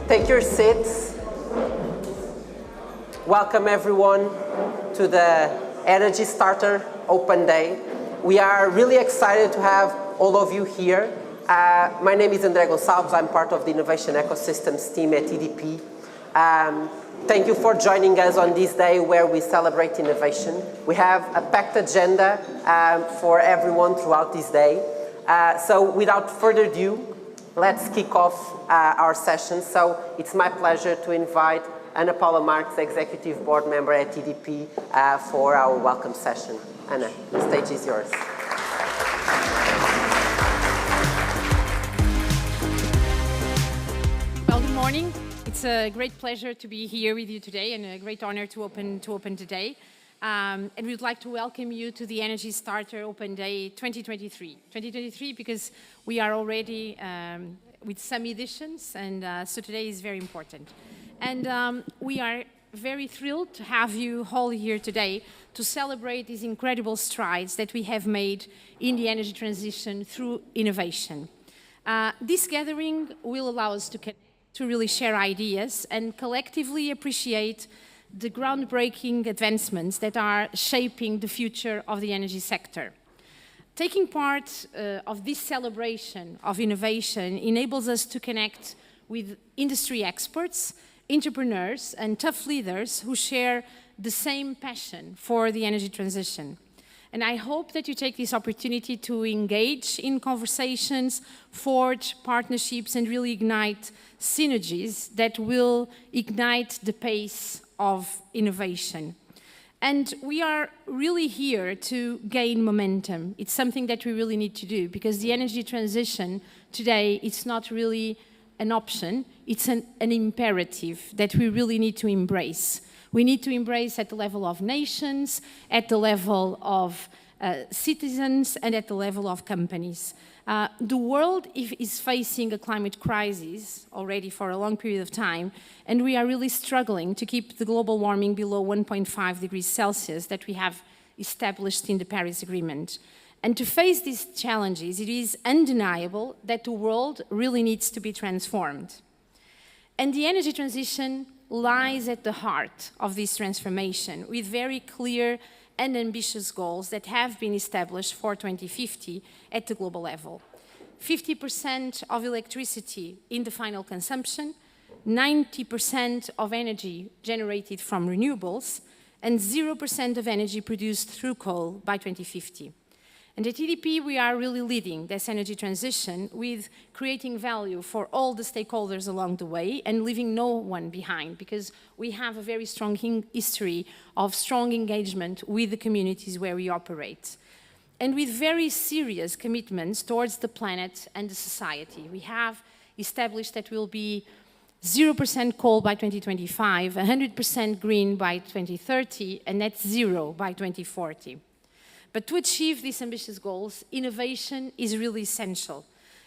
Take your seats. Welcome everyone to the Energy Starter Open Day. We are really excited to have all of you here. My name is André Gonçalves. I'm part of the Innovation Ecosystems team at EDP. Thank you for joining us on this day where we celebrate innovation. We have a packed agenda for everyone throughout this day. So without further ado, let's kick off our session. So it's my pleasure to invite Ana Paula Marques, Executive Board Member at EDP, for our welcome session. Ana, the stage is yours. Well, good morning. It's a great pleasure to be here with you today and a great honor to open today. And we'd like to welcome you to the Energy Starter Open Day 2023. 2023 because we are already with some editions, and so today is very important. And we are very thrilled to have you all here today to celebrate these incredible strides that we have made in the energy transition through innovation. This gathering will allow us to really share ideas and collectively appreciate the groundbreaking advancements that are shaping the future of the energy sector. Taking part of this celebration of innovation enables us to connect with industry experts, entrepreneurs, and tough leaders who share the same passion for the energy transition. And I hope that you take this opportunity to engage in conversations, forge partnerships, and really ignite synergies that will ignite the pace of innovation. And we are really here to gain momentum. It's something that we really need to do because the energy transition today, it's not really an option, it's an imperative that we really need to embrace. We need to embrace at the level of nations, at the level of citizens, and at the level of companies. The world is facing a climate crisis already for a long period of time, and we are really struggling to keep the global warming below 1.5 degrees Celsius that we have established in the Paris Agreement. And to face these challenges, it is undeniable that the world really needs to be transformed. And the energy transition lies at the heart of this transformation with very clear and ambitious goals that have been established for 2050 at the global level. 50% of electricity in the final consumption, 90% of energy generated from renewables, and 0% of energy produced through coal by 2050. And at EDP, we are really leading this energy transition with creating value for all the stakeholders along the way and leaving no one behind, because we have a very strong history of strong engagement with the communities where we operate. And with very serious commitments towards the planet and the society. We have established that we'll be 0% coal by 2025, 100% green by 2030, and net zero by 2040. But to achieve these ambitious goals, innovation is really essential.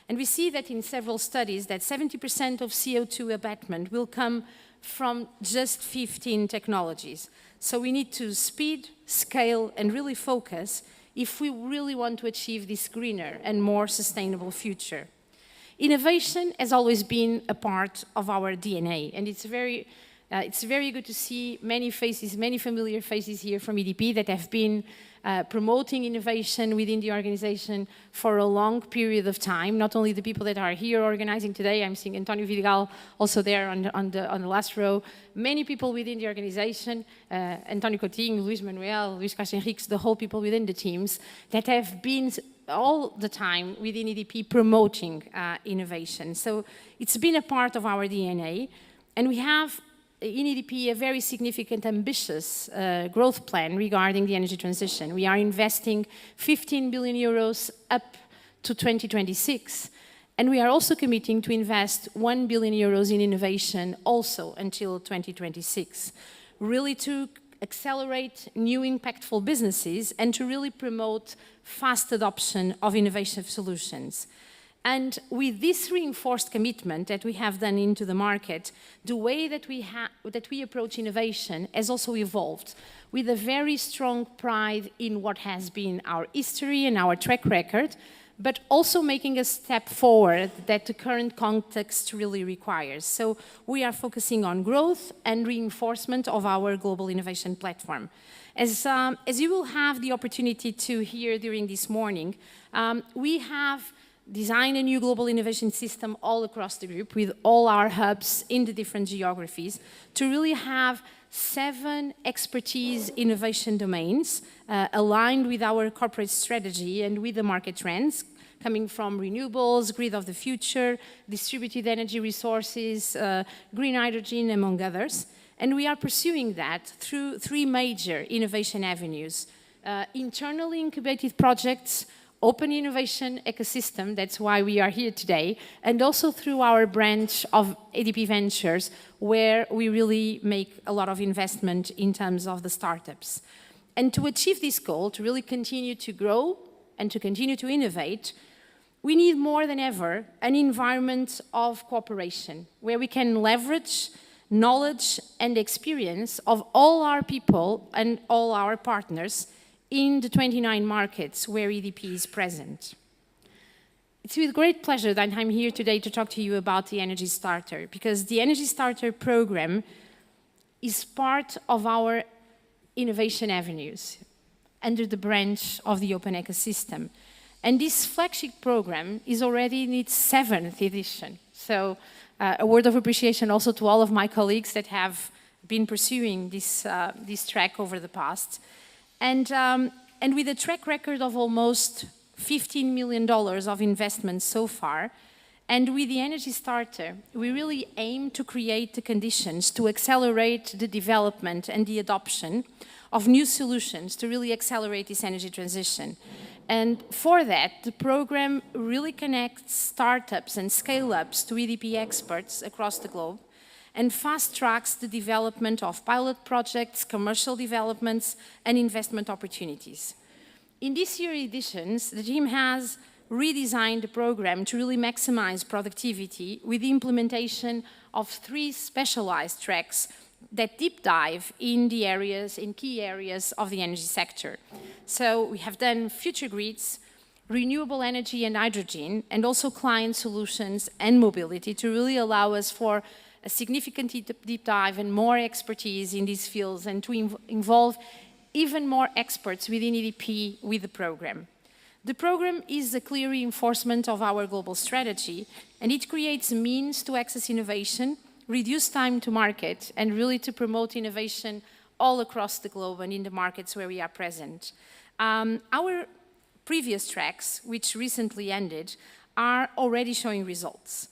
And we see that in several studies that 70% of CO2 abatement will come from just 15 technologies. So we need to speed, scale, and really focus if we really want to achieve this greener and more sustainable future. Innovation has always been a part of our DNA, and it's very good to see many faces, many familiar faces here from EDP that have been promoting innovation within the organization for a long period of time. Not only the people that are here organizing today, I'm seeing Antonio Vidigal also there on the last row. Many people within the organization, Antonio Coutinho, Luis Manuel, Luis Castro Henriques, the whole people within the teams that have been all the time within EDP promoting innovation. So it's been a part of our DNA, and we have in EDP a very significant, ambitious growth plan regarding the energy transition. We are investing 15 billion euros up to 2026, and we are also committing to invest 1 billion euros in innovation also until 2026, really to accelerate new impactful businesses and to really promote fast adoption of innovative solutions. And with this reinforced commitment that we have done into the market, the way that we approach innovation has also evolved with a very strong pride in what has been our history and our track record, but also making a step forward that the current context really requires. So we are focusing on growth and reinforcement of our global innovation platform. As you will have the opportunity to hear during this morning, we have designed a new global innovation system all across the group with all our hubs in the different geographies to really have 7 expertise innovation domains aligned with our corporate strategy and with the market trends coming from renewables, grid of the future, distributed energy resources, green hydrogen, among others. And we are pursuing that through 3 major innovation avenues. Internally incubated projects, open innovation ecosystem, that's why we are here today, and also through our branch of ADP Ventures, where we really make a lot of investment in terms of the startups. And to achieve this goal, to really continue to grow and to continue to innovate, we need more than ever an environment of cooperation, where we can leverage knowledge and experience of all our people and all our partners in the 29 markets where EDP is present. It's with great pleasure that I'm here today to talk to you about the Energy Starter, because the Energy Starter program is part of our innovation avenues under the branch of the Open Ecosystem. And this flagship program is already in its 7th edition. So a word of appreciation also to all of my colleagues that have been pursuing this track over the past. And with a track record of almost $15 million of investment so far, and with the Energy Starter, we really aim to create the conditions to accelerate the development and the adoption of new solutions to really accelerate this energy transition. And for that, the program really connects startups and scale-ups to EDP experts across the globe, and fast-tracks the development of pilot projects, commercial developments, and investment opportunities. In this year's editions, the team has redesigned the program to really maximize productivity with the implementation of 3 specialized tracks that deep dive in key areas of the energy sector. So we have done future grids, renewable energy and hydrogen, and also client solutions and mobility to really allow us for a significant deep dive and more expertise in these fields, and to involve even more experts within EDP with the program. The program is a clear reinforcement of our global strategy, and it creates a means to access innovation, reduce time to market, and really to promote innovation all across the globe and in the markets where we are present. Our previous tracks, which recently ended, are already showing results.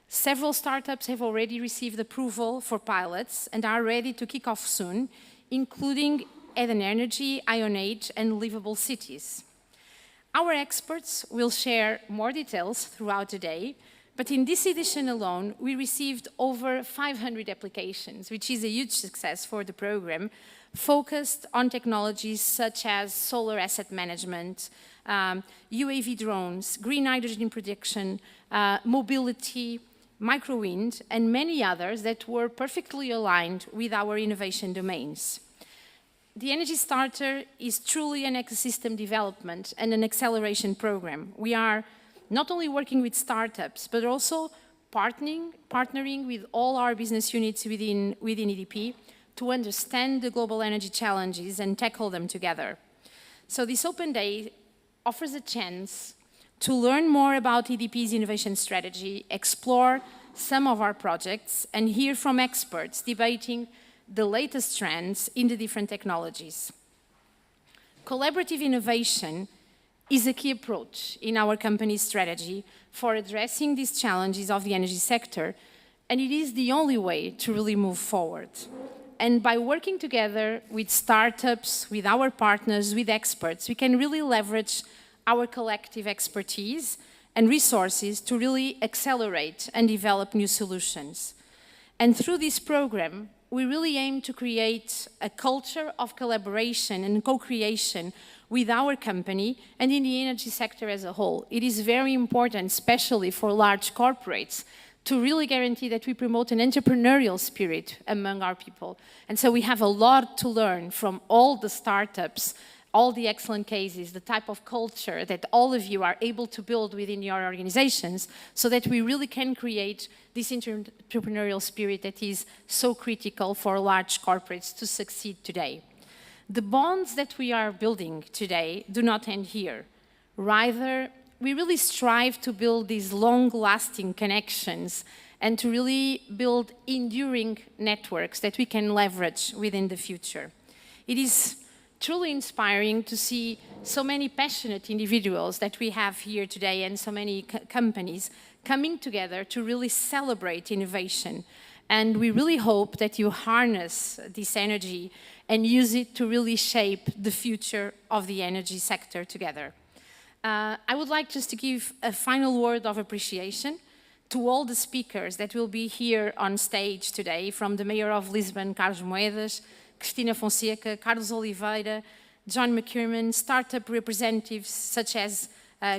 Several startups have already received approval for pilots and are ready to kick off soon, including Eden Energy, Ionate, and Livable Cities. Our experts will share more details throughout the day, but in this edition alone, we received over 500 applications, which is a huge success for the program, focused on technologies such as solar asset management, UAV drones, green hydrogen production, mobility, microwind, and many others that were perfectly aligned with our innovation domains. The Energy Starter is truly an ecosystem development and an acceleration program. We are not only working with startups, but also partnering with all our business units within EDP to understand the global energy challenges and tackle them together. So this Open Day offers a chance to learn more about EDP's innovation strategy, explore some of our projects, and hear from experts debating the latest trends in the different technologies. Collaborative innovation is a key approach in our company's strategy for addressing these challenges of the energy sector, and it is the only way to really move forward. And by working together with startups, with our partners, with experts, we can really leverage our collective expertise and resources to really accelerate and develop new solutions. And through this program, we really aim to create a culture of collaboration and co-creation with our company and in the energy sector as a whole. It is very important, especially for large corporates, to really guarantee that we promote an entrepreneurial spirit among our people. And so we have a lot to learn from all the startups all the excellent cases, the type of culture that all of you are able to build within your organizations so that we really can create this entrepreneurial spirit that is so critical for large corporates to succeed today. The bonds that we are building today do not end here. Rather, we really strive to build these long-lasting connections and to really build enduring networks that we can leverage within the future. It is truly inspiring to see so many passionate individuals that we have here today and so many companies coming together to really celebrate innovation. And we really hope that you harness this energy and use it to really shape the future of the energy sector together. I would like just to give a final word of appreciation to all the speakers that will be here on stage today, from the Mayor of Lisbon, Carlos Moedas, Cristina Fonseca, Carlos Oliveira, John McKerman, startup representatives such as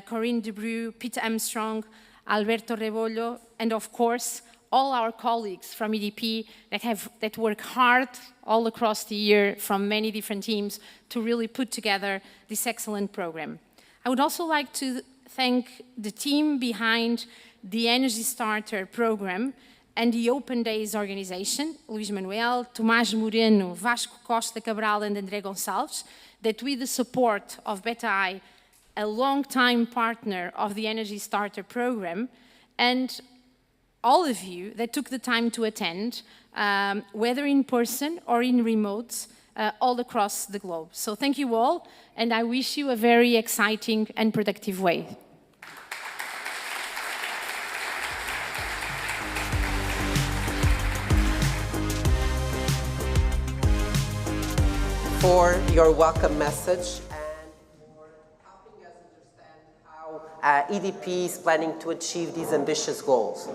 Corinne Debrew, Peter Armstrong, Alberto Rebollo, and of course, all our colleagues from EDP that work hard all across the year from many different teams to really put together this excellent program. I would also like to thank the team behind the Energy Starter program and the Open Days organization, Luís Manuel, Tomás Moreno, Vasco Costa Cabral and André Gonçalves, that with the support of BETA-I, a long-time partner of the Energy Starter program, and all of you that took the time to attend, whether in person or in remote, all across the globe. So thank you all, and I wish you a very exciting and productive way. For your welcome message and for helping us understand how EDP is planning to achieve these ambitious goals.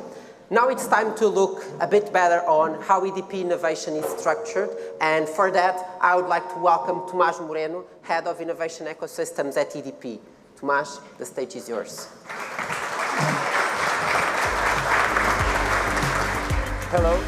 Now it's time to look a bit better on how EDP innovation is structured, and for that I would like to welcome Tomás Moreno, Head of Innovation Ecosystems at EDP. Tomás, the stage is yours. Hello.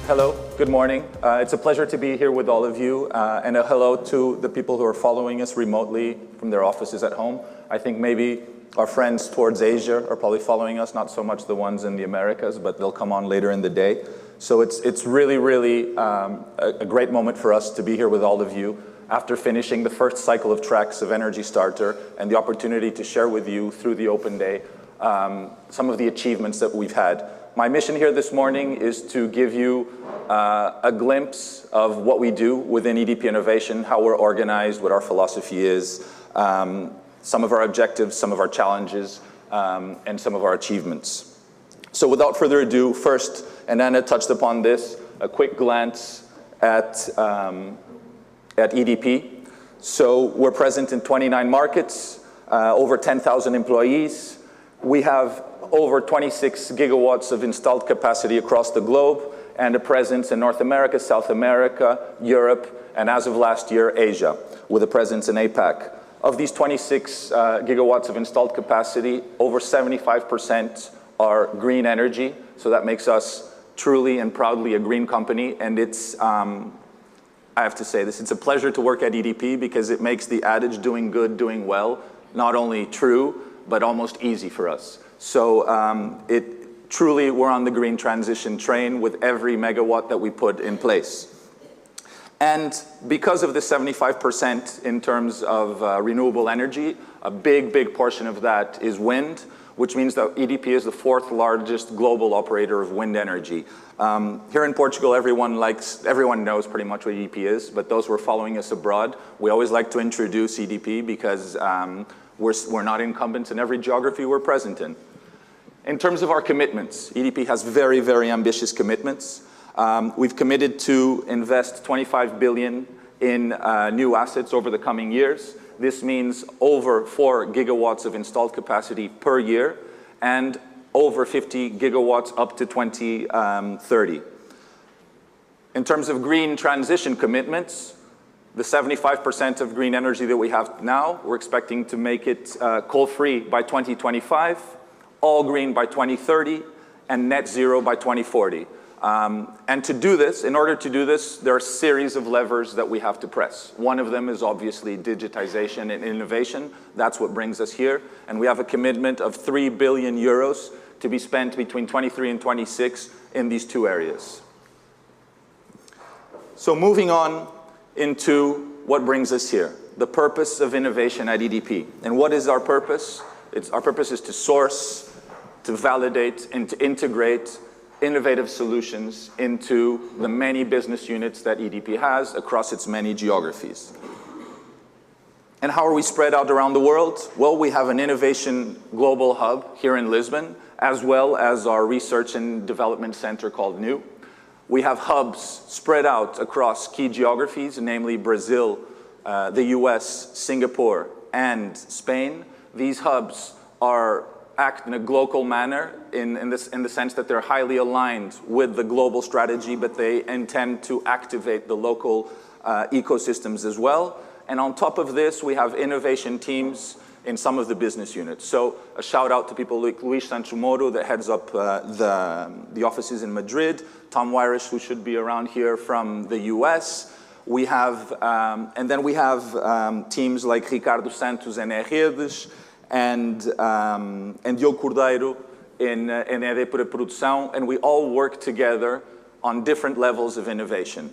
Hello, good morning. It's a pleasure to be here with all of you, and a hello to the people who are following us remotely from their offices at home. I think maybe our friends towards Asia are probably following us, not so much the ones in the Americas, but they'll come on later in the day. So it's really, really a great moment for us to be here with all of you after finishing the first cycle of tracks of Energy Starter and the opportunity to share with you through the Open Day some of the achievements that we've had. My mission here this morning is to give you a glimpse of what we do within EDP Innovation, how we're organized, what our philosophy is, some of our objectives, some of our challenges, and some of our achievements. So without further ado, first, and Anna touched upon this, a quick glance at EDP. So we're present in 29 markets, over 10,000 employees. We have over 26 gigawatts of installed capacity across the globe and a presence in North America, South America, Europe, and as of last year, Asia, with a presence in APAC. Of these 26 gigawatts of installed capacity, over 75% are green energy, so that makes us truly and proudly a green company, and it's, I have to say this, it's a pleasure to work at EDP because it makes the adage doing good, doing well, not only true, but almost easy for us. So truly, we're on the green transition train with every megawatt that we put in place. And because of the 75% in terms of renewable energy, a big portion of that is wind, which means that EDP is the 4th largest global operator of wind energy. Here in Portugal, everyone knows pretty much what EDP is, but those who are following us abroad, we always like to introduce EDP because we're not incumbents in every geography we're present in. In terms of our commitments, EDP has very ambitious commitments. We've committed to invest 25 billion in new assets over the coming years. This means over 4 gigawatts of installed capacity per year and over 50 gigawatts up to 2030. In terms of green transition commitments, the 75% of green energy that we have now, we're expecting to make it coal-free by 2025, all green by 2030, and net zero by 2040. And to do this, in order to do this, there are a series of levers that we have to press. One of them is obviously digitization and innovation. That's what brings us here. And we have a commitment of 3 billion euros to be spent between 23 and 26 in these two areas. So moving on into what brings us here, the purpose of innovation at EDP. And what is our purpose? Our purpose is to source, to validate, and to integrate innovative solutions into the many business units that EDP has across its many geographies. And how are we spread out around the world? Well, we have an innovation global hub here in Lisbon, as well as our research and development center called NEW. We have hubs spread out across key geographies, namely Brazil, the US, Singapore, and Spain. These hubs act in a global manner in the sense that they're highly aligned with the global strategy, but they intend to activate the local ecosystems as well. And on top of this, we have innovation teams in some of the business units. So a shout out to people like Luis Sancho-Moro that heads up the offices in Madrid, Tom Wirish, who should be around here from the US. We have, and then we have teams like Ricardo Santos and Redes, and Diogo Cordeiro in ED para Produção, and we all work together on different levels of innovation.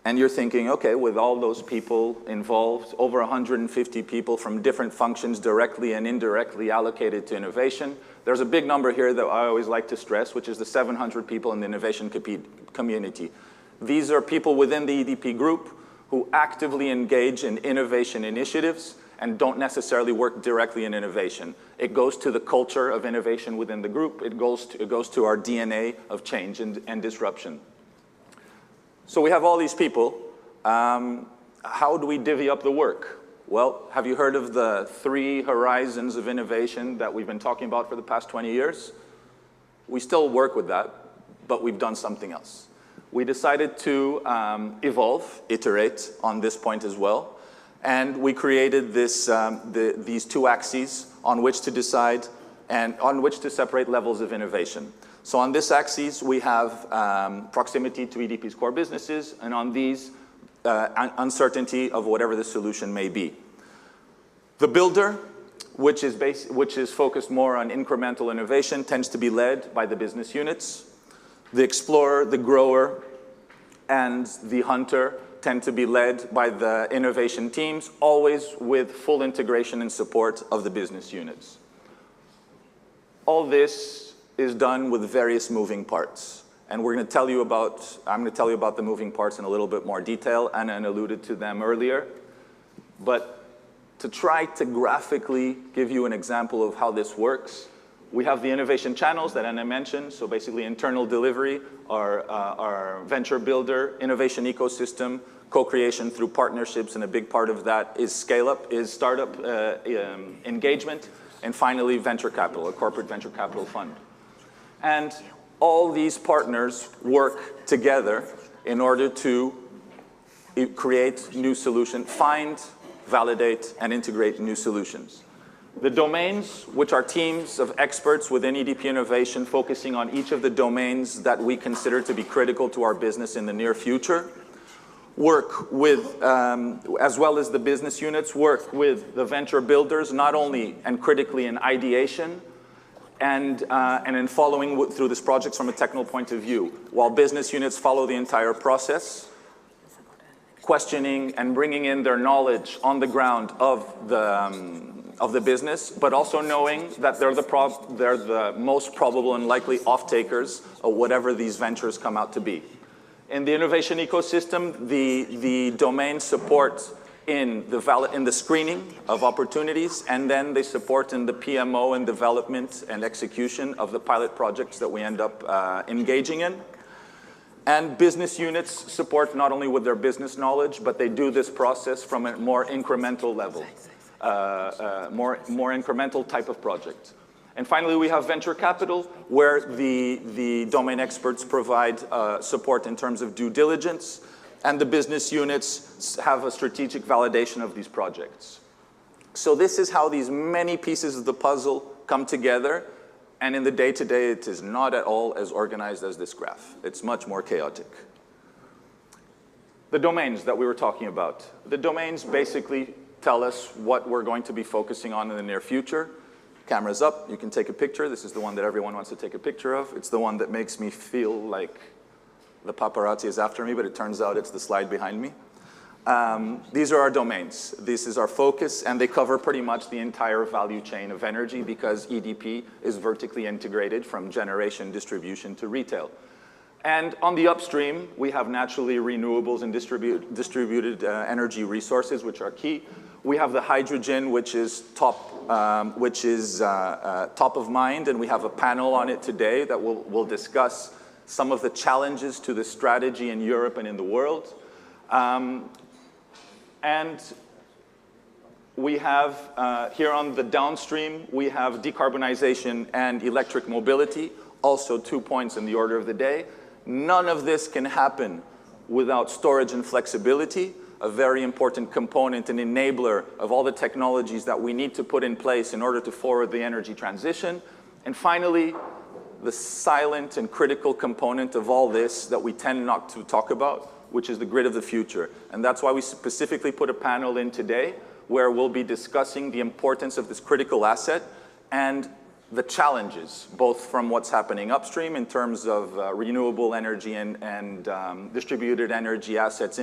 And you're thinking, okay, with all those people involved, over 150 people from different functions directly and indirectly allocated to innovation, there's a big number here that I always like to stress, which is the 700 people in the innovation community. These are people within the EDP group who actively engage in innovation initiatives and don't necessarily work directly in innovation. It goes to the culture of innovation within the group. It goes to our DNA of change and disruption. So we have all these people. How do we divvy up the work? Well, have you heard of the 3 horizons of innovation that we've been talking about for the past 20 years? We still work with that, but we've done something else. We decided to evolve, iterate on this point as well. And we created these 2 axes on which to decide and on which to separate levels of innovation. So on this axis, we have proximity to EDP's core businesses, and on these, uncertainty of whatever the solution may be. The builder, which is focused more on incremental innovation, tends to be led by the business units. The explorer, the grower, and the hunter tend to be led by the innovation teams, always with full integration and support of the business units. All this is done with various moving parts. And I'm going to tell you about the moving parts in a little bit more detail. Anna alluded to them earlier. But to try to graphically give you an example of how this works, we have the innovation channels that Anna mentioned. So basically internal delivery, our venture builder, innovation ecosystem, co-creation through partnerships, and a big part of that is scale-up, is startup engagement, and finally venture capital, a corporate venture capital fund. And all these partners work together in order to create new solutions, find, validate, and integrate new solutions. The domains, which are teams of experts within EDP Innovation focusing on each of the domains that we consider to be critical to our business in the near future, work with, as well as the business units, work with the venture builders, not only and critically in ideation, and in following through this project from a technical point of view, while business units follow the entire process, questioning and bringing in their knowledge on the ground of the business, but also knowing that they're the most probable and likely off-takers of whatever these ventures come out to be. In the innovation ecosystem, the domain support in the screening of opportunities, and then they support in the PMO and development and execution of the pilot projects that we end up engaging in. And business units support not only with their business knowledge, but they do this process from a more incremental level, more incremental type of project. And finally, we have venture capital, where the domain experts provide support in terms of due diligence, and the business units have a strategic validation of these projects. So this is how these many pieces of the puzzle come together And in the day-to-day, it is not at all as organized as this graph. It's much more chaotic. The domains that we were talking about. The domains basically tell us what we're going to be focusing on in the near future. Camera's up, you can take a picture. This is the one that everyone wants to take a picture of. It's the one that makes me feel like the paparazzi is after me, but it turns out it's the slide behind me. These are our domains. This is our focus, and they cover pretty much the entire value chain of energy because EDP is vertically integrated from generation, distribution to retail. And on the upstream, we have naturally renewables and distributed energy resources, which are key. We have the hydrogen, which is top of mind, and we have a panel on it today that will discuss some of the challenges to the strategy in Europe and in the world. And we have, here on the downstream, we have decarbonization and electric mobility, also 2 points in the order of the day. None of this can happen without storage and flexibility, a very important component and enabler of all the technologies that we need to put in place in order to forward the energy transition. And finally, the silent and critical component of all this that we tend not to talk about, which is the grid of the future. And that's why we specifically put a panel in today where we'll be discussing the importance of this critical asset and the challenges, both from what's happening upstream in terms of renewable energy and distributed energy assets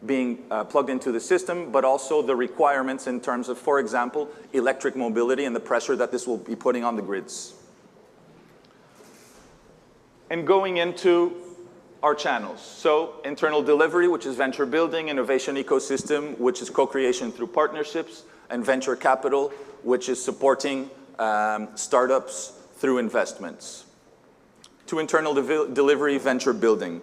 being plugged into the system, but also the requirements in terms of, for example, electric mobility and the pressure that this will be putting on the grids. And going into our channels. So internal delivery, which is venture building, innovation ecosystem, which is co-creation through partnerships, and venture capital, which is supporting startups through investments. To internal delivery, venture building.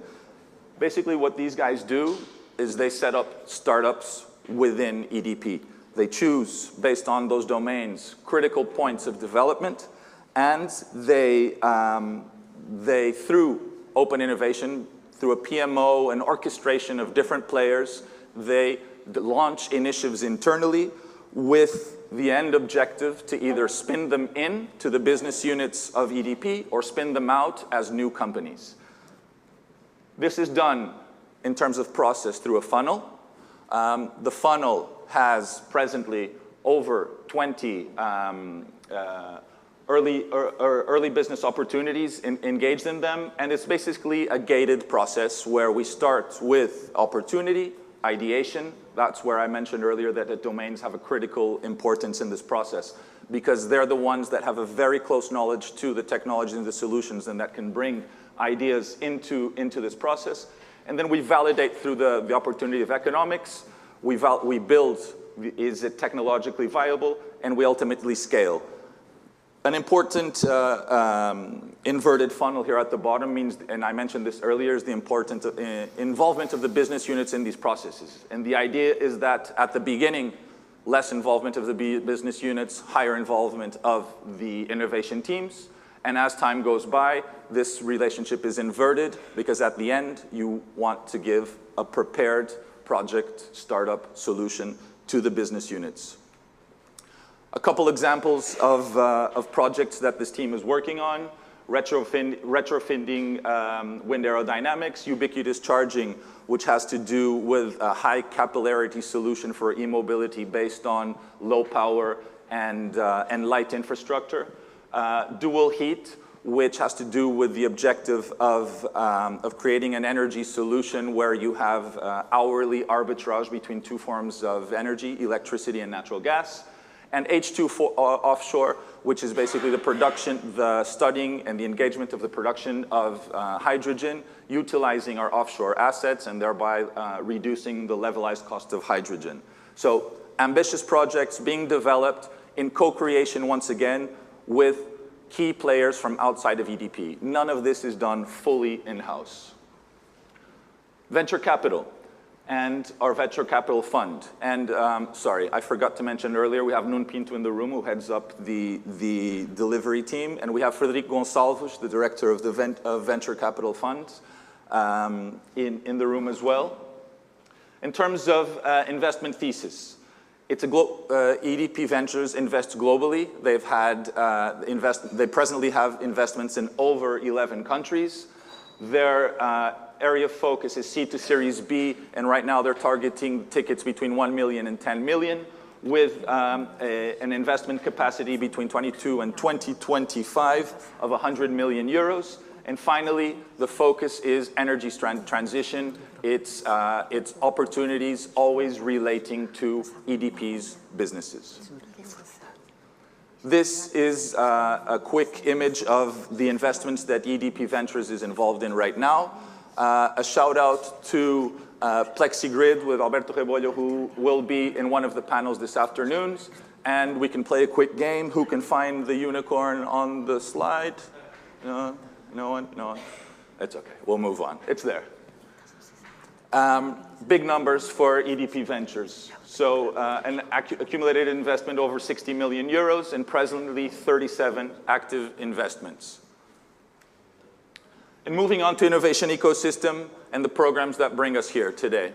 Basically what these guys do is they set up startups within EDP. They choose, based on those domains, critical points of development, and they through open innovation, through a PMO, an orchestration of different players, they launch initiatives internally with the end objective to either spin them in to the business units of EDP or spin them out as new companies. This is done in terms of process through a funnel. The funnel has presently over 20 early business opportunities engaged in them, and it's basically a gated process where we start with opportunity, ideation. That's where I mentioned earlier that the domains have a critical importance in this process because they're the ones that have a very close knowledge to the technology and the solutions and that can bring ideas into this process. And then we validate through the opportunity of economics. We build, is it technologically viable, and we ultimately scale. An important inverted funnel here at the bottom means, and I mentioned this earlier, is the important involvement of the business units in these processes. And the idea is that at the beginning, less involvement of the business units, higher involvement of the innovation teams. And as time goes by, this relationship is inverted because at the end, you want to give a prepared project startup solution to the business units. A couple examples of projects that this team is working on. Retrofitting wind aerodynamics, ubiquitous charging, which has to do with a high capillarity solution for e-mobility based on low power and light infrastructure. Dual heat, which has to do with the objective of creating an energy solution where you have hourly arbitrage between two forms of energy, electricity and natural gas. And H2 offshore, which is basically the production, the studying and the engagement of the production of hydrogen, utilizing our offshore assets and thereby reducing the levelized cost of hydrogen. So ambitious projects being developed in co-creation once again with key players from outside of EDP. None of this is done fully in-house. Venture capital and our venture capital fund. And sorry, I forgot to mention earlier, we have Nuno Pinto in the room who heads up the delivery team. And we have Frederico Gonçalves, the director of the venture capital fund, in the room as well. In terms of investment thesis, It's EDP Ventures invests globally. They presently have investments in over 11 countries. Their area of focus is C to Series B, and right now they're targeting tickets between 1 million and 10 million, with an investment capacity between 22 and 2025 of 100 million euros. And finally, the focus is energy transition. It's opportunities always relating to EDP's businesses. This is a quick image of the investments that EDP Ventures is involved in right now. A shout out to PlexiGrid with Alberto Rebollo, who will be in one of the panels this afternoon. And we can play a quick game. Who can find the unicorn on the slide? No one? No one? It's okay. We'll move on. It's there. Big numbers for EDP Ventures. So an accumulated investment over 60 million euros and presently 37 active investments. And moving on to innovation ecosystem and the programs that bring us here today.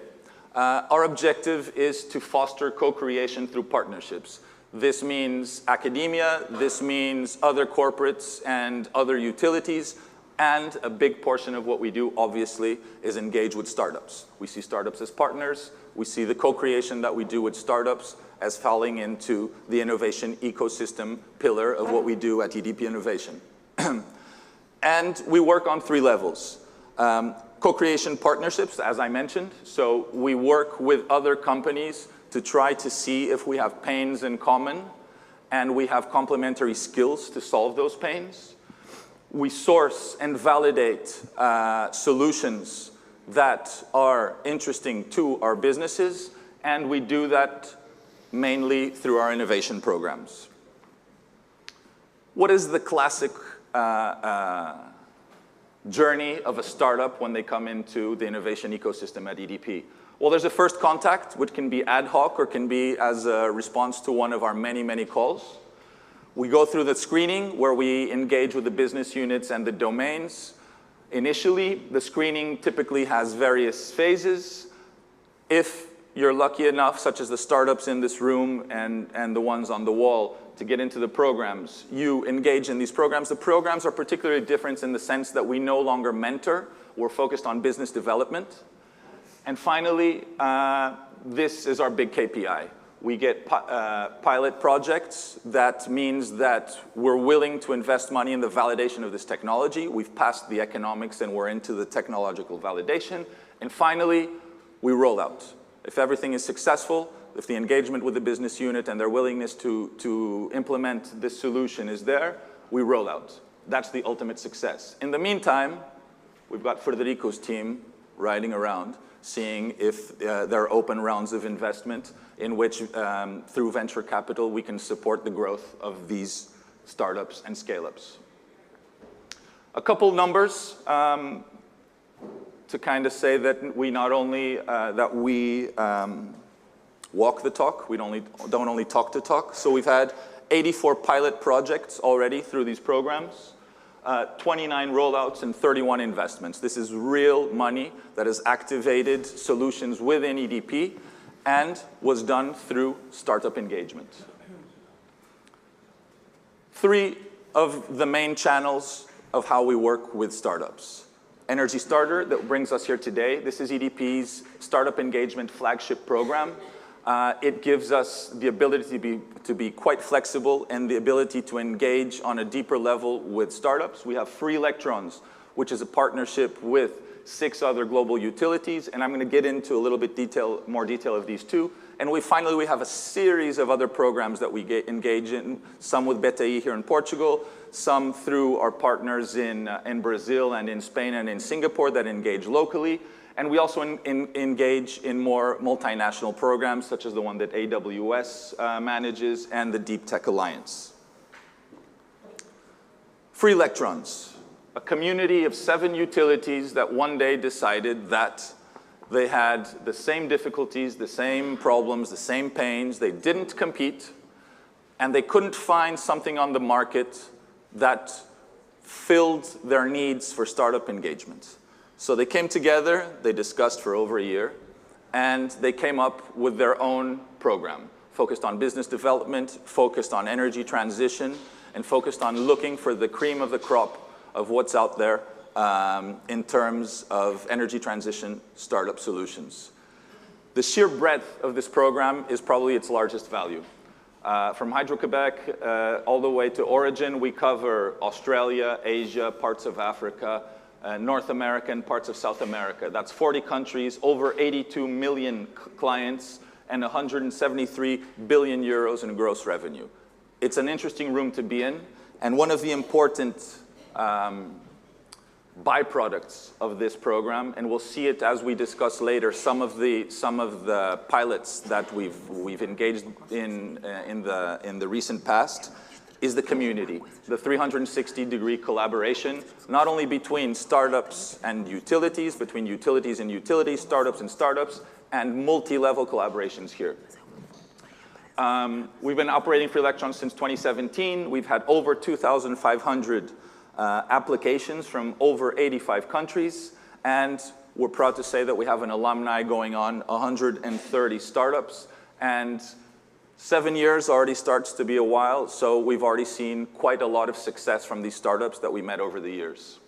Our objective is to foster co-creation through partnerships. This means academia, this means other corporates and other utilities, and a big portion of what we do, obviously, is engage with startups. We see startups as partners. We see the co-creation that we do with startups as falling into the innovation ecosystem pillar of what we do at EDP Innovation. And we work on 3 levels. Co-creation partnerships, as I mentioned. So we work with other companies to try to see if we have pains in common and we have complementary skills to solve those pains. We source and validate solutions that are interesting to our businesses, and we do that mainly through our innovation programs. What is the classic journey of a startup when they come into the innovation ecosystem at EDP? Well, there's a first contact, which can be ad hoc or can be as a response to one of our many, many calls. We go through the screening where we engage with the business units and the domains. Initially, the screening typically has various phases. If you're lucky enough, such as the startups in this room and the ones on the wall, to get into the programs, you engage in these programs. The programs are particularly different in the sense that we no longer mentor. We're focused on business development. And finally, this is our big KPI. We get pilot projects. That means that we're willing to invest money in the validation of this technology. We've passed the economics and we're into the technological validation. And finally, we roll out. If everything is successful, if the engagement with the business unit and their willingness to implement this solution is there, we roll out. That's the ultimate success. In the meantime, we've got Federico's team riding around, seeing if there are open rounds of investment in which, through venture capital, we can support the growth of these startups and scale-ups. A couple numbers to kind of say that we not only walk the talk, we don't only talk the talk. So we've had 84 pilot projects already through these programs. 29 rollouts and 31 investments. This is real money that has activated solutions within EDP and was done through startup engagement. 3 of the main channels of how we work with startups. Energy Starter, that brings us here today. This is EDP's startup engagement flagship program. It gives us the ability to be quite flexible and the ability to engage on a deeper level with startups. We have Free Electrons, which is a partnership with 6 other global utilities, and I'm going to get into a little bit more detail of these 2. And finally, we have a series of other programs that we engage in, some with BTI here in Portugal, some through our partners in Brazil and in Spain and in Singapore that engage locally. And we also engage in more multinational programs, such as the one that AWS manages and the Deep Tech Alliance. Free Electrons, a community of 7 utilities that one day decided that they had the same difficulties, the same problems, the same pains. They didn't compete, and they couldn't find something on the market that filled their needs for startup engagement. So they came together, they discussed for over a year, and they came up with their own program focused on business development, focused on energy transition, and focused on looking for the cream of the crop of what's out there in terms of energy transition startup solutions. The sheer breadth of this program is probably its largest value. From Hydro-Quebec all the way to Origin, we cover Australia, Asia, parts of Africa, North America, and parts of South America. That's 40 countries, over 82 million clients, and 173 billion euros in gross revenue. It's an interesting room to be in, and one of the important byproducts of this program, and we'll see it as we discuss later, some of the pilots that we've engaged in the recent past, is the community, the 360-degree collaboration, not only between startups and utilities, between utilities and utilities, startups and startups, and multi-level collaborations here. We've been operating for Electron since 2017. We've had over 2,500 applications from over 85 countries, and we're proud to say that we have an alumni going on 130 startups, and 7 years already starts to be a while, so we've already seen quite a lot of success from these startups that we met over the years.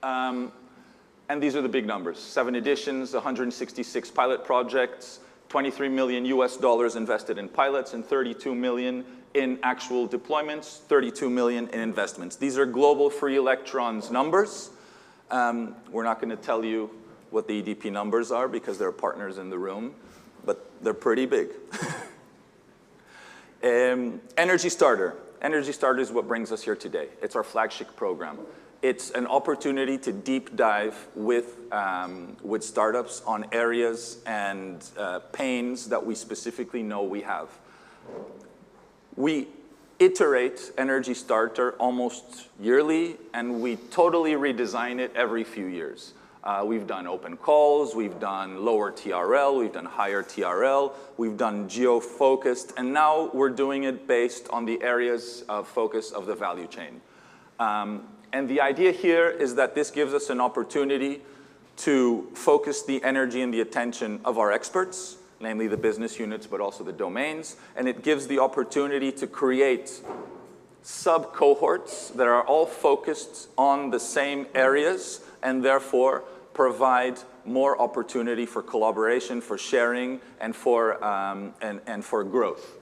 And these are the big numbers. 7 editions, 166 pilot projects, $23 million invested in pilots, and 32 million in actual deployments, 32 million in investments. These are global free electrons numbers. We're not going to tell you what the EDP numbers are because there are partners in the room, but they're pretty big. Energy Starter. Energy Starter is what brings us here today. It's our flagship program. It's an opportunity to deep dive with startups on areas and pains that we specifically know we have. We iterate Energy Starter almost yearly, and we totally redesign it every few years. We've done open calls, we've done lower TRL, we've done higher TRL, we've done geo-focused, and now we're doing it based on the areas of focus of the value chain. And the idea here is that this gives us an opportunity to focus the energy and the attention of our experts, namely the business units, but also the domains, and it gives the opportunity to create sub-cohorts that are all focused on the same areas, and therefore provide more opportunity for collaboration, for sharing, and for growth.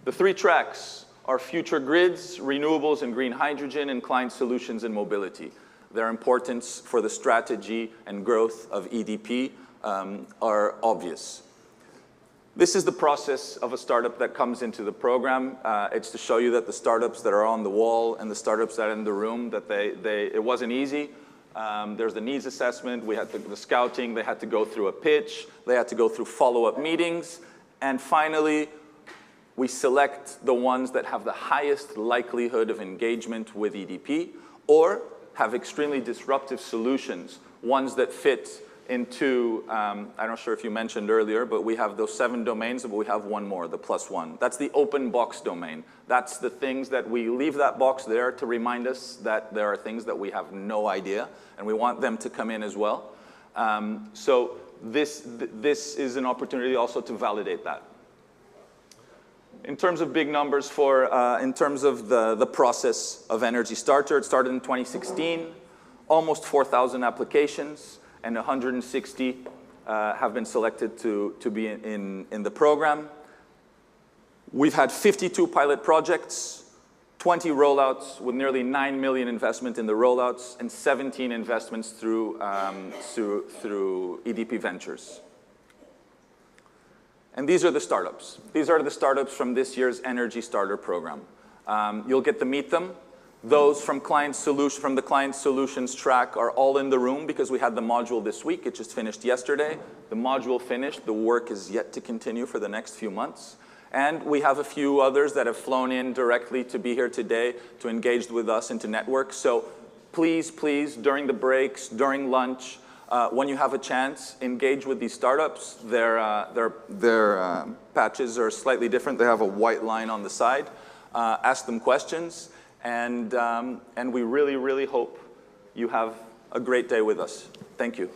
The 3 tracks are future grids, renewables and green hydrogen, and client solutions and mobility. Their importance for the strategy and growth of EDP are obvious. This is the process of a startup that comes into the program. It's to show you that the startups that are on the wall and the startups that are in the room, that it wasn't easy. There's the needs assessment, we had the scouting, they had to go through a pitch, they had to go through follow-up meetings, and finally, we select the ones that have the highest likelihood of engagement with EDP or have extremely disruptive solutions, ones that fit into, I'm not sure if you mentioned earlier, but we have those 7 domains, but we have one more, the +1. That's the open box domain. That's the things that we leave that box there to remind us that there are things that we have no idea, and we want them to come in as well. So this is an opportunity also to validate that. In terms of big numbers in terms of the process of Energy Starter, it started in 2016, almost 4,000 applications, and 160 have been selected to be in the program. We've had 52 pilot projects, 20 rollouts with nearly 9 million investment in the rollouts, and 17 investments through EDP Ventures. And these are the startups. These are the startups from this year's Energy Starter program. You'll get to meet them. Those from the Client Solutions track are all in the room because we had the module this week. It just finished yesterday. The module finished. The work is yet to continue for the next few months. And we have a few others that have flown in directly to be here today to engage with us and to network. So please, please, during the breaks, during lunch, when you have a chance, engage with these startups. Their patches are slightly different. They have a white line on the side. Ask them questions. And we really, really hope you have a great day with us. Thank you.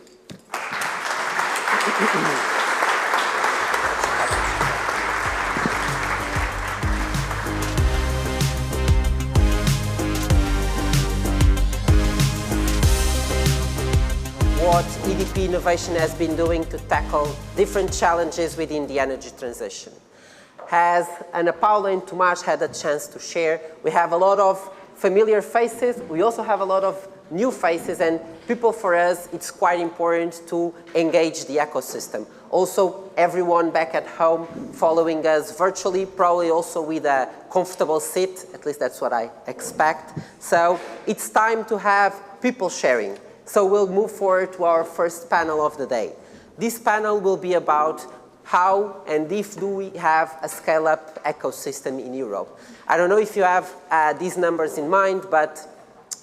EDP Innovation has been doing to tackle different challenges within the energy transition. As Ana Paula and Tomás had a chance to share, we have a lot of familiar faces. We also have a lot of new faces, and people, for us, it's quite important to engage the ecosystem. Also, everyone back at home following us virtually, probably also with a comfortable seat, at least that's what I expect. So it's time to have people sharing. So we'll move forward to our first panel of the day. This panel will be about how and if do we have a scale-up ecosystem in Europe. I don't know if you have these numbers in mind, but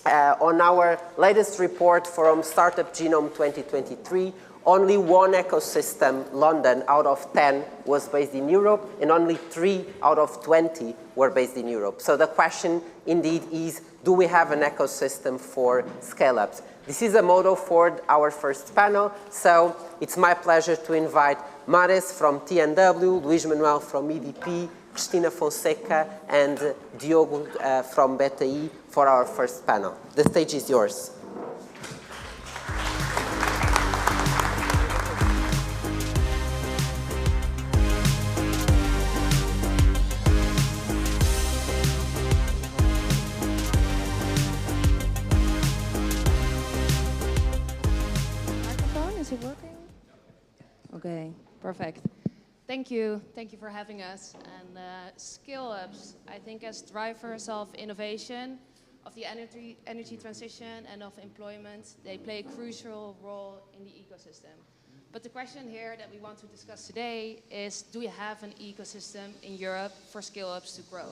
on our latest report from Startup Genome 2023, only one ecosystem, London, out of 10 was based in Europe, and only 3 out of 20 were based in Europe. So the question indeed is, do we have an ecosystem for scale-ups? This is a motto for our first panel, so it's my pleasure to invite Mares from TNW, Luís Manuel from EDP, Cristina Fonseca, and Diogo from BTI for our first panel. The stage is yours. Microphone, is it working? Okay, perfect. Thank you for having us. And scale-ups, I think, as drivers of innovation, of the energy transition and of employment, they play a crucial role in the ecosystem. But the question here that we want to discuss today is, do we have an ecosystem in Europe for scale-ups to grow?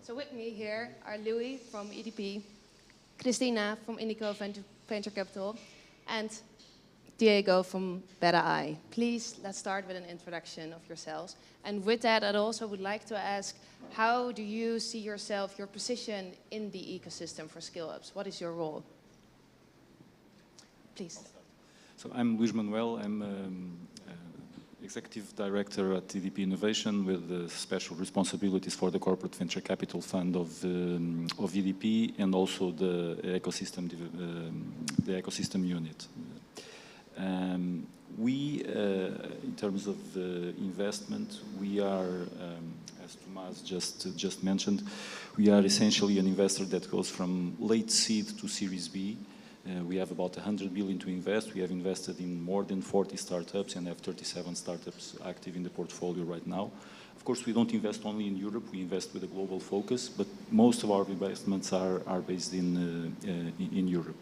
So with me here are Louis from EDP, Cristina from Indico Venture Capital, and Diego from BTI. Please, let's start with an introduction of yourselves. And with that, I'd also would like to ask, how do you see yourself, your position in the ecosystem for scale-ups? What is your role? Please. So I'm Luís Manuel. I'm Executive Director at EDP Innovation with special responsibilities for the Corporate Venture Capital Fund of EDP and also the ecosystem unit. In terms of investment, we are, as Tomás just mentioned, we are essentially an investor that goes from late seed to Series B. We have about 100 billion to invest. We have invested in more than 40 startups and have 37 startups active in the portfolio right now. Of course, we don't invest only in Europe. We invest with a global focus, but most of our investments are based in Europe.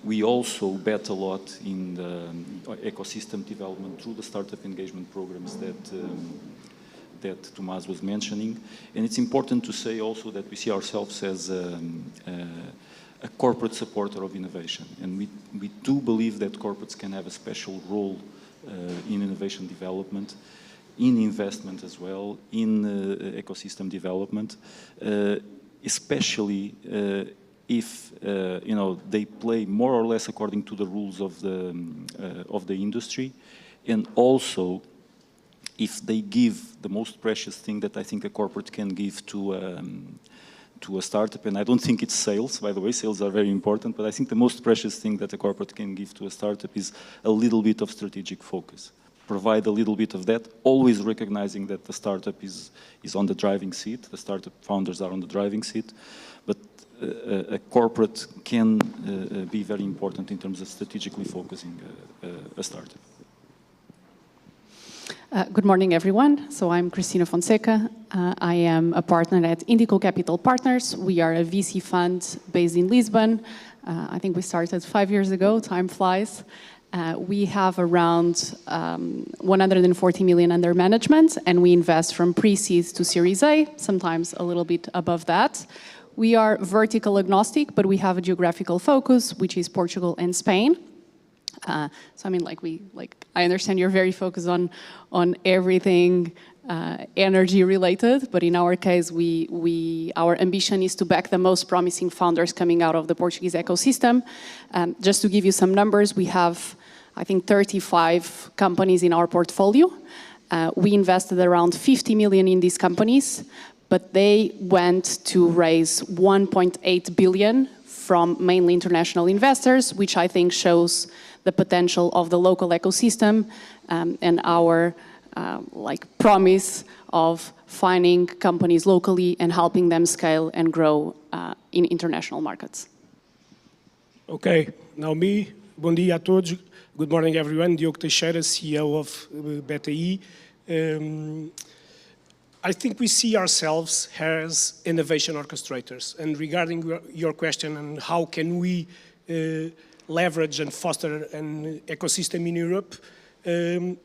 We also bet a lot in the ecosystem development through the startup engagement programs that Tomás was mentioning. And it's important to say also that we see ourselves as a corporate supporter of innovation. And we do believe that corporates can have a special role in innovation development, in investment as well, in ecosystem development, especially if they play more or less according to the rules of the industry, and also if they give the most precious thing that I think a corporate can give to a startup, and I don't think it's sales, by the way, sales are very important, but I think the most precious thing that a corporate can give to a startup is a little bit of strategic focus. Provide a little bit of that, always recognizing that the startup is on the driving seat, the startup founders are on the driving seat, but a corporate can be very important in terms of strategically focusing a startup. Good morning, everyone. So I'm Cristina Fonseca. I am a partner at Indico Capital Partners. We are a VC fund based in Lisbon. I think we started 5 years ago. Time flies. We have around 140 million under management, and we invest from pre-seed to Series A, sometimes a little bit above that. We are vertical agnostic, but we have a geographical focus, which is Portugal and Spain. So I mean, I understand you're very focused on everything energy related, but in our case, our ambition is to back the most promising founders coming out of the Portuguese ecosystem. Just to give you some numbers, we have, I think, 35 companies in our portfolio. We invested around 50 million in these companies, but they went to raise 1.8 billion from mainly international investors, which I think shows the potential of the local ecosystem and our promise of finding companies locally and helping them scale and grow in international markets. Okay, now me. Bom dia a todos. Good morning, everyone. Diogo Teixeira, CEO of BTI. I think we see ourselves as innovation orchestrators. And regarding your question on how can we leverage and foster an ecosystem in Europe,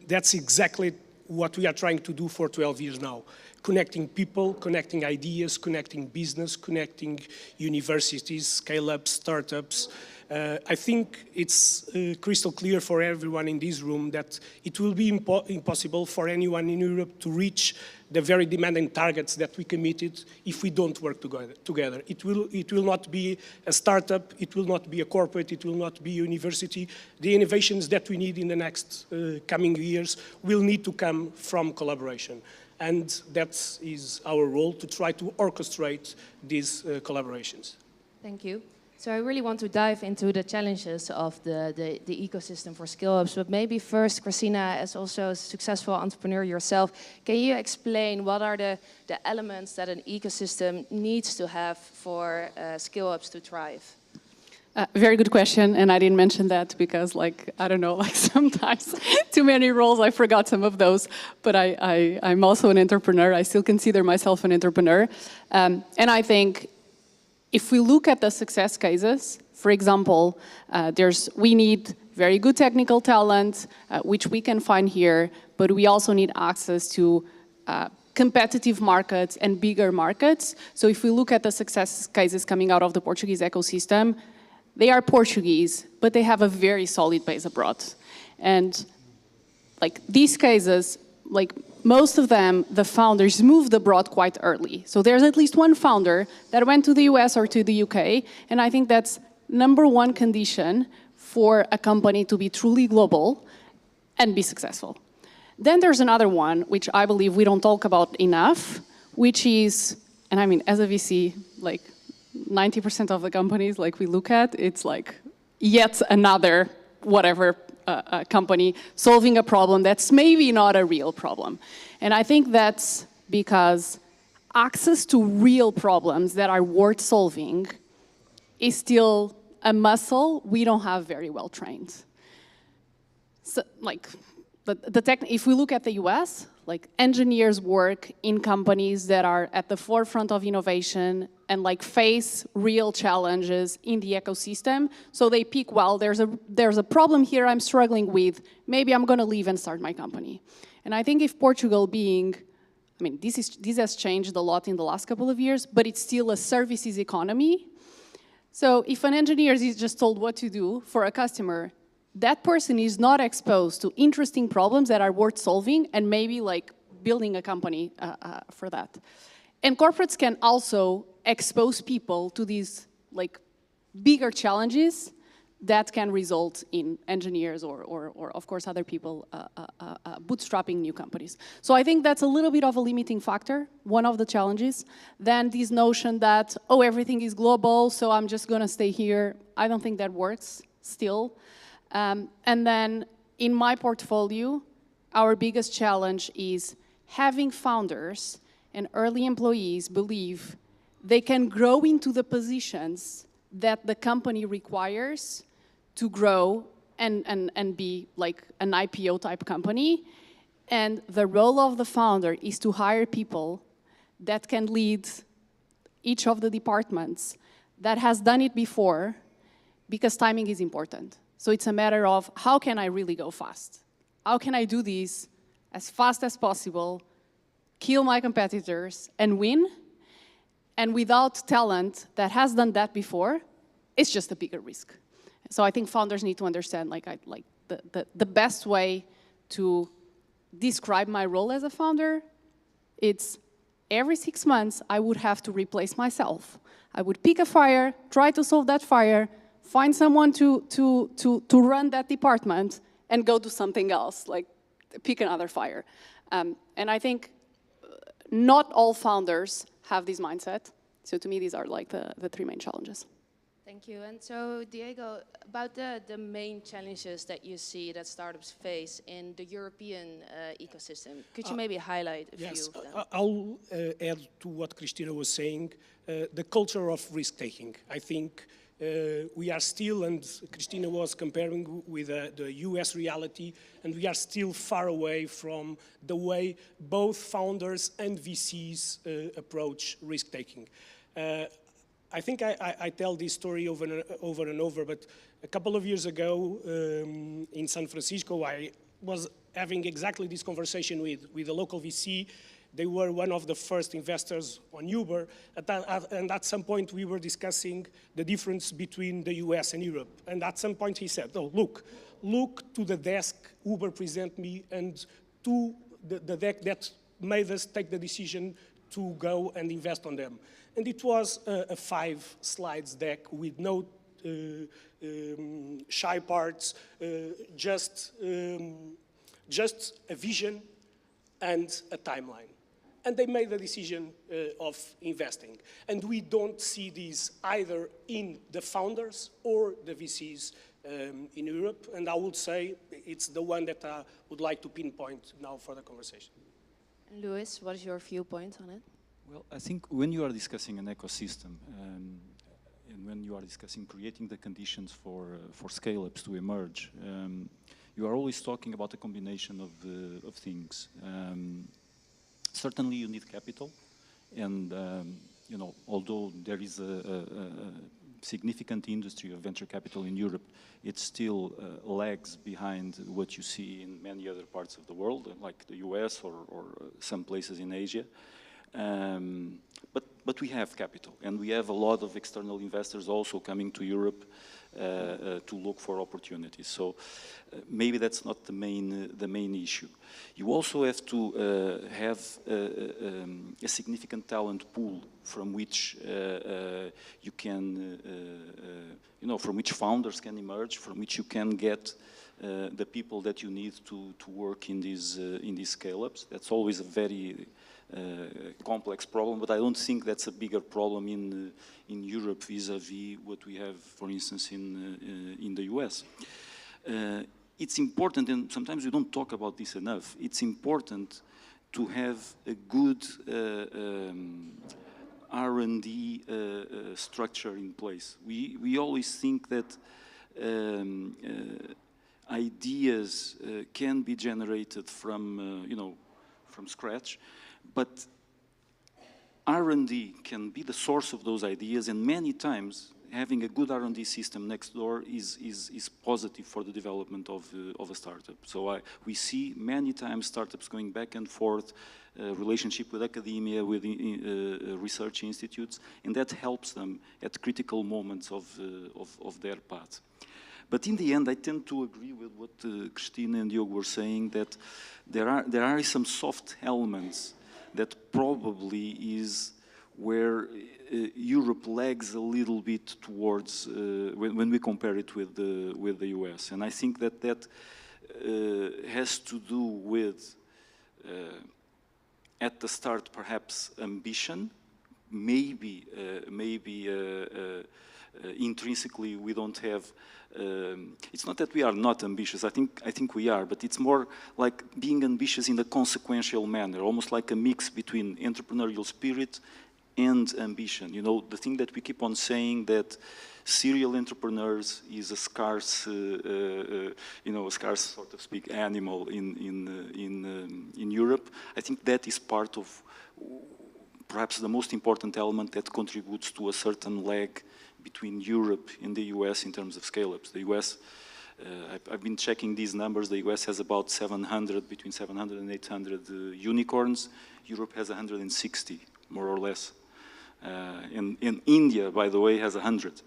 that's exactly what we are trying to do for 12 years now. Connecting people, connecting ideas, connecting business, connecting universities, scale-ups, startups. I think it's crystal clear for everyone in this room that it will be impossible for anyone in Europe to reach the very demanding targets that we committed if we don't work together. It will not be a startup, it will not be a corporate, it will not be a university. The innovations that we need in the next coming years will need to come from collaboration. And that is our role, to try to orchestrate these collaborations. Thank you. So I really want to dive into the challenges of the ecosystem for scale-ups, but maybe first, Christina, as also a successful entrepreneur yourself, can you explain what are the elements that an ecosystem needs to have for scale-ups to thrive? Very good question, and I didn't mention that because, I don't know, sometimes too many roles, I forgot some of those, but I'm also an entrepreneur. I still consider myself an entrepreneur, and I think if we look at the success cases, for example, we need very good technical talent, which we can find here, but we also need access to competitive markets and bigger markets. So if we look at the success cases coming out of the Portuguese ecosystem, they are Portuguese, but they have a very solid base abroad. And these cases, most of them, the founders moved abroad quite early. So there's at least one founder that went to the US or to the UK, and I think that's number one condition for a company to be truly global and be successful. Then there's another one, which I believe we don't talk about enough, which is, and I mean, as a VC, 90% of the companies we look at, it's yet another whatever company solving a problem that's maybe not a real problem. And I think that's because access to real problems that are worth solving is still a muscle we don't have very well trained. So, if we look at the US, engineers work in companies that are at the forefront of innovation and face real challenges in the ecosystem. So they pick, well, there's a problem here I'm struggling with, maybe I'm gonna leave and start my company. And I think if Portugal this has changed a lot in the last couple of years, but it's still a services economy. So if an engineer is just told what to do for a customer, that person is not exposed to interesting problems that are worth solving and maybe building a company for that. And corporates can also expose people to these bigger challenges that can result in engineers or of course other people bootstrapping new companies. So I think that's a little bit of a limiting factor, one of the challenges. Then this notion that, oh, everything is global, so I'm just gonna stay here. I don't think that works still. And then in my portfolio, our biggest challenge is having founders and early employees believe they can grow into the positions that the company requires to grow and be an IPO type company. And the role of the founder is to hire people that can lead each of the departments that has done it before, because timing is important. So it's a matter of how can I really go fast? How can I do this as fast as possible, kill my competitors and win? And without talent that has done that before, it's just a bigger risk. So I think founders need to understand the best way to describe my role as a founder. It's every 6 months I would have to replace myself. I would pick a fire, try to solve that fire, find someone to run that department, and go do something else, pick another fire. And I think not all founders have this mindset. So to me, these are the three main challenges. Thank you. And so, Diego, about the main challenges that you see that startups face in the European ecosystem, could you maybe highlight a Yes, few of them? I'll add to what Christina was saying, the culture of risk-taking. I think we are still, and Christina was comparing with the US reality, and we are still far away from the way both founders and VCs approach risk-taking. I think I tell this story over and over, but a couple of years ago in San Francisco, I was having exactly this conversation with a local VC. They were one of the first investors on Uber, and at some point we were discussing the difference between the US and Europe. And at some point he said, oh, look to the desk Uber present me and to the deck that made us take the decision to go and invest on them. And it was a 5 slides deck with no shy parts, just a vision and a timeline. And they made the decision of investing. And we don't see this either in the founders or the VCs in Europe. And I would say it's the one that I would like to pinpoint now for the conversation. And Luis, what is your viewpoint on it? Well, I think when you are discussing an ecosystem and when you are discussing creating the conditions for scale-ups to emerge, you are always talking about a combination of things. Certainly you need capital, and you know, although there is a significant industry of venture capital in Europe, it still lags behind what you see in many other parts of the world, like the US or some places in Asia. But we have capital, and we have a lot of external investors also coming to Europe to look for opportunities. So maybe that's not the main issue. You also have to have a significant talent pool from which you can, you know, from which founders can emerge, from which you can get the people that you need to work in these scale-ups. That's always a very complex problem, but I don't think that's a bigger problem in Europe vis-a-vis what we have, for instance, in the US. It's important, and sometimes we don't talk about this enough, it's important to have a good R&D structure in place. We always think that ideas can be generated from, you know, from scratch, but R&D can be the source of those ideas, and many times having a good R&D system next door is positive for the development of a startup. So we see many times startups going back and forth, relationship with academia, with research institutes, and that helps them at critical moments of their path. But in the end, I tend to agree with what Christine and Diogo were saying, that there are some soft elements that probably is where Europe lags a little bit towards when we compare it with the US. And I think that has to do with, at the start, perhaps ambition. Maybe intrinsically we don't have. It's not that we are not ambitious. I think we are, but it's more like being ambitious in a consequential manner, almost like a mix between entrepreneurial spirit and ambition. You know, the thing that we keep on saying, that serial entrepreneurs is a scarce, you know, a scarce, sort of speak, animal in Europe. I think that is part of perhaps the most important element that contributes to a certain lag between Europe and the US in terms of scale-ups. The US, I've been checking these numbers, the US has about 700, between 700 and 800 unicorns. Europe has 160, more or less. And India, by the way, has 100.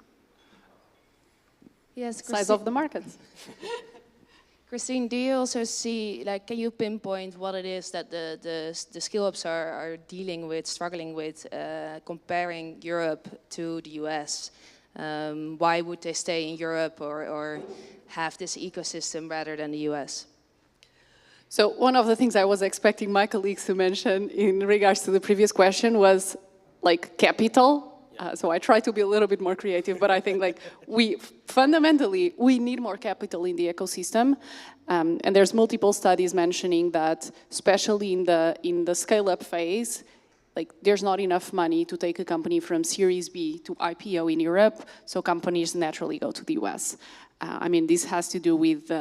Yes, Size of the market. Christine, do you also see, like, can you pinpoint what it is that the scale-ups are dealing with, struggling with, comparing Europe to the US? Why would they stay in Europe or have this ecosystem rather than the US? So one of the things I was expecting my colleagues to mention in regards to the previous question was like capital. So I try to be a little bit more creative, but I think like fundamentally, we need more capital in the ecosystem. And there's multiple studies mentioning that, especially in the scale-up phase, like there's not enough money to take a company from Series B to IPO in Europe, so companies naturally go to the US. I mean, this has to do with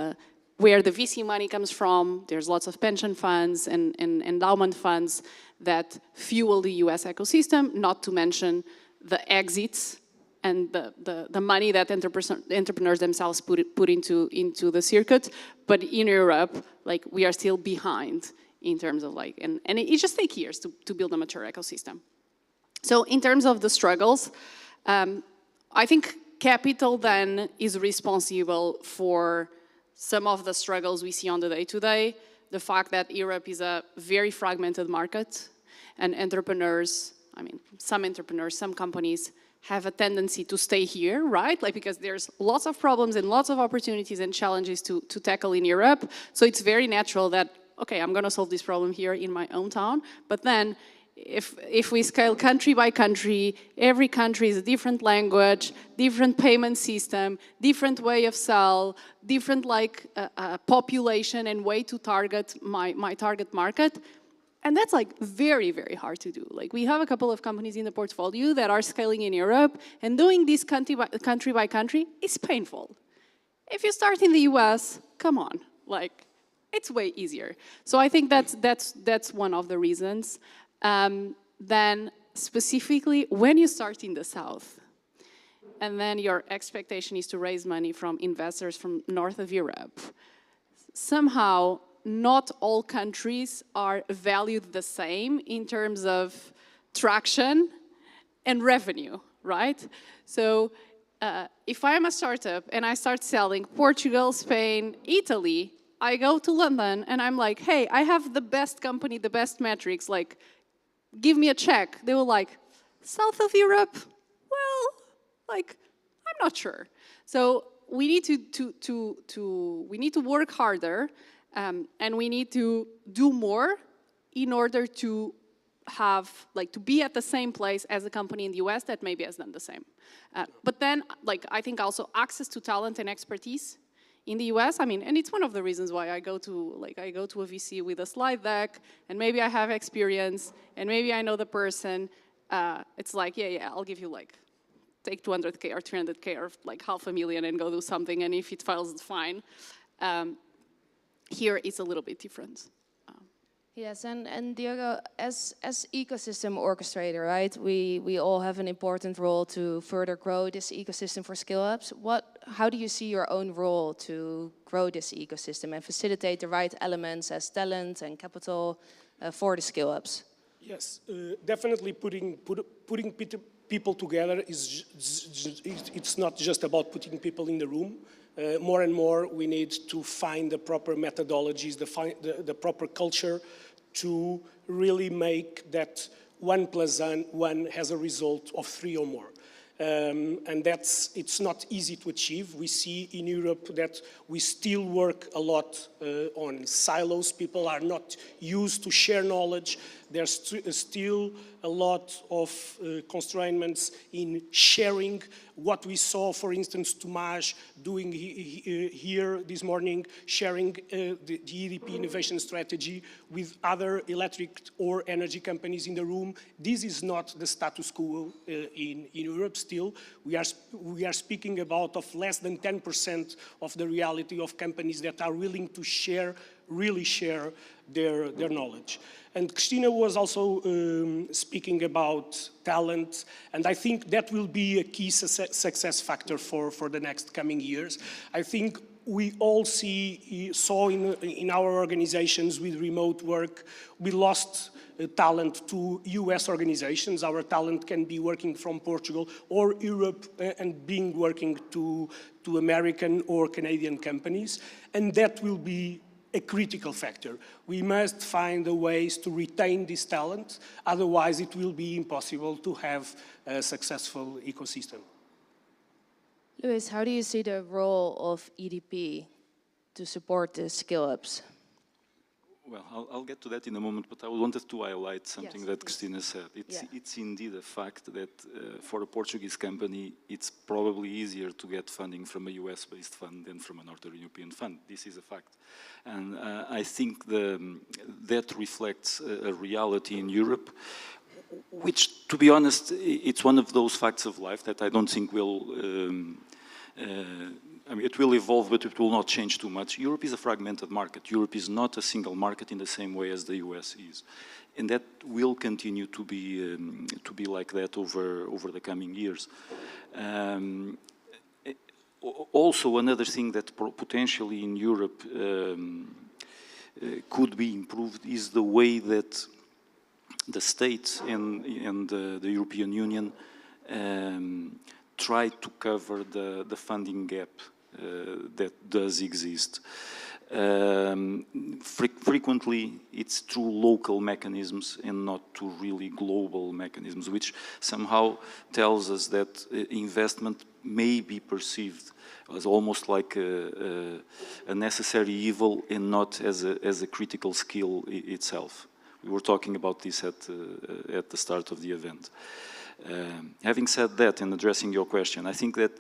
where the VC money comes from. There's lots of pension funds and endowment funds that fuel the US ecosystem, not to mention the exits and the money that entrepreneurs themselves put into the circuit. But in Europe, like we are still behind in terms of like, and it just takes years to build a mature ecosystem. So in terms of the struggles, I think capital then is responsible for some of the struggles we see on the day-to-day. The fact that Europe is a very fragmented market and entrepreneurs, I mean, some companies have a tendency to stay here, right? Like because there's lots of problems and lots of opportunities and challenges to tackle in Europe. So it's very natural that, okay, I'm gonna solve this problem here in my own town, but then if we scale country by country, every country is a different language, different payment system, different way of sell, different like population and way to target my target market. And that's like very, very hard to do. Like we have a couple of companies in the portfolio that are scaling in Europe, and doing this country by country is painful. If you start in the US, come on, like it's way easier. So I think that's one of the reasons. Then specifically, when you start in the South, and then your expectation is to raise money from investors from north of Europe, somehow not all countries are valued the same in terms of traction and revenue, right? So if I'm a startup and I start selling Portugal, Spain, Italy, I go to London and I'm like, hey, I have the best company, the best metrics, like, give me a check. They were like, south of Europe? Well, like, I'm not sure. So we need we need to work harder, and we need to do more in order to have, like, to be at the same place as a company in the US that maybe has done the same. But then, like, I think also access to talent and expertise in the US, I mean, and it's one of the reasons why I go to a VC with a slide deck, and maybe I have experience, and maybe I know the person. It's like, yeah, I'll give you like, take 200K or 300K or like $500,000 and go do something, and if it fails, it's fine. Here it's a little bit different. Yes, and Diogo, as ecosystem orchestrator, right? We all have an important role to further grow this ecosystem for scale-ups. How do you see your own role to grow this ecosystem and facilitate the right elements as talent and capital for the scale-ups? Yes, definitely putting people together it's not just about putting people in the room. More and more, we need to find the proper methodologies, the proper culture to really make that 1 + 1 has a result of 3 or more. And it's not easy to achieve. We see in Europe that we still work a lot on silos. People are not used to share knowledge. There's still a lot of constraints in sharing. What we saw, for instance, Tomás doing here this morning, sharing the EDP innovation strategy with other electric or energy companies in the room. This is not the status quo in Europe still. We are speaking about of less than 10% of the reality of companies that are willing to really share their knowledge. And Cristina was also speaking about talent, and I think that will be a key success factor for the next coming years. I think we all saw in our organizations with remote work, we lost talent to US organizations. Our talent can be working from Portugal or Europe and working to American or Canadian companies, and that will be a critical factor. We must find the ways to retain this talent, otherwise it will be impossible to have a successful ecosystem. Luis, how do you see the role of EDP to support the scale-ups? Well, I'll get to that in a moment, but I wanted to highlight something that Cristina said. It's indeed a fact that for a Portuguese company, it's probably easier to get funding from a US-based fund than from a Northern European fund. This is a fact. And I think that reflects a reality in Europe, which, to be honest, it's one of those facts of life that I don't think will I mean, it will evolve, but it will not change too much. Europe is a fragmented market. Europe is not a single market in the same way as the US is. And that will continue to be like that over the coming years. Also, another thing that potentially in Europe could be improved is the way that the states and the European Union try to cover the funding gap that does exist. Frequently, it's through local mechanisms and not through really global mechanisms, which somehow tells us that investment may be perceived as almost like a necessary evil and not as a critical skill itself. We were talking about this at the start of the event. Having said that, and addressing your question, I think that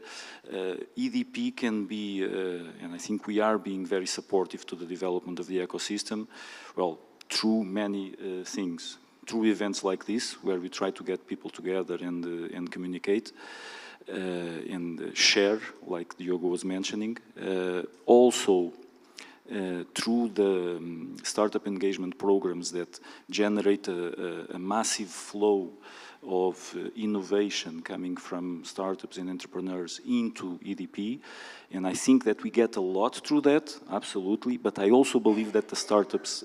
EDP can be, and I think we are being very supportive to the development of the ecosystem, well, through many things, through events like this, where we try to get people together and communicate and share, like Diogo was mentioning. Also, through the startup engagement programs that generate a massive flow of innovation coming from startups and entrepreneurs into EDP. And I think that we get a lot through that, absolutely, but I also believe that the startups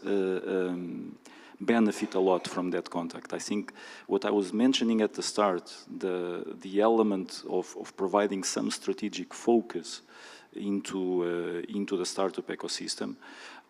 benefit a lot from that contact. I think what I was mentioning at the start, the element of providing some strategic focus into the startup ecosystem,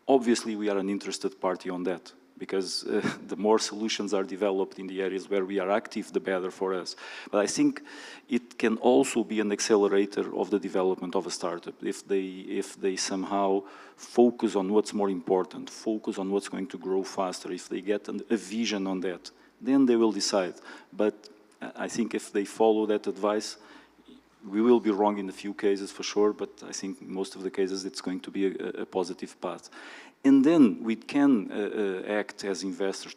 obviously we are an interested party on that, because the more solutions are developed in the areas where we are active, the better for us. But I think it can also be an accelerator of the development of a startup if they somehow focus on what's more important, focus on what's going to grow faster. If they get a vision on that, then they will decide. But I think if they follow that advice, we will be wrong in a few cases for sure, but I think most of the cases it's going to be a positive path. And then we can act as investors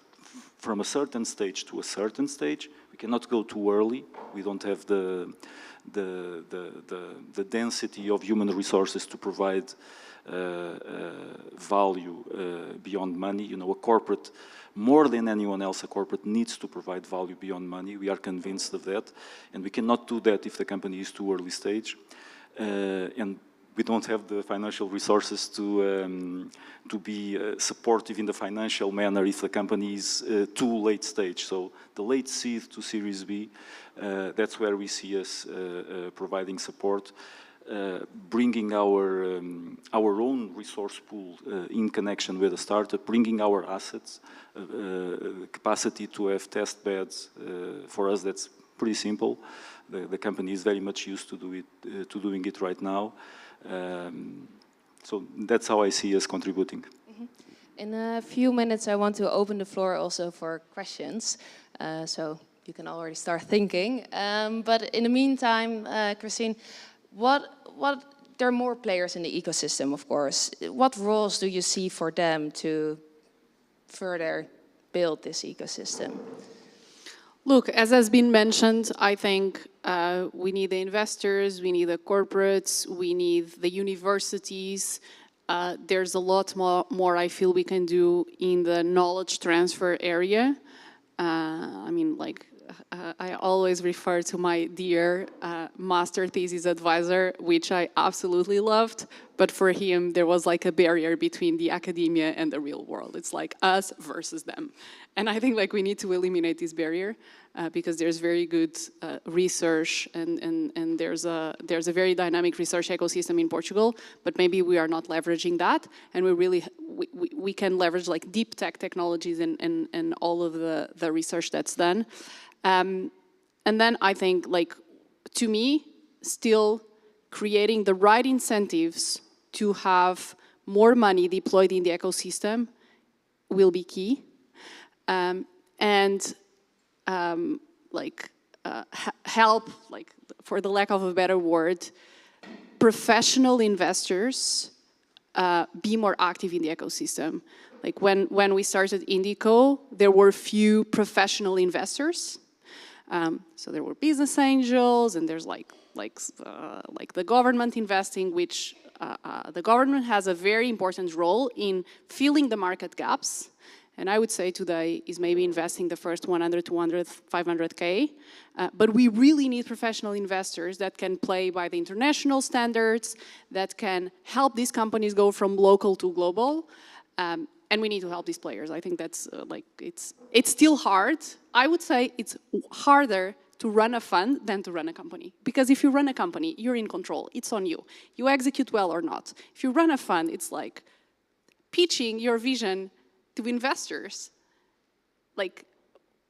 from a certain stage to a certain stage. We cannot go too early. We don't have the density of human resources to provide value beyond money. You know, a corporate, more than anyone else, a corporate needs to provide value beyond money. We are convinced of that, and we cannot do that if the company is too early stage. And we don't have the financial resources to be supportive in the financial manner if the company is too late stage. So the late seed to Series B, that's where we see us providing support, bringing our own resource pool in connection with a startup, bringing our assets, capacity to have test beds. For us, that's pretty simple. The company is very much used to doing it right now. So that's how I see us contributing. Mm-hmm. In a few minutes, I want to open the floor also for questions. So you can already start thinking. But in the meantime, Christine, there are more players in the ecosystem, of course. What roles do you see for them to further build this ecosystem? Look, as has been mentioned, I think we need the investors, we need the corporates, we need the universities. There's a lot more I feel we can do in the knowledge transfer area. I mean, like, I always refer to my dear master thesis advisor, which I absolutely loved, but for him there was like a barrier between the academia and the real world. It's like us versus them. And I think like we need to eliminate this barrier because there's very good research and there's a very dynamic research ecosystem in Portugal, but maybe we are not leveraging that, and we can leverage like deep tech technologies and all of the research that's done. And then I think, like, to me, still creating the right incentives to have more money deployed in the ecosystem will be key. Help, like, for the lack of a better word, professional investors be more active in the ecosystem. Like when we started Indico, there were few professional investors. So there were business angels, and there's like the government investing, which the government has a very important role in filling the market gaps. And I would say today is maybe investing the first 100, 200, 500K. But we really need professional investors that can play by the international standards, that can help these companies go from local to global. And we need to help these players. I think that's it's still hard. I would say it's harder to run a fund than to run a company. Because if you run a company, you're in control. It's on you. You execute well or not. If you run a fund, it's like pitching your vision to investors, like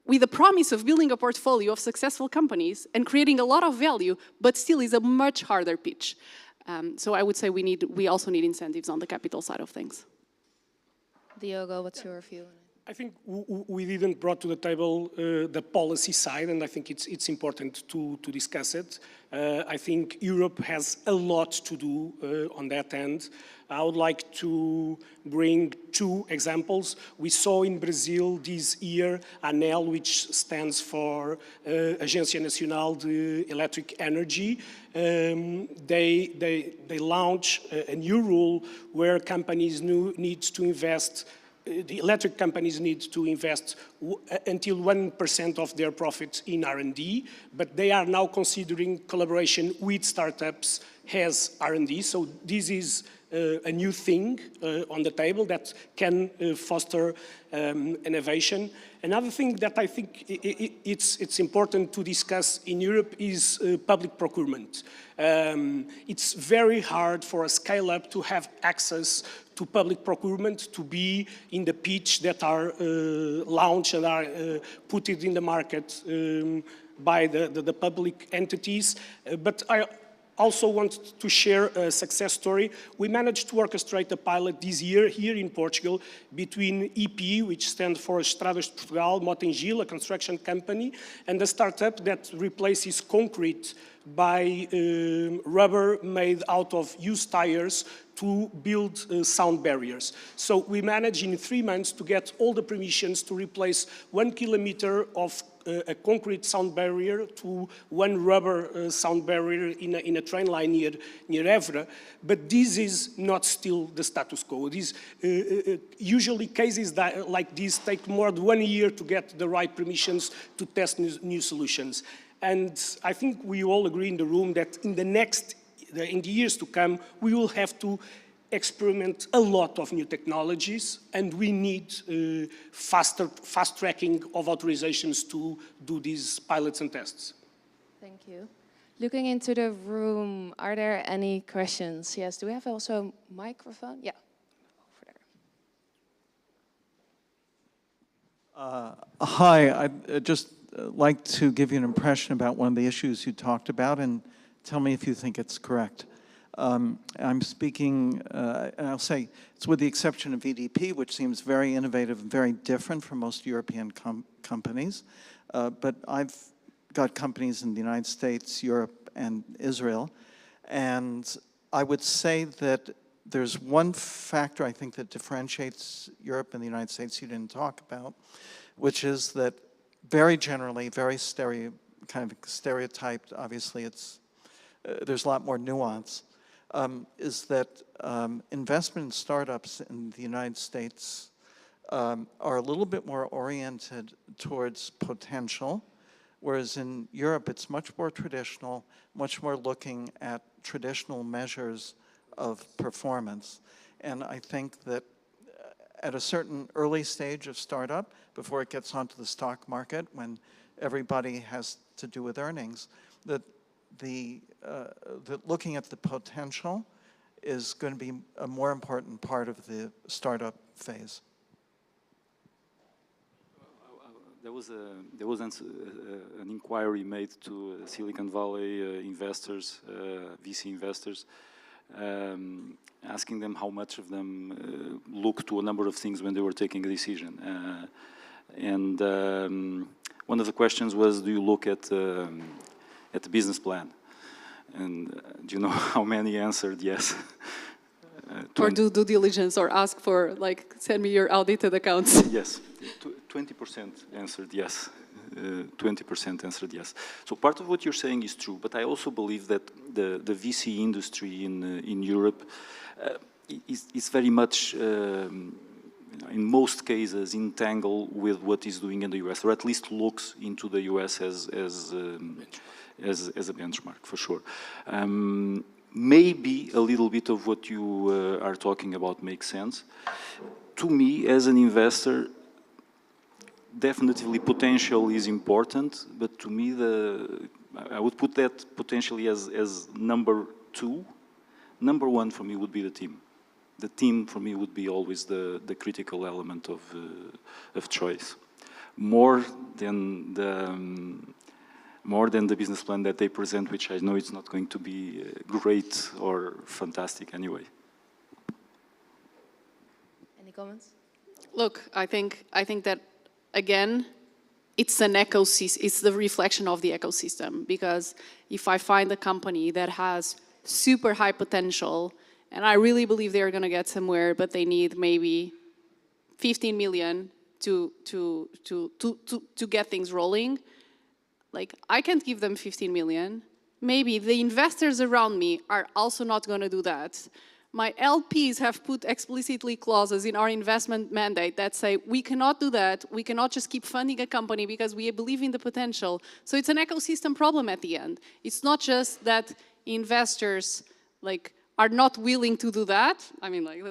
with the promise of building a portfolio of successful companies and creating a lot of value, but still is a much harder pitch. So I would say we also need incentives on the capital side of things. Diogo, what's your view on it? I think we didn't brought to the table the policy side, and I think it's important to discuss it. I think Europe has a lot to do on that end. I would like to bring two examples. We saw in Brazil this year ANEEL, which stands for Agência Nacional de Electric Energy. They launch a new rule where companies need to invest. The electric companies need to invest until 1% of their profit in R&D, but they are now considering collaboration with startups as R&D. So this is a new thing on the table that can foster innovation. Another thing that I think it's important to discuss in Europe is public procurement. It's very hard for a scale-up to have access to public procurement, to be in the pitch that are launched and are put in the market by the public entities. But I also want to share a success story. We managed to orchestrate a pilot this year here in Portugal between EP, which stands for Estradas de Portugal, Motengil, a construction company, and a startup that replaces concrete by rubber made out of used tires to build sound barriers. So we managed in 3 months to get all the permissions to replace 1 kilometer of a concrete sound barrier to 1 rubber sound barrier in a train line near Évora. But this is not still the status quo. Usually cases like this take more than 1 year to get the right permissions to test new solutions. And I think we all agree in the room that in the years to come, we will have to experiment a lot of new technologies, and we need fast tracking of authorizations to do these pilots and tests. Thank you. Looking into the room, are there any questions? Yes, do we have also a microphone? Yeah, over there. Hi, I'd just like to give you an impression about one of the issues you talked about and tell me if you think it's correct. I'm speaking, and I'll say, it's with the exception of EDP, which seems very innovative and very different from most European companies. But I've got companies in the United States, Europe, and Israel. And I would say that there's one factor I think that differentiates Europe and the United States you didn't talk about, which is that very generally, very kind of stereotyped, obviously there's a lot more nuance, is that investment in startups in the United States are a little bit more oriented towards potential, whereas in Europe it's much more traditional, much more looking at traditional measures of performance. And I think that at a certain early stage of startup, before it gets onto the stock market, when everybody has to do with earnings, that looking at the potential is going to be a more important part of the startup phase. There was an inquiry made to Silicon Valley investors, VC investors, asking them how much of them look to a number of things when they were taking a decision. One of the questions was, do you look at the business plan? And do you know how many answered yes? Or do due diligence or ask for, like, send me your audited accounts. Yes, 20% answered yes. 20% answered yes. So part of what you're saying is true, but I also believe that the VC industry in Europe is very much, in most cases, entangled with what is doing in the US, or at least looks into the US as a benchmark, for sure. Maybe a little bit of what you are talking about makes sense. To me, as an investor, definitely potential is important, but to me, I would put that potentially as number 2. Number 1 for me would be the team. The team for me would be always the critical element of choice, more than the business plan that they present, which I know it's not going to be great or fantastic anyway. Any comments? Look, I think that, again, it's an ecosystem. It's the reflection of the ecosystem. Because if I find a company that has super high potential, and I really believe they're going to get somewhere, but they need maybe 15 million to get things rolling, like, I can't give them 15 million. Maybe the investors around me are also not going to do that. My LPs have put explicitly clauses in our investment mandate that say, we cannot do that. We cannot just keep funding a company because we believe in the potential. So it's an ecosystem problem at the end. It's not just that investors, like, are not willing to do that. I mean, like,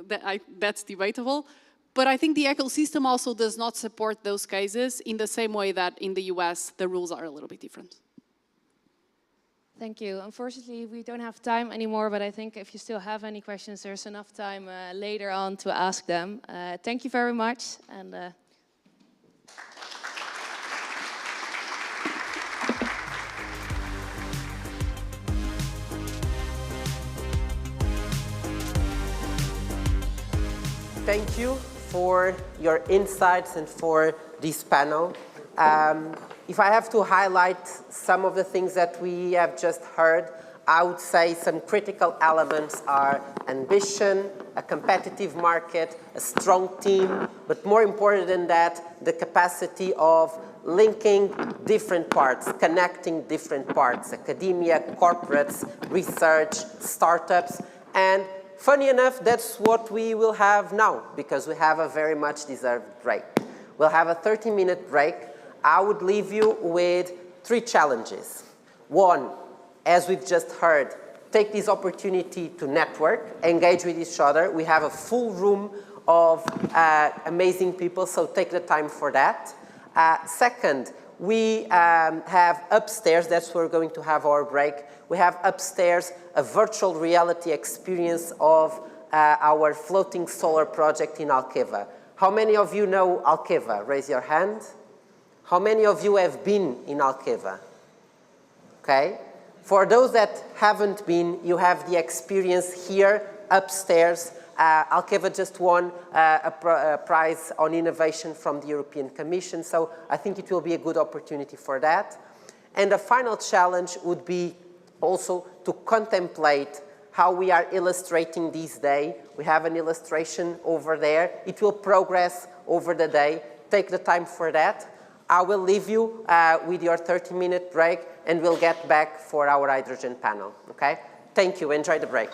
that's debatable. But I think the ecosystem also does not support those cases in the same way that in the US, the rules are a little bit different. Thank you. Unfortunately, we don't have time anymore, but I think if you still have any questions, there's enough time later on to ask them. Thank you very much. And thank you for your insights and for this panel. If I have to highlight some of the things that we have just heard, I would say some critical elements are ambition, a competitive market, a strong team, but more important than that, the capacity of linking different parts, connecting different parts, academia, corporates, research, startups, and funny enough, that's what we will have now, because we have a very much deserved break. We'll have a 30-minute break. I would leave you with 3 challenges. 1, as we've just heard, take this opportunity to network, engage with each other. We have a full room of amazing people, so take the time for that. Second, we have upstairs, that's where we're going to have our break. We have upstairs a virtual reality experience of our floating solar project in Alqueva. How many of you know Alqueva? Raise your hand. How many of you have been in Alqueva? Okay. For those that haven't been, you have the experience here upstairs. Alqueva just won a prize on innovation from the European Commission, so I think it will be a good opportunity for that. And the final challenge would be also to contemplate how we are illustrating this day. We have an illustration over there. It will progress over the day. Take the time for that. I will leave you with your 30-minute break, and we'll get back for our hydrogen panel, okay? Thank you. Enjoy the break.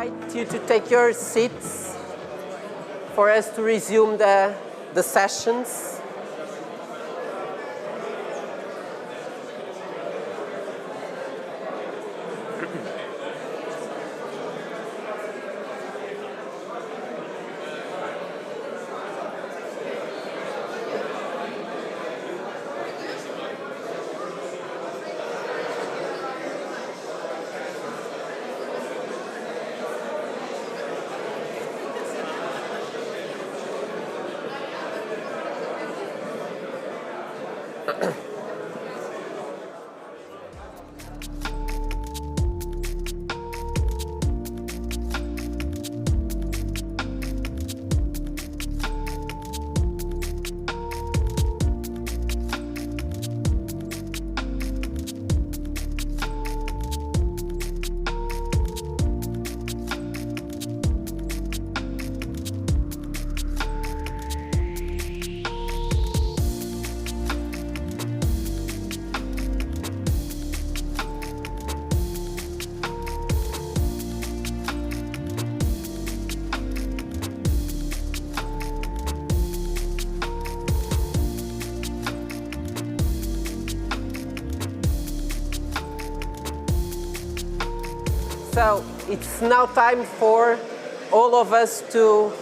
invite you to take your seats for us to resume the sessions. So it's now time for all of us to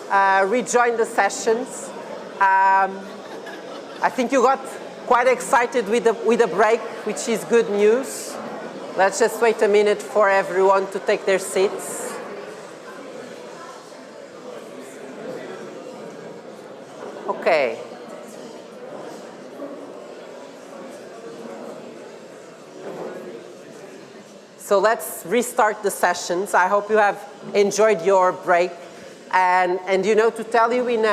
rejoin the sessions. I think you got quite excited with the break, which is good news. Let's just wait a minute for everyone to take their seats. Okay. So let's restart the sessions. I hope you have enjoyed your break. And you know, to tell you in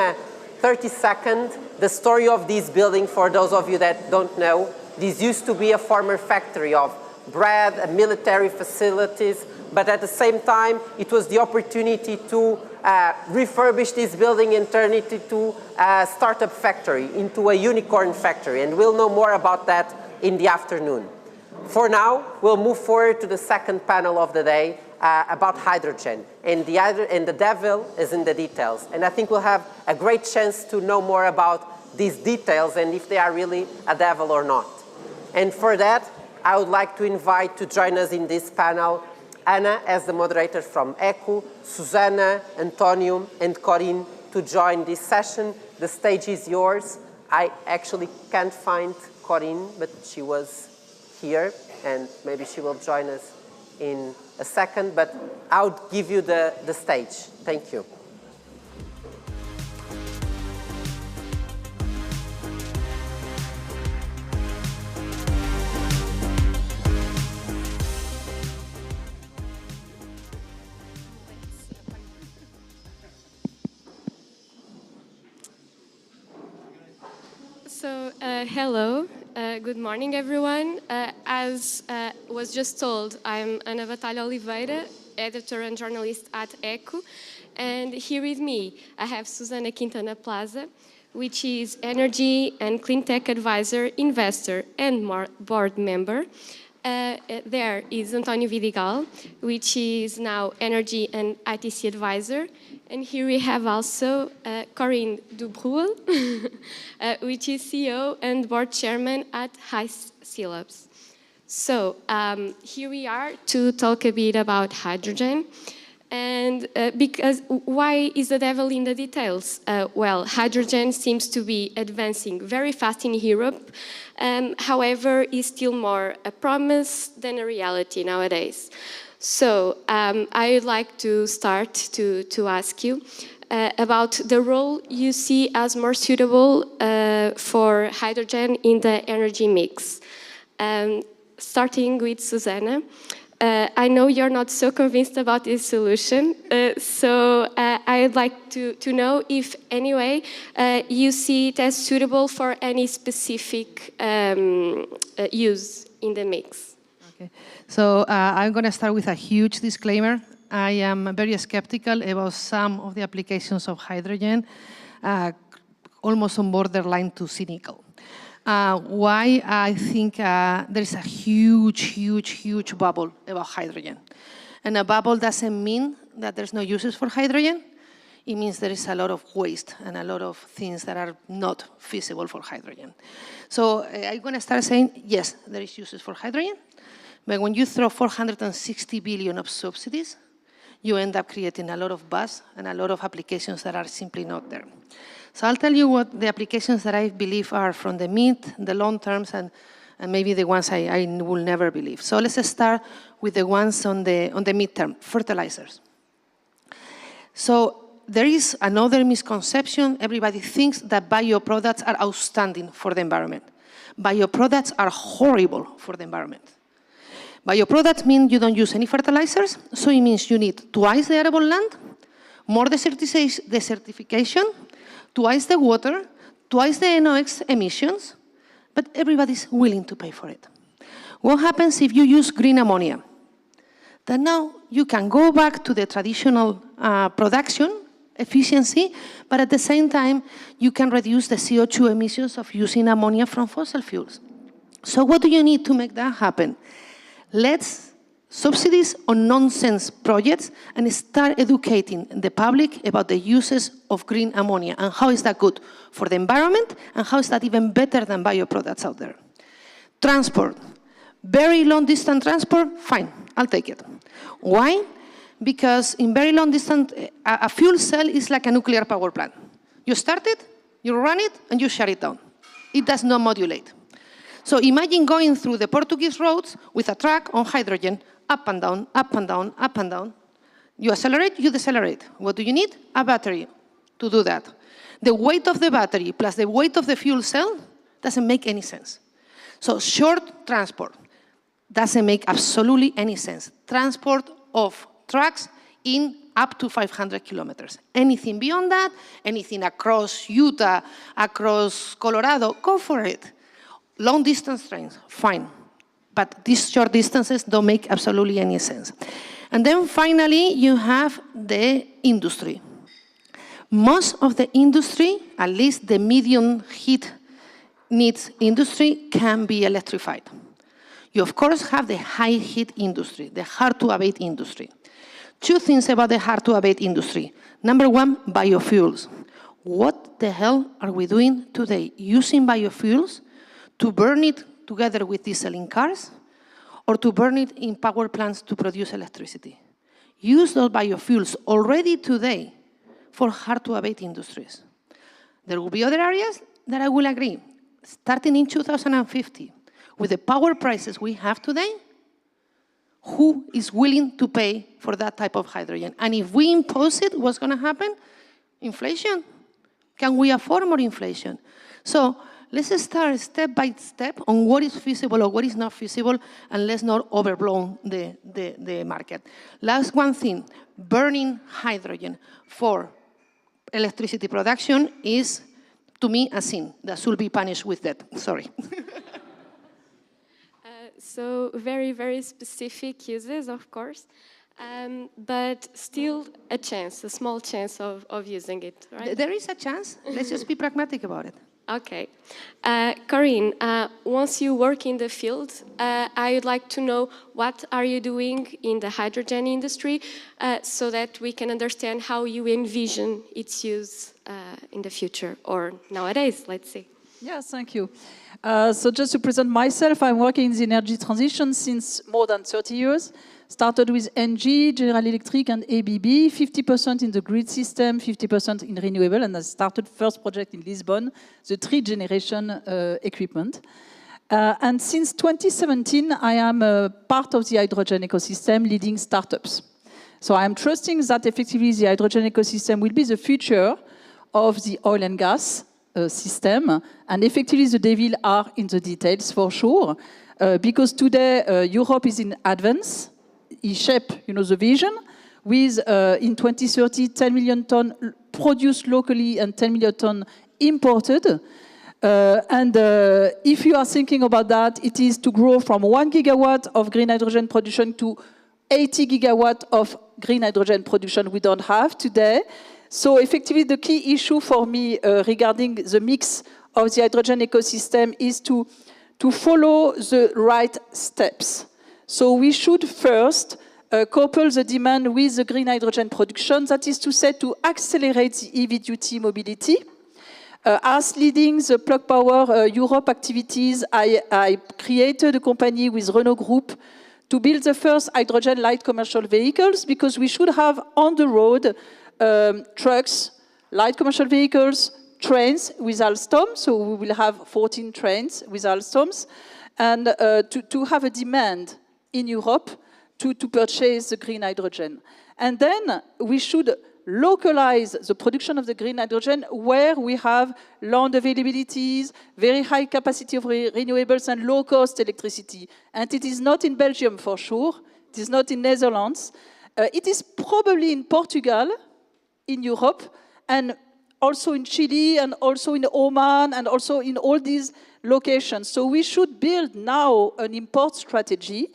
30 seconds, the story of this building, for those of you that don't know, this used to be a former factory of bread and military facilities, but at the same time, it was the opportunity to refurbish this building and turn it into a startup factory, into a unicorn factory. And we'll know more about that in the afternoon. For now, we'll move forward to the second panel of the day about hydrogen. And the devil is in the details. And I think we'll have a great chance to know more about these details and if they are really a devil or not. And for that, I would like to invite to join us in this panel Anna as the moderator from ECO, Susana, Antonio, and Corinne to join this session. The stage is yours. I actually can't find Corinne, but she was here, and maybe she will join us in a second, but I'll give you the stage. Thank you. So, hello. Good morning, everyone. As was just told, I'm Ana Batalha Oliveira, editor and journalist at ECO. And here with me, I have Susana Quintana Plaza, which is Energy and Clean Tech Advisor, Investor, and Board Member. There is Antonio Vidigal, which is now Energy and ITC Advisor. And here we have also Corinne Dubruel, which is CEO and Board Chairman at scaleups. So here we are to talk a bit about hydrogen. And because why is the devil in the details? Well, hydrogen seems to be advancing very fast in Europe. However, is still more a promise than a reality nowadays. So I would like to start to ask you about the role you see as more suitable for hydrogen in the energy mix. Starting with Susana. I know you're not so convinced about this solution, so I'd like to know if, anyway, you see it as suitable for any specific use in the mix. Okay. So I'm going to start with a huge disclaimer. I am very skeptical about some of the applications of hydrogen, almost on borderline to cynical. Why I think there is a huge bubble about hydrogen. And a bubble doesn't mean that there's no uses for hydrogen. It means there is a lot of waste and a lot of things that are not feasible for hydrogen. So I'm going to start saying, yes, there is uses for hydrogen. But when you throw 460 billion of subsidies, you end up creating a lot of buzz and a lot of applications that are simply not there. So I'll tell you what the applications that I believe are from the mid, the long terms, and maybe the ones I will never believe. So let's start with the ones on the midterm, fertilizers. So there is another misconception. Everybody thinks that bioproducts are outstanding for the environment. Bioproducts are horrible for the environment. Bioproducts mean you don't use any fertilizers, so it means you need twice the arable land, more desertification, twice the water, twice the NOx emissions, but everybody's willing to pay for it. What happens if you use green ammonia? Then now you can go back to the traditional production efficiency, but at the same time, you can reduce the CO2 emissions of using ammonia from fossil fuels. So what do you need to make that happen? Let's subsidies on nonsense projects and start educating the public about the uses of green ammonia and how is that good for the environment and how is that even better than bioproducts out there. Transport. Very long distance transport, fine, I'll take it. Why? Because in very long distance, a fuel cell is like a nuclear power plant. You start it, you run it, and you shut it down. It does not modulate. So imagine going through the Portuguese roads with a truck on hydrogen, up and down, up and down, up and down. You accelerate, you decelerate. What do you need? A battery to do that. The weight of the battery plus the weight of the fuel cell doesn't make any sense. So short transport doesn't make absolutely any sense. Transport of trucks in up to 500 kilometers. Anything beyond that, anything across Utah, across Colorado, go for it. Long distance trains, fine. But these short distances don't make absolutely any sense. And then finally, you have the industry. Most of the industry, at least the medium heat needs industry, can be electrified. You, of course, have the high heat industry, the hard-to-abate industry. Two things about the hard-to-abate industry. Number one, biofuels. What the hell are we doing today? Using biofuels to burn it together with diesel in cars or to burn it in power plants to produce electricity. Use those biofuels already today for hard-to-abate industries. There will be other areas that I will agree. Starting in 2050, with the power prices we have today, who is willing to pay for that type of hydrogen? And if we impose it, what's going to happen? Inflation. Can we afford more inflation? So let's start step by step on what is feasible or what is not feasible, and let's not overblow the market. Last one thing, burning hydrogen for electricity production is, to me, a sin that should be punished with death. Sorry. So very, very specific uses, of course, but still a small chance of using it, right? There is a chance. Let's just be pragmatic about it. Okay. Corinne, once you work in the field, I would like to know what are you doing in the hydrogen industry so that we can understand how you envision its use in the future or nowadays, let's say. Yes, thank you. So just to present myself, I'm working in the energy transition since more than 30 years. Started with NG, General Electric, and ABB, 50% in the grid system, 50% in renewable, and I started first project in Lisbon, the 3-generation equipment. And since 2017, I am a part of the hydrogen ecosystem, leading startups. So I am trusting that effectively the hydrogen ecosystem will be the future of the oil and gas system, and effectively the devil are in the details for sure, because today Europe is in advance. He shape, the vision with in 2030 10 million tons produced locally and 10 million tons imported. And if you are thinking about that, it is to grow from 1 gigawatt of green hydrogen production to 80 gigawatt of green hydrogen production we don't have today. So effectively, the key issue for me regarding the mix of the hydrogen ecosystem is to follow the right steps. So we should first couple the demand with the green hydrogen production, that is to say, to accelerate the heavy-duty mobility. As leading the Plug Power Europe activities, I created a company with Renault Group to build the first hydrogen light commercial vehicles, because we should have on the road trucks, light commercial vehicles, trains with Alstom, so we will have 14 trains with Alstoms, and to have a demand in Europe to purchase the green hydrogen. And then we should localize the production of the green hydrogen where we have land availabilities, very high capacity of renewables and low-cost electricity. And it is not in Belgium for sure, it is not in Netherlands, it is probably in Portugal, in Europe, and also in Chile, and also in Oman, and also in all these locations. So we should build now an import strategy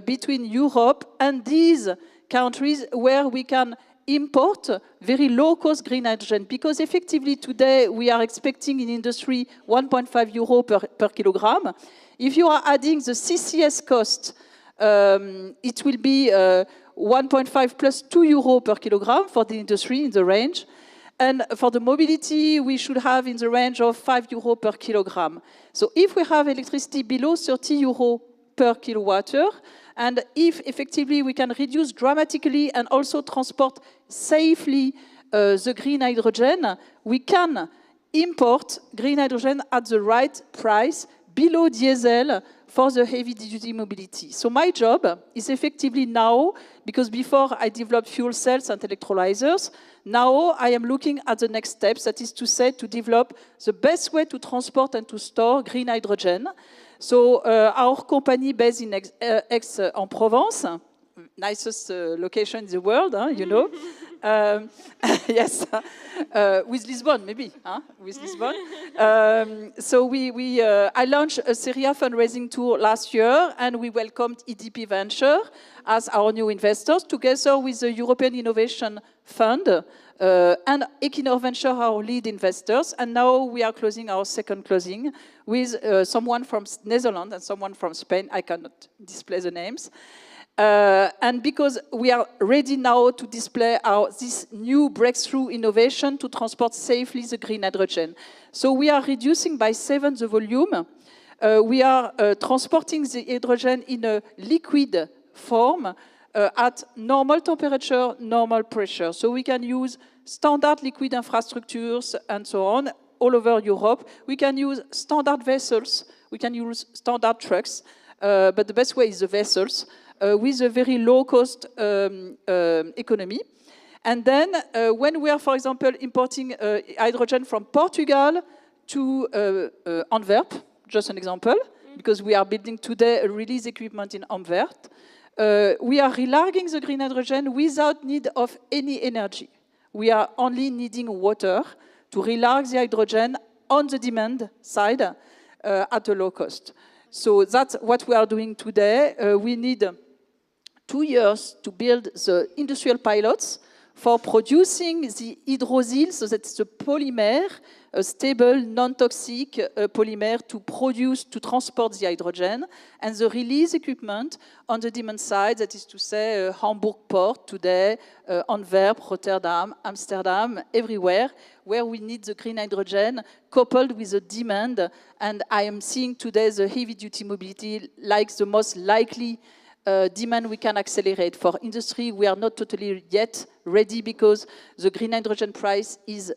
between Europe and these countries where we can import very low-cost green hydrogen, because effectively today we are expecting in industry 1.5 euro per kilogram. If you are adding the CCS cost, it will be 1.5 plus 2 euro per kilogram for the industry in the range. And for the mobility, we should have in the range of 5 euro per kilogram. So if we have electricity below 30 euro per kilowatt-hour, and if effectively we can reduce dramatically and also transport safely the green hydrogen, we can import green hydrogen at the right price, below diesel, for the heavy-duty mobility. So my job is effectively now, because before I developed fuel cells and electrolyzers, now I am looking at the next steps, that is to say, to develop the best way to transport and to store green hydrogen. So our company based in Aix-en-Provence, nicest location in the world, you know. Yes, with Lisbon, maybe, with Lisbon. So I launched a Seria fundraising tour last year, and we welcomed EDP Venture as our new investors, together with the European Innovation Fund and Equinor Venture, our lead investors. And now we are closing our second closing with someone from Netherlands and someone from Spain. I cannot display the names. And because we are ready now to display this new breakthrough innovation to transport safely the green hydrogen. So we are reducing by 7 the volume. We are transporting the hydrogen in a liquid form at normal temperature, normal pressure. So we can use standard liquid infrastructures and so on all over Europe. We can use standard vessels. We can use standard trucks. But the best way is the vessels. With a very low-cost economy. And then when we are, for example, importing hydrogen from Portugal to Antwerp, just an example, because we are building today a release equipment in Antwerp, we are relarging the green hydrogen without need of any energy. We are only needing water to relarg the hydrogen on the demand side at a low cost. So that's what we are doing today. We need 2 years to build the industrial pilots for producing the hydroxyl, so that's the polymer, a stable, non-toxic polymer to produce, to transport the hydrogen, and the release equipment on the demand side, that is to say Hamburg port today, Antwerp, Rotterdam, Amsterdam, everywhere, where we need the green hydrogen coupled with the demand. And I am seeing today the heavy-duty mobility like the most likely demand we can accelerate. For industry, we are not totally yet ready because the green hydrogen price is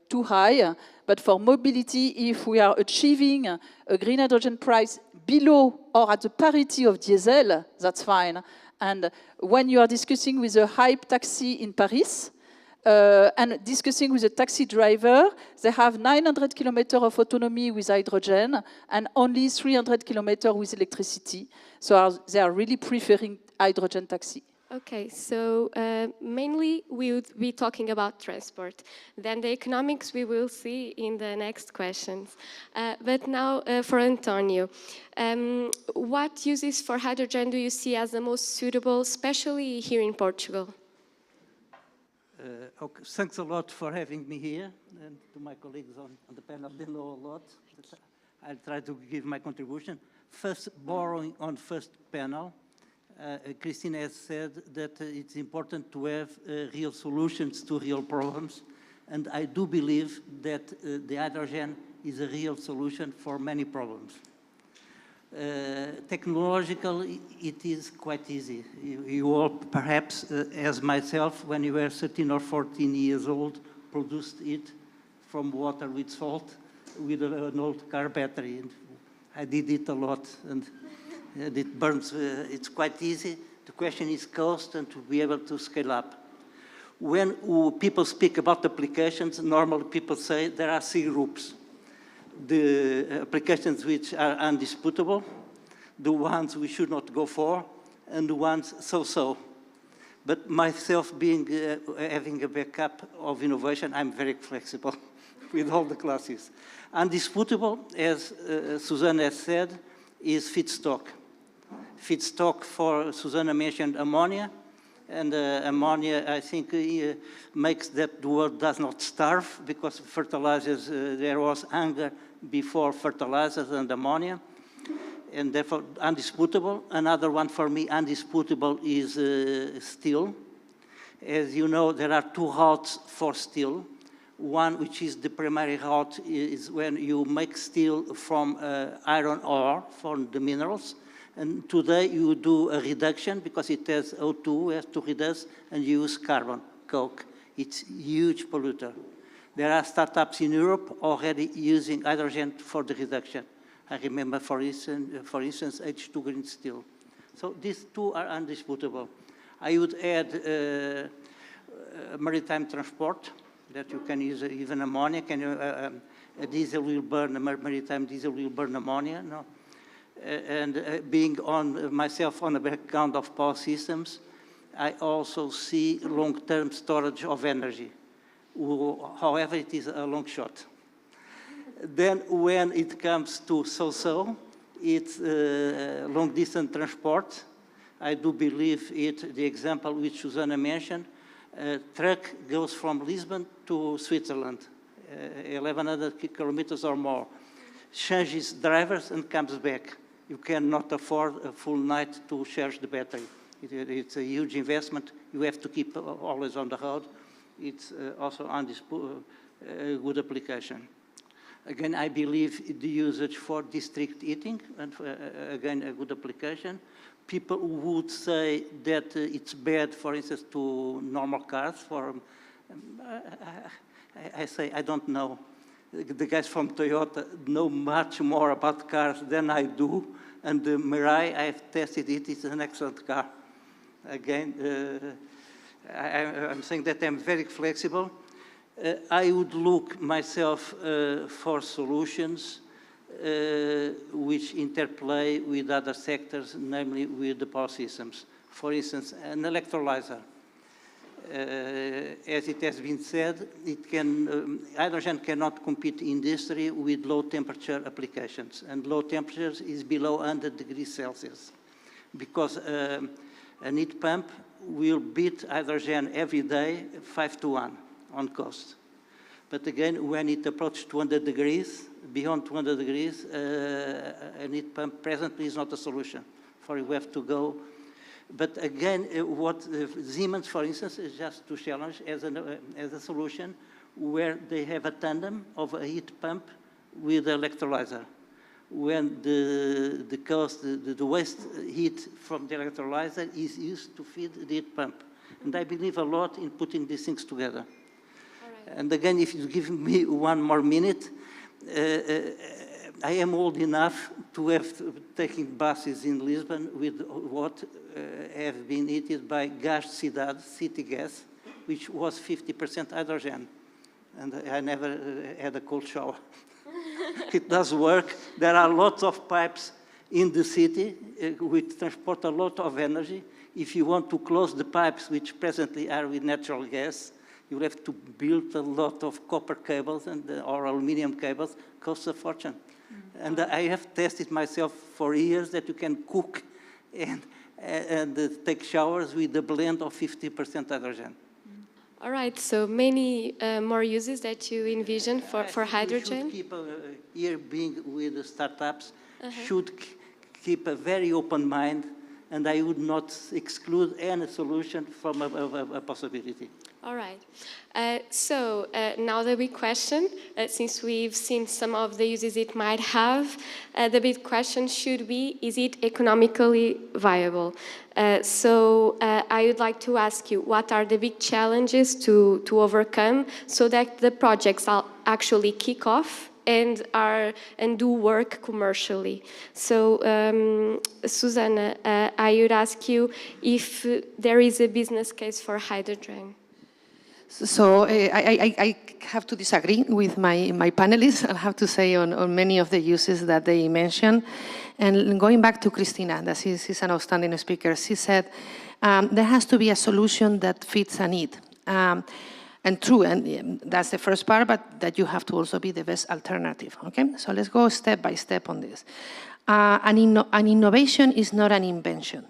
too high. But for mobility, if we are achieving a green hydrogen price below or at the parity of diesel, that's fine. And when you are discussing with a hype taxi in Paris, and discussing with a taxi driver, they have 900 kilometers of autonomy with hydrogen and only 300 kilometers with electricity. So they are really preferring hydrogen taxi. Okay, so mainly we would be talking about transport. Then the economics we will see in the next questions. But now for Antonio, what uses for hydrogen do you see as the most suitable, especially here in Portugal? Okay, thanks a lot for having me here, and to my colleagues on the panel, they know a lot. I'll try to give my contribution. First, borrowing on first panel, Christine has said that it's important to have real solutions to real problems. And I do believe that the hydrogen is a real solution for many problems. Technologically, it is quite easy. You all, perhaps, as myself, when you were 13 or 14 years old, produced it from water with salt with an old car battery. And I did it a lot, and it burns. It's quite easy. The question is cost and to be able to scale up. When people speak about applications, normally people say there are three groups. The applications which are undisputable, the ones we should not go for, and the ones so-so. But myself having a backup of innovation, I'm very flexible with all the classes. Undisputable, as Susanna has said, is feedstock. Feedstock for, Susanna mentioned ammonia, and ammonia, I think, makes that the world does not starve, because fertilizers, there was hunger before fertilizers and ammonia, and therefore undisputable. Another one for me, undisputable, is steel. As you know, there are two routes for steel. One, which is the primary route, is when you make steel from iron ore, from the minerals. And today you do a reduction because it has O2, we have to reduce, and use carbon, coke. It's a huge polluter. There are startups in Europe already using hydrogen for the reduction. I remember, for instance, H2 Green Steel. So these two are undisputable. I would add maritime transport, that you can use even ammonia. A diesel will burn, a maritime diesel will burn ammonia. No? And being myself on a background of power systems, I also see long-term storage of energy. However, it is a long shot. Then when it comes to so-so, it's long-distance transport. I do believe the example which Susanna mentioned, a truck goes from Lisbon to Switzerland, 1,100 kilometers or more, changes drivers and comes back. You cannot afford a full night to charge the battery. It's a huge investment. You have to keep always on the road. It's also a good application. Again, I believe the usage for district heating, and again, a good application. People would say that it's bad, for instance, to normal cars. I say, I don't know. The guys from Toyota know much more about cars than I do. And the Mirai, I've tested it, it's an excellent car. Again, I'm saying that I'm very flexible. I would look myself for solutions which interplay with other sectors, namely with the power systems. For instance, an electrolyzer. As it has been said, hydrogen cannot compete in industry with low temperature applications, and low temperatures is below 100 degrees Celsius, because a heat pump will beat hydrogen every day 5-1 on cost. But again, when it approaches 200 degrees, beyond 200 degrees, a heat pump presently is not a solution, for you have to go. But again, what Siemens, for instance, is just to challenge as a solution, where they have a tandem of a heat pump with electrolyzer. When the waste heat from the electrolyzer is used to feed the heat pump. And I believe a lot in putting these things together. Right. And again, if you give me one more minute, I am old enough to have taken buses in Lisbon with what have been heated by gas cidade, city gas, which was 50% hydrogen. And I never had a cold shower. It does work. There are lots of pipes in the city which transport a lot of energy. If you want to close the pipes, which presently are with natural gas, you have to build a lot of copper cables or aluminum cables, costs a fortune. Mm-hmm. And I have tested myself for years that you can cook and take showers with a blend of 50% hydrogen. All right, so many more uses that you envision for hydrogen? We should keep, here being with the startups, should keep a very open mind and I would not exclude any solution from a possibility. All right. Now the big question, since we've seen some of the uses it might have, the big question should be, is it economically viable? I would like to ask you, what are the big challenges to overcome so that the projects actually kick off and do work commercially? So, Susanna, I would ask you if there is a business case for hydrogen. So I have to disagree with my panelists, I have to say, on many of the uses that they mentioned. And going back to Christina, that she's an outstanding speaker, she said there has to be a solution that fits a need. And true, and that's the first part, but that you have to also be the best alternative, okay? So let's go step by step on this. An innovation is not an invention.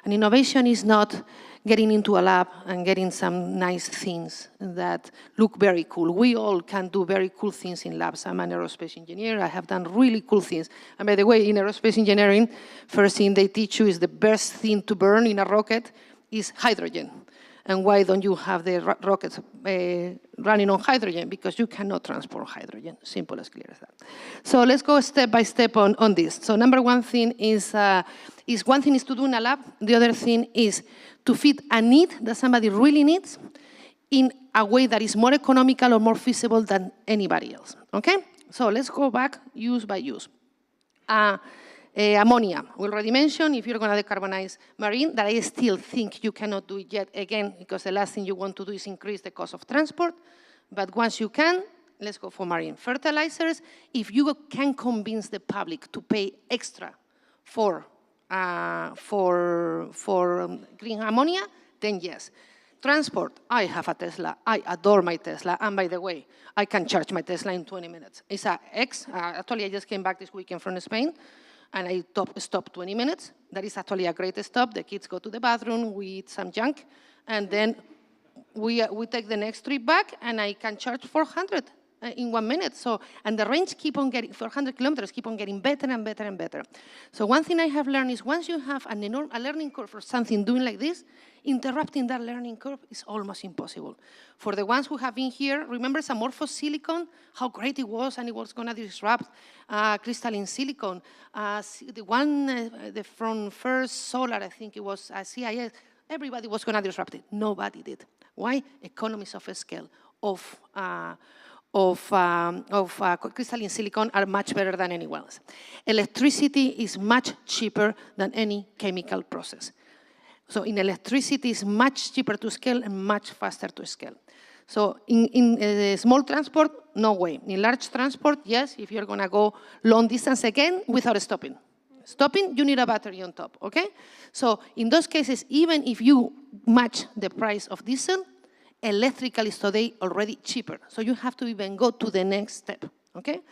An innovation is not getting into a lab and getting some nice things that look very cool. We all can do very cool things in labs. I'm an aerospace engineer. I have done really cool things. And by the way, in aerospace engineering, first thing they teach you is the best thing to burn in a rocket is hydrogen. And why don't you have the rockets running on hydrogen? Because you cannot transport hydrogen, simple as clear as that. So let's go step by step on this. So number one thing is one thing is to do in a lab. The other thing is to fit a need that somebody really needs in a way that is more economical or more feasible than anybody else, okay? So let's go back use by use. Ammonia, we already mentioned, if you're going to decarbonize marine, that I still think you cannot do it yet, again, because the last thing you want to do is increase the cost of transport. But once you can, let's go for marine. Fertilizers, if you can convince the public to pay extra for green ammonia, then yes. Transport, I have a Tesla. I adore my Tesla. And by the way, I can charge my Tesla in 20 minutes. It's a X. Actually, I just came back this weekend from Spain, and I stopped 20 minutes. That is actually a great stop. The kids go to the bathroom, we eat some junk, and then we take the next trip back, and I can charge 400 in 1 minute. So, and the range keep on getting, 400 kilometers keep on getting better and better and better. So one thing I have learned is once you have a learning curve for something doing like this, interrupting that learning curve is almost impossible. For the ones who have been here, remember amorphous silicon, how great it was, and it was going to disrupt crystalline silicon. The one from First Solar, I think it was CIS, everybody was going to disrupt it. Nobody did. Why? Economies of scale of crystalline silicon are much better than anyone else. Electricity is much cheaper than any chemical process. So in electricity, it's much cheaper to scale and much faster to scale. So in small transport, no way. In large transport, yes, if you're going to go long distance again without stopping. Stopping, you need a battery on top, okay? So in those cases, even if you match the price of diesel, electrical is today already cheaper. So you have to even go to the next step, okay?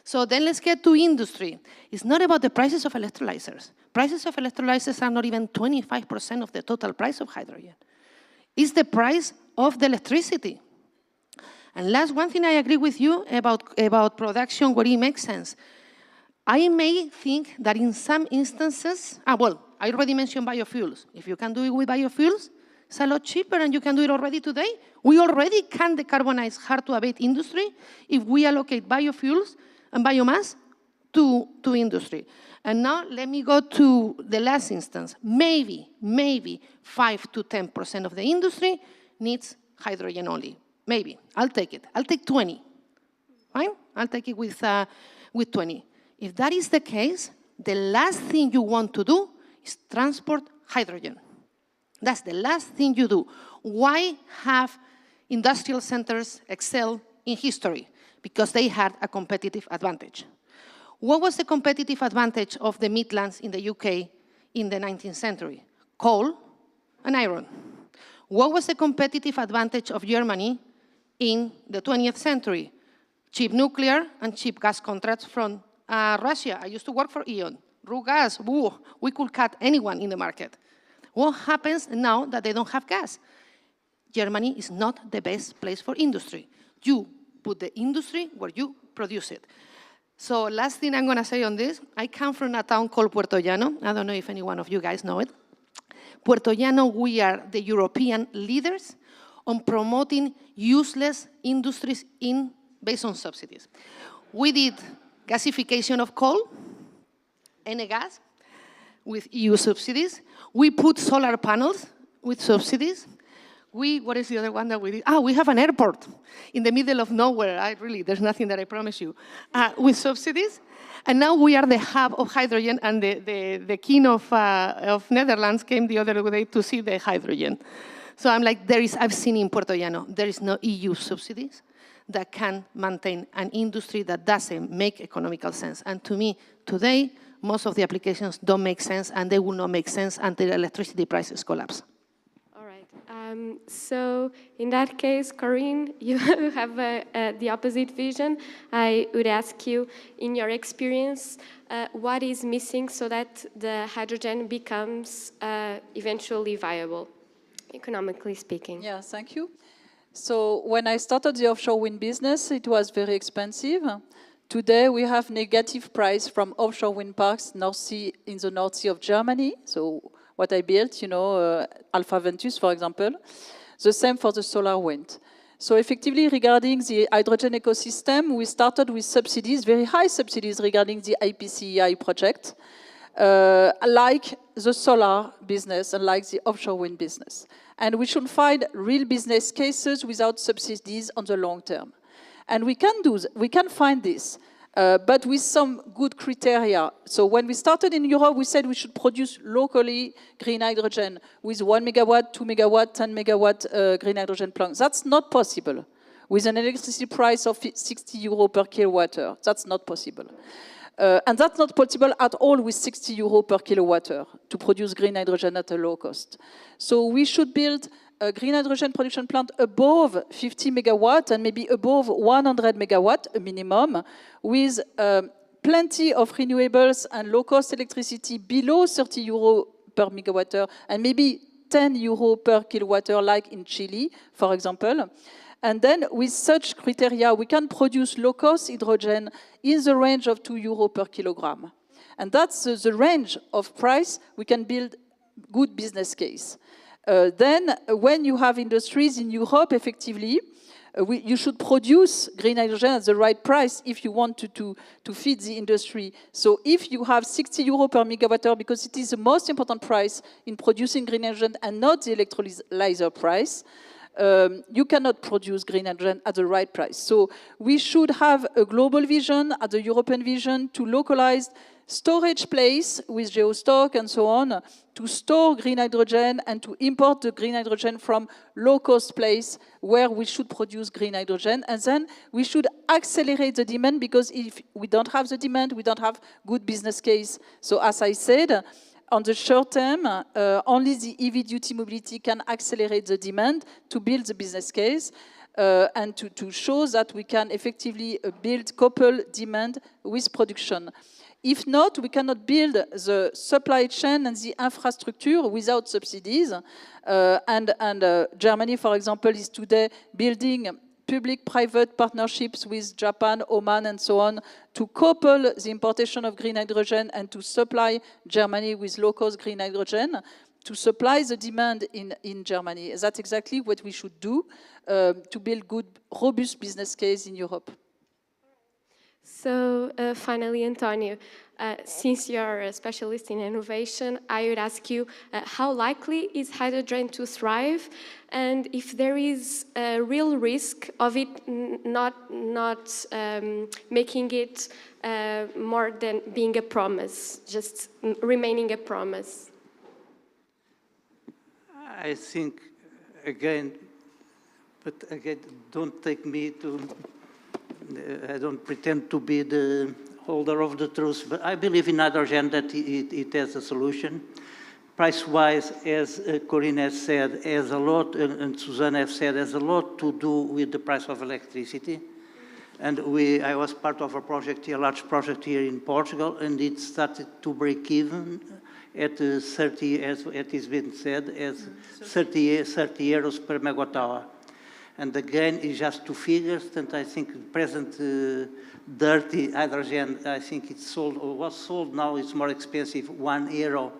So then let's get to industry. It's not about the prices of electrolyzers. Prices of electrolyzers are not even 25% of the total price of hydrogen. It's the price of the electricity. And last, one thing I agree with you about production where it makes sense. I may think that in some instances, well, I already mentioned biofuels. If you can do it with biofuels, it's a lot cheaper and you can do it already today. We already can decarbonize hard-to-abate industry if we allocate biofuels and biomass to industry. And now let me go to the last instance. Maybe 5 to 10% of the industry needs hydrogen only. Maybe. I'll take it. I'll take 20. Fine? I'll take it with 20. If that is the case, the last thing you want to do is transport hydrogen. That's the last thing you do. Why have industrial centers excel in history? Because they had a competitive advantage. What was the competitive advantage of the Midlands in the UK in the 19th century? Coal and iron. What was the competitive advantage of Germany in the 20th century? Cheap nuclear and cheap gas contracts from Russia. I used to work for E.ON. Raw gas, we could cut anyone in the market. What happens now that they don't have gas? Germany is not the best place for industry. You put the industry where you produce it. So last thing I'm going to say on this, I come from a town called Puerto Llano. I don't know if any one of you guys know it. Puerto Llano, we are the European leaders on promoting useless industries based on subsidies. We did gasification of coal, Enegas, with EU subsidies. We put solar panels with subsidies. What is the other one that we did? We have an airport in the middle of nowhere. There's nothing that I promise you, with subsidies. And now we are the hub of hydrogen, and the king of Netherlands came the other day to see the hydrogen. So I'm like, I've seen in Puerto Llano, there is no EU subsidies that can maintain an industry that doesn't make economical sense. And to me, today, most of the applications don't make sense, and they will not make sense until electricity prices collapse. All right. So in that case, Corinne, you have the opposite vision. I would ask you, in your experience, what is missing so that the hydrogen becomes eventually viable, economically speaking? Yeah, thank you. So when I started the offshore wind business, it was very expensive. Today, we have negative price from offshore wind parks in the North Sea of Germany. So what I built, Alpha Ventus, for example. The same for the solar wind. So effectively, regarding the hydrogen ecosystem, we started with subsidies, very high subsidies regarding the IPCEI project, like the solar business and like the offshore wind business. And we should find real business cases without subsidies on the long term. And we can find this, but with some good criteria. So when we started in Europe, we said we should produce locally green hydrogen with 1 megawatt, 2 megawatt, 10 megawatt green hydrogen plants. That's not possible. With an electricity price of 60 euro per kilowatt hour, that's not possible. And that's not possible at all with 60 euro per kilowatt hour to produce green hydrogen at a low cost. So we should build a green hydrogen production plant above 50 megawatt and maybe above 100 megawatt, a minimum, with plenty of renewables and low-cost electricity below 30 euro per megawatt hour and maybe 10 euro per kilowatt hour, like in Chile, for example. And then with such criteria, we can produce low-cost hydrogen in the range of 2 euro per kilogram. And that's the range of price we can build good business case. Then, when you have industries in Europe, effectively, you should produce green hydrogen at the right price if you want to feed the industry. So if you have 60 euro per megawatt hour, because it is the most important price in producing green hydrogen and not the electrolyzer price, you cannot produce green hydrogen at the right price. So we should have a global vision, at the European vision, to localize storage place with geostock and so on, to store green hydrogen and to import the green hydrogen from low-cost place where we should produce green hydrogen. And then we should accelerate the demand, because if we don't have the demand, we don't have good business case. So as I said, on the short term, only the EV-duty mobility can accelerate the demand to build the business case and to show that we can effectively couple demand with production. If not, we cannot build the supply chain and the infrastructure without subsidies. Germany, for example, is today building public-private partnerships with Japan, Oman, and so on, to couple the importation of green hydrogen and to supply Germany with low-cost green hydrogen, to supply the demand in Germany. That's exactly what we should do to build good, robust business case in Europe. So finally, Antonio, since you're a specialist in innovation, I would ask you, how likely is hydrogen to thrive? And if there is a real risk of it not making it more than being a promise, just remaining a promise? I think, again, don't take me to... I don't pretend to be the holder of the truth, but I believe in hydrogen that it has a solution. Price-wise, as Corinne has said, has a lot, and Suzanne has said, has a lot to do with the price of electricity. And I was part of a project here, a large project here in Portugal, and it started to break even at 30, as it has been said, as 30 euros per megawatt hour. And again, it's just two figures, and I think present dirty hydrogen, I think it's sold, or was sold now, it's more expensive, €1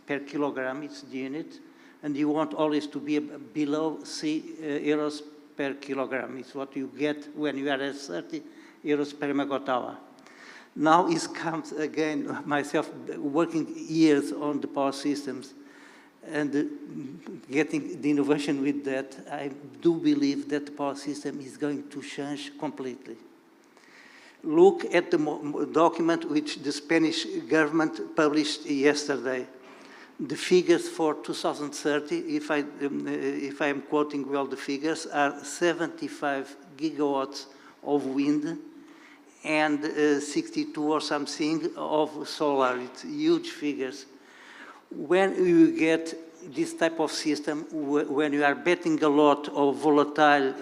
per kilogram, it's the unit, and you want always to be below 3 euros per kilogram. It's what you get when you are at 30 euros per megawatt hour. Now it comes again, myself working years on the power systems and getting the innovation with that, I do believe that the power system is going to change completely. Look at the document which the Spanish government published yesterday. The figures for 2030, if I am quoting well the figures, are 75 gigawatts of wind and 62 or something of solar. It's huge figures. When you get this type of system, when you are betting a lot of volatile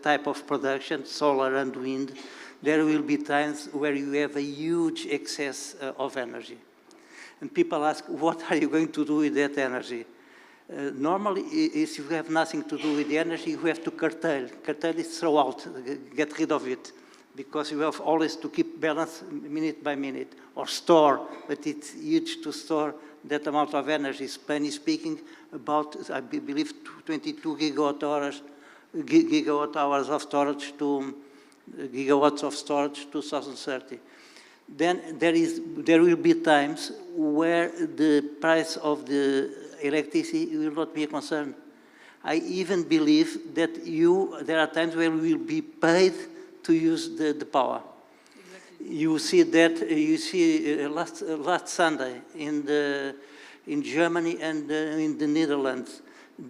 type of production, solar and wind, there will be times where you have a huge excess of energy. And people ask, what are you going to do with that energy? Normally, if you have nothing to do with the energy, you have to curtail. Curtail is throw out, get rid of it, because you have always to keep balance minute by minute, or store, but it's huge to store that amount of energy. Spain is speaking about, I believe, 22 gigawatt hours of storage to gigawatts of storage 2030. Then there will be times where the price of the electricity will not be a concern. I even believe that there are times where we will be paid to use the power. Exactly. You see that, last Sunday in Germany and in the Netherlands, in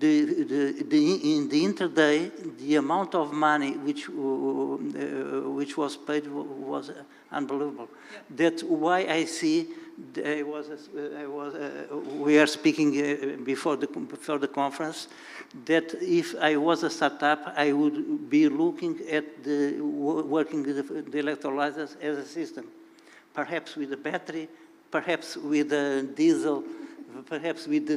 the interday, the amount of money which was paid was unbelievable. Yeah. That's why I see we are speaking before the conference that if I was a startup, I would be looking at working with the electrolyzers as a system, perhaps with a battery, perhaps with a diesel. Perhaps with the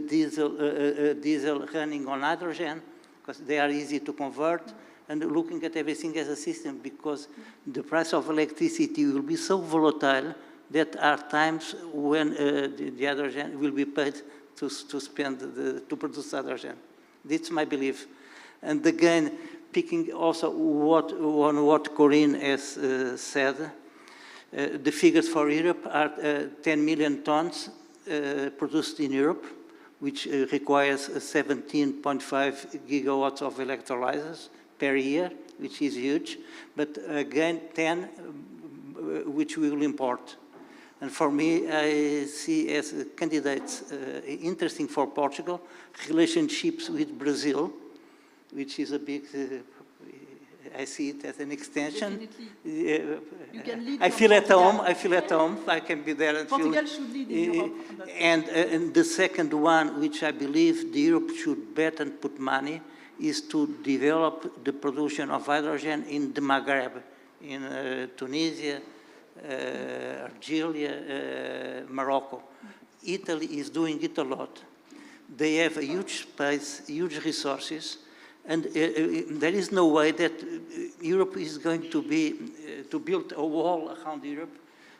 diesel running on hydrogen, because they are easy to convert, and looking at everything as a system, because the price of electricity will be so volatile that are times when the hydrogen will be paid to produce hydrogen. That's my belief. And again, picking also on what Corinne has said, the figures for Europe are 10 million tons produced in Europe, which requires 17.5 gigawatts of electrolyzers per year, which is huge, but again, 10 which we will import. And for me, I see as candidates interesting for Portugal, relationships with Brazil, which is a big, I see it as an extension. You can lead I feel at home. I can be there and Portugal should lead in Europe. And the second one, which I believe the Europe should bet and put money, is to develop the production of hydrogen in the Maghreb, in Tunisia, Algeria, Morocco. Italy is doing it a lot. They have a huge space, huge resources, and there is no way that Europe is going to build a wall around Europe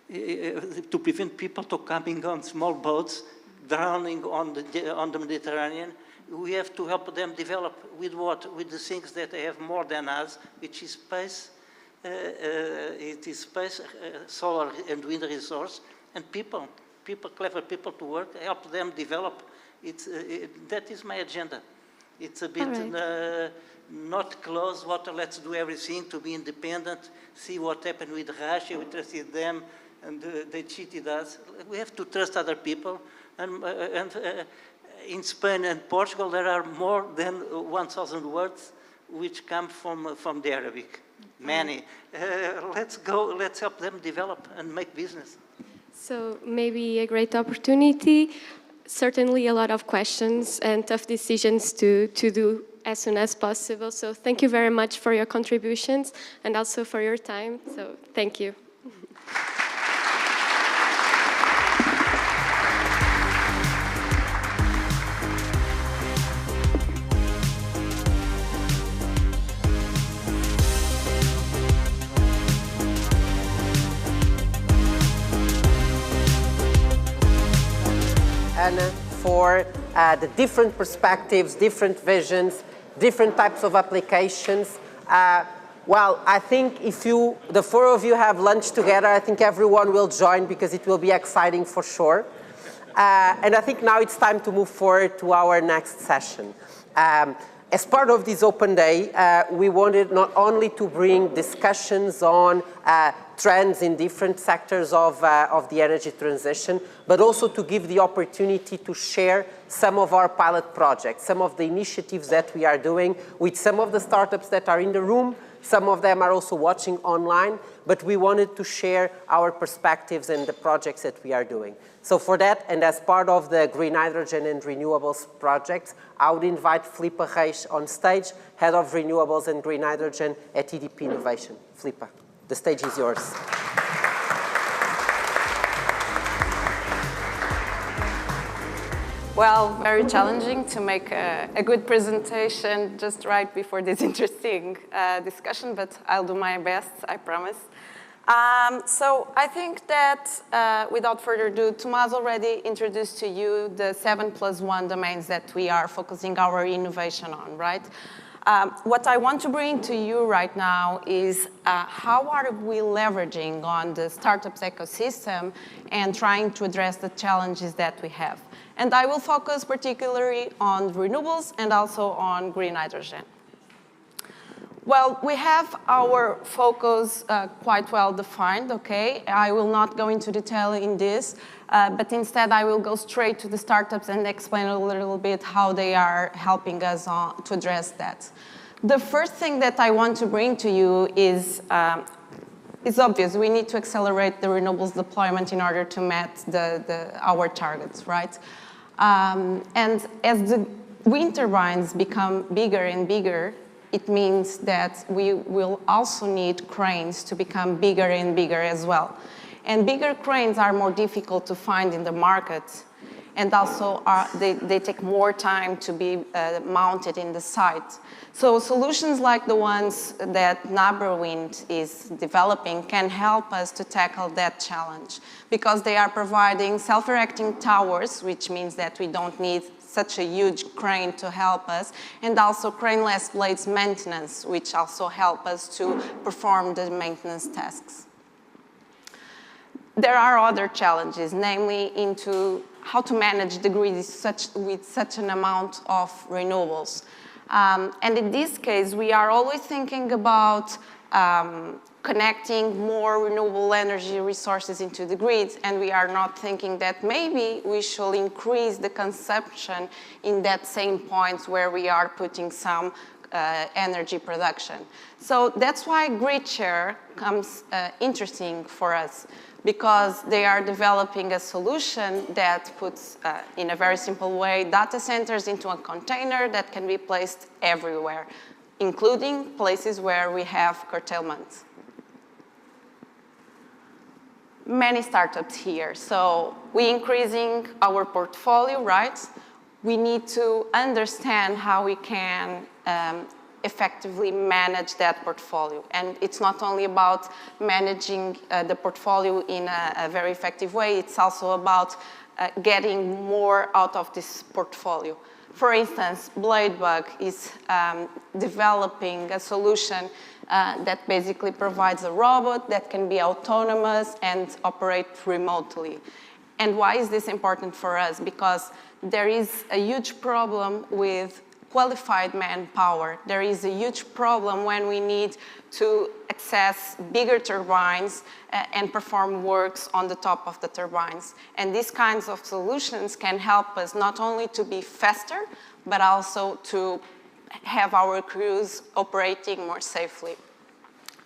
to prevent people from coming on small boats, drowning on the Mediterranean. We have to help them develop with what? With the things that they have more than us, which is space. It is space, solar and wind resource, and people, clever people to work, help them develop. That is my agenda. It's a bit not close, let's do everything to be independent, see what happened with Russia, we trusted them, and they cheated us. We have to trust other people, and in Spain and Portugal, there are more than 1,000 words which come from the Arabic. Many. Let's go, let's help them develop and make business. So maybe a great opportunity. Certainly a lot of questions and tough decisions to do as soon as possible. So thank you very much for your contributions and also for your time. So thank you. And for the different perspectives, different visions, different types of applications. Well, I think if the four of you have lunch together, I think everyone will join because it will be exciting for sure. And I think now it's time to move forward to our next session. As part of this open day, we wanted not only to bring discussions on trends in different sectors of the energy transition, but also to give the opportunity to share some of our pilot projects, some of the initiatives that we are doing with some of the startups that are in the room. Some of them are also watching online, but we wanted to share our perspectives and the projects that we are doing. So for that, and as part of the green hydrogen and renewables project, I would invite Filipe Reis on stage, Head of Renewables and Green Hydrogen at EDP Innovation. Filipe, the stage is yours. Well, very challenging to make a good presentation just right before this interesting discussion, but I'll do my best, I promise. So I think that without further ado, Tomás already introduced to you the 7+1 domains that we are focusing our innovation on, right? What I want to bring to you right now is how are we leveraging on the startups ecosystem and trying to address the challenges that we have. And I will focus particularly on renewables and also on green hydrogen. Well, we have our focus quite well defined, okay? I will not go into detail in this, but instead I will go straight to the startups and explain a little bit how they are helping us to address that. The first thing that I want to bring to you is obvious. We need to accelerate the renewables deployment in order to meet our targets, right? And as the wind turbines become bigger and bigger, it means that we will also need cranes to become bigger and bigger as well. And bigger cranes are more difficult to find in the market, and also they take more time to be mounted in the site. So solutions like the ones that Naberwind is developing can help us to tackle that challenge, because they are providing self-erecting towers, which means that we don't need such a huge crane to help us, and also craneless blades maintenance, which also help us to perform the maintenance tasks. There are other challenges, namely into how to manage the grid with such an amount of renewables. And in this case, we are always thinking about connecting more renewable energy resources into the grid, and we are not thinking that maybe we should increase the consumption in that same points where we are putting some energy production. So that's why grid share comes interesting for us, because they are developing a solution that puts, in a very simple way, data centers into a container that can be placed everywhere, including places where we have curtailment. Many startups here, so we're increasing our portfolio, right? We need to understand how we can effectively manage that portfolio. And it's not only about managing the portfolio in a very effective way, it's also about getting more out of this portfolio. For instance, Bladebug is developing a solution that basically provides a robot that can be autonomous and operate remotely. And why is this important for us? Because there is a huge problem with qualified manpower. There is a huge problem when we need to access bigger turbines and perform works on the top of the turbines. And these kinds of solutions can help us not only to be faster, but also to have our crews operating more safely.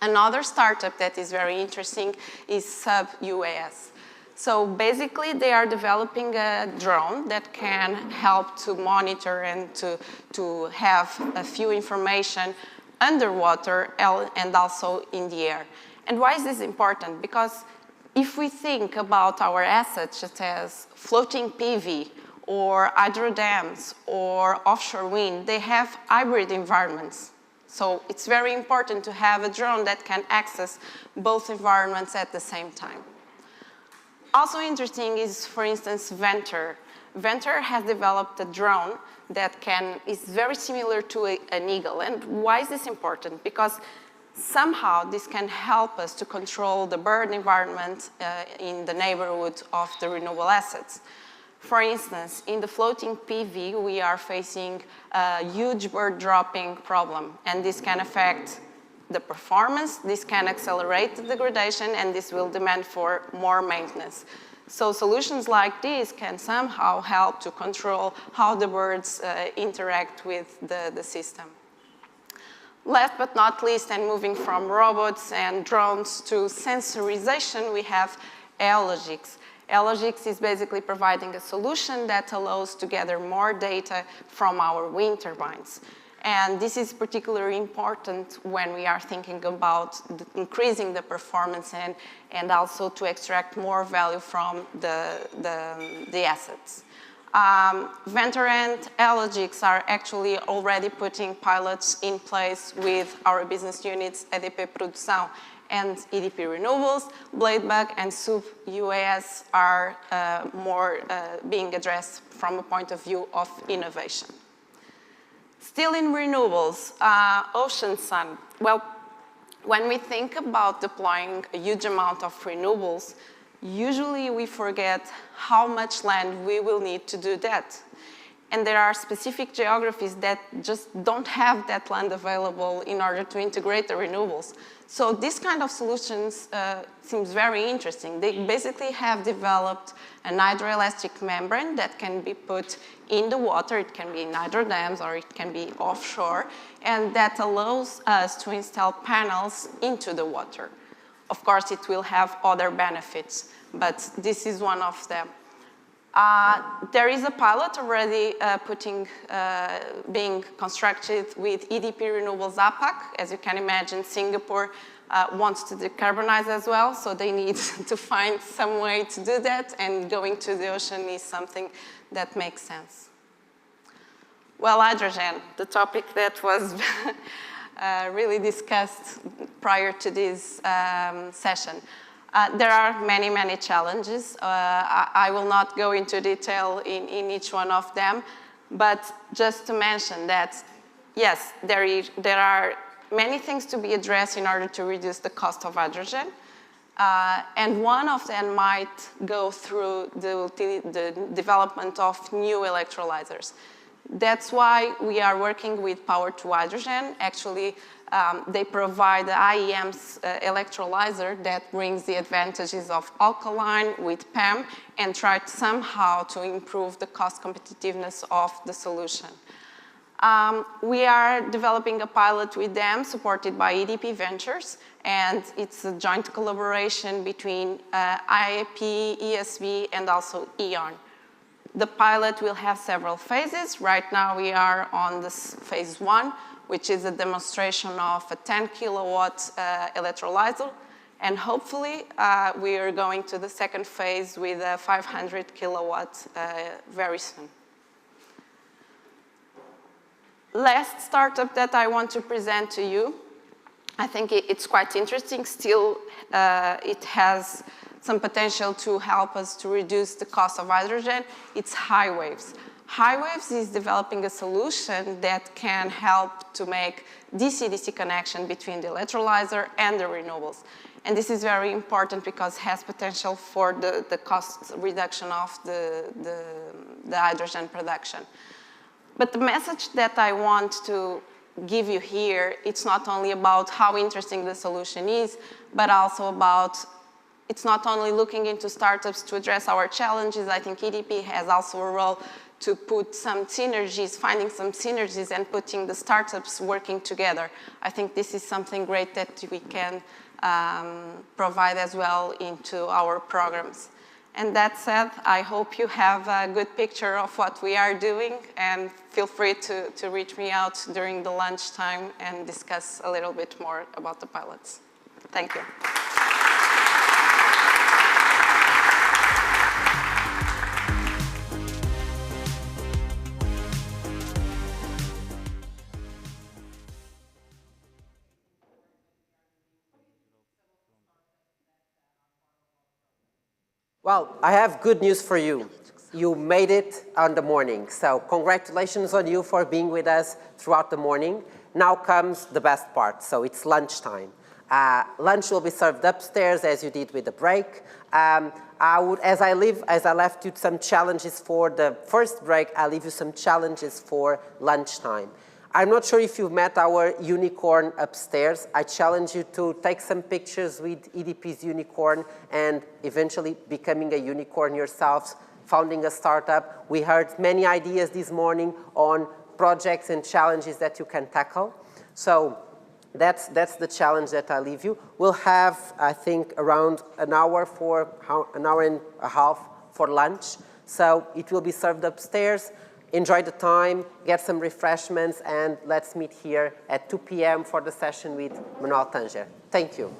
Another startup that is very interesting is Sub-UAS. So basically, they are developing a drone that can help to monitor and to have a few information underwater and also in the air. And why is this important? Because if we think about our assets such as floating PV or hydro dams or offshore wind, they have hybrid environments. So it's very important to have a drone that can access both environments at the same time. Also interesting is, for instance, Venture. Venture has developed a drone that is very similar to an eagle. And why is this important? Because somehow this can help us to control the bird environment in the neighborhood of the renewable assets. For instance, in the floating PV, we are facing a huge bird dropping problem, and this can affect the performance, this can accelerate the degradation, and this will demand for more maintenance. So solutions like this can somehow help to control how the birds interact with the system. Last but not least, and moving from robots and drones to sensorization, we have Eologics. Eologics is basically providing a solution that allows to gather more data from our wind turbines. And this is particularly important when we are thinking about increasing the performance and also to extract more value from the assets. Venture and Eologics are actually already putting pilots in place with our business units, EDP Produção and EDP Renewables. Bladebug and Sub-UAS are more being addressed from a point of view of innovation. Still in renewables, ocean sun. Well, when we think about deploying a huge amount of renewables, usually we forget how much land we will need to do that. And there are specific geographies that just don't have that land available in order to integrate the renewables. So this kind of solutions seems very interesting. They basically have developed an hydroelastic membrane that can be put in the water. It can be in hydro dams or it can be offshore, and that allows us to install panels into the water. Of course, it will have other benefits, but this is one of them. There is a pilot already being constructed with EDP Renewables APAC. As you can imagine, Singapore wants to decarbonize as well, so they need to find some way to do that, and going to the ocean is something that makes sense. Well, hydrogen, the topic that was really discussed prior to this session. There are many, many challenges. I will not go into detail in each one of them, but just to mention that, yes, there are many things to be addressed in order to reduce the cost of hydrogen. And one of them might go through the development of new electrolyzers. That's why we are working with Power to Hydrogen. Actually, they provide the IEM's electrolyzer that brings the advantages of alkaline with PEM and try somehow to improve the cost competitiveness of the solution. We are developing a pilot with them supported by EDP Ventures, and it's a joint collaboration between IAP, ESB, and also E.ON. The pilot will have several phases. Right now we are on this phase 1, which is a demonstration of a 10 kilowatt electrolyzer. And hopefully we are going to the second phase with a 500 kilowatt very soon. Last startup that I want to present to you, I think it's quite interesting. Still, it has some potential to help us to reduce the cost of hydrogen. It's HyWaves. HyWaves is developing a solution that can help to make DC-DC connection between the electrolyzer and the renewables. And this is very important because it has potential for the cost reduction of the hydrogen production. But the message that I want to give you here, it's not only about how interesting the solution is, but also about it's not only looking into startups to address our challenges. I think EDP has also a role to put some synergies, finding some synergies and putting the startups working together. I think this is something great that we can provide as well into our programs. And that said, I hope you have a good picture of what we are doing, and feel free to reach me out during the lunchtime and discuss a little bit more about the pilots. Thank you. Well, I have good news for you. you made it on the morning. So congratulations on you for being with us throughout the morning. Now comes the best part, so it's lunchtime. Lunch will be served upstairs as you did with the break. As I left you some challenges for the first break, I'll leave you some challenges for lunchtime. I'm not sure if you've met our unicorn upstairs. I challenge you to take some pictures with EDP's unicorn and eventually becoming a unicorn yourselves, founding a startup. We heard many ideas this morning on projects and challenges that you can tackle. So that's the challenge that I leave you. We'll have, I think, around an hour and a half for lunch. So it will be served upstairs. Enjoy the time, get some refreshments, and let's meet here at 2 p.m. for the session with Manuel Tanger. Thank you.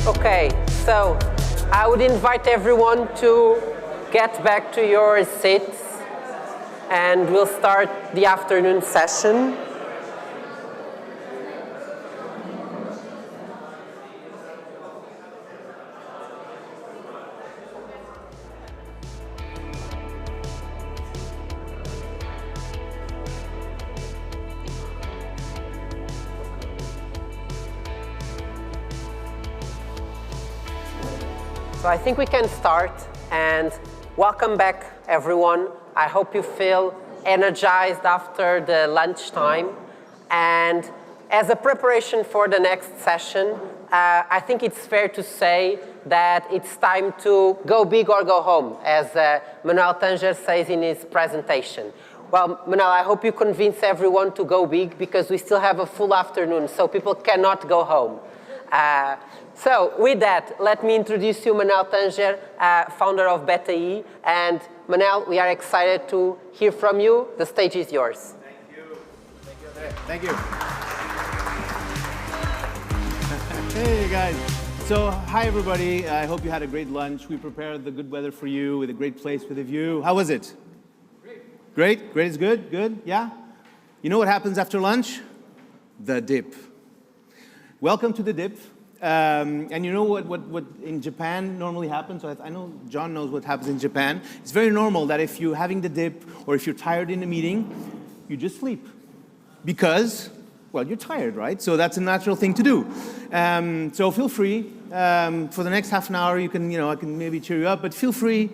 Okay, so I would invite everyone to get back to your seats and we'll start the afternoon session. So I think we can start, and welcome back, everyone. I hope you feel energized after the lunchtime. And as a preparation for the next session, I think it's fair to say that it's time to go big or go home, as Manuel Tanger says in his presentation. Well, Manuel, I hope you convince everyone to go big, because we still have a full afternoon, so people cannot go home. So with that, let me introduce you Manuel Tanger, founder of BetaE. And Manuel, we are excited to hear from you. The stage is yours. Thank you. Thank you, Thank you. Hey, guys. So, hi, everybody. I hope you had a great lunch. We prepared the good weather for you with a great place with a view. How was it? Great. Great? Great is good? Good? Yeah? You know what happens after lunch? The dip. Welcome to the dip. And you know what in Japan normally happens? So I know John knows what happens in Japan. It's very normal that if you're having the dip or if you're tired in a meeting, you just sleep. Because, well, you're tired, right? So that's a natural thing to do. So feel free. For the next half an hour, you can, I can maybe cheer you up, but feel free.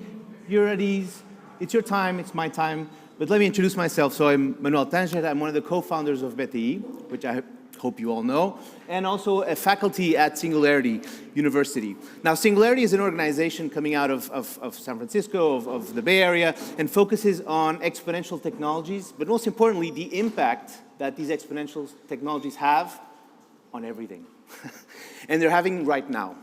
You're at ease. It's your time. It's my time. But let me introduce myself. So I'm Manuel Tanger. I'm one of the co-founders of BetaE, which I hope you all know, and also a faculty at Singularity University. Now, Singularity is an organization coming out of San Francisco, of the Bay Area, and focuses on exponential technologies, but most importantly, the impact that these exponential technologies have on everything. And they're having right now.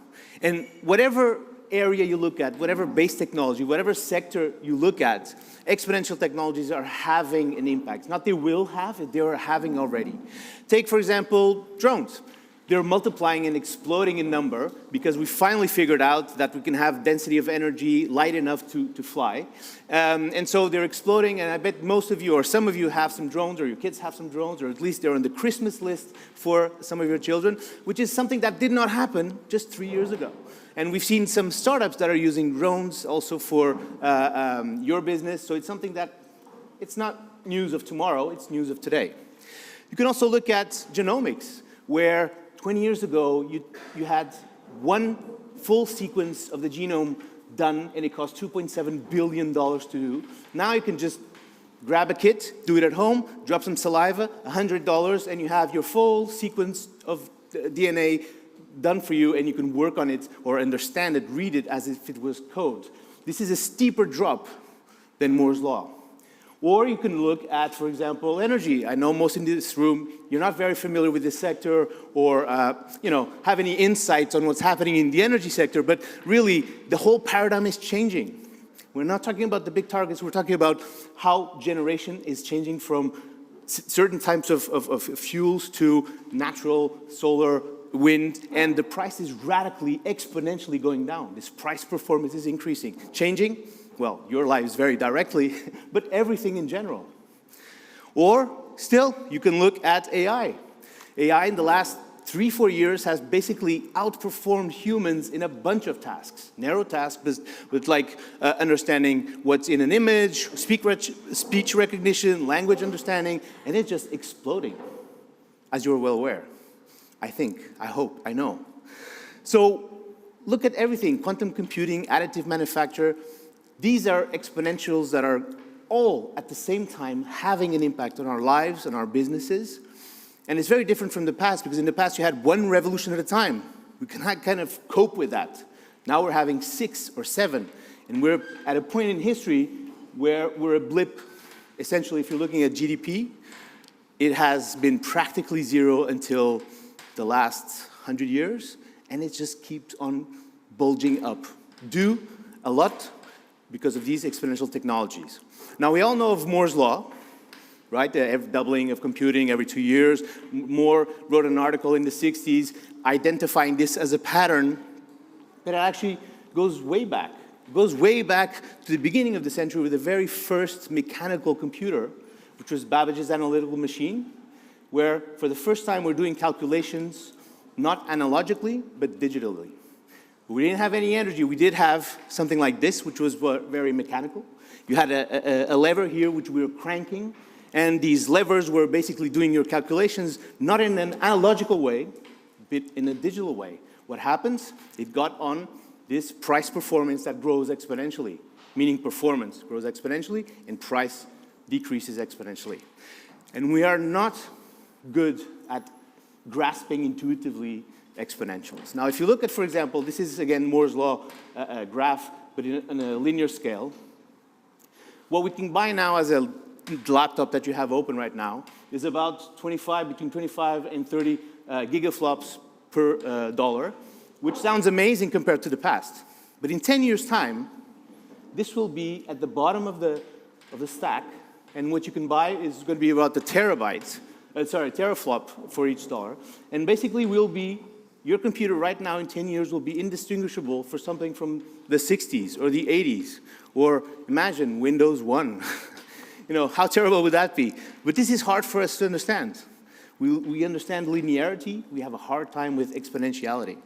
And whatever area you look at, whatever base technology, whatever sector you look at, exponential technologies are having an impact. Not they will have, they are having already. Take, for example, drones. They're multiplying and exploding in number because we finally figured out that we can have density of energy light enough to fly. And so they're exploding, and I bet most of you or some of you have some drones, or your kids have some drones, or at least they're on the Christmas list for some of your children, which is something that did not happen just 3 years ago. And we've seen some startups that are using drones also for your business. So it's something that, it's not news of tomorrow, it's news of today. You can also look at genomics, where 20 years ago, you had one full sequence of the genome done, and it cost $2.7 billion to do. Now you can just grab a kit, do it at home, drop some saliva, $100, and you have your full sequence of DNA done for you, and you can work on it or understand it, read it as if it was code. This is a steeper drop than Moore's Law. Or you can look at, for example, energy. I know most in this room, you're not very familiar with this sector or have any insights on what's happening in the energy sector, but really, the whole paradigm is changing. We're not talking about the big targets, we're talking about how generation is changing from certain types of fuels to natural, solar, wind, and the price is radically, exponentially going down. This price performance is increasing. Changing? Well, your lives very directly, but everything in general. Or, still, you can look at AI. AI in the last 3-4 years has basically outperformed humans in a bunch of tasks. Narrow tasks, with like understanding what's in an image, speech recognition, language understanding, and it's just exploding, as you're well aware. I think, I hope, I know. So look at everything, quantum computing, additive manufacture. These are exponentials that are all at the same time having an impact on our lives and our businesses. And it's very different from the past, because in the past you had one revolution at a time. We cannot kind of cope with that. Now we're having 6 or 7. And we're at a point in history where we're a blip. Essentially, if you're looking at GDP, it has been practically zero until the last 100 years, and it just keeps on bulging up. Due a lot because of these exponential technologies. Now, we all know of Moore's Law, right? The doubling of computing every 2 years. Moore wrote an article in the 60s identifying this as a pattern but it actually goes way back. It goes way back to the beginning of the century with the very first mechanical computer, which was Babbage's analytical machine, where for the first time we're doing calculations not analogically, but digitally. We didn't have any energy. We did have something like this, which was very mechanical. You had a lever here, which we were cranking, and these levers were basically doing your calculations, not in an analogical way, but in a digital way. What happens? It got on this price performance that grows exponentially, meaning performance grows exponentially and price decreases exponentially. And we are not good at grasping intuitively exponentials. Now, if you look at, for example, this is, again, Moore's law graph, but in a linear scale. What we can buy now as a laptop that you have open right now is about between 25 and 30 gigaflops per dollar, which sounds amazing compared to the past. But in 10 years' time, this will be at the bottom of the stack, and what you can buy is going to be about the teraflop for each dollar. And basically, your computer right now in 10 years will be indistinguishable for something from the 60s or the 80s, or imagine Windows 1. How terrible would that be? But this is hard for us to understand. We understand linearity. We have a hard time with exponentiality.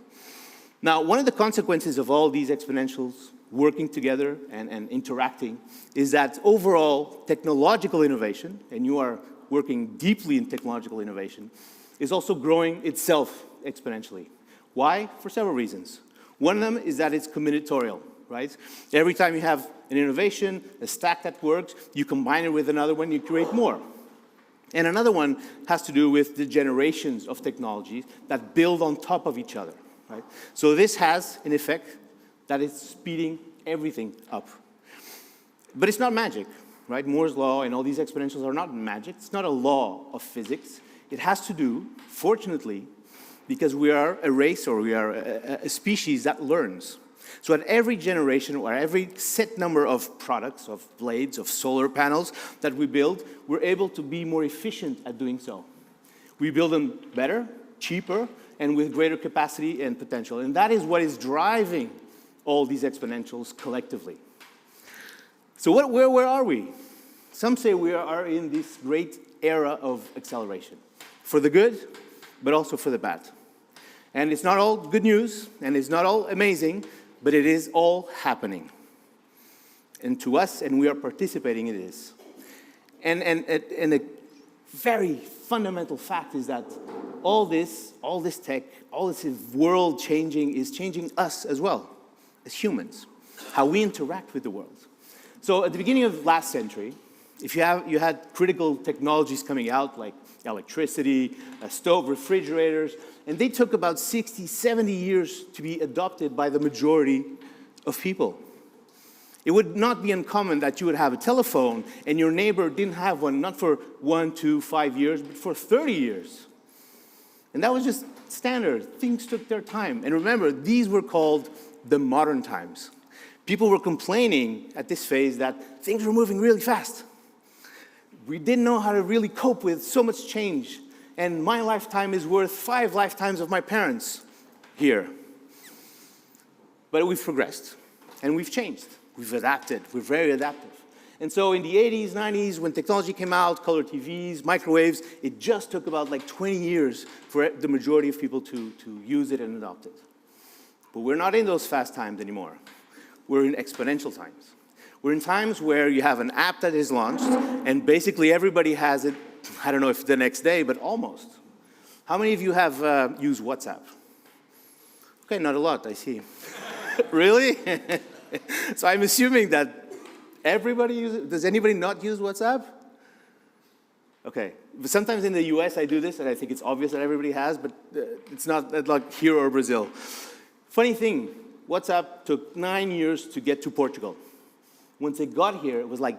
Now, one of the consequences of all these exponentials working together and interacting is that overall technological innovation, and you are working deeply in technological innovation, is also growing itself exponentially. Why? For several reasons. One of them is that it's combinatorial, right? Every time you have an innovation, a stack that works, you combine it with another one, you create more. And another one has to do with the generations of technologies that build on top of each other, right? So this has an effect that is speeding everything up. But it's not magic, right? Moore's law and all these exponentials are not magic. It's not a law of physics. It has to do, fortunately, because we are a race, or we are a species that learns. So at every generation, or every set number of products, of blades, of solar panels that we build, we're able to be more efficient at doing so. We build them better, cheaper, and with greater capacity and potential. And that is what is driving all these exponentials collectively. So where are we? Some say we are in this great era of acceleration, for the good, but also for the bad. And it's not all good news, and it's not all amazing, but it is all happening. And to us, and we are participating in this. And a very fundamental fact is that all this tech, all this world changing is changing us as well, as humans, how we interact with the world. So at the beginning of last century, if you had critical technologies coming out like electricity, stove, refrigerators, and they took about 60, 70 years to be adopted by the majority of people. It would not be uncommon that you would have a telephone and your neighbor didn't have one, not for 1, 2, 5 years, but for 30 years. And that was just standard. Things took their time. And remember, these were called the modern times. People were complaining at this phase that things were moving really fast. We didn't know how to really cope with so much change. And my lifetime is worth 5 lifetimes of my parents here. But we've progressed, and we've changed. We've adapted. We're very adaptive. And so in the 80s, 90s, when technology came out, color TVs, microwaves, it just took about 20 years for the majority of people to use it and adopt it. But we're not in those fast times anymore. We're in exponential times. We're in times where you have an app that is launched, and basically everybody has it, I don't know if the next day, but almost. How many of you have used WhatsApp? Okay, not a lot, I see. Really? So I'm assuming that everybody uses it. Does anybody not use WhatsApp? Okay. But sometimes in the US I do this, and I think it's obvious that everybody has, but it's not like here or Brazil. Funny thing, WhatsApp took 9 years to get to Portugal. Once it got here, it was like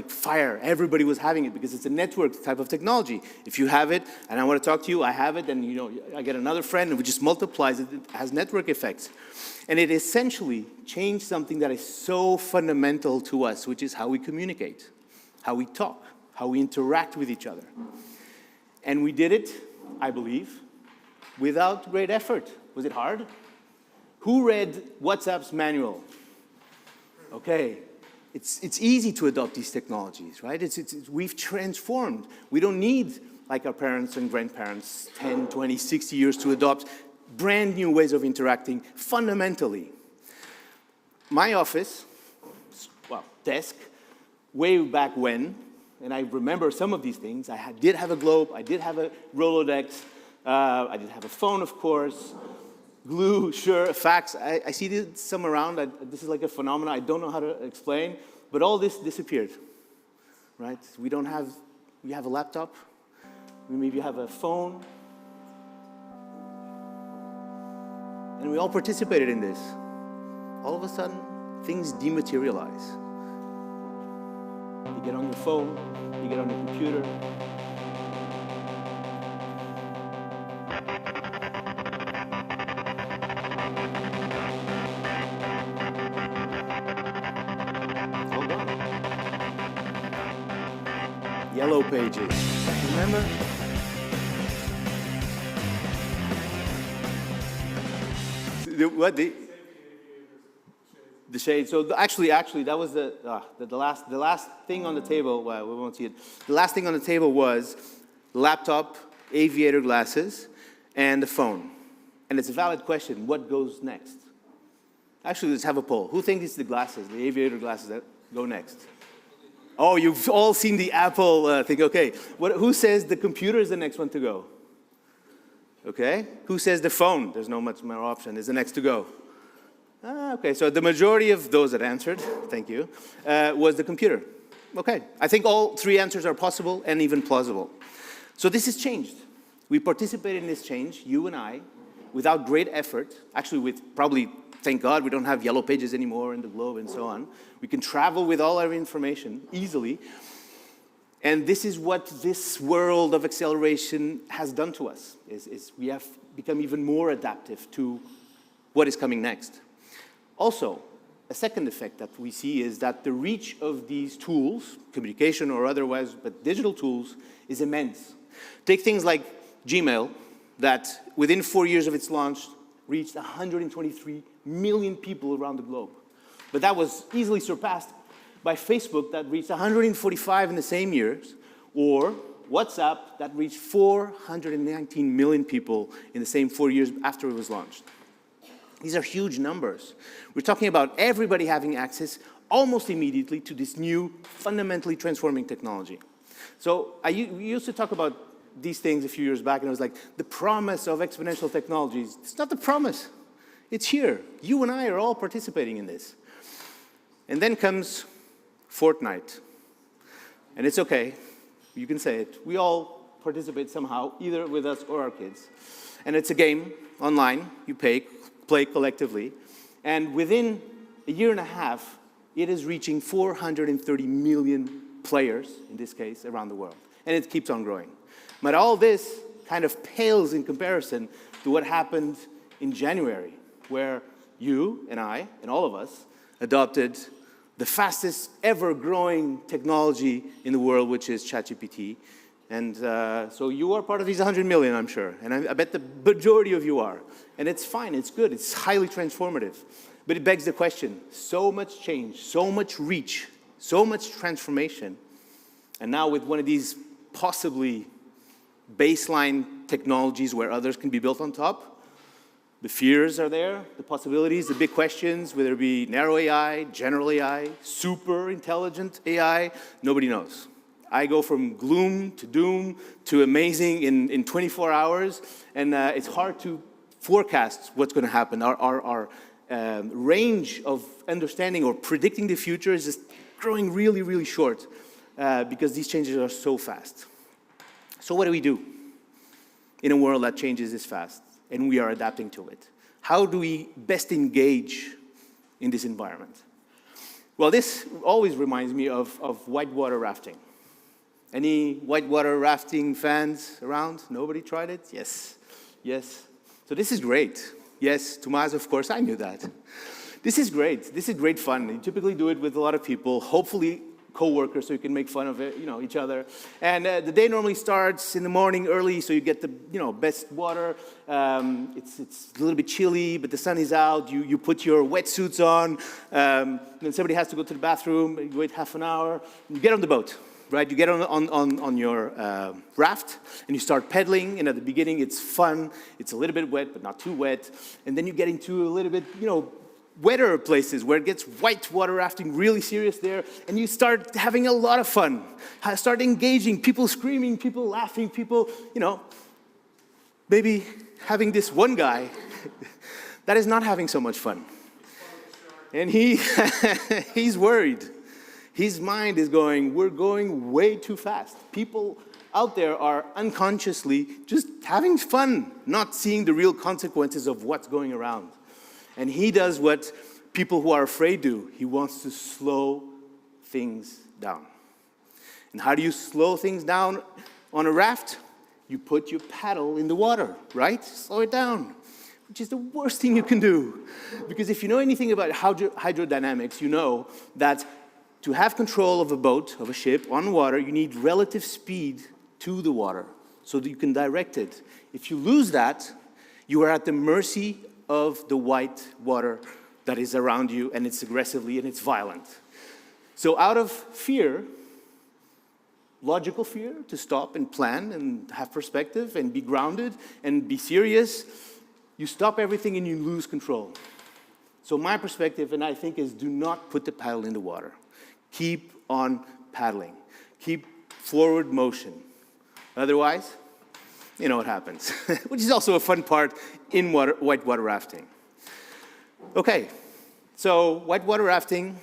fire. Everybody was having it because it's a network type of technology. If you have it, and I want to talk to you, I have it, and I get another friend, and it just multiplies it. It has network effects. And it essentially changed something that is so fundamental to us, which is how we communicate, how we talk, how we interact with each other. And we did it, I believe, without great effort. Was it hard? Who read WhatsApp's manual? Okay, it's easy to adopt these technologies, right? We've transformed. We don't need, like our parents and grandparents, 10, 20, 60 years to adopt brand new ways of interacting fundamentally. My office, well, desk, way back when, and I remember some of these things, I did have a globe, I did have a Rolodex, I did have a phone, of course, glue, sure, fax. I see some around. This is like a phenomenon I don't know how to explain, but all this disappeared, right? We have a laptop, we maybe have a phone, and we all participated in this. All of a sudden, things dematerialize. You get on your phone, you get on your computer. All gone. Yellow pages, remember? The shade. So actually, that was the last thing on the table. Well, we won't see it. The last thing on the table was laptop, aviator glasses, and the phone. And it's a valid question. What goes next? Actually, let's have a poll. Who thinks it's the glasses, the aviator glasses that go next? Oh, you've all seen the Apple thing. Okay. Who says the computer is the next one to go? Okay. Who says the phone? There's no much more option. Is the next to go? Okay, so the majority of those that answered, thank you, was the computer. Okay, I think all three answers are possible and even plausible. So this has changed. We participated in this change, you and I, without great effort, actually with probably, thank God, we don't have yellow pages anymore in the globe and so on. We can travel with all our information easily. And this is what this world of acceleration has done to us, is we have become even more adaptive to what is coming next. Also, a second effect that we see is that the reach of these tools, communication or otherwise, but digital tools, is immense. Take things like Gmail, that within 4 years of its launch, reached 123 million people around the globe. But that was easily surpassed by Facebook, that reached 145 in the same years, or WhatsApp, that reached 419 million people in the same 4 years after it was launched. These are huge numbers. We're talking about everybody having access almost immediately to this new, fundamentally transforming technology. So we used to talk about these things a few years back, and it was like, the promise of exponential technologies. It's not the promise. It's here. You and I are all participating in this. And then comes Fortnite. And it's okay. You can say it. We all participate somehow, either with us or our kids. And it's a game online. You play collectively, and within a year and a half, it is reaching 430 million players, in this case, around the world, and it keeps on growing. But all this kind of pales in comparison to what happened in January, where you and I, and all of us, adopted the fastest ever growing technology in the world, which is ChatGPT. And so you are part of these 100 million, I'm sure. And I bet the majority of you are. And it's fine, it's good, it's highly transformative. But it begs the question, so much change, so much reach, so much transformation. And now with one of these possibly baseline technologies where others can be built on top, the fears are there, the possibilities, the big questions, whether it be narrow AI, general AI, super intelligent AI, nobody knows. I go from gloom to doom to amazing in 24 hours, and it's hard to forecast what's going to happen. Our range of understanding or predicting the future is just growing really, really short because these changes are so fast. So what do we do in a world that changes this fast and we are adapting to it? How do we best engage in this environment? Well, this always reminds me of whitewater rafting. Any whitewater rafting fans around? Nobody tried it? Yes. Yes. So this is great. Yes, Tomas, of course, I knew that. This is great. This is great fun. You typically do it with a lot of people. Hopefully, co-workers so you can make fun of it, each other. And the day normally starts in the morning early, so you get the best water. It's a little bit chilly, but the sun is out. You put your wetsuits on. Then somebody has to go to the bathroom. You wait half an hour. And you get on the boat, right? You get on your raft, and you start pedaling. And at the beginning, it's fun. It's a little bit wet, but not too wet. And then you get into a little bit, wetter places where it gets white water rafting really serious there, and you start having a lot of fun. Start engaging, people screaming, people laughing, people, maybe having this one guy that is not having so much fun. And he's worried. His mind is going, we're going way too fast. People out there are unconsciously just having fun, not seeing the real consequences of what's going around. And he does what people who are afraid do. He wants to slow things down. And how do you slow things down on a raft? You put your paddle in the water, right? Slow it down, which is the worst thing you can do. Because if you know anything about hydrodynamics, you know that to have control of a boat, of a ship on water, you need relative speed to the water so that you can direct it. If you lose that, you are at the mercy of the white water that is around you, and it's aggressively and it's violent. So out of fear, logical fear, to stop and plan and have perspective and be grounded and be serious, you stop everything and you lose control. So my perspective, and I think, is do not put the paddle in the water. Keep on paddling. Keep forward motion. Otherwise, you know what happens, which is also a fun part in whitewater rafting. Okay, so whitewater rafting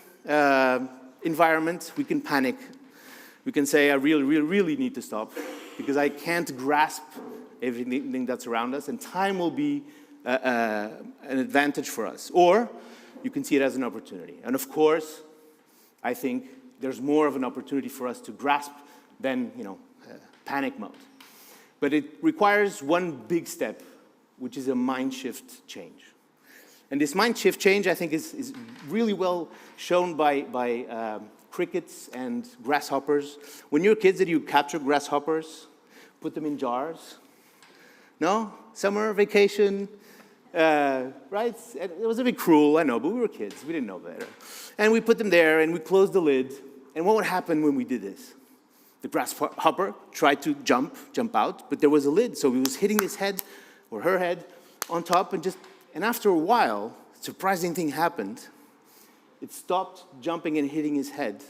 environment, we can panic. We can say, I really need to stop because I can't grasp everything that's around us, and time will be an advantage for us. Or you can see it as an opportunity. And of course, I think there's more of an opportunity for us to grasp than, panic mode. But it requires one big step, which is a mind shift change. And this mind shift change, I think, is really well shown by crickets and grasshoppers. When you're kids, did you capture grasshoppers, put them in jars? No? Summer vacation, right? It was a bit cruel, I know, but we were kids. We didn't know better. And we put them there, and we closed the lid. And what would happen when we did this? The grasshopper tried to jump out, but there was a lid, so he was hitting his head, or her head, on top, and after a while, a surprising thing happened. It stopped jumping and hitting his head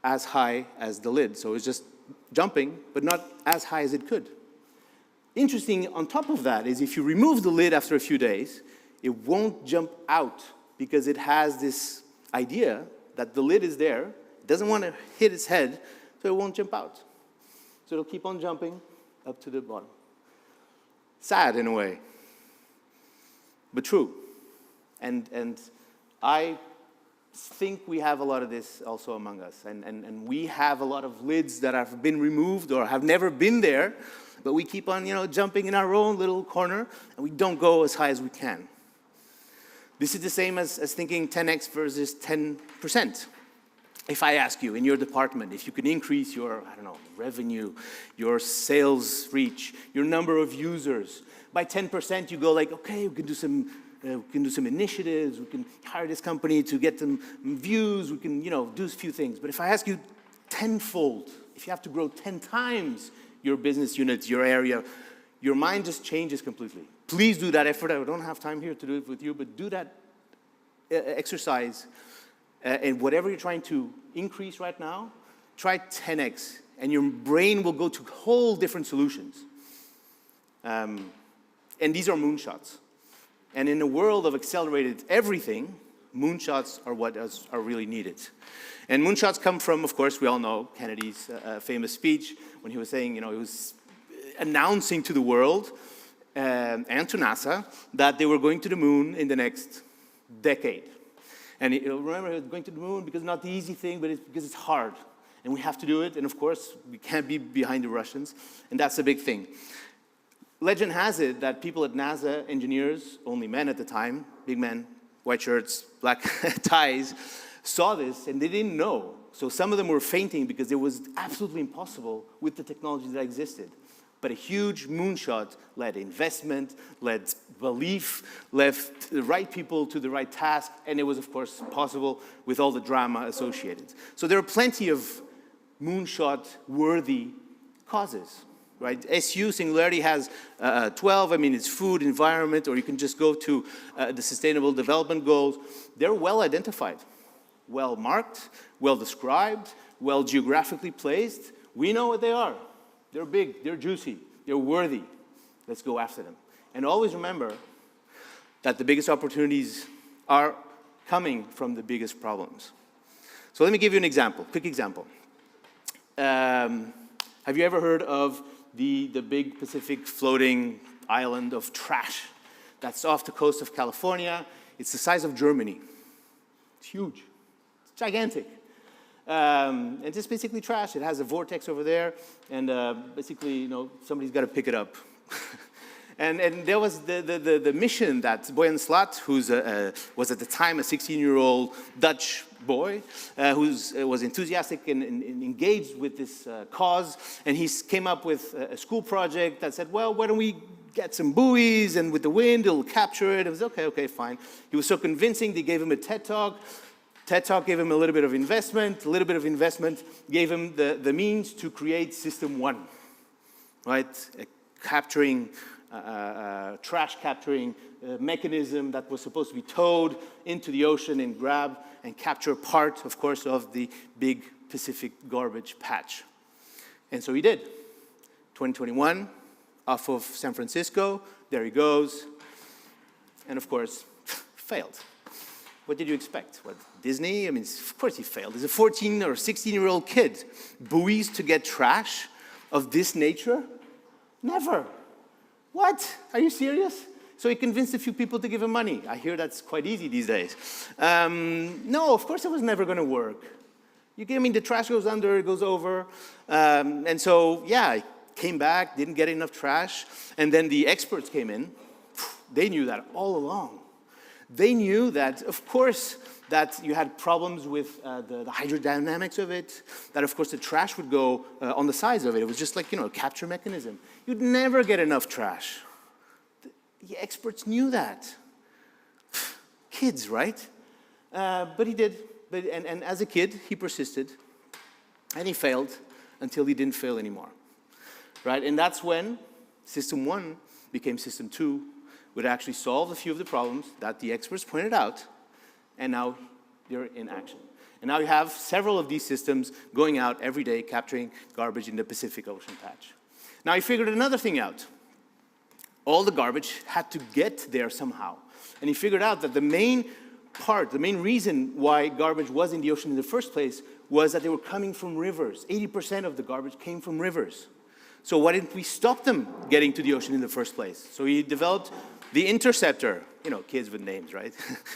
as high as the lid. So it was just jumping, but not as high as it could. Interesting, on top of that, is if you remove the lid after a few days, it won't jump out because it has this idea that the lid is there, it doesn't want to hit its head, so it won't jump out. So it'll keep on jumping up to the bottom. Sad in a way, but true. And I think we have a lot of this also among us. And we have a lot of lids that have been removed or have never been there, but we keep on, jumping in our own little corner, and we don't go as high as we can. This is the same as thinking 10x versus 10%. If I ask you in your department, if you can increase your, revenue, your sales reach, your number of users, by 10%, you go like, okay, we can do some initiatives, we can hire this company to get them views, we can, do a few things. But if I ask you tenfold, if you have to grow 10 times your business units, your area, your mind just changes completely. Please do that effort. I don't have time here to do it with you, but do that exercise. And whatever you're trying to increase right now, try 10x, and your brain will go to whole different solutions. And these are moonshots. And in a world of accelerated everything, moonshots are what are really needed. And moonshots come from, of course, we all know Kennedy's famous speech when he was saying, he was announcing to the world and to NASA that they were going to the moon in the next decade. And remember, he was going to the moon because it's not the easy thing, but it's because it's hard. And we have to do it. And of course, we can't be behind the Russians. And that's a big thing. Legend has it that people at NASA, engineers, only men at the time, big men, white shirts, black ties, saw this, and they didn't know So some of them were fainting because it was absolutely impossible with the technology that existed. But a huge moonshot led investment, led belief, left the right people to the right task, and it was, of course, possible with all the drama associated. So there are plenty of moonshot-worthy causes, right? SU, Singularity, has 12. I mean, it's food, environment, or you can just go to the Sustainable Development Goals. They're well identified, well marked, well described, well geographically placed. We know what they are. They're big, they're juicy, they're worthy. Let's go after them. And always remember that the biggest opportunities are coming from the biggest problems. So let me give you an example, quick example. Have you ever heard of the big Pacific floating island of trash that's off the coast of California? It's the size of Germany. It's huge, it's gigantic. And it's basically trash. It has a vortex over there, and basically, you know, somebody's got to pick it up. and there was the mission that Boyan Slat, who was at the time a 16-year-old Dutch boy, who was enthusiastic and engaged with this cause, and he came up with a school project that said, well, why don't we get some buoys, and with the wind, it'll capture it. It was okay, fine. He was so convincing, they gave him a TED Talk. TED Talk gave him a little bit of investment. A little bit of investment gave him the means to create System 1, right? Capturing, trash capturing mechanism that was supposed to be towed into the ocean and grab and capture part, of course, of the big Pacific garbage patch. And so he did. 2021, off of San Francisco, there he goes. And of course, failed. What did you expect? What, Disney? I mean, of course he failed. He's a 14 or 16-year-old kid. Buoys to get trash of this nature? Never. What? Are you serious? So he convinced a few people to give him money. I hear that's quite easy these days. No, of course it was never going to work. I mean, the trash goes under, it goes over. And so, yeah, he came back, didn't get enough trash. And then the experts came in. They knew that all along. They knew that, of course, that you had problems with the hydrodynamics of it, that, of course, the trash would go on the sides of it. It was just like, you know, a capture mechanism. You'd never get enough trash. The experts knew that. Kids, right? But he did. And as a kid, he persisted, and he failed until he didn't fail anymore, right? And that's when System 1 became System 2, would actually solve a few of the problems that the experts pointed out, and now they're in action. And now you have several of these systems going out every day, capturing garbage in the Pacific Ocean patch. Now he figured another thing out. All the garbage had to get there somehow. And he figured out that the main reason why garbage was in the ocean in the first place was that they were coming from rivers. 80% of the garbage came from rivers. So why didn't we stop them getting to the ocean in the first place? So he developed the Interceptor. You know, kids with names, right?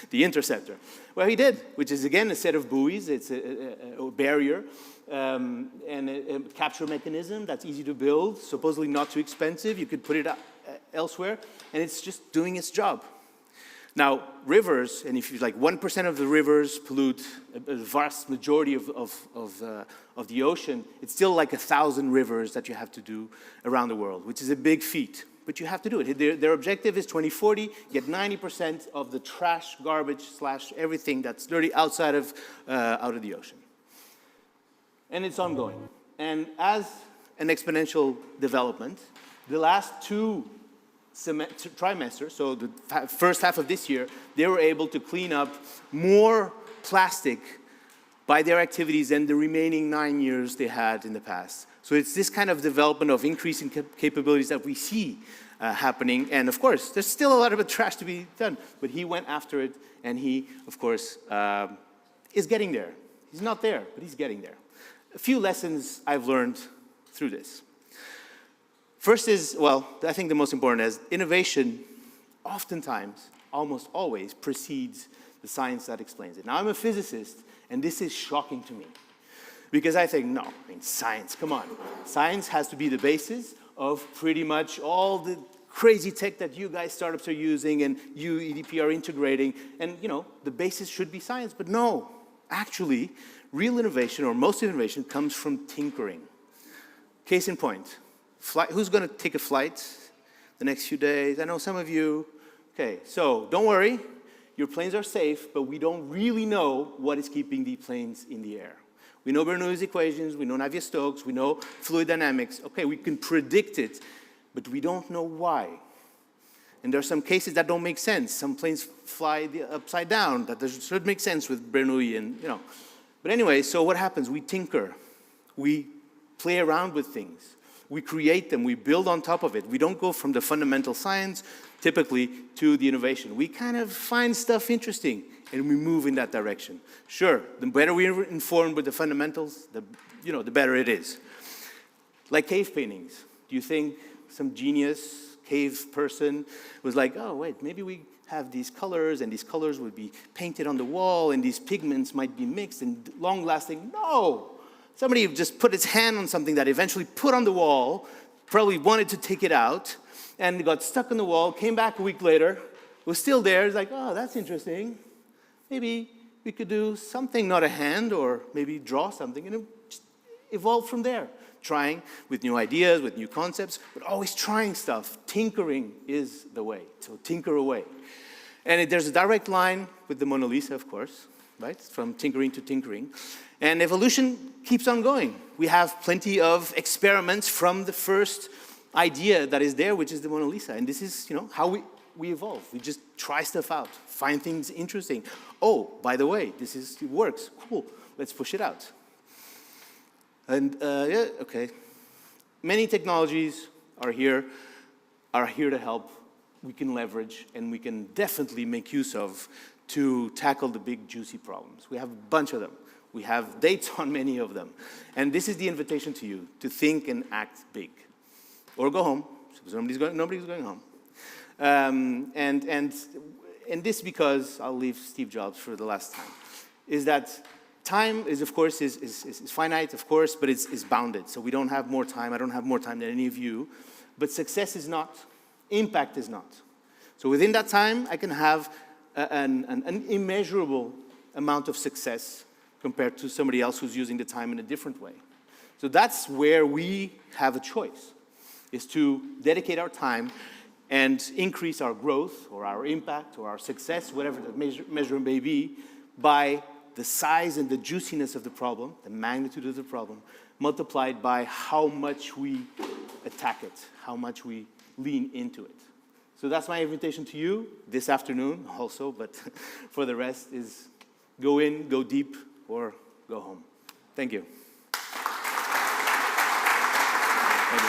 The Interceptor. Well, he did, which is, again, a set of buoys. It's a barrier and a capture mechanism that's easy to build, supposedly not too expensive. You could put it elsewhere, and it's just doing its job. Now, rivers, and if you like 1% of the rivers pollute a vast majority of the ocean, it's still like 1,000 rivers that you have to do around the world, which is a big feat. But you have to do it. Their objective is 2040, get 90% of the trash, garbage, / everything that's dirty out of the ocean. And it's ongoing. And as an exponential development, the last two trimester, so the first half of this year, they were able to clean up more plastic by their activities than the remaining 9 years they had in the past. So it's this kind of development of increasing capabilities that we see happening. And of course, there's still a lot of trash to be done, but he went after it, and he, of course, is getting there. He's not there, but he's getting there. A few lessons I've learned through this. First is, well, I think the most important is innovation oftentimes, almost always, precedes the science that explains it. Now, I'm a physicist, and this is shocking to me. Because I think, no, I mean, science, come on. Science has to be the basis of pretty much all the crazy tech that you guys, startups, are using and you, EDP, are integrating. And, you know, the basis should be science. But no, Actually, real innovation, or most innovation, comes from tinkering. Case in point, who's going to take a flight the next few days? I know some of you. Okay, so don't worry. Your planes are safe, but we don't really know what is keeping the planes in the air. We know Bernoulli's equations, we know Navier-Stokes, we know fluid dynamics. Okay, we can predict it, but we don't know why. And there are some cases that don't make sense. Some planes fly upside down. That should make sense with Bernoulli and, you know. But anyway, so what happens? We tinker. We play around with things. We create them. We build on top of it. We don't go from the fundamental science, typically, to the innovation. We kind of find stuff interesting, and we move in that direction. Sure, the better we're informed with the fundamentals, the better it is. Like cave paintings. Do you think some genius cave person was like, oh, wait, maybe we have these colors, and these colors would be painted on the wall, and these pigments might be mixed and long-lasting? No! Somebody just put his hand on something that eventually put on the wall, probably wanted to take it out, and got stuck on the wall, came back a week later, was still there. It's like, oh, that's interesting. Maybe we could do something, not a hand, or maybe draw something, and it just evolved from there. Trying with new ideas, with new concepts, but always trying stuff. Tinkering is the way, so tinker away. And there's a direct line with the Mona Lisa, of course, right? From tinkering to tinkering. And evolution keeps on going. We have plenty of experiments from the first idea that is there, which is the Mona Lisa. And this is, how we evolve. We just try stuff out, find things interesting. Oh, by the way, it works. Cool, let's push it out. And yeah, okay. Many technologies are here to help. We can leverage, and we can definitely make use of to tackle the big, juicy problems. We have a bunch of them. We have dates on many of them. And this is the invitation to you, to think and act big. Or go home. Nobody's going home. And this, because I'll leave Steve Jobs for the last time, is that time is, of course, is finite, of course, but it's bounded. So we don't have more time. I don't have more time than any of you. But success is not. Impact is not. So within that time, I can have an immeasurable amount of success compared to somebody else who's using the time in a different way. So that's where we have a choice, is to dedicate our time and increase our growth or our impact or our success, whatever the measure may be, by the size and the juiciness of the problem, the magnitude of the problem, multiplied by how much we attack it, how much we lean into it. So that's my invitation to you this afternoon also, but for the rest is go in, go deep, or go home. Thank you. Thank you.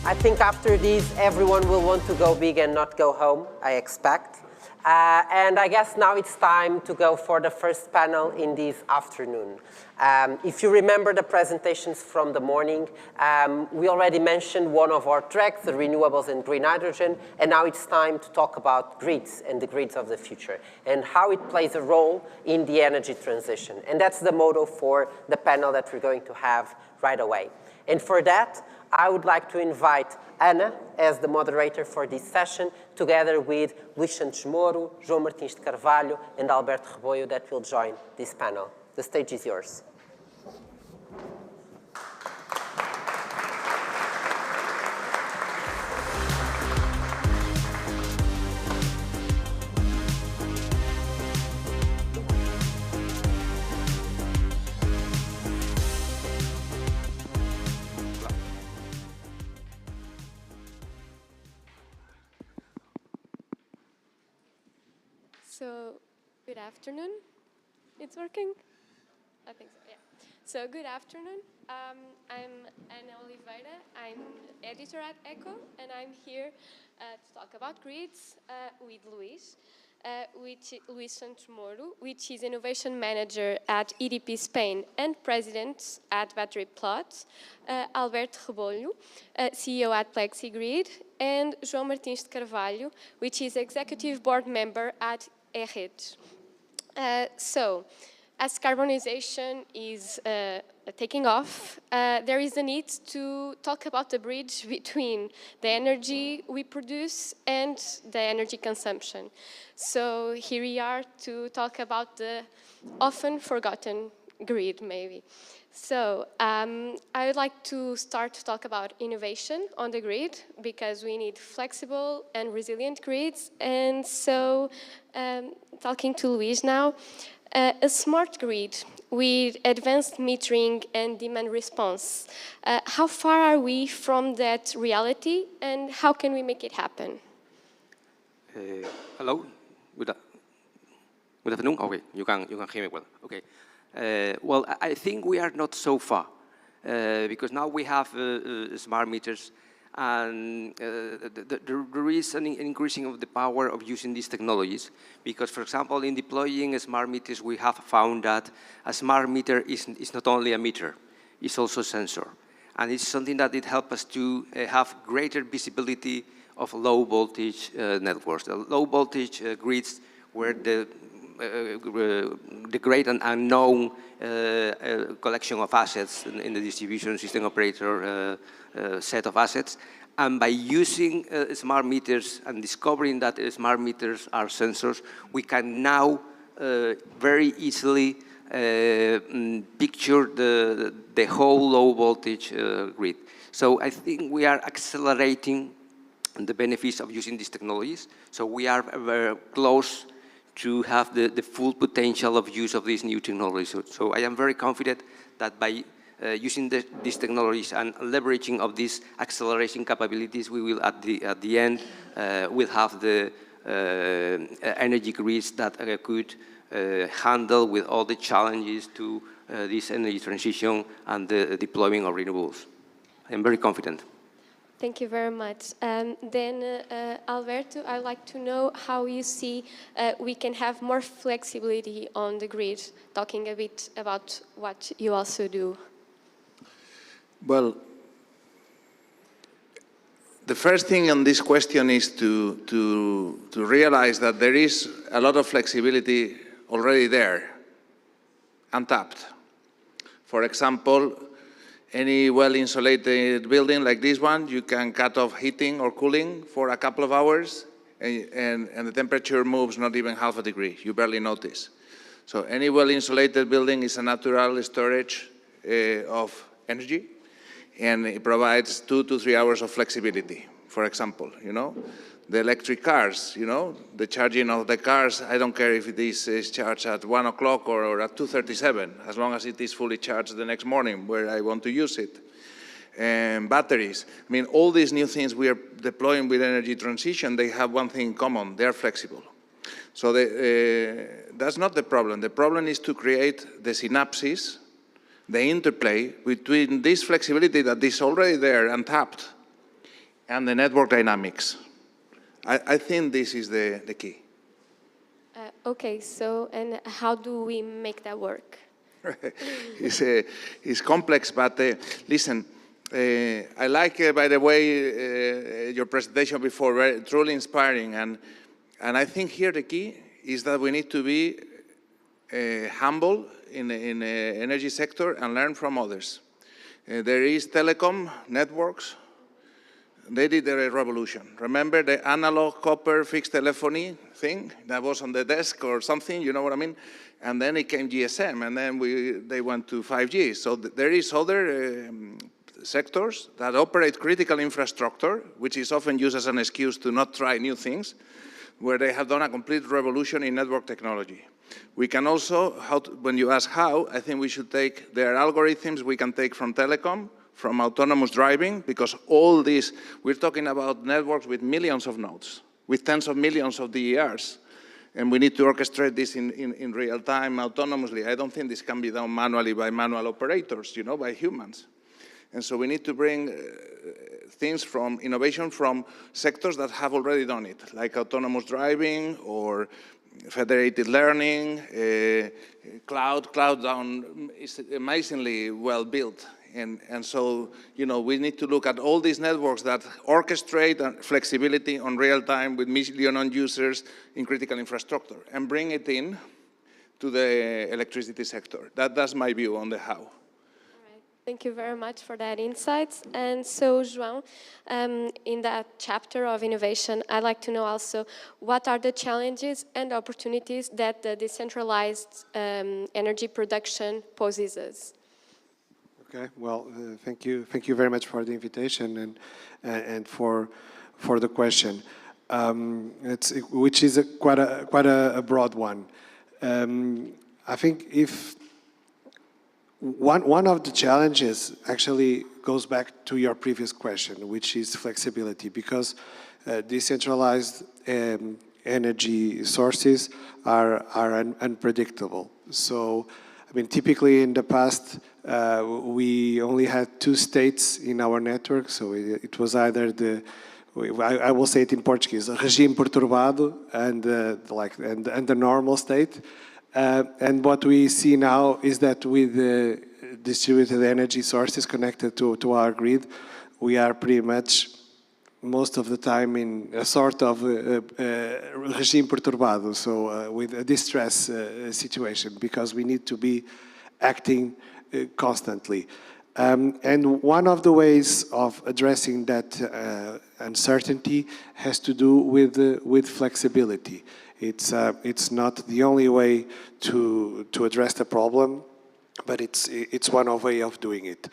I think after this, everyone will want to go big and not go home, I expect. And I guess now it's time to go for the first panel in this afternoon. If you remember the presentations from the morning, we already mentioned one of our tracks, the renewables and green hydrogen, and now it's time to talk about grids and the grids of the future and how it plays a role in the energy transition. And that's the motto for the panel that we're going to have right away. And for that, I would like to invite Ana as the moderator for this session, together with Luís Santos Moro, João Martins de Carvalho, and Alberto Reboio that will join this panel. The stage is yours. So, good afternoon. It's working? I think so, yeah. So, good afternoon. I'm Ana Oliveira. I'm editor at ECHO, and I'm here to talk about grids with Luís. Luís Santos Moro, which is Innovation Manager at EDP Spain and President at Battery Plot, Alberto Reboio, CEO at PlexiGrid, and João Martins de Carvalho, which is Executive Board Member at ERRED. So, as carbonization is taking off, there is a need to talk about the bridge between the energy we produce and the energy consumption. So here we are to talk about the often forgotten grid, maybe. So I would like to start to talk about innovation on the grid, because we need flexible and resilient grids. And so talking to Luis now, a smart grid with advanced metering and demand response. How far are we from that reality, and how can we make it happen? Hello. Good afternoon. Okay, you can hear me well. Okay. Well, I think we are not so far because now we have smart meters, and there is an increasing of the power of using these technologies. Because, for example, in deploying smart meters, we have found that a smart meter is not only a meter; it's also a sensor, and it's something that it helps us to have greater visibility of low voltage networks, the low voltage grids, where the great and unknown collection of assets in the distribution system operator set of assets. And by using smart meters and discovering that smart meters are sensors, we can now very easily picture the whole low voltage grid. So I think we are accelerating the benefits of using these technologies. So we are very close to have the full potential of use of these new technologies. So I am very confident that by using these technologies and leveraging of these acceleration capabilities, we will at the end will have the energy grids that could handle with all the challenges to this energy transition and the deployment of renewables. I am very confident. Thank you very much. Then, Alberto, I'd like to know how you see we can have more flexibility on the grid, talking a bit about what you also do. Well, the first thing on this question is to realize that there is a lot of flexibility already there, untapped. For example, any well-insulated building like this one, you can cut off heating or cooling for a couple of hours, and the temperature moves not even half a degree. You barely notice. So any well-insulated building is a natural storage of energy, and it provides 2 to 3 hours of flexibility, for example, you know. The electric cars, you know, the charging of the cars, I don't care if it is charged at 1 o'clock or at 2:37, as long as it is fully charged the next morning where I want to use it. And batteries, I mean, all these new things we are deploying with energy transition, they have one thing in common: they are flexible. So that's not the problem. The problem is to create the synapses, the interplay between this flexibility that is already there, untapped, and the network dynamics. I think this is the key. Okay, so, and how do we make that work? It's complex, but listen, I like, by the way, your presentation before, very, truly inspiring, and I think here the key is that we need to be humble in the energy sector and learn from others. There is telecom networks. They did a revolution. Remember the analog copper fixed telephony thing that was on the desk or something, you know what I mean? And then it came GSM, and then they went to 5G. So there is other sectors that operate critical infrastructure, which is often used as an excuse to not try new things, where they have done a complete revolution in network technology. We can also, when you ask how, I think we should take, there are algorithms we can take from telecom, from autonomous driving, because all this, we're talking about networks with millions of nodes, with tens of millions of DERs, and we need to orchestrate this in real time autonomously. I don't think this can be done manually by manual operators, you know, by humans. And so we need to bring things from innovation from sectors that have already done it, like autonomous driving or federated learning, cloud down is amazingly well built. And so, you know, we need to look at all these networks that orchestrate flexibility on real time with million users in critical infrastructure and bring it in to the electricity sector. That's my view on the how. Thank you very much for that insights. And so, João, in that chapter of innovation, I'd like to know also what are the challenges and opportunities that the decentralized energy production poses us? Okay, well, thank you very much for the invitation and for the question, which is quite a broad one. I think if one of the challenges actually goes back to your previous question, which is flexibility, because decentralized energy sources are unpredictable. So, I mean, typically in the past, we only had 2 states in our network, so it was either I will say it in Portuguese, regime perturbado and the normal state. And what we see now is that with the distributed energy sources connected to our grid, we are pretty much most of the time in a sort of regime perturbado, so with a distress situation, because we need to be acting constantly. And one of the ways of addressing that uncertainty has to do with flexibility. It's not the only way to address the problem, but it's one way of doing it.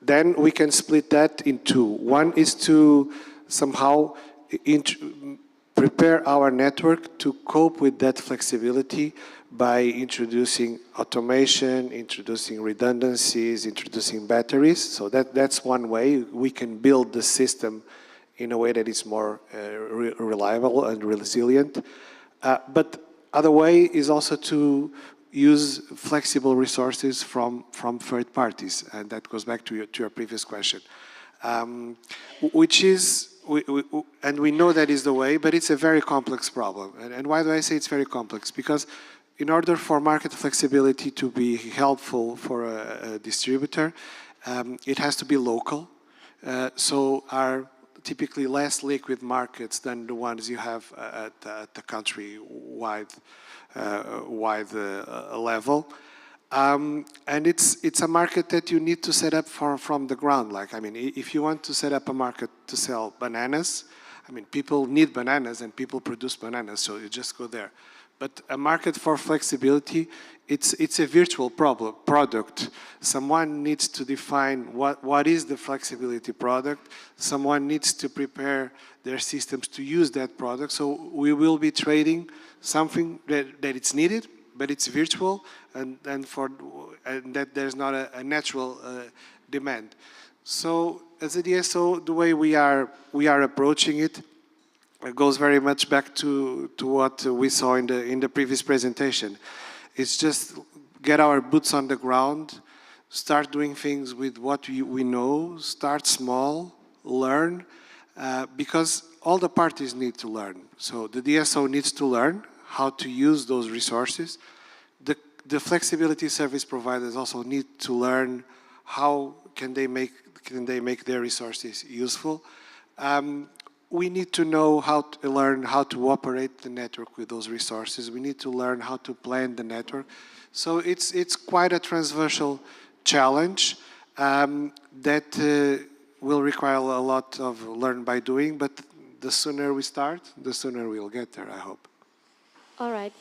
Then we can split that in 2. One is to somehow prepare our network to cope with that flexibility by introducing automation, introducing redundancies, introducing batteries. So that's one way we can build the system in a way that is more reliable and resilient. But other way is also to use flexible resources from third parties, and that goes back to your previous question, which is, and we know that is the way, but it's a very complex problem. And why do I say it's very complex? Because in order for market flexibility to be helpful for a distributor, it has to be local. So our typically less liquid markets than the ones you have at the country-wide level. And it's a market that you need to set up from the ground. Like, I mean, if you want to set up a market to sell bananas, I mean, people need bananas and people produce bananas, so you just go there. But a market for flexibility, it's a virtual product. Someone needs to define what is the flexibility product. Someone needs to prepare their systems to use that product. So we will be trading something that it's needed, but it's virtual, and that there's not a natural demand. So as a DSO, the way we are approaching it goes very much back to what we saw in the previous presentation. It's just get our boots on the ground, start doing things with what we know, start small, learn, because all the parties need to learn. So the DSO needs to learn how to use those resources. The flexibility service providers also need to learn how can they make their resources useful. We need to know learn how to operate the network with those resources. We need to learn how to plan the network. So it's quite a transversal challenge that will require a lot of learn by doing, but the sooner we start, the sooner we'll get there, I hope. All right,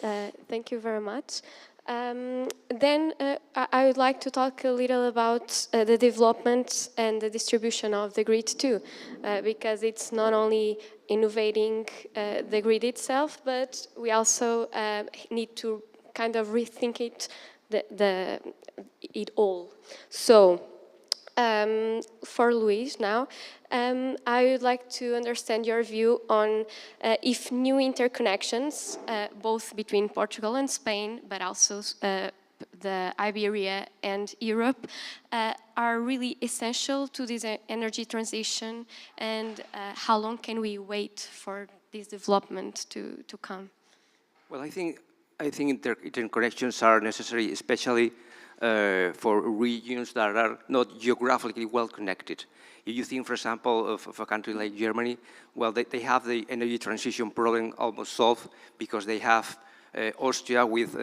thank you very much. Then I would like to talk a little about the development and the distribution of the grid too, because it's not only innovating the grid itself, but we also need to kind of rethink it all. So for Luis now, I would like to understand your view on if new interconnections, both between Portugal and Spain, but also the Iberia and Europe, are really essential to this energy transition, and how long can we wait for this development to come? Well, I think interconnections are necessary, especially for regions that are not geographically well connected. If you think, for example, of a country like Germany, well, they have the energy transition problem almost solved because they have Austria with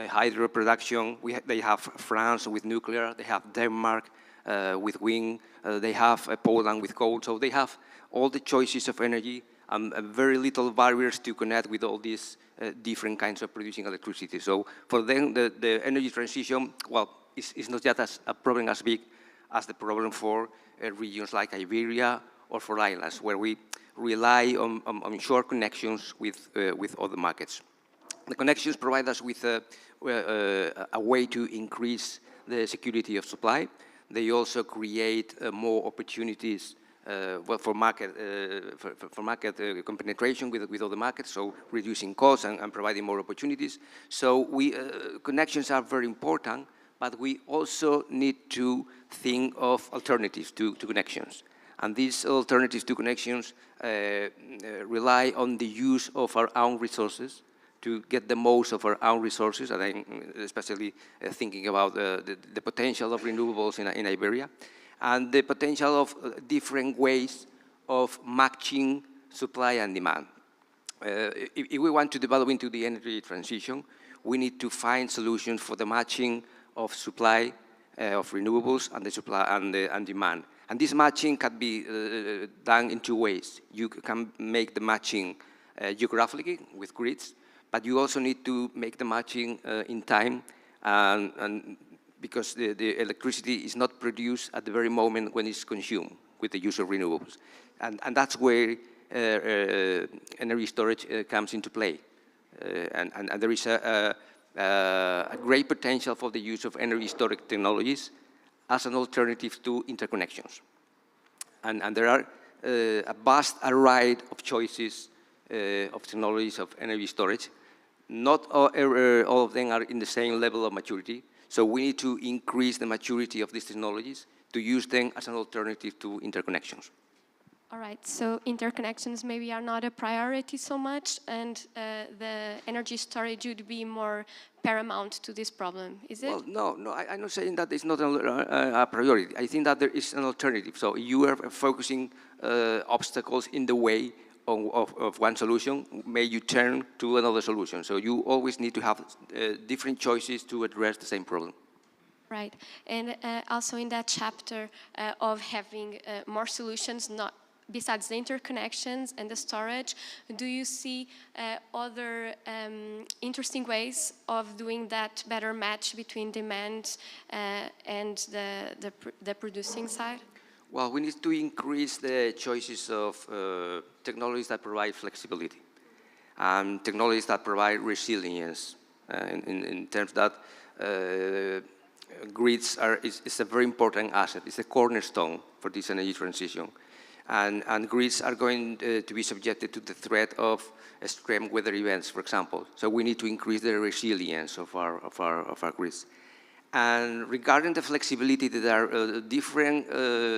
hydro production, they have France with nuclear, they have Denmark with wind, they have Poland with coal, so they have all the choices of energy and very little barriers to connect with all these different kinds of producing electricity. So for them, the energy transition, well, is not just a problem as big as the problem for regions like Iberia or for islands, where we rely on short connections with other markets. The connections provide us with a way to increase the security of supply. They also create more opportunities for market penetration with other markets, so reducing costs and providing more opportunities. So connections are very important, but we also need to think of alternatives to connections. And these alternatives to connections rely on the use of our own resources to get the most of our own resources, and I'm especially thinking about the potential of renewables in Iberia, and the potential of different ways of matching supply and demand. If we want to develop into the energy transition, we need to find solutions for the matching of supply of renewables and the supply and demand. And this matching can be done in two ways. You can make the matching geographically with grids, but you also need to make the matching in time, and because the electricity is not produced at the very moment when it's consumed with the use of renewables. And that's where energy storage comes into play. And there is a great potential for the use of energy storage technologies as an alternative to interconnections. And there are a vast array of choices of technologies of energy storage. Not all of them are in the same level of maturity, so we need to increase the maturity of these technologies to use them as an alternative to interconnections. All right, so interconnections maybe are not a priority so much, and the energy storage would be more paramount to this problem, is it? Well, no, I'm not saying that it's not a priority. I think that there is an alternative. So you are focusing obstacles in the way of one solution, may you turn to another solution. So you always need to have different choices to address the same problem. Right, and also in that chapter of having more solutions, not besides the interconnections and the storage, do you see other interesting ways of doing that better match between demand and the producing side? Well, we need to increase the choices of technologies that provide flexibility and technologies that provide resilience in terms that grids is a very important asset. It's a cornerstone for this energy transition. And grids are going to be subjected to the threat of extreme weather events, for example. So we need to increase the resilience of our grids. And regarding the flexibility, there are different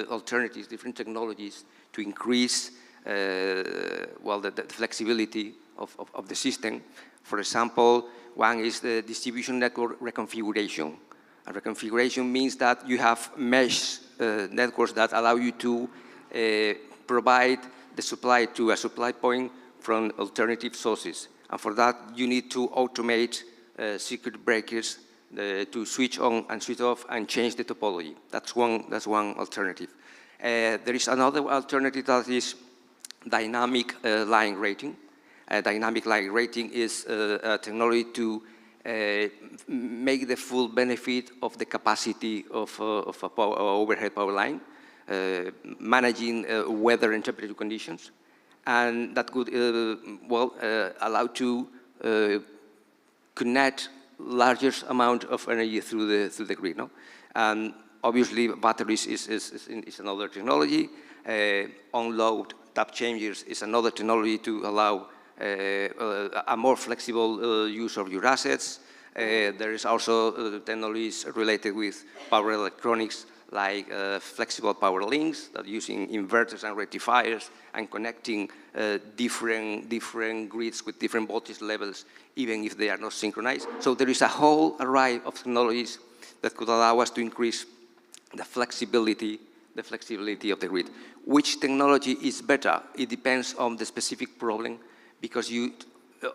alternatives, different technologies to increase the flexibility of the system. For example, one is the distribution network reconfiguration. And reconfiguration means that you have mesh networks that allow you to provide the supply to a supply point from alternative sources. And for that, you need to automate circuit breakers to switch on and switch off and change the topology. That's one alternative. There is another alternative that is dynamic line rating. Dynamic line rating is a technology to make the full benefit of the capacity of a overhead power line, managing weather and temperature conditions, and that could allow to connect largest amount of energy through the grid. No? And obviously, batteries is another technology. On-load tap changers is another technology to allow a more flexible use of your assets. There is also technologies related with power electronics, like flexible power links that using inverters and rectifiers and connecting different grids with different voltage levels, even if they are not synchronized. So there is a whole array of technologies that could allow us to increase the flexibility of the grid. Which technology is better? It depends on the specific problem, because you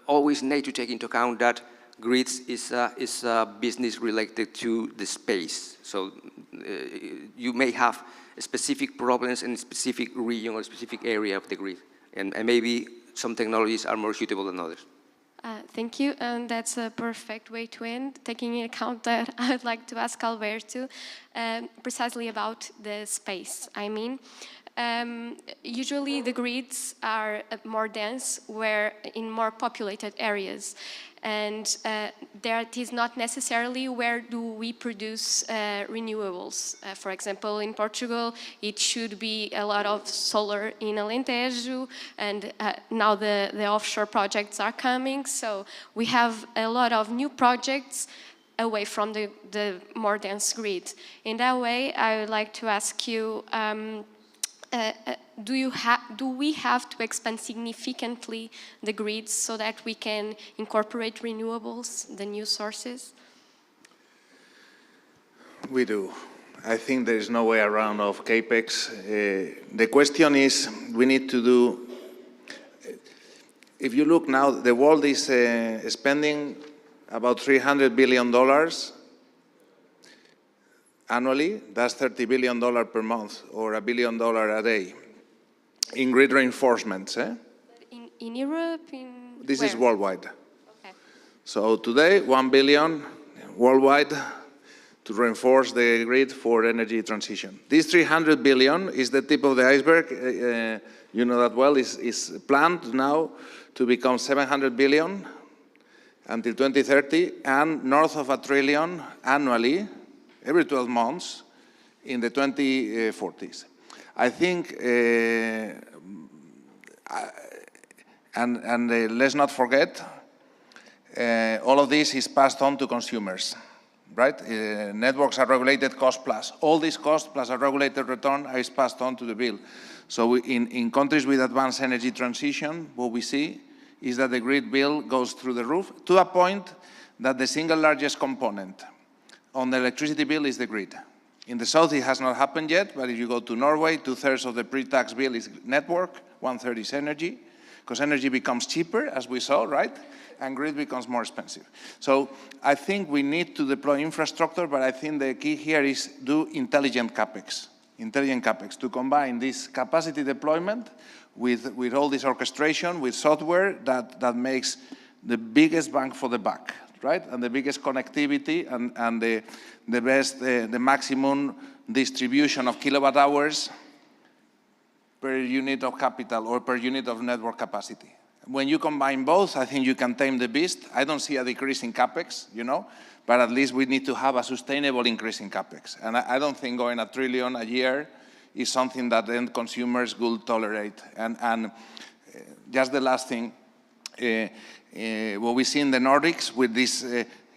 always need to take into account that grids is a business related to the space. So you may have specific problems in a specific region or specific area of the grid, and maybe some technologies are more suitable than others. Thank you, and that's a perfect way to end, taking into account that I'd like to ask Alberto precisely about the space. I mean, usually the grids are more dense where in more populated areas, and that is not necessarily where do we produce renewables. For example, in Portugal, it should be a lot of solar in Alentejo, and now the offshore projects are coming, so we have a lot of new projects away from the more dense grid. In that way, I would like to ask you, do we have to expand significantly the grids so that we can incorporate renewables, the new sources? We do. I think there is no way around of CAPEX. The question is, we need to do, if you look now, the world is spending about $300 billion annually. That's $30 billion per month, or $1 billion a day, in grid reinforcements. In Europe? This where? is worldwide. Okay. So today, 1 billion worldwide to reinforce the grid for energy transition. This 300 billion is the tip of the iceberg. You know that well. Is planned now to become 700 billion until 2030, and north of $1 trillion annually, every 12 months, in the 2040s. I think, let's not forget, all of this is passed on to consumers, right? Networks are regulated cost plus. All this cost plus a regulated return is passed on to the bill. So in countries with advanced energy transition, what we see is that the grid bill goes through the roof, to a point that the single largest component on the electricity bill is the grid. In the south, it has not happened yet, but if you go to Norway, 2/3 of the pre-tax bill is network, 1/3 is energy, because energy becomes cheaper, as we saw, right? And grid becomes more expensive. So I think we need to deploy infrastructure, but I think the key here is do intelligent CAPEX. Intelligent CAPEX, to combine this capacity deployment with all this orchestration, with software that makes the biggest bang for the buck, right? And the biggest connectivity and the best, the maximum distribution of kilowatt hours per unit of capital or per unit of network capacity. When you combine both, I think you can tame the beast. I don't see a decrease in CAPEX, you know, but at least we need to have a sustainable increase in CAPEX. And I don't think going $1 trillion a year is something that end consumers will tolerate. And just the last thing, what we see in the Nordics with this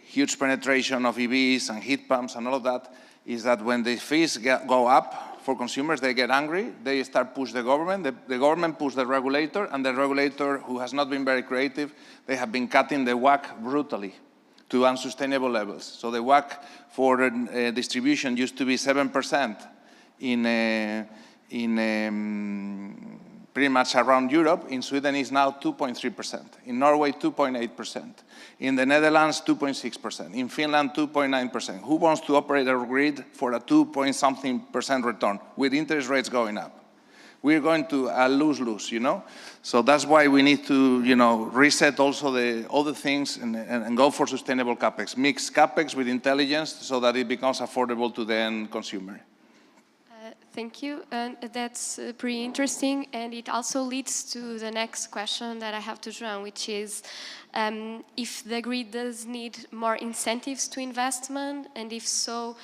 huge penetration of EVs and heat pumps and all of that, is that when the fees go up for consumers, they get angry, they start push the government, the government push the regulator, and the regulator, who has not been very creative, they have been cutting the WACC brutally to unsustainable levels. So the WACC for distribution used to be 7% pretty much around Europe. In Sweden, is now 2.3%. In Norway, 2.8%. In the Netherlands, 2.6%. In Finland, 2.9%. Who wants to operate a grid for a 2-point-something% return with interest rates going up? We're going to lose-lose, you know? So that's why we need to, you know, reset also all the things and go for sustainable CAPEX. Mix CAPEX with intelligence so that it becomes affordable to the end consumer. Thank you, and that's pretty interesting, and it also leads to the next question that I have to João, which is if the grid does need more incentives to investment, and if so,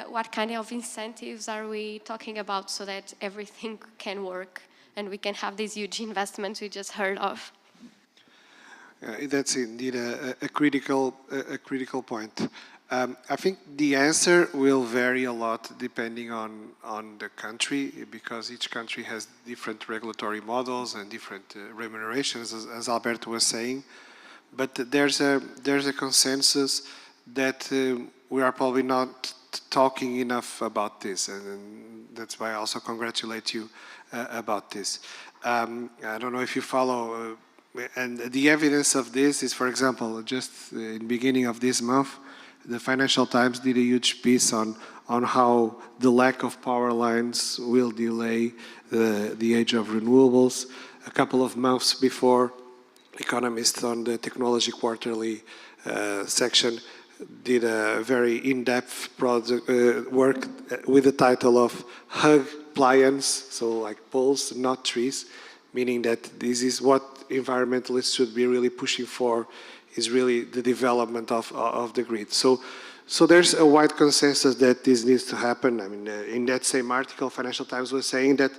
what kind of incentives are we talking about so that everything can work and we can have these huge investments we just heard of? That's indeed a critical point. I think the answer will vary a lot depending on the country, because each country has different regulatory models and different remunerations, as Alberto was saying. But there's a consensus that we are probably not talking enough about this, and that's why I also congratulate you about this. I don't know if you follow And the evidence of this is, for example, just in the beginning of this month, the Financial Times did a huge piece on how the lack of power lines will delay the age of renewables. A couple of months before, economists on the Technology Quarterly section did a very in-depth work with the title of Hug Plants, so like poles, not trees, meaning that this is what environmentalists should be really pushing for, is really the development of the grid. So there's a wide consensus that this needs to happen. I mean, in that same article, Financial Times was saying that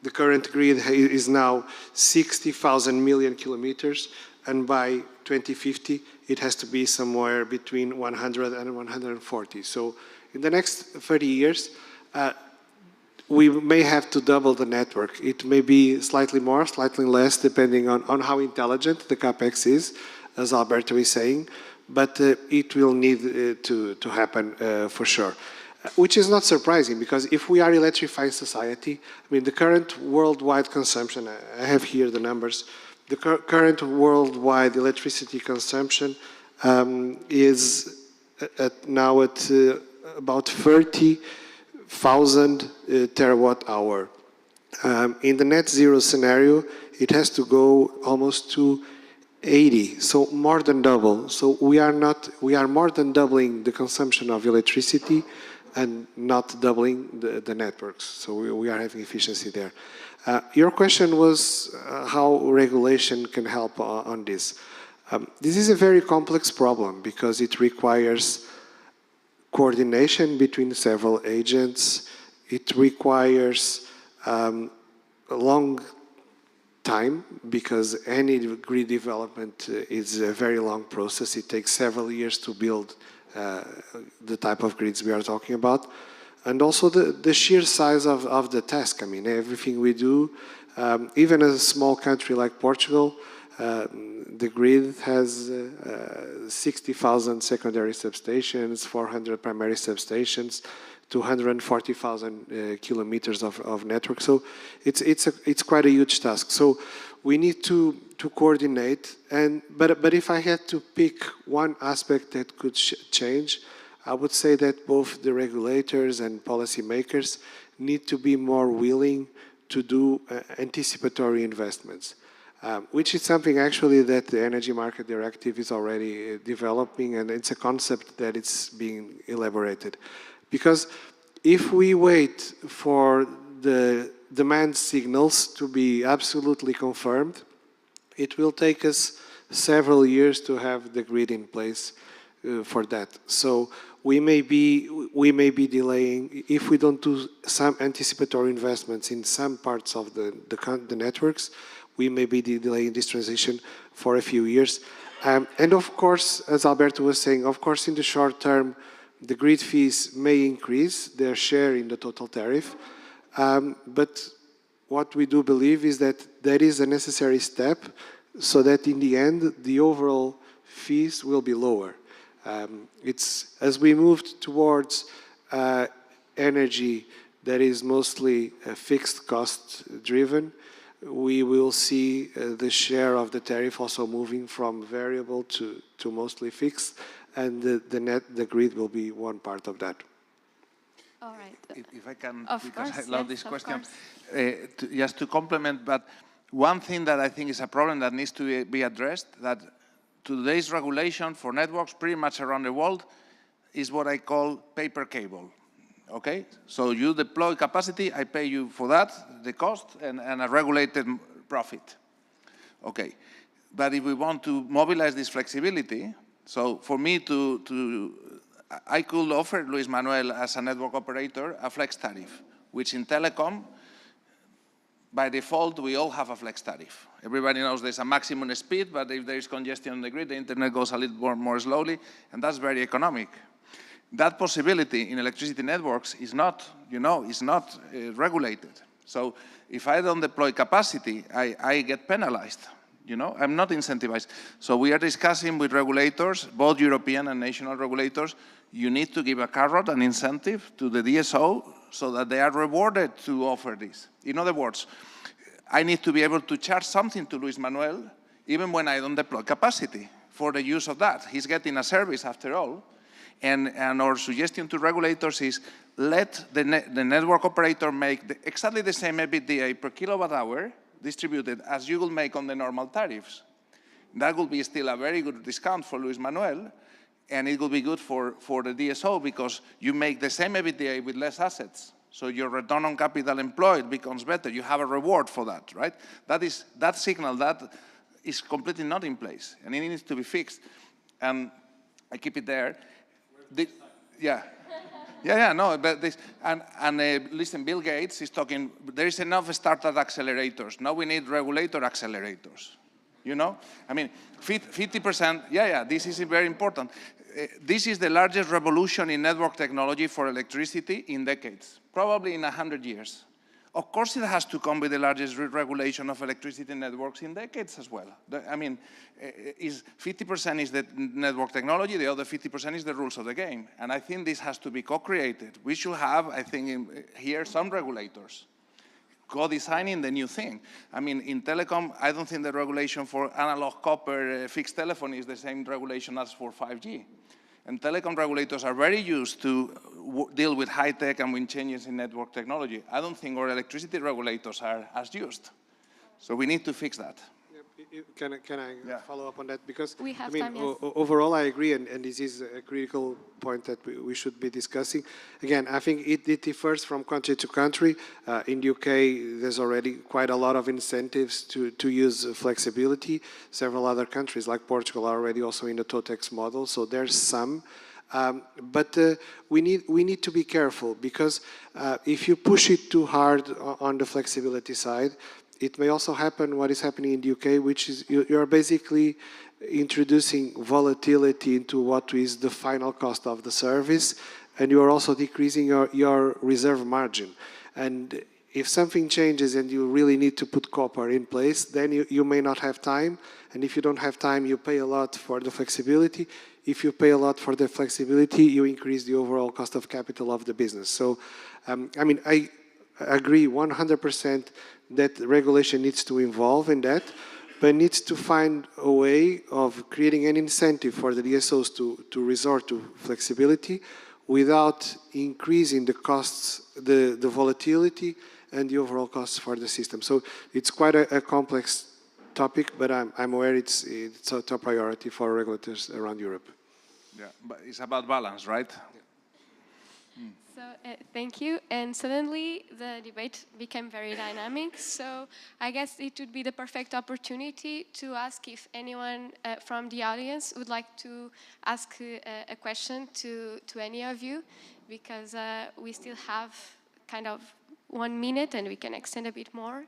the current grid is now 60,000 million kilometers, and by 2050, it has to be somewhere between 100 and 140. So in the next 30 years, we may have to double the network. It may be slightly more, slightly less, depending on how intelligent the CapEx is, as Alberto is saying, but it will need to happen for sure. Which is not surprising, because if we are electrifying society, I mean, the current worldwide consumption, I have here the numbers, the current worldwide electricity consumption is now at about 30,000 terawatt hour. In the net zero scenario, it has to go almost to 80, so more than double. So we are more than doubling the consumption of electricity and not doubling the networks. So we are having efficiency there. Your question was how regulation can help on this. This is a very complex problem because it requires coordination between several agents. It requires a long time, because any grid development is a very long process. It takes several years to build the type of grids we are talking about. And also the sheer size of the task. I mean, everything we do, even a small country like Portugal, the grid has 60,000 secondary substations, 400 primary substations, 240,000 kilometers of network. So it's quite a huge task. So we need to coordinate. But if I had to pick one aspect that could change, I would say that both the regulators and policymakers need to be more willing to do anticipatory investments, which is something actually that the Energy Market Directive is already developing, and it's a concept that it's being elaborated. Because if we wait for the demand signals to be absolutely confirmed, it will take us several years to have the grid in place for that. So we may be delaying, if we don't do some anticipatory investments in some parts of the networks, we may be delaying this transition for a few years. And of course, as Alberto was saying, of course, in the short term, the grid fees may increase their share in the total tariff. But what we do believe is that that is a necessary step so that in the end, the overall fees will be lower. It's as we moved towards energy that is mostly fixed cost driven, we will see the share of the tariff also moving from variable to mostly fixed, and the grid will be one part of that. All right. If I can, Of because course, I love yes, this of question, course. just to complement, but one thing that I think is a problem that needs to be addressed, that today's regulation for networks pretty much around the world is what I call paper cable, okay? So you deploy capacity, I pay you for that, the cost, and a regulated profit, okay? But if we want to mobilize this flexibility, so for me I could offer Luis Manuel as a network operator a flex tariff, which in telecom, by default, we all have a flex tariff. Everybody knows there's a maximum speed, but if there is congestion on the grid, the internet goes a little more slowly, and that's very economic. That possibility in electricity networks is not, regulated. So if I don't deploy capacity, I get penalized. I'm not incentivized. So we are discussing with regulators, both European and national regulators, you need to give a carrot, an incentive to the DSO so that they are rewarded to offer this. In other words, I need to be able to charge something to Luis Manuel even when I don't deploy capacity for the use of that. He's getting a service after all. And our suggestion to regulators is let the network operator make exactly the same EBITDA per kilowatt hour distributed as you will make on the normal tariffs. That will be still a very good discount for Luis Manuel, and it will be good for the DSO because you make the same EBITDA with less assets. So your return on capital employed becomes better. You have a reward for that, right? That signal, that is completely not in place, and it needs to be fixed. And I keep it there. No, but this, listen, Bill Gates is talking, there is enough startup accelerators. Now we need regulator accelerators. You know? I mean, 50%, this is very important. This is the largest revolution in network technology for electricity in decades, probably in 100 years. Of course, it has to come with the largest regulation of electricity networks in decades as well. I mean, 50% is the network technology, the other 50% is the rules of the game. And I think this has to be co-created. We should have, I think, here some regulators co-designing the new thing. I mean, in telecom, I don't think the regulation for analog copper fixed telephony is the same regulation as for 5G. And telecom regulators are very used to deal with high tech and with changes in network technology. I don't think our electricity regulators are as used. So we need to fix that. Can I follow up on that? Because we have I mean, time, yes. Overall, I agree, and this is a critical point that we should be discussing. Again, I think it differs from country to country. In the UK, there's already quite a lot of incentives to use flexibility. Several other countries, like Portugal, are already also in the TOTEX model, so there's some. But we need to be careful, because if you push it too hard on the flexibility side, it may also happen what is happening in the UK, which is you're basically introducing volatility into what is the final cost of the service, and you are also decreasing your reserve margin. And if something changes and you really need to put copper in place, then you may not have time, and if you don't have time, you pay a lot for the flexibility. If you pay a lot for the flexibility, you increase the overall cost of capital of the business. So, I mean, I agree 100% that regulation needs to involve in that, but needs to find a way of creating an incentive for the DSOs to resort to flexibility without increasing the costs, the volatility, and the overall costs for the system. So it's quite a complex topic, but I'm aware it's a top priority for regulators around Europe. Yeah, but it's about balance, right? So thank you. And suddenly the debate became very dynamic. So I guess it would be the perfect opportunity to ask if anyone from the audience would like to ask a question to any of you, because we still have kind of 1 minute and we can extend a bit more.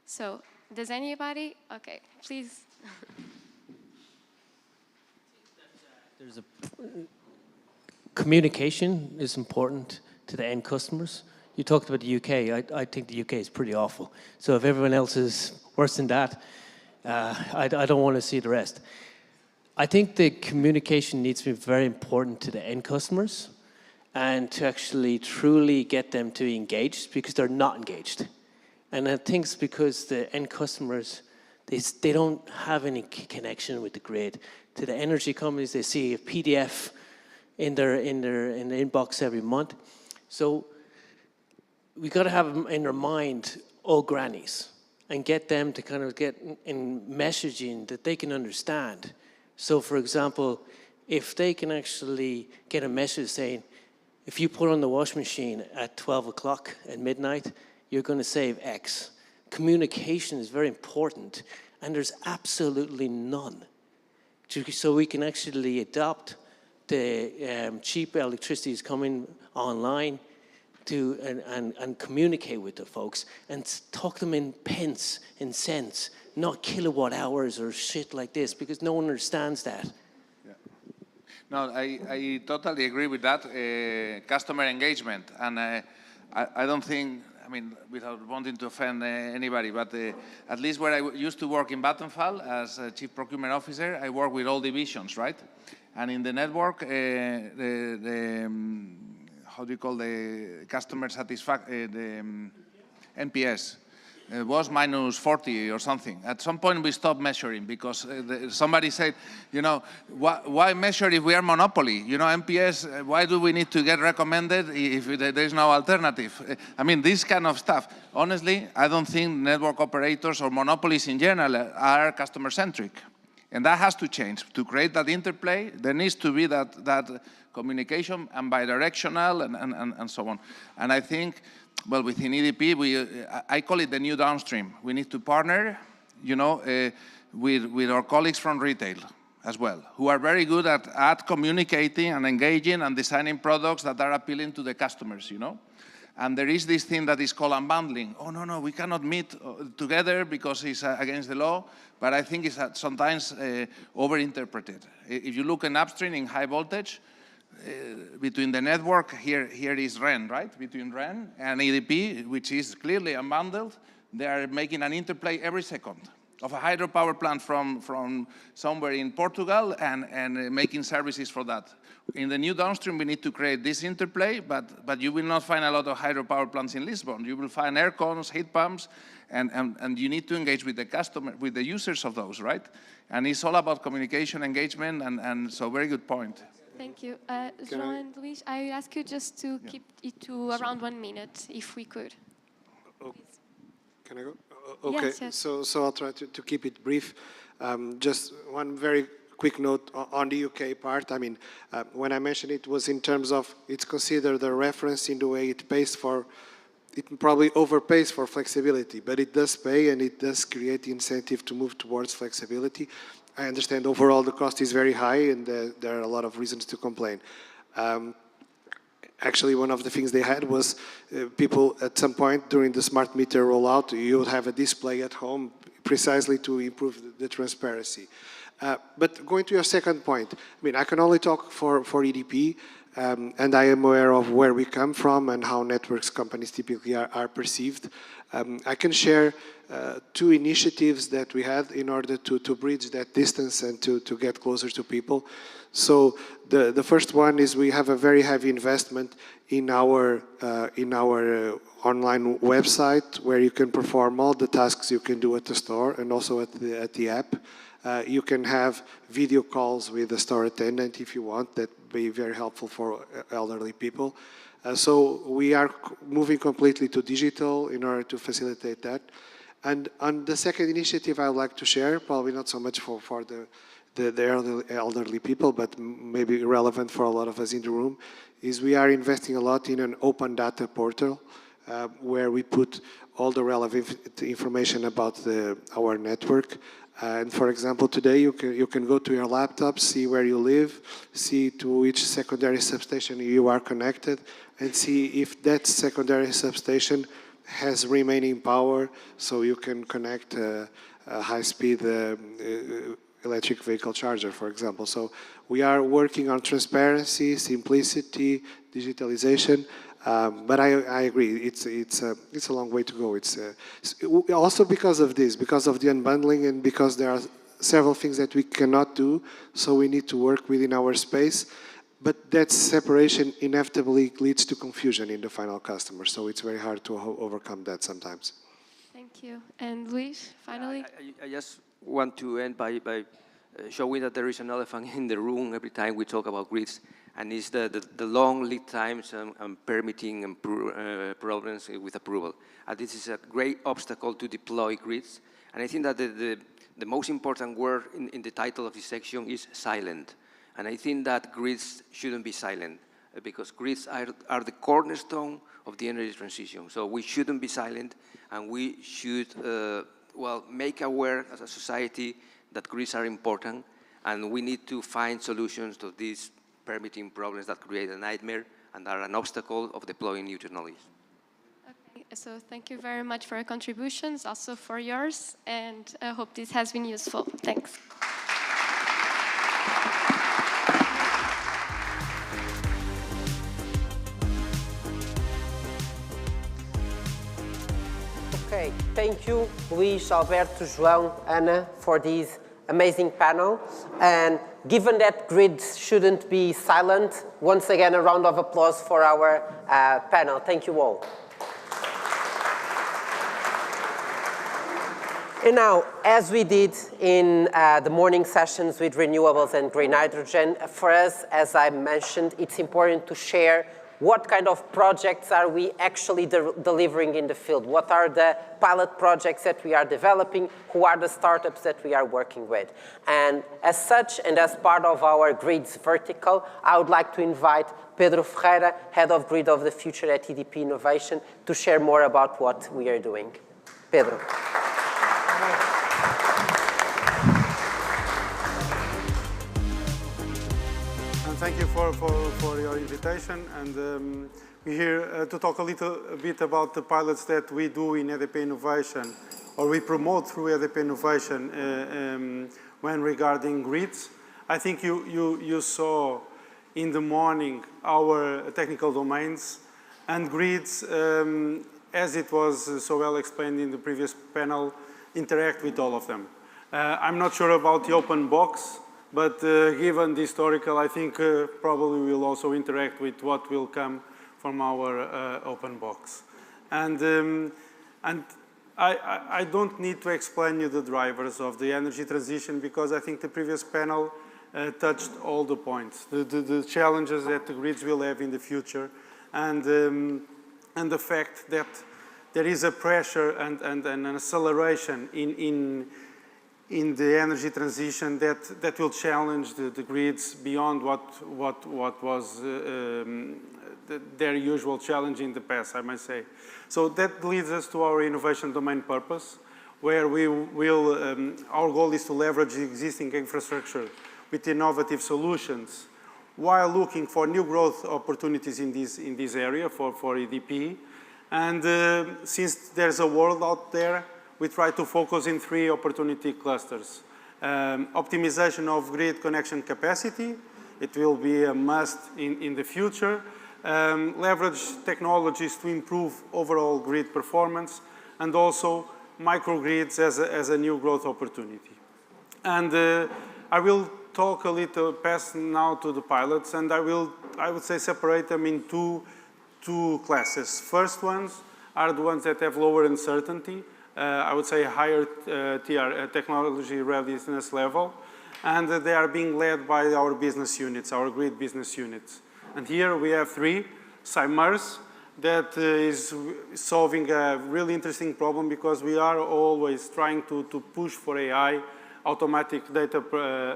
So does anybody? Okay, please. There's communication is important to the end customers. You talked about the UK. I think the UK is pretty awful. So if everyone else is worse than that, I don't want to see the rest. I think the communication needs to be very important to the end customers and to actually truly get them to be engaged, because they're not engaged. And I think it's because the end customers, they don't have any connection with the grid. To the energy companies, they see a PDF in the inbox every month. So we got to have them in their mind, all grannies, and get them to kind of get in messaging that they can understand. So for example, if they can actually get a message saying, if you put on the washing machine at 12 o'clock at midnight, you're going to save X. Communication is very important, and there's absolutely none. So we can actually adopt the cheap electricity is coming online to and communicate with the folks and talk them in pence, in cents, not kilowatt hours or shit like this, because no one understands that. Yeah. No, I totally agree with that. Customer engagement, and I don't think, I mean, without wanting to offend anybody, but at least where I used to work in Vattenfall as a chief procurement officer, I work with all divisions, right? And in the network, how do you call the customer satisfaction, the NPS. It was minus 40 or something. At some point we stopped measuring because somebody said, you know, why measure if we are monopoly? You know, MPS, why do we need to get recommended if there's no alternative? I mean, this kind of stuff. Honestly, I don't think network operators or monopolies in general are customer-centric. And that has to change. To create that interplay, there needs to be that communication and bidirectional and so on. And I think, well, within EDP, I call it the new downstream. We need to partner, you know, with our colleagues from retail as well, who are very good at communicating and engaging and designing products that are appealing to the customers, you know. And there is this thing that is called unbundling. Oh, no, we cannot meet together because it's against the law, but I think it's sometimes overinterpreted. If you look in upstream, in high voltage, between the network, here is REN, right? Between REN and EDP, which is clearly unbundled, they are making an interplay every second of a hydropower plant from somewhere in Portugal and making services for that. In the new downstream, we need to create this interplay, but you will not find a lot of hydropower plants in Lisbon. You will find air cons, heat pumps, and you need to engage with the customer, with the users of those, right? And it's all about communication, engagement, and so very good point. Thank you. João and Luis, I ask you just to keep it to around 1 minute, if we could. Oh, can I go? Okay, yes. So I'll try to keep it brief. Just one very quick note on the UK part. I mean, when I mentioned it was in terms of it's considered a reference in the way it pays for, it probably overpays for flexibility, but it does pay and it does create the incentive to move towards flexibility. I understand overall the cost is very high and there are a lot of reasons to complain. Actually, one of the things they had was people at some point during the smart meter rollout, you would have a display at home precisely to improve the transparency. But going to your second point, I mean, I can only talk for EDP, and I am aware of where we come from and how networks companies typically are perceived. I can share 2 initiatives that we had in order to bridge that distance and to get closer to people. So the first one is we have a very heavy investment in our online website where you can perform all the tasks you can do at the store and also at the app. You can have video calls with the store attendant if you want. That would be very helpful for elderly people. So we are moving completely to digital in order to facilitate that. And on the second initiative I would like to share, probably not so much for the elderly people, but maybe relevant for a lot of us in the room, is we are investing a lot in an open data portal where we put all the relevant information about our network. And for example, today you can go to your laptop, see where you live, see to which secondary substation you are connected, and see if that secondary substation has remaining power, so you can connect a high-speed electric vehicle charger, for example. So we are working on transparency, simplicity, digitalization. But I agree, it's a long way to go. It's also because of this, because of the unbundling, and because there are several things that we cannot do, so we need to work within our space. But that separation inevitably leads to confusion in the final customer, so it's very hard to overcome that sometimes. Thank you. And Luis, finally? I just want to end by showing that there is an elephant in the room every time we talk about grids, and it's the long lead times and permitting and problems with approval. And this is a great obstacle to deploy grids. And I think that the most important word in the title of this section is silent. And I think that grids shouldn't be silent, because grids are the cornerstone of the energy transition. So we shouldn't be silent, and we should, well, make aware as a society that grids are important, and we need to find solutions to these permitting problems that create a nightmare and are an obstacle of deploying new technologies. Okay, so thank you very much for your contributions, also for yours, and I hope this has been useful. Thanks. Okay, thank you, Luis, Alberto, João, Ana, for this amazing panel. And given that grids shouldn't be silent, once again, a round of applause for our panel. Thank you all. And now, as we did in the morning sessions with renewables and green hydrogen, for us, as I mentioned, it's important to share what kind of projects are we actually delivering in the field? What are the pilot projects that we are developing? Who are the startups that we are working with? And as such, and as part of our grids vertical, I would like to invite Pedro Ferreira, Head of Grid of the Future at EDP Innovation, to share more about what we are doing. Pedro. Thank you for your invitation, and we're here to talk a little bit about the pilots that we do in EDP Innovation, or we promote through EDP Innovation when regarding grids. I think you saw in the morning our technical domains, and grids, as it was so well explained in the previous panel, interact with all of them. I'm not sure about the open box, but given the historical, I think probably we'll also interact with what will come from our open box. And I don't need to explain you the drivers of the energy transition, because I think the previous panel touched all the points, the challenges that the grids will have in the future, and the fact that there is a pressure and an acceleration in the energy transition that will challenge the grids beyond what was their usual challenge in the past, I might say. So that leads us to our innovation domain purpose, where we will, our goal is to leverage the existing infrastructure with innovative solutions while looking for new growth opportunities in this area for EDP. And since there's a world out there, we try to focus in 3 opportunity clusters. Optimization of grid connection capacity. It will be a must in the future. Leverage technologies to improve overall grid performance, and also microgrids as a new growth opportunity. And I will talk a little, pass now to the pilots, and I would say separate them in two classes. First ones are the ones that have lower uncertainty, I would say higher technology readiness level, and they are being led by our business units, our grid business units. And here we have 3. Cymers, that is solving a really interesting problem, because we are always trying to push for AI, automatic data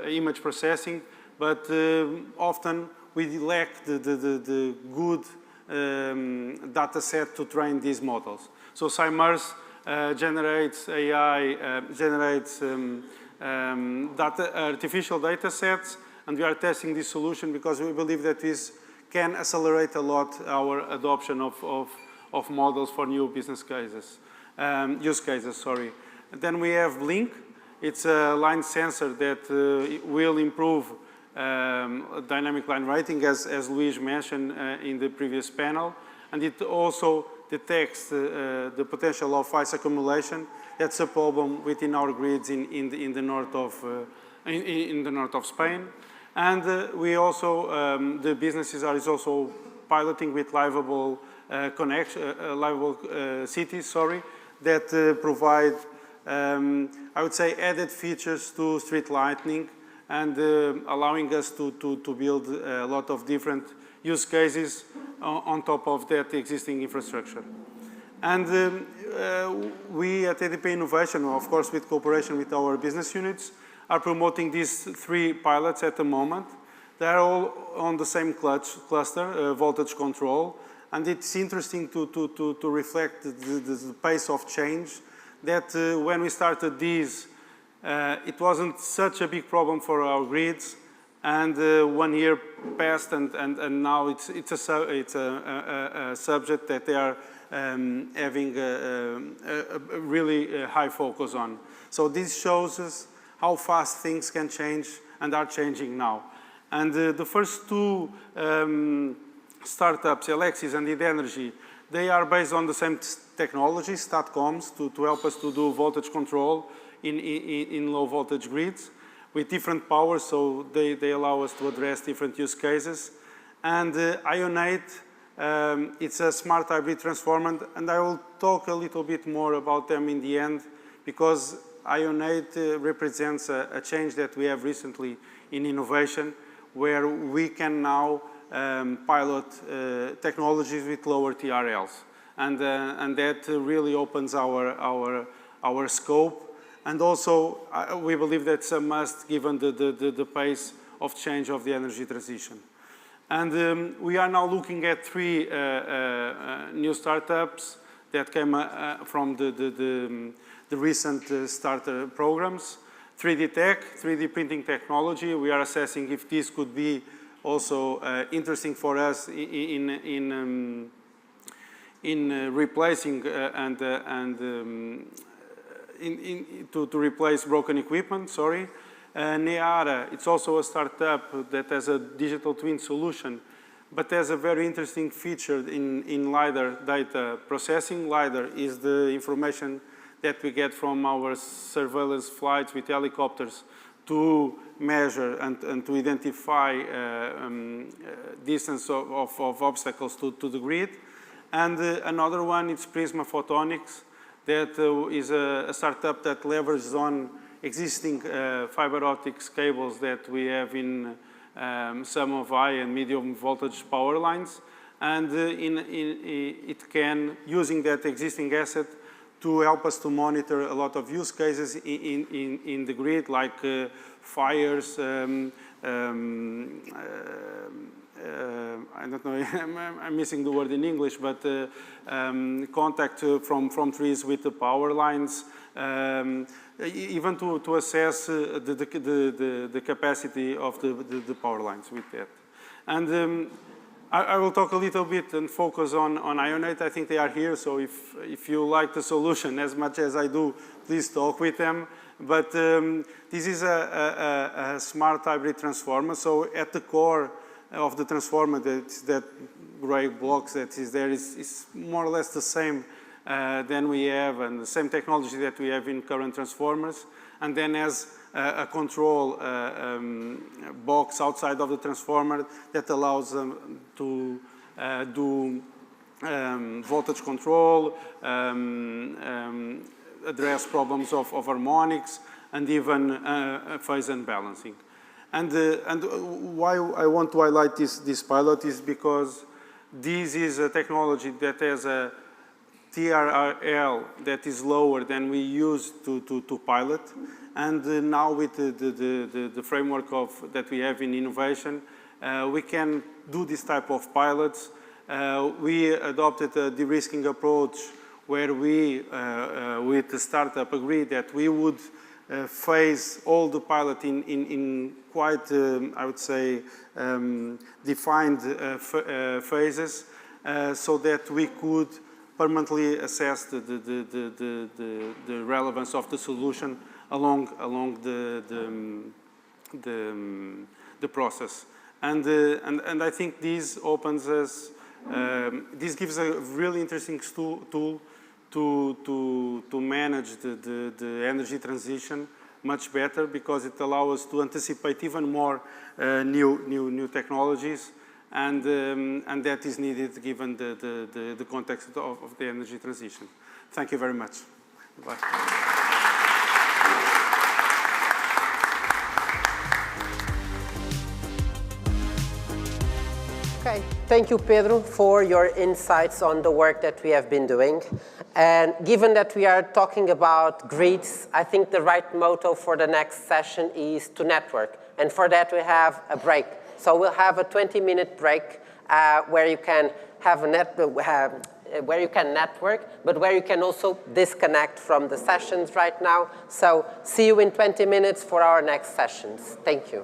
image processing, but often we lack the good data set to train these models. So Cymers generates AI, generates artificial data sets, and we are testing this solution because we believe that this can accelerate a lot our adoption of models for new business cases, use cases, sorry. And then we have Blink. It's a line sensor that will improve dynamic line rating, as Luis mentioned in the previous panel, and it also detects the potential of ice accumulation. That's a problem within our grids in the north of Spain. And we also, the businesses are also piloting with livable livable cities, sorry, that provide, I would say, added features to street lighting, and allowing us to build a lot of different use cases on top of that existing infrastructure. And we at EDP Innovation, of course with cooperation with our business units, are promoting these 3 pilots at the moment. They are all on the same cluster, voltage control, and it's interesting to reflect the pace of change, that when we started these, it wasn't such a big problem for our grids, and 1 year passed, and now it's a subject that they are having a really high focus on. So this shows us how fast things can change and are changing now. And the first 2 startups, Alexis and Id Energy, they are based on the same technology, StatComs, to help us to do voltage control in low voltage grids with different powers, so they allow us to address different use cases. And Ionate, it's a smart hybrid transformer, and I will talk a little bit more about them in the end, because Ionate represents a change that we have recently in innovation, where we can now pilot technologies with lower TRLs. And that really opens our scope. And also, we believe that's a must given the pace of change of the energy transition. And we are now looking at 3 new startups that came from the recent starter programs. 3D Tech, 3D printing technology. We are assessing if this could be also interesting for us in replacing to replace broken equipment, sorry. Neara, it's also a startup that has a digital twin solution, but has a very interesting feature in LiDAR data processing. LiDAR is the information that we get from our surveillance flights with helicopters to measure and to identify distance of obstacles to the grid. And another one is Prisma Photonics, that is a startup that leverages on existing fiber optics cables that we have in some of high and medium voltage power lines. And it can, using that existing asset, to help us to monitor a lot of use cases in the grid, like fires, I don't know, I'm missing the word in English, but contact from trees with the power lines, even to assess the capacity of the power lines with that. And I will talk a little bit and focus on Ionate. I think they are here, so if you like the solution as much as I do, please talk with them. But this is a smart hybrid transformer, so at the core of the transformer, that gray blocks that is there is more or less the same than we have, and the same technology that we have in current transformers, and then has a control box outside of the transformer that allows them to do voltage control, address problems of harmonics, and even phase unbalancing. And why I want to highlight this pilot is because this is a technology that has a TRL that is lower than we used to pilot. And now with the framework that we have in innovation, we can do this type of pilots. We adopted a de-risking approach where we, with the startup, agreed that we would phase all the pilot in quite, I would say, defined phases, so that we could permanently assess the relevance of the solution along the process. And I think this opens us, this gives a really interesting tool to manage the energy transition much better, because it allows us to anticipate even more new technologies, and that is needed given the context of the energy transition. Thank you very much. Bye. Okay, thank you, Pedro, for your insights on the work that we have been doing. And given that we are talking about grids, I think the right motto for the next session is to network. And for that, we have a break. So we'll have a 20-minute break where you can have where you can network, but where you can also disconnect from the sessions right now. So see you in 20 minutes for our next sessions. Thank you.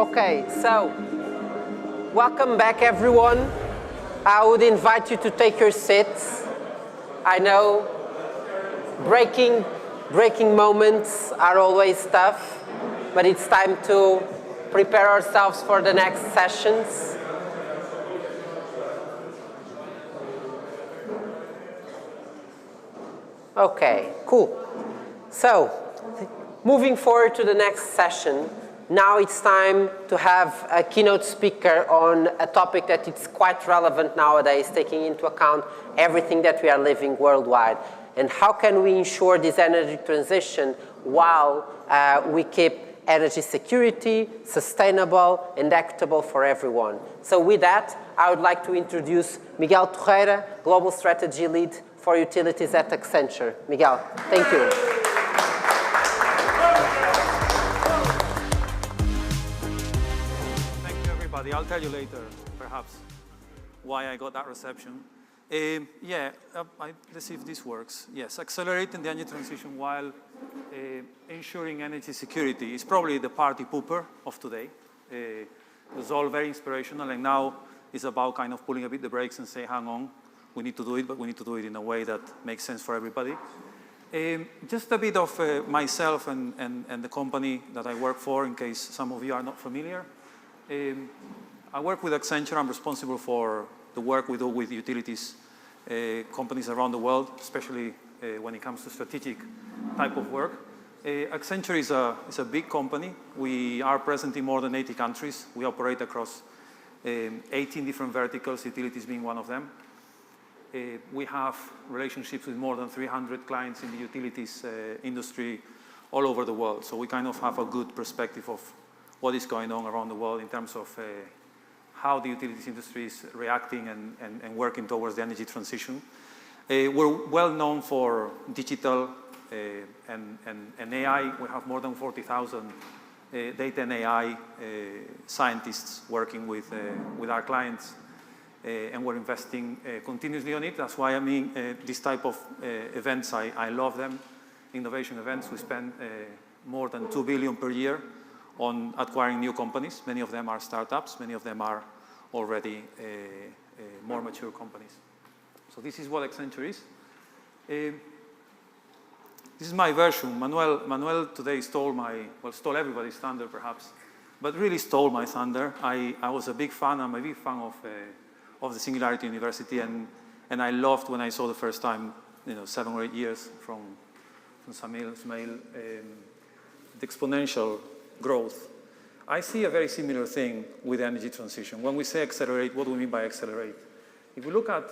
Okay, so welcome back, everyone. I would invite you to take your seats. I know breaking moments are always tough, but it's time to prepare ourselves for the next sessions. Okay, cool. So, moving forward to the next session, now it's time to have a keynote speaker on a topic that is quite relevant nowadays, taking into account everything that we are living worldwide. And how can we ensure this energy transition while we keep energy security, sustainable, and equitable for everyone? So with that, I would like to introduce Miguel Torreira, Global Strategy Lead for Utilities at Accenture. Miguel, thank you. I'll tell you later, perhaps, why I got that reception. Let's see if this works. Yes, accelerating the energy transition while ensuring energy security is probably the party pooper of today. It was all very inspirational, and now it's about kind of pulling a bit the brakes and say, hang on, we need to do it, but we need to do it in a way that makes sense for everybody. Just a bit of myself and the company that I work for, in case some of you are not familiar. I work with Accenture. I'm responsible for the work we do with utilities companies around the world, especially when it comes to strategic type of work. Accenture is a big company. We are present in more than 80 countries. We operate across 18 different verticals, utilities being one of them. We have relationships with more than 300 clients in the utilities industry all over the world. So we kind of have a good perspective of what is going on around the world in terms of how the utilities industry is reacting and working towards the energy transition. We're well known for digital and AI. We have more than 40,000 data and AI scientists working with our clients, and we're investing continuously on it. That's why I mean this type of events, I love them. Innovation events, we spend more than $2 billion per year on acquiring new companies. Many of them are startups. Many of them are already more mature companies. So this is what Accenture is. This is my version. Manuel today stole everybody's thunder perhaps, but really stole my thunder. I was a big fan. I'm a big fan of the Singularity University, and I loved when I saw the first time, 7 or 8 years from Smail, the exponential growth. I see a very similar thing with energy transition. When we say accelerate, what do we mean by accelerate? If we look at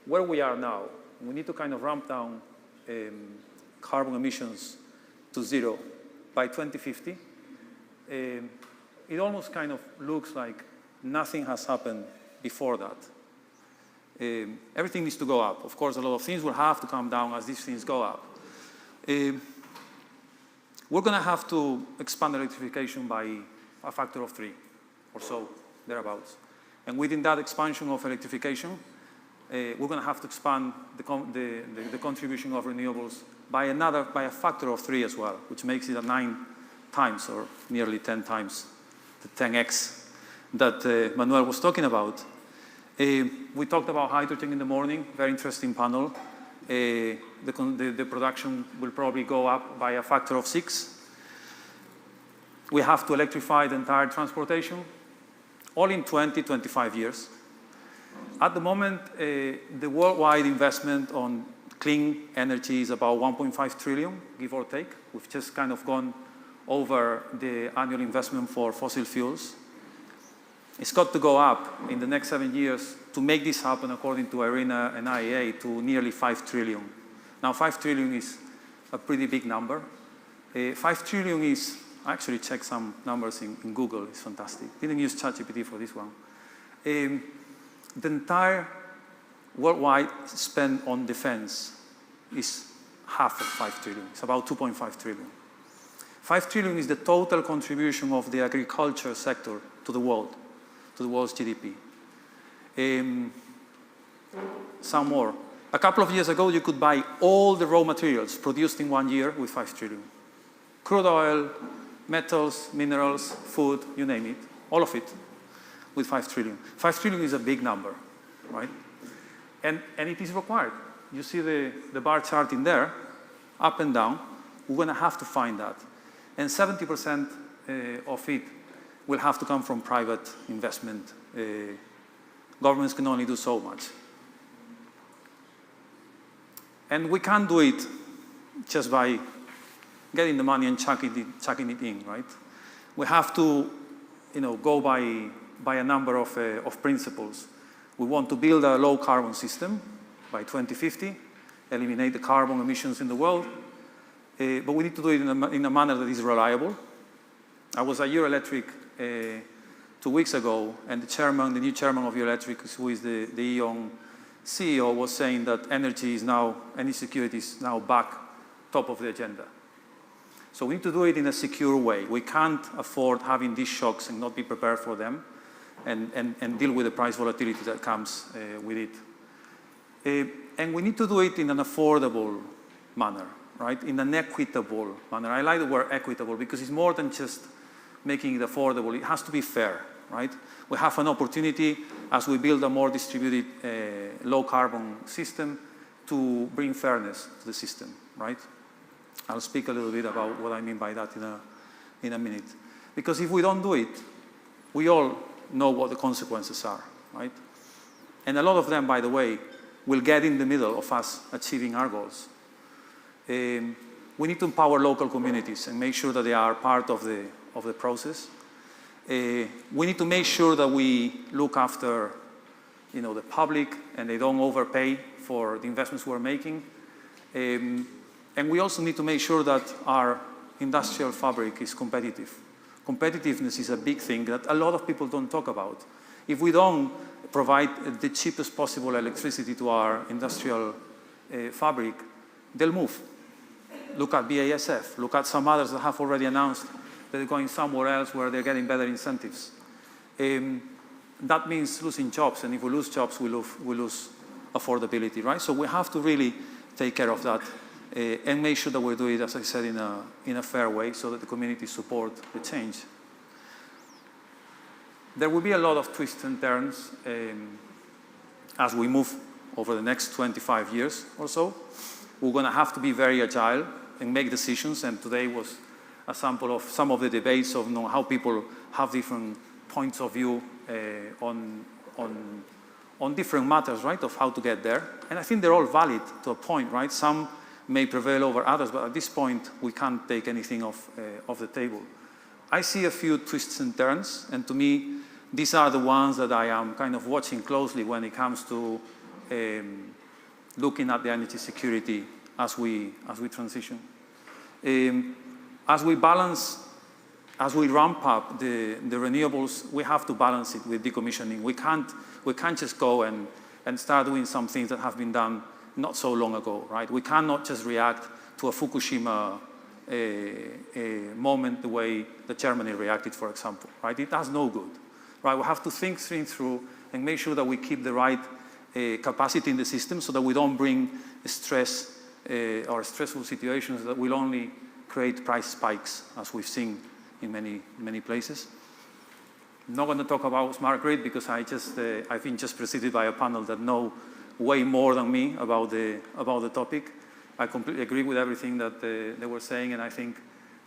where we are now, we need to kind of ramp down carbon emissions to 0 by 2050. It almost kind of looks like nothing has happened before that. Everything needs to go up. Of course, a lot of things will have to come down as these things go up. We're going to have to expand electrification by a factor of 3 or so, thereabouts. And within that expansion of electrification, we're going to have to expand the contribution of renewables by a factor of 3 as well, which makes it a 9 times or nearly 10 times the 10x that Manuel was talking about. We talked about hydrogen in the morning, very interesting panel. The production will probably go up by a factor of 6. We have to electrify the entire transportation, all in 20-25 years. At the moment, the worldwide investment on clean energy is about 1.5 trillion, give or take. We've just kind of gone over the annual investment for fossil fuels. It's got to go up in the next 7 years to make this happen, according to IRENA and IEA, to nearly 5 trillion. Now, 5 trillion is a pretty big number. 5 trillion is, I actually checked some numbers in Google. It's fantastic. Didn't use ChatGPT for this one. The entire worldwide spend on defense is half of 5 trillion. It's about 2.5 trillion. 5 trillion is the total contribution of the agriculture sector to the world, to the world's GDP. Some more. A couple of years ago, you could buy all the raw materials produced in 1 year with 5 trillion. Crude oil, metals, minerals, food, you name it, all of it, with 5 trillion. 5 trillion is a big number, right? And it is required. You see the bar chart in there, up and down. We're going to have to find that. And 70% of it will have to come from private investment. Governments can only do so much. And we can't do it just by getting the money and chucking it in, right? We have to, go by a number of principles. We want to build a low carbon system by 2050, eliminate the carbon emissions in the world, but we need to do it in a manner that is reliable. I was at Euroelectric 2 weeks ago, and the new chairman of Euroelectric, who is the E.ON CEO, was saying that energy security is now back top of the agenda. So we need to do it in a secure way. We can't afford having these shocks and not be prepared for them and deal with the price volatility that comes with it. And we need to do it in an affordable manner, right? In an equitable manner. I like the word equitable because it's more than just making it affordable. It has to be fair, right? We have an opportunity as we build a more distributed low carbon system to bring fairness to the system, right? I'll speak a little bit about what I mean by that in a minute. Because if we don't do it, we all know what the consequences are, right? And a lot of them, by the way, will get in the middle of us achieving our goals. We need to empower local communities and make sure that they are part of the process. We need to make sure that we look after, the public and they don't overpay for the investments we're making. And we also need to make sure that our industrial fabric is competitive. Competitiveness is a big thing that a lot of people don't talk about. If we don't provide the cheapest possible electricity to our industrial fabric, they'll move. Look at BASF. Look at some others that have already announced that they're going somewhere else where they're getting better incentives. That means losing jobs, and if we lose jobs, we lose affordability, right? So we have to really take care of that and make sure that we do it, as I said, in a fair way so that the community support the change. There will be a lot of twists and turns as we move over the next 25 years or so. We're going to have to be very agile and make decisions, and today was a sample of some of the debates of how people have different points of view on different matters, right, of how to get there. And I think they're all valid to a point, right? Some may prevail over others, but at this point, we can't take anything off the table. I see a few twists and turns, and to me, these are the ones that I am kind of watching closely when it comes to looking at the energy security as we transition. As we ramp up the renewables, we have to balance it with decommissioning. We can't just go and start doing some things that have been done not so long ago, right? We cannot just react to a Fukushima moment the way that Germany reacted, for example, right? It does no good, right? We have to think things through and make sure that we keep the right capacity in the system so that we don't bring stress or stressful situations that will only create price spikes, as we've seen in many places. I'm not going to talk about smart grid because I've been just preceded by a panel that know way more than me about the topic. I completely agree with everything that they were saying, and I think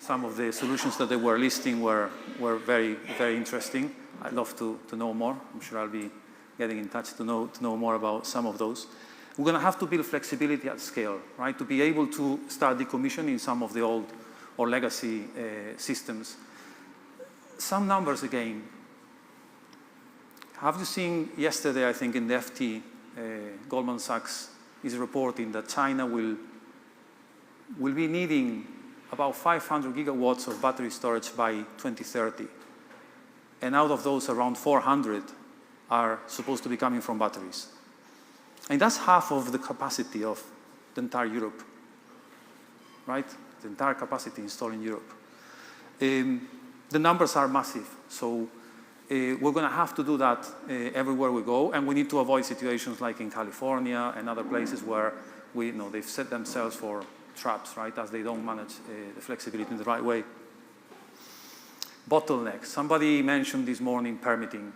some of the solutions that they were listing were very, very interesting. I'd love to know more. I'm sure I'll be getting in touch to know more about some of those. We're going to have to build flexibility at scale, right, to be able to start decommissioning some of the old or legacy systems. Some numbers again. Have you seen yesterday, I think, in the FT, Goldman Sachs is reporting that China will be needing about 500 gigawatts of battery storage by 2030. And out of those, around 400 are supposed to be coming from batteries. And that's half of the capacity of the entire Europe, right? The entire capacity installed in Europe. The numbers are massive. So we're going to have to do that everywhere we go, and we need to avoid situations like in California and other places where they've set themselves for traps, right, as they don't manage the flexibility in the right way. bottlenecks. Somebody mentioned this morning permitting.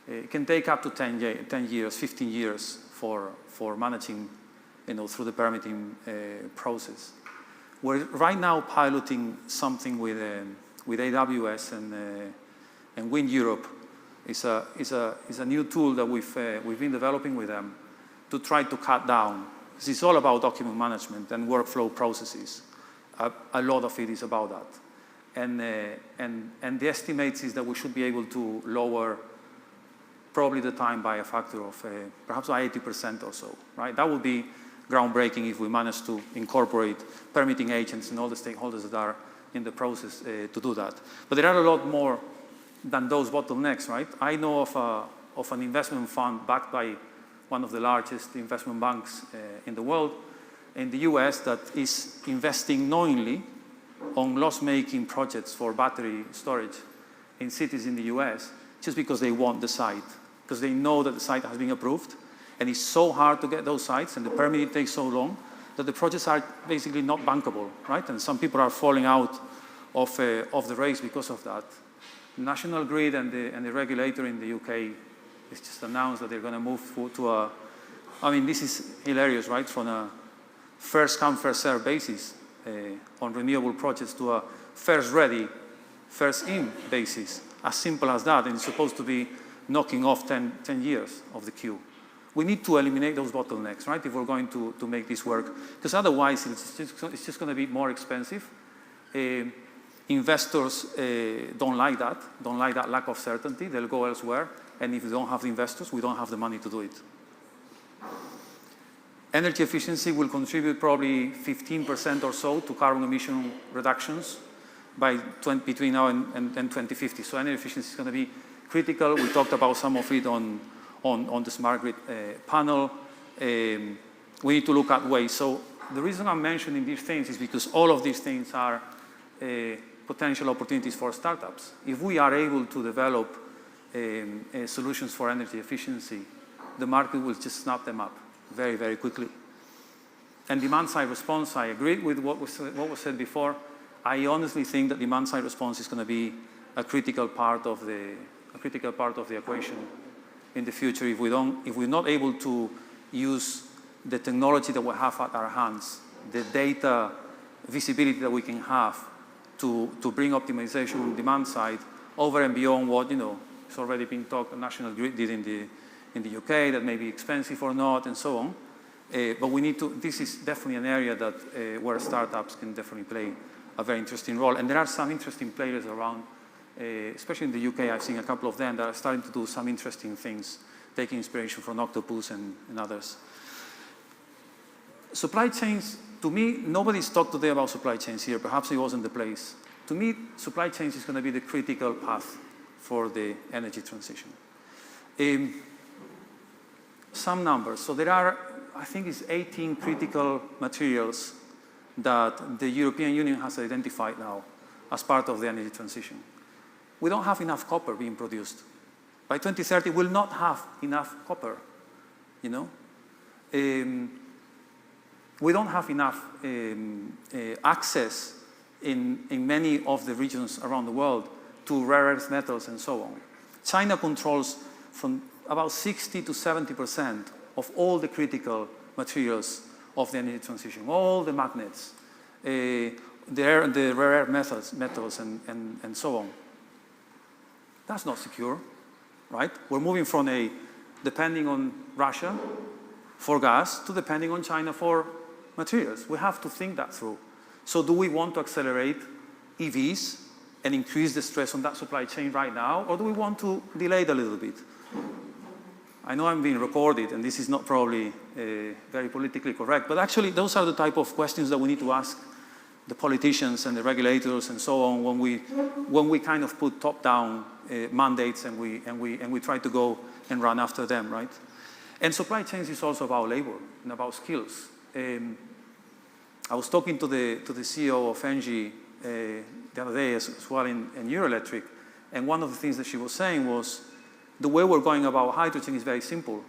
It can take up to 10 years, 15 years for managing, through the permitting process. We're right now piloting something with AWS and Wind Europe. It's a new tool that we've been developing with them to try to cut down. It's all about document management and workflow processes. A lot of it is about that. And the estimates is that we should be able to lower probably the time by a factor of perhaps by 80% or so, right? That would be groundbreaking if we manage to incorporate permitting agents and all the stakeholders that are in the process to do that. But there are a lot more than those bottlenecks, right? I know of an investment fund backed by one of the largest investment banks in the world, in the US, that is investing knowingly on loss-making projects for battery storage in cities in the US, just because they want the site, because they know that the site has been approved, and it's so hard to get those sites, and the permitting takes so long, that the projects are basically not bankable, right? And some people are falling out of the race because of that. National Grid and the regulator in the UK has just announced that they're going to move to a, I mean, this is hilarious, right? From a first come, first served basis on renewable projects to a first ready, first in basis. As simple as that, and it's supposed to be knocking off 10 years of the queue. We need to eliminate those bottlenecks, right, if we're going to make this work, because otherwise it's just going to be more expensive. Investors don't like that lack of certainty. They'll go elsewhere, and if we don't have the investors, we don't have the money to do it. Energy efficiency will contribute probably 15% or so to carbon emission reductions between now and 2050. So energy efficiency is going to be critical. We talked about some of it on the smart grid panel. We need to look at ways. So the reason I'm mentioning these things is because all of these things are potential opportunities for startups. If we are able to develop solutions for energy efficiency, the market will just snap them up very, very quickly. And demand-side response, I agree with what was said before. I honestly think that demand-side response is going to be a critical part of the equation in the future. If we're not able to use the technology that we have at our hands, the data visibility that we can have to bring optimization on demand side over and beyond what it's already been talked. National Grid did in the UK, that may be expensive or not, and so on. But we need to. This is definitely an area that where startups can definitely play a very interesting role. And there are some interesting players around, especially in the UK. I've seen a couple of them that are starting to do some interesting things, taking inspiration from Octopus and others. Supply chains, to me, nobody's talked today about supply chains here. Perhaps it wasn't the place. To me, supply chains is going to be the critical path for the energy transition. Some numbers. So there are, I think it's 18 critical materials that the European Union has identified now as part of the energy transition. We don't have enough copper being produced. By 2030, we'll not have enough copper, we don't have enough access in many of the regions around the world to rare earth metals and so on. China controls from about 60 to 70% of all the critical materials of the energy transition, all the magnets, the rare earth metals and so on. That's not secure, right? We're moving from depending on Russia for gas to depending on China for materials. We have to think that through. So do we want to accelerate EVs and increase the stress on that supply chain right now, or do we want to delay it a little bit? I know I'm being recorded, and this is not probably very politically correct, but actually those are the type of questions that we need to ask the politicians and the regulators and so on when we kind of put top-down mandates and we try to go and run after them, right? And supply chains is also about labor and about skills. I was talking to the CEO of Engie the other day as well in Euroelectric, and one of the things that she was saying was the way we're going about hydrogen is very simple.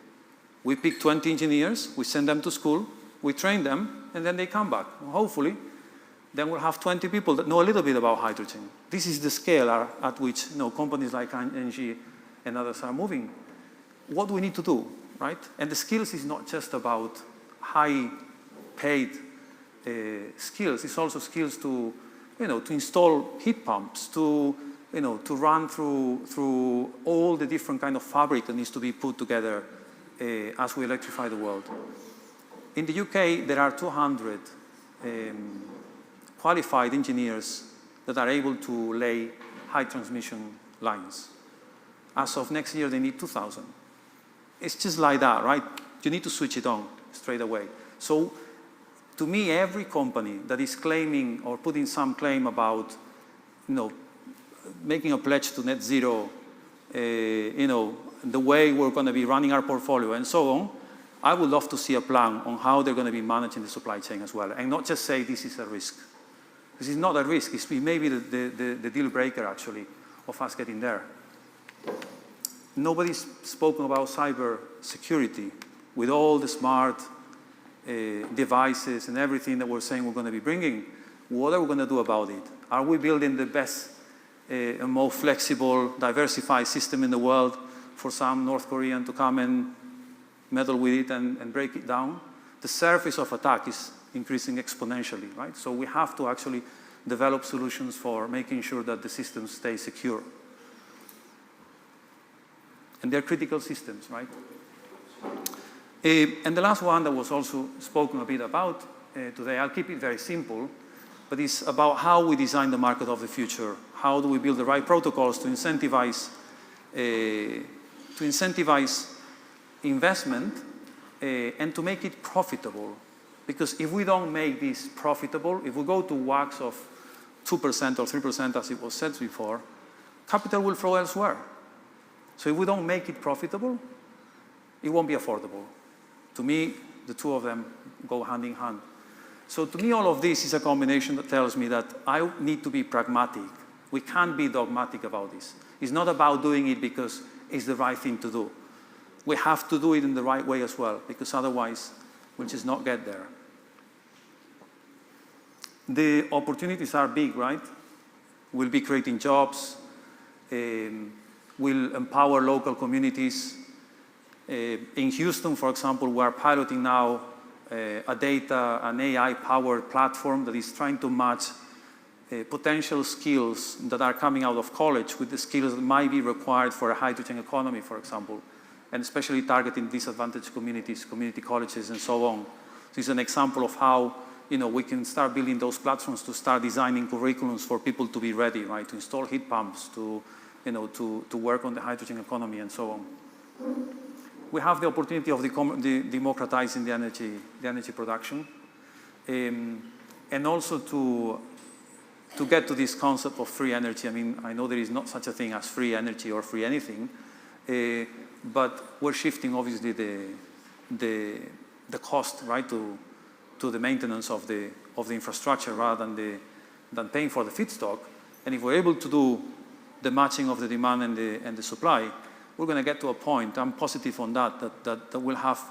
We pick 20 engineers, we send them to school, we train them, and then they come back. Hopefully, then we'll have 20 people that know a little bit about hydrogen. This is the scale at which companies like ENGIE and others are moving. What do we need to do, right? And the skills is not just about high-paid skills. It's also skills to, to install heat pumps, to run through all the different kind of fabric that needs to be put together as we electrify the world. In the UK, there are 200 qualified engineers that are able to lay high transmission lines. As of next year, they need 2,000. It's just like that, right? You need to switch it on straight away. So, to me, every company that is claiming or putting some claim about, making a pledge to net zero, the way we're going to be running our portfolio and so on, I would love to see a plan on how they're going to be managing the supply chain as well, and not just say this is a risk. This is not a risk. It's maybe the deal breaker, actually, of us getting there. Nobody's spoken about cyber security with all the smart devices and everything that we're saying we're going to be bringing. What are we going to do about it? Are we building the best and most flexible, diversified system in the world for some North Korean to come and meddle with it and break it down? The surface of attack is increasing exponentially, right? So we have to actually develop solutions for making sure that the systems stay secure. And they're critical systems, right? And the last one that was also spoken a bit about today, I'll keep it very simple, but it's about how we design the market of the future. How do we build the right protocols to incentivize investment and to make it profitable? Because if we don't make this profitable, if we go to WACCs of 2% or 3%, as it was said before, capital will flow elsewhere. So if we don't make it profitable, it won't be affordable. To me, the two of them go hand in hand. So to me, all of this is a combination that tells me that I need to be pragmatic. We can't be dogmatic about this. It's not about doing it because it's the right thing to do. We have to do it in the right way as well, because otherwise we'll just not get there. The opportunities are big, right? We'll be creating jobs. We'll empower local communities. In Houston, for example, we are piloting now an AI-powered platform that is trying to match potential skills that are coming out of college with the skills that might be required for a hydrogen economy, for example, and especially targeting disadvantaged communities, community colleges, and so on. This is an example of how we can start building those platforms to start designing curriculums for people to be ready, right? To install heat pumps, to work on the hydrogen economy, and so on. We have the opportunity of democratizing the energy production, and also to get to this concept of free energy. I mean, I know there is not such a thing as free energy or free anything, but we're shifting obviously the cost, right, to the maintenance of the infrastructure rather than paying for the feedstock. And if we're able to do the matching of the demand and the supply, we're going to get to a point, I'm positive on that we'll have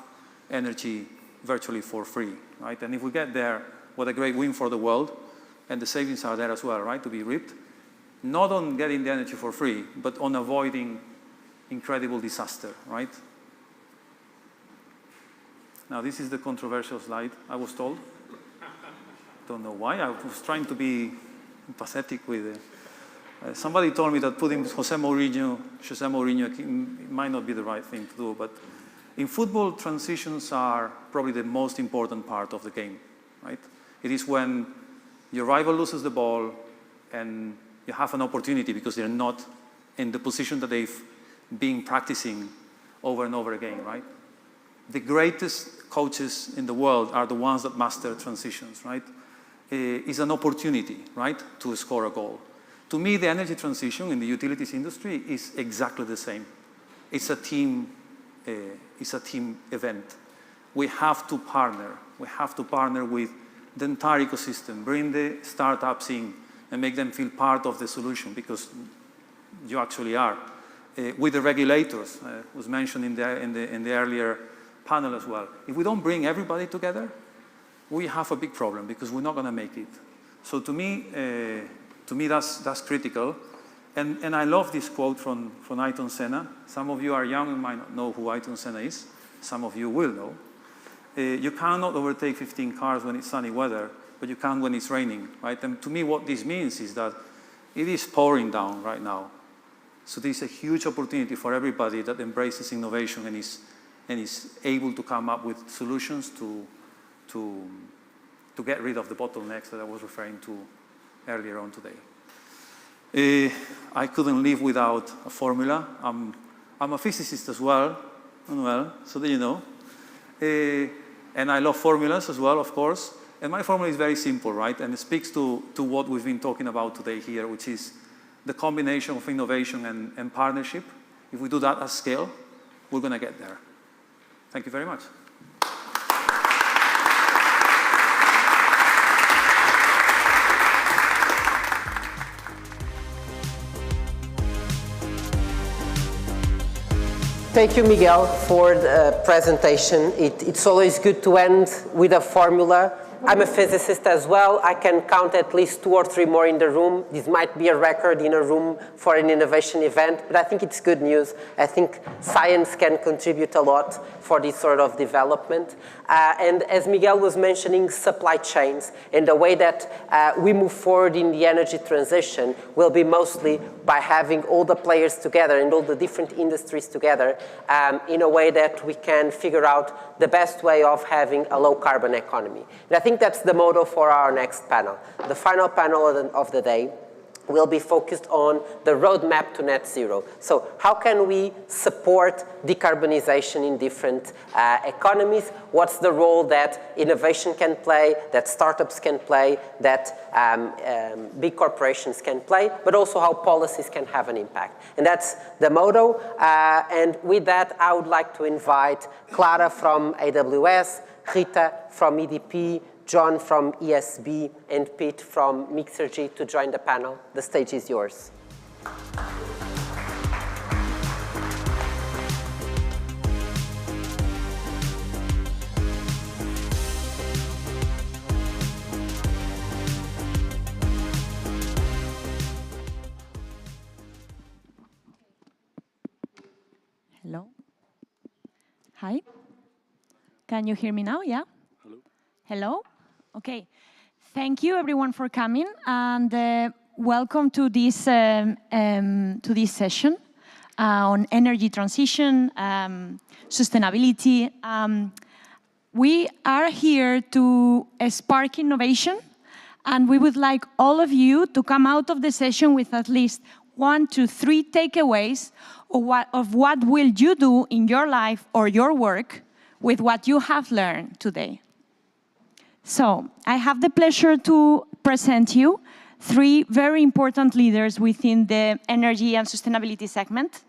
energy virtually for free, right? And if we get there, what a great win for the world, and the savings are there as well, right, to be reaped. Not on getting the energy for free, but on avoiding incredible disaster, right? Now, this is the controversial slide, I was told. Don't know why. I was trying to be empathetic with it. Somebody told me that putting Jose Mourinho it might not be the right thing to do, but in football, transitions are probably the most important part of the game, right? It is when your rival loses the ball and you have an opportunity because they're not in the position that they've been practicing over and over again, right? The greatest coaches in the world are the ones that master transitions, right? It's an opportunity, right, to score a goal. To me, the energy transition in the utilities industry is exactly the same. It's a team event. We have to partner. We have to partner with the entire ecosystem, bring the startups in and make them feel part of the solution, because you actually are. With the regulators, was mentioned in the earlier panel as well. If we don't bring everybody together, we have a big problem because we're not going to make it. So to me that's critical. And I love this quote from Ayrton Senna. Some of you are young and might not know who Ayrton Senna is. Some of you will know. You cannot overtake 15 cars when it's sunny weather, but you can when it's raining, right? And to me, what this means is that it is pouring down right now. So this is a huge opportunity for everybody that embraces innovation and is able to come up with solutions to get rid of the bottlenecks that I was referring to earlier on today. I couldn't live without a formula. I'm a physicist as well, so there you know. And I love formulas as well, of course. And my formula is very simple, right? And it speaks to what we've been talking about today here, which is the combination of innovation and partnership. If we do that at scale, we're going to get there. Thank you very much. Thank you, Miguel, for the presentation. It's always good to end with a formula. I'm a physicist as well. I can count at least 2 or 3 more in the room. This might be a record in a room for an innovation event, but I think it's good news. I think science can contribute a lot for this sort of development. And as Miguel was mentioning, supply chains and the way that we move forward in the energy transition will be mostly by having all the players together and all the different industries together in a way that we can figure out the best way of having a low carbon economy. And I think that's the motto for our next panel. The final panel of the day will be focused on the roadmap to net zero. So how can we support decarbonization in different economies? What's the role that innovation can play, that startups can play, that big corporations can play, but also how policies can have an impact. And that's the motto. And with that, I would like to invite Clara from AWS, Rita from EDP, John from ESB, and Pete from Mixergy to join the panel. The stage is yours. Hello. Hi. Can you hear me now? Yeah? Hello. Hello? Okay. Thank you, everyone, for coming, and welcome to this session on energy transition, sustainability. We are here to spark innovation, and we would like all of you to come out of the session with at least 1 to 3 takeaways of what will you do in your life or your work with what you have learned today. So I have the pleasure to present you 3 very important leaders within the energy and sustainability segment.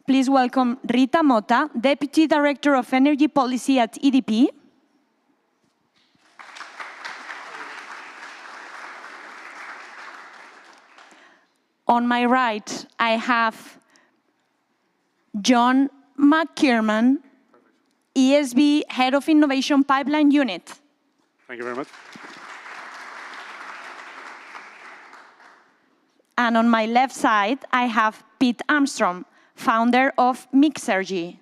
Please welcome Rita Mota, Deputy Director of Energy Policy at EDP. On my right, I have John McKierman, ESB Head of Innovation Pipeline Unit. Thank you very much. And on my left side, I have Pete Armstrong, founder of Mixergy.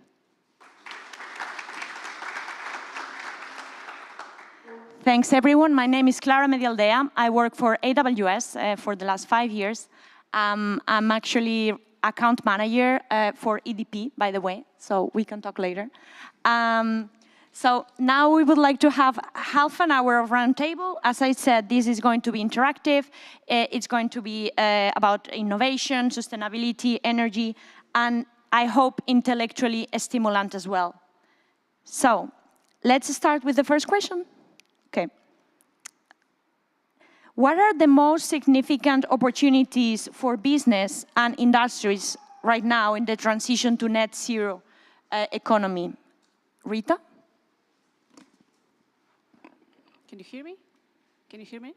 Thanks, everyone. My name is Clara Medialdea. I work for AWS for the last 5 years. I'm actually account manager for EDP, by the way, so we can talk later. So now we would like to have half an hour of roundtable. As I said, this is going to be interactive. It's going to be about innovation, sustainability, energy, and I hope intellectually stimulant as well. So let's start with the first question. Okay. What are the most significant opportunities for business and industries right now in the transition to net zero economy? Rita? Can you hear me? Can you hear me?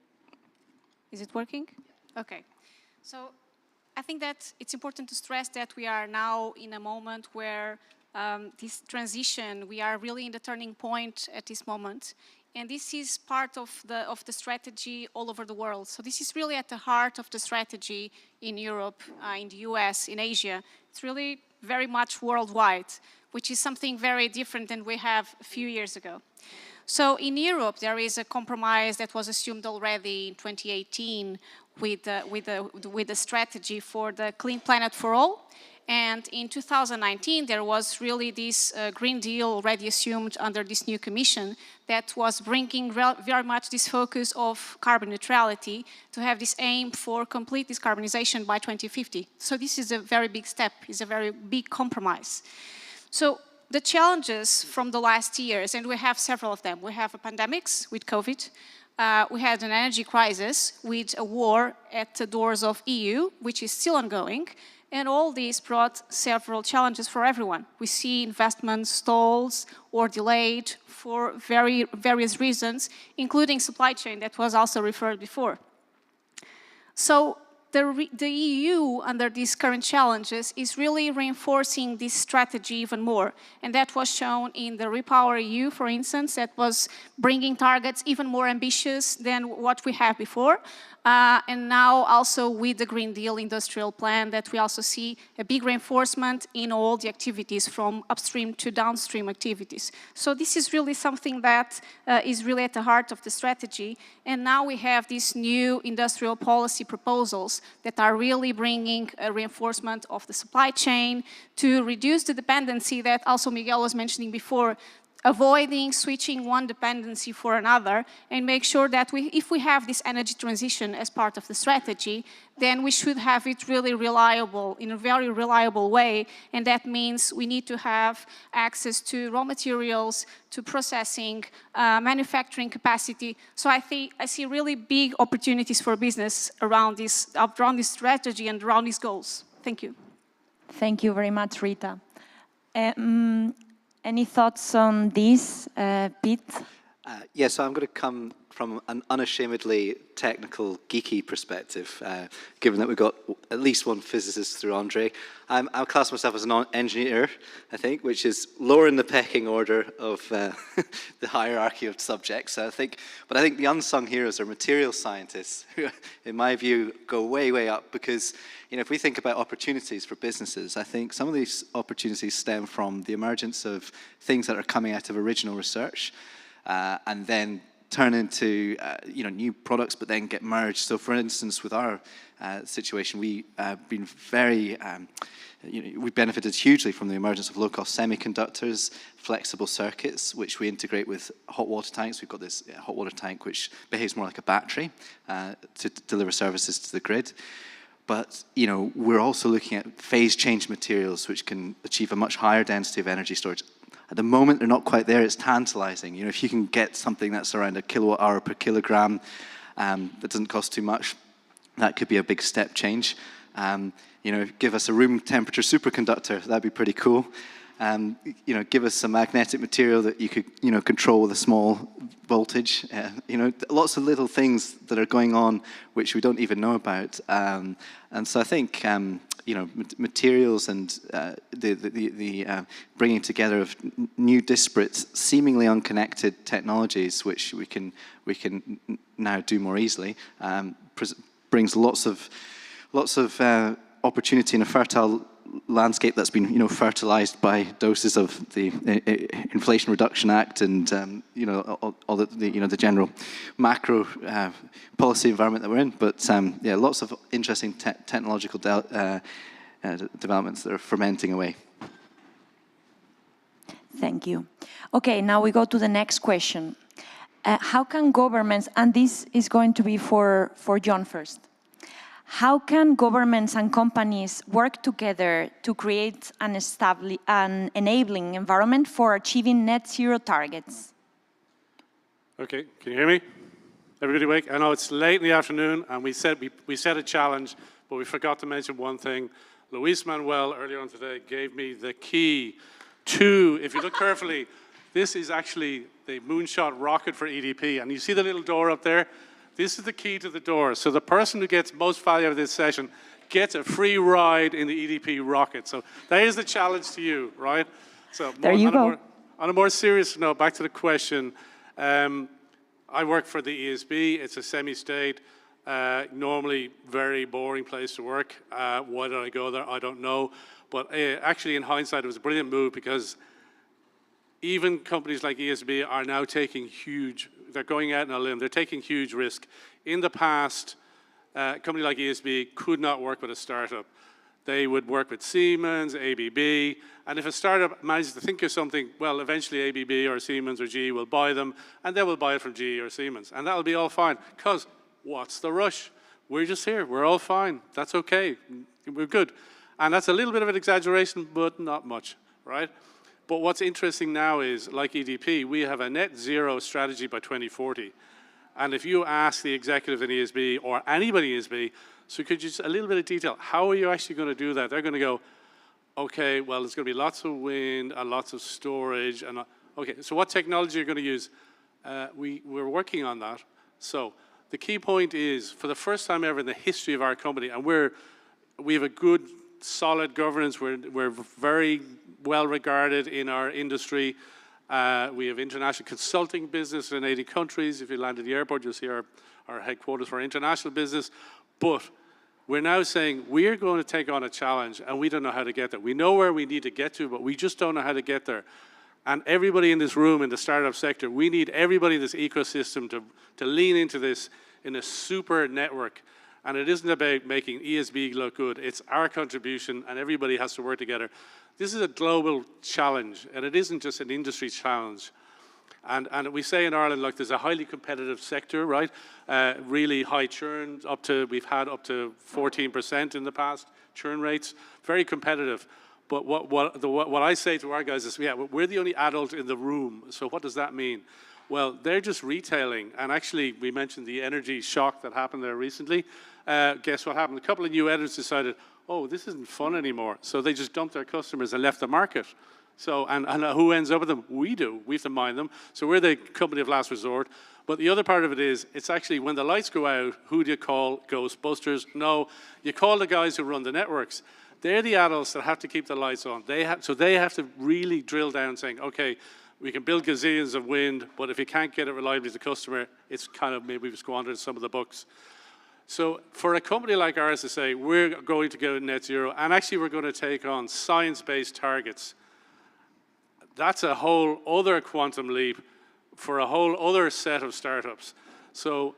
Is it working? Okay. So I think that it's important to stress that we are now in a moment where this transition, we are really in the turning point at this moment And this is part of the strategy all over the world. So this is really at the heart of the strategy in Europe, in the US, in Asia. It's really very much worldwide, which is something very different than we have a few years ago. So in Europe, there is a compromise that was assumed already in 2018 with the strategy for the Clean Planet for All. And in 2019, there was really this Green Deal already assumed under this new commission that was bringing very much this focus of carbon neutrality to have this aim for complete decarbonization by 2050. So this is a very big step, is a very big compromise. So the challenges from the last years, and we have several of them. We have pandemics with COVID. We had an energy crisis with a war at the doors of EU, which is still ongoing. And all these brought several challenges for everyone. We see investments stalls or delayed for various reasons, including supply chain that was also referred before. So the EU, under these current challenges, is really reinforcing this strategy even more. And that was shown in the Repower EU, for instance, that was bringing targets even more ambitious than what we have before. And now also with the Green Deal industrial plan that we also see a big reinforcement in all the activities from upstream to downstream activities. So this is really something that is really at the heart of the strategy. And now we have these new industrial policy proposals that are really bringing a reinforcement of the supply chain to reduce the dependency that also Miguel was mentioning before, avoiding switching one dependency for another, and make sure that if we have this energy transition as part of the strategy, then we should have it really reliable, in a very reliable way, and that means we need to have access to raw materials, to processing, manufacturing capacity. So I see really big opportunities for business around this strategy and around these goals. Thank you. Thank you very much, Rita. Any thoughts on this, Pete? Yes, so I'm going to come from an unashamedly technical, geeky perspective, given that we've got at least one physicist through Andre. I'll class myself as an engineer, I think, which is lower in the pecking order of the hierarchy of subjects. But I think the unsung heroes are material scientists, who, in my view, go way, way up, because if we think about opportunities for businesses, I think some of these opportunities stem from the emergence of things that are coming out of original research, and then turn into new products, but then get merged. So, for instance, with our situation, we been very we benefited hugely from the emergence of low-cost semiconductors, flexible circuits, which we integrate with hot water tanks. We've got this hot water tank which behaves more like a battery to deliver services to the grid. But we're also looking at phase change materials which can achieve a much higher density of energy storage. At the moment, they're not quite there. It's tantalizing. If you can get something that's around a kilowatt hour per kilogram, that doesn't cost too much, that could be a big step change. Give us a room temperature superconductor, that'd be pretty cool. Give us some magnetic material that you could, control with a small voltage. Lots of little things that are going on which we don't even know about. And so I think, materials and the bringing together of new, disparate, seemingly unconnected technologies, which we can now do more easily, brings lots of opportunity in a fertile landscape that's been, fertilized by doses of the Inflation Reduction Act and all the general macro policy environment that we're in. But lots of interesting technological developments that are fermenting away. Thank you. Okay, now we go to the next question. How can governments, and this is going to be for John first. How can governments and companies work together to create an enabling environment for achieving net zero targets? Okay, can you hear me? Everybody awake? I know it's late in the afternoon, and we set a challenge, but we forgot to mention one thing. Luis Manuel, earlier on today, gave me the key to, if you look carefully, this is actually the moonshot rocket for EDP, and you see the little door up there? This is the key to the door. So the person who gets most value out of this session gets a free ride in the EDP rocket. So that is the challenge to you, right? So there you go. On a more serious note, back to the question, I work for the ESB. It's a semi-state, normally very boring place to work. Why did I go there? I don't know. But actually, in hindsight, it was a brilliant move because even companies like ESB are now taking huge, they're going out on a limb, they're taking huge risk. In the past, a company like ESB could not work with a startup. They would work with Siemens, ABB, and if a startup manages to think of something, well, eventually ABB or Siemens or GE will buy them, and they will buy it from GE or Siemens, and that'll be all fine, because what's the rush? We're just here, we're all fine, that's okay, we're good. And that's a little bit of an exaggeration, but not much, right? But what's interesting now is, like EDP, we have a net zero strategy by 2040. And if you ask the executive in ESB or anybody in ESB, so could you just a little bit of detail, how are you actually going to do that? They're going to go, okay, well, there's going to be lots of wind and lots of storage. And okay, so what technology are you going to use? We're working on that. So the key point is, for the first time ever in the history of our company, and we have a good, solid governance, we're very well regarded in our industry. We have international consulting business in 80 countries. If you land at the airport, you'll see our headquarters for international business. But we're now saying we're going to take on a challenge, and we don't know how to get there. We know where we need to get to, but we just don't know how to get there. And everybody in this room, in the startup sector, we need everybody in this ecosystem to lean into this in a super network. And it isn't about making ESB look good. It's our contribution, and everybody has to work together. This is a global challenge, and it isn't just an industry challenge. And we say in Ireland, look, there's a highly competitive sector, right? Really high churn, we've had up to 14% in the past, churn rates, very competitive. But what I say to our guys is, yeah, we're the only adult in the room, so what does that mean? Well, they're just retailing, and actually, we mentioned the energy shock that happened there recently. Guess what happened? A couple of new editors decided, oh, this isn't fun anymore, so they just dumped their customers and left the market. So, and who ends up with them? We do. We have to mind them. So we're the company of last resort. But the other part of it is, it's actually when the lights go out, who do you call? Ghostbusters? No, you call the guys who run the networks. They're the adults that have to keep the lights on. So they have to really drill down saying, okay, we can build gazillions of wind, but if you can't get it reliably to the customer, it's kind of maybe we've squandered some of the bucks. So for a company like ours to say, we're going to go net zero, and actually we're going to take on science-based targets, that's a whole other quantum leap for a whole other set of startups. So,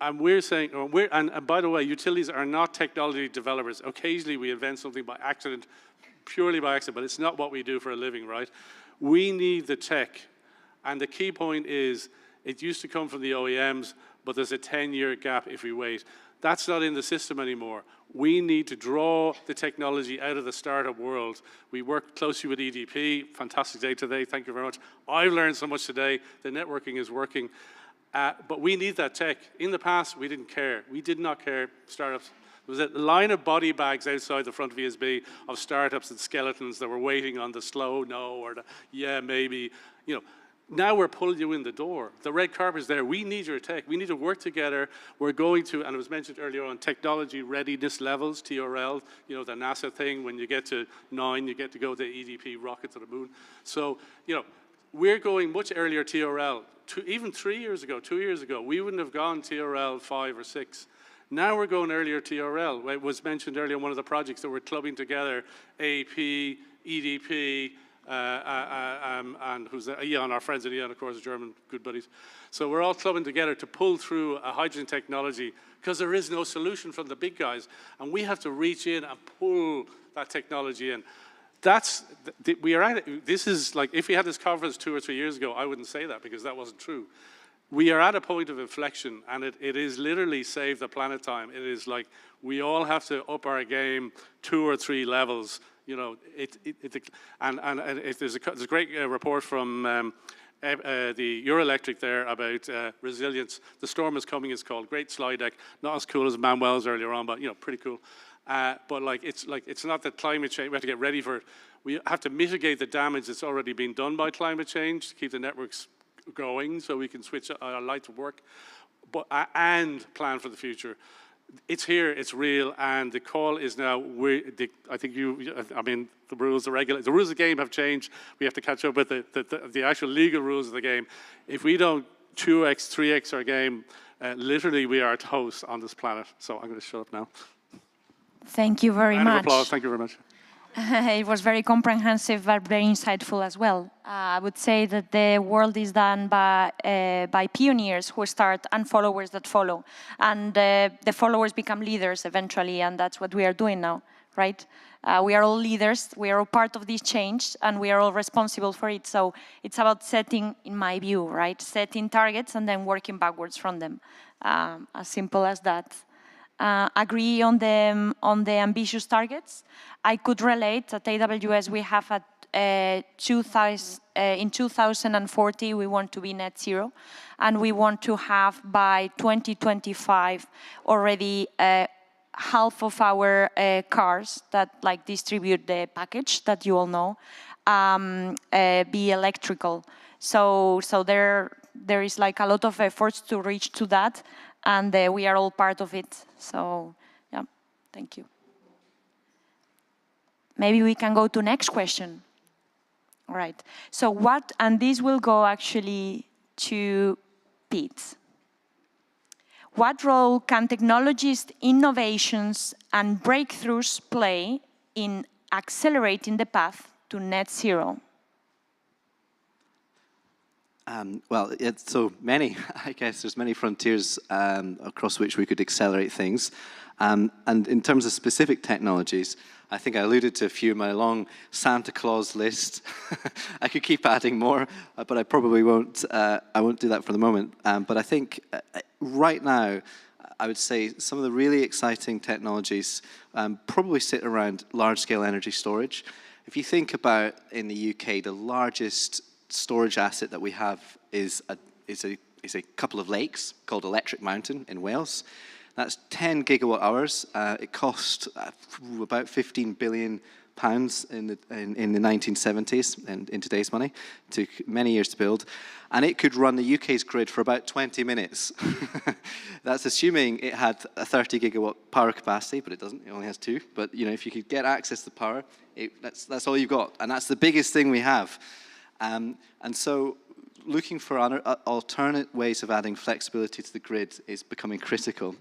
and we're saying, and by the way, utilities are not technology developers. Occasionally we invent something by accident, purely by accident, but it's not what we do for a living, right? We need the tech. And the key point is, it used to come from the OEMs, but there's a 10-year gap if we wait. That's not in the system anymore. We need to draw the technology out of the startup world. We work closely with EDP. Fantastic day today. Thank you very much. I've learned so much today. The networking is working. But we need that tech. In the past, we didn't care. We did not care, startups. There was a line of body bags outside the front of ESB of startups and skeletons that were waiting on the slow no or the yeah, maybe. You know, now we're pulling you in the door. The red carpet is there. We need your tech. We need to work together. We're going to, and it was mentioned earlier on, technology readiness levels, TRL, you know, the NASA thing. When you get to 9, you get to go to EDP rocket to the moon. So, you know, we're going much earlier TRL. Even 3 years ago, 2 years ago, we wouldn't have gone TRL 5 or 6. Now we're going earlier TRL. It was mentioned earlier in one of the projects that we're clubbing together AP, EDP, and who's that? Eon, our friends at Eon, of course, German, good buddies. So we're all clubbing together to pull through a hydrogen technology because there is no solution from the big guys. And we have to reach in and pull that technology in. This is like, if we had this conference 2 or 3 years ago, I wouldn't say that because that wasn't true. We are at a point of inflection, and it is literally save the planet time. It is like we all have to up our game 2 or 3 levels. You know, there's a great report from the Euroelectric there about resilience. The storm is coming. It's called. Great slide deck. Not as cool as Manuel's earlier on, but you know, pretty cool. But it's not that climate change. We have to get ready for it. We have to mitigate the damage that's already been done by climate change to keep the networks going so we can switch our light to work, and plan for the future. It's here, it's real, and the call is now. The rules, the rules of the game have changed. We have to catch up with the actual legal rules of the game. If we don't 2x, 3x our game. Literally, we are toast on this planet. So I'm going to shut up now. Thank you very Round of much. applause. Thank you very much. It was very comprehensive, but very insightful as well. I would say that the world is done by pioneers who start and followers that follow. And the followers become leaders eventually, and that's what we are doing now, right? We are all leaders, we are all part of this change, and we are all responsible for it. So it's about setting, in my view, right? Setting targets and then working backwards from them. As simple as that. Agree on the ambitious targets. I could relate at AWS we have in 2040 we want to be net zero, and we want to have by 2025 already half of our cars that like distribute the package that you all know be electrical. So there is like a lot of efforts to reach to that, and we are all part of it. So yeah, thank you. Maybe we can go to next question. All right. So what, and this will go actually to Pete. What role can technologies, innovations, and breakthroughs play in accelerating the path to net zero? Well, it's so many, I guess there's many frontiers across which we could accelerate things. And in terms of specific technologies, I think I alluded to a few in my long Santa Claus list. I could keep adding more, but I probably won't. I won't do that for the moment. But I think right now, I would say some of the really exciting technologies probably sit around large-scale energy storage. If you think about in the UK, the largest storage asset that we have is a couple of lakes called Electric Mountain in Wales. That's 10 gigawatt hours. It cost about 15 billion pounds in the 1970s, and in today's money. It took many years to build, and it could run the UK's grid for about 20 minutes. That's assuming it had a 30 gigawatt power capacity, but it doesn't. It only has 2. But you know, if you could get access to power, that's all you've got, and that's the biggest thing we have. And so looking for alternate ways of adding flexibility to the grid is becoming critical.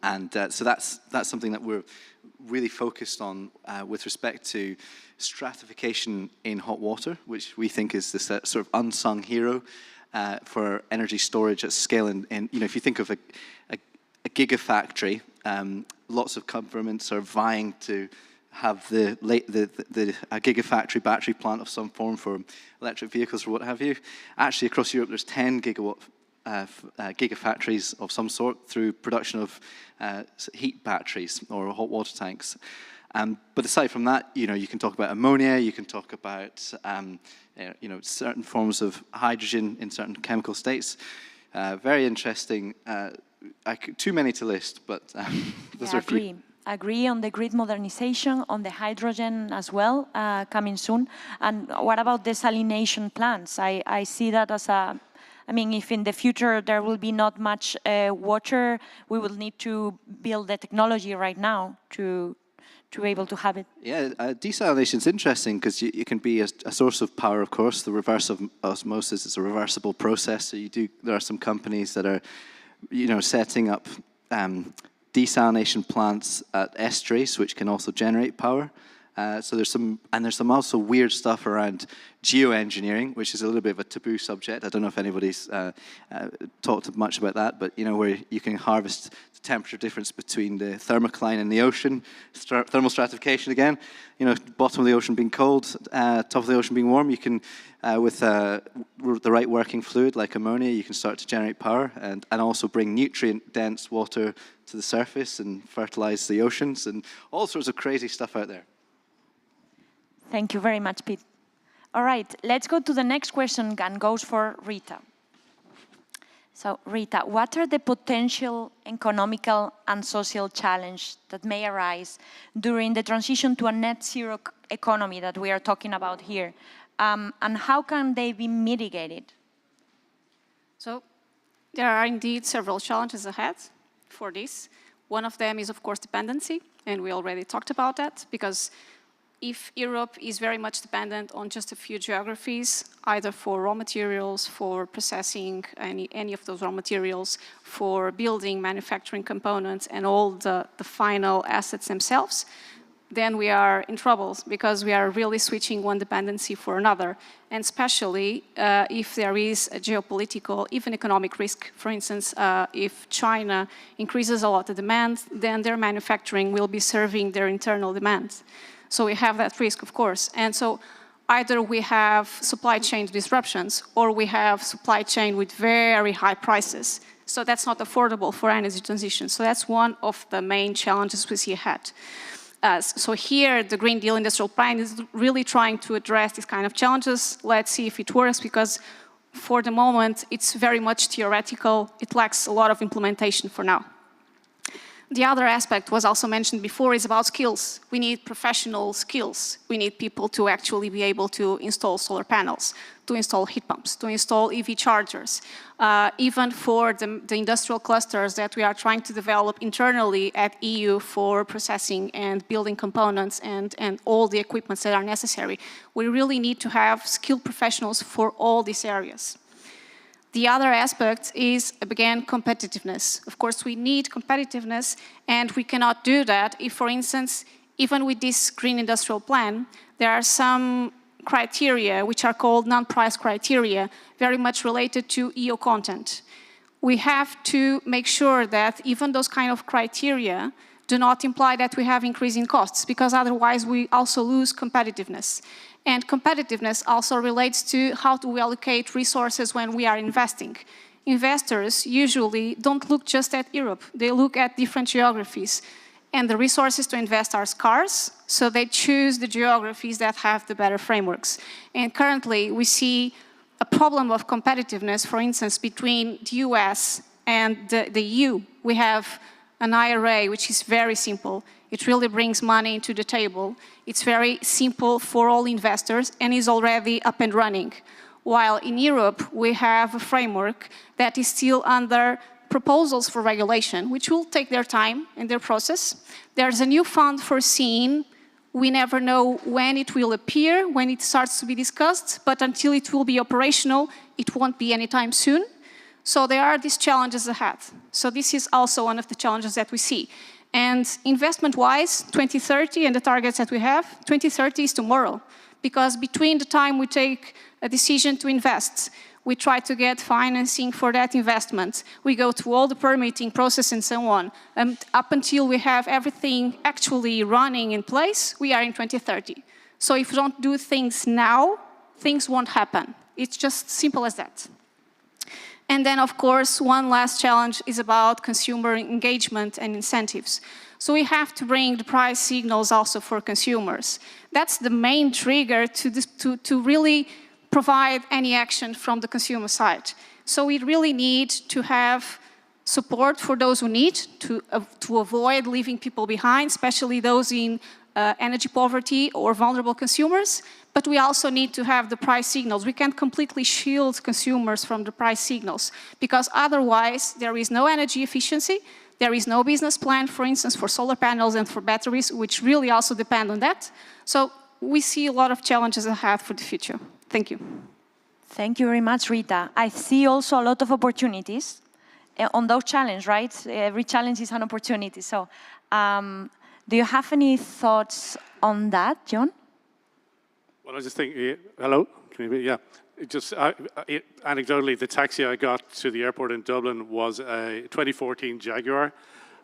And so that's something that we're really focused on with respect to stratification in hot water, which we think is this sort of unsung hero for energy storage at scale. And you know, if you think of a gigafactory, lots of governments are vying to have a gigafactory battery plant of some form for electric vehicles or what have you. Actually, across Europe, there's 10 gigafactories of some sort through production of heat batteries or hot water tanks. But aside from that, you know, you can talk about ammonia, you can talk about you know, certain forms of hydrogen in certain chemical states. Very interesting. Too many to list, but those are a few. Agree on the grid modernization, on the hydrogen as well, coming soon. And what about desalination plants? I see that as a, I mean, if in the future there will be not much water, we will need to build the technology right now to be able to have it. Yeah, desalination is interesting because you can be a source of power, of course. The reverse of osmosis is a reversible process. So there are some companies that are, you know, setting up desalination plants at estuaries, which can also generate power. So there's some also weird stuff around geoengineering, which is a little bit of a taboo subject. I don't know if anybody's talked much about that, but you know, where you can harvest the temperature difference between the thermocline and the ocean, thermal stratification again. You know, bottom of the ocean being cold, top of the ocean being warm. You can, with the right working fluid like ammonia, you can start to generate power and also bring nutrient-dense water to the surface and fertilize the oceans and all sorts of crazy stuff out there. Thank you very much, Pete. All right, let's go to the next question, and goes for Rita. So, Rita, what are the potential economical and social challenges that may arise during the transition to a net zero economy that we are talking about here? And how can they be mitigated? So, there are indeed several challenges ahead for this. One of them is, of course, dependency, and we already talked about that, because if Europe is very much dependent on just a few geographies, either for raw materials, for processing any of those raw materials, for building, manufacturing components, and all the final assets themselves, then we are in trouble because we are really switching one dependency for another. And especially if there is a geopolitical, even economic risk. For instance, if China increases a lot the demand, then their manufacturing will be serving their internal demand. So we have that risk, of course. And so either we have supply chain disruptions or we have supply chain with very high prices. So that's not affordable for energy transition. So that's one of the main challenges we see ahead. So here, the Green Deal Industrial Plan is really trying to address these kind of challenges. Let's see if it works, because for the moment, it's very much theoretical. It lacks a lot of implementation for now. The other aspect was also mentioned before is about skills. We need professional skills. We need people to actually be able to install solar panels, to install heat pumps, to install EV chargers. Even for the industrial clusters that we are trying to develop internally at EU for processing and building components and all the equipments that are necessary, we really need to have skilled professionals for all these areas. The other aspect is, again, competitiveness. Of course, we need competitiveness, and we cannot do that if, for instance, even with this Green Industrial Plan, there are some criteria which are called non-price criteria, very much related to EO content. We have to make sure that even those kind of criteria do not imply that we have increasing costs, because otherwise we also lose competitiveness. And competitiveness also relates to how do we allocate resources when we are investing. Investors usually don't look just at Europe, they look at different geographies. And the resources to invest are scarce, so they choose the geographies that have the better frameworks. And currently we see a problem of competitiveness, for instance, between the US and the EU. We have an IRA, which is very simple. It really brings money into the table. It's very simple for all investors and is already up and running. While in Europe, we have a framework that is still under proposals for regulation, which will take their time in their process. There's a new fund foreseen. We never know when it will appear, when it starts to be discussed, but until it will be operational, it won't be anytime soon. So there are these challenges ahead. So this is also one of the challenges that we see. And investment-wise, 2030 and the targets that we have, 2030 is tomorrow. Because between the time we take a decision to invest, we try to get financing for that investment, we go through all the permitting process and so on, and up until we have everything actually running in place, we are in 2030. So if we don't do things now, things won't happen. It's just simple as that. And then, of course, one last challenge is about consumer engagement and incentives. So we have to bring the price signals also for consumers. That's the main trigger to really provide any action from the consumer side. So we really need to have support for those who need to avoid leaving people behind, especially those in energy poverty or vulnerable consumers. But we also need to have the price signals. We can't completely shield consumers from the price signals, because otherwise there is no energy efficiency, there is no business plan, for instance, for solar panels and for batteries, which really also depend on that. So we see a lot of challenges ahead for the future. Thank you. Thank you very much, Rita. I see also a lot of opportunities on those challenges, right? Every challenge is an opportunity. So do you have any thoughts on that, John? Well, I just think, hello? Can you hear me? Yeah. Anecdotally, the taxi I got to the airport in Dublin was a 2014 Jaguar,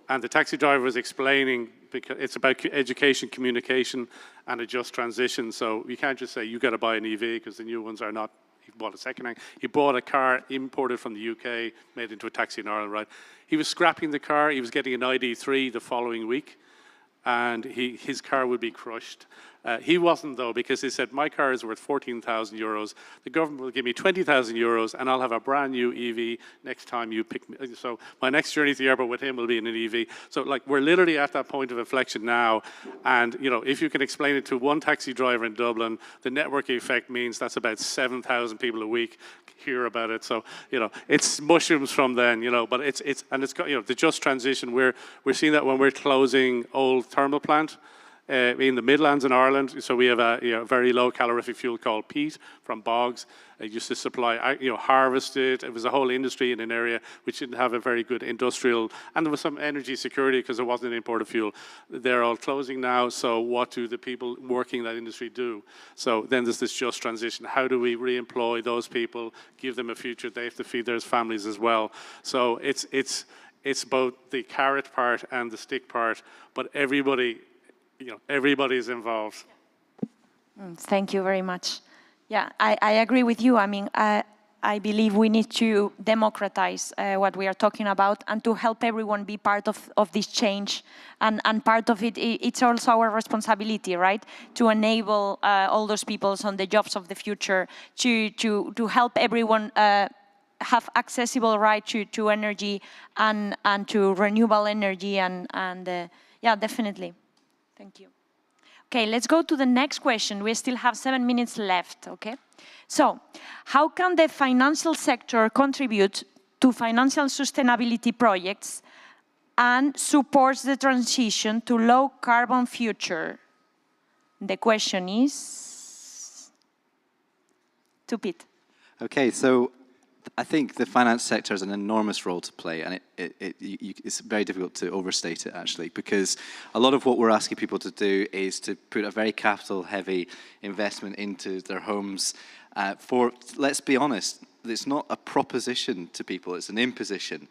and the taxi driver was explaining, because it's about education, communication, and a just transition. So you can't just say you got to buy an EV because the new ones are not. He bought a second-hand. He bought a car imported from the UK, made into a taxi in Ireland, right? He was scrapping the car. He was getting an ID3 the following week, and his car would be crushed. He wasn't, though, because he said, my car is worth 14,000 euros. The government will give me 20,000 euros, and I'll have a brand new EV next time you pick me. So my next journey to the airport with him will be in an EV. So, like, we're literally at that point of inflection now. And, you know, if you can explain it to one taxi driver in Dublin, the networking effect means that's about 7,000 people a week hear about it. So, you know, it's mushrooms from then, you know, but it's got, you know, the just transition. We're seeing that when we're closing old thermal plant. in the Midlands in Ireland. So we have a very low calorific fuel called peat from bogs. It used to supply, harvested. It was a whole industry in an area which didn't have a very good industrial, and there was some energy security because it wasn't an imported fuel. They're all closing now, so what do the people working in that industry do? So then there's this just transition. How do we re-employ those people, give them a future? They have to feed their families as well. So it's both the carrot part and the stick part, but everybody, everybody's involved. Thank you very much. Yeah, I agree with you. I mean, I believe we need to democratize what we are talking about and to help everyone be part of this change. And part of it, it's also our responsibility, right? To enable all those people on the jobs of the future, to help everyone have accessible right to energy and to renewable energy. And yeah, definitely. Thank you. Okay, let's go to the next question. We still have 7 minutes left, okay? So, how can the financial sector contribute to financial sustainability projects and supports the transition to low carbon future? The question is to Pete. Okay, so I think the finance sector has an enormous role to play, and it's very difficult to overstate it, actually, because a lot of what we're asking people to do is to put a very capital-heavy investment into their homes for, let's be honest, it's not a proposition to people, it's an imposition.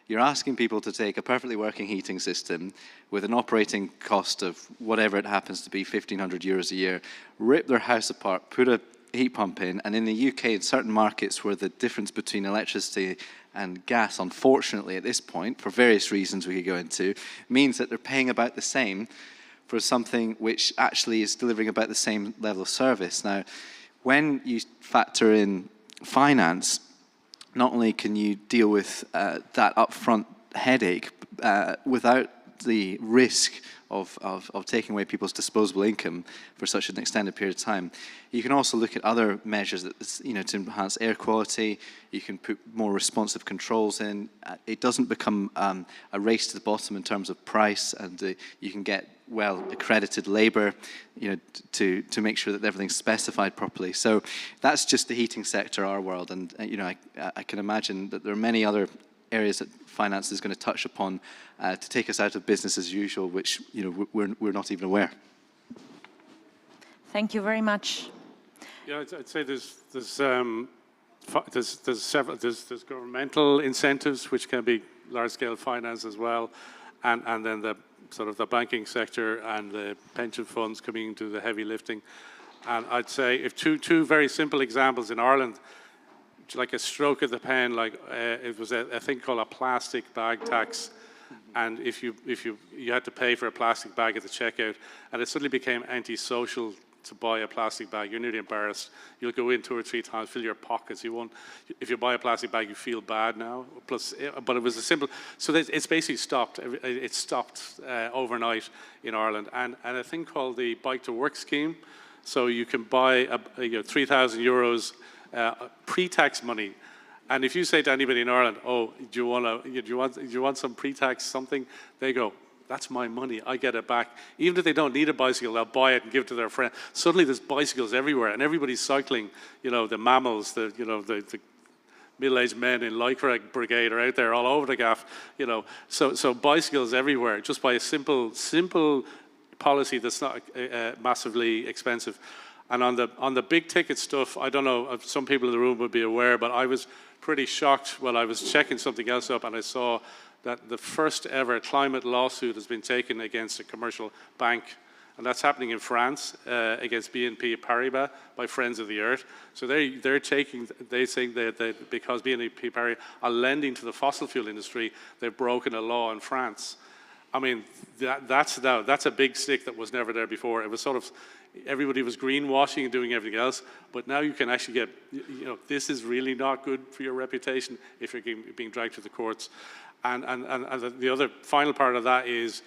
You're asking people to take a perfectly working heating system with an operating cost of whatever it happens to be, 1,500 euros a year, rip their house apart, put a heat pump in, and in the UK, in certain markets where the difference between electricity and gas, unfortunately at this point, for various reasons we could go into, means that they're paying about the same for something which actually is delivering about the same level of service. Now, when you factor in finance, not only can you deal with that upfront headache without the risk of taking away people's disposable income for such an extended period of time. You can also look at other measures that, to enhance air quality. You can put more responsive controls in. It doesn't become a race to the bottom in terms of price, and you can get well-accredited labour, to make sure that everything's specified properly. So that's just the heating sector, our world, and I can imagine that there are many other areas that finance is going to touch upon to take us out of business as usual, which we're not even aware. Thank you very much. Yeah, I'd say there's governmental incentives which can be large-scale finance as well, and then the sort of the banking sector and the pension funds coming into the heavy lifting. And I'd say if two very simple examples in Ireland, like a stroke of the pen, like it was a thing called a plastic bag tax, and if you had to pay for a plastic bag at the checkout, and it suddenly became antisocial to buy a plastic bag. You're nearly embarrassed. You'll go in 2 or 3 times, fill your pockets. You won't. If you buy a plastic bag, you feel bad now. Plus, but it was a simple. So it's basically stopped. It stopped overnight in Ireland, and a thing called the Bike to Work scheme. So you can buy 3,000 euros. Pre-tax money, and if you say to anybody in Ireland, "Oh, do you want some pre-tax something?" They go, "That's my money. I get it back." Even if they don't need a bicycle, they'll buy it and give it to their friend. Suddenly, there's bicycles everywhere, and everybody's cycling. The mammals, the middle-aged men in Lycra Brigade are out there all over the gaff. So bicycles everywhere, just by a simple policy that's not massively expensive. And on the big ticket stuff, I don't know if some people in the room would be aware, but I was pretty shocked when I was checking something else up and I saw that the first ever climate lawsuit has been taken against a commercial bank. And that's happening in France against BNP Paribas by Friends of the Earth. So they're saying that because BNP Paribas are lending to the fossil fuel industry, they've broken a law in France. I mean, that's a big stick that was never there before. It was sort of, everybody was greenwashing and doing everything else, but now you can actually get, this is really not good for your reputation if you're being dragged to the courts. And the other final part of that is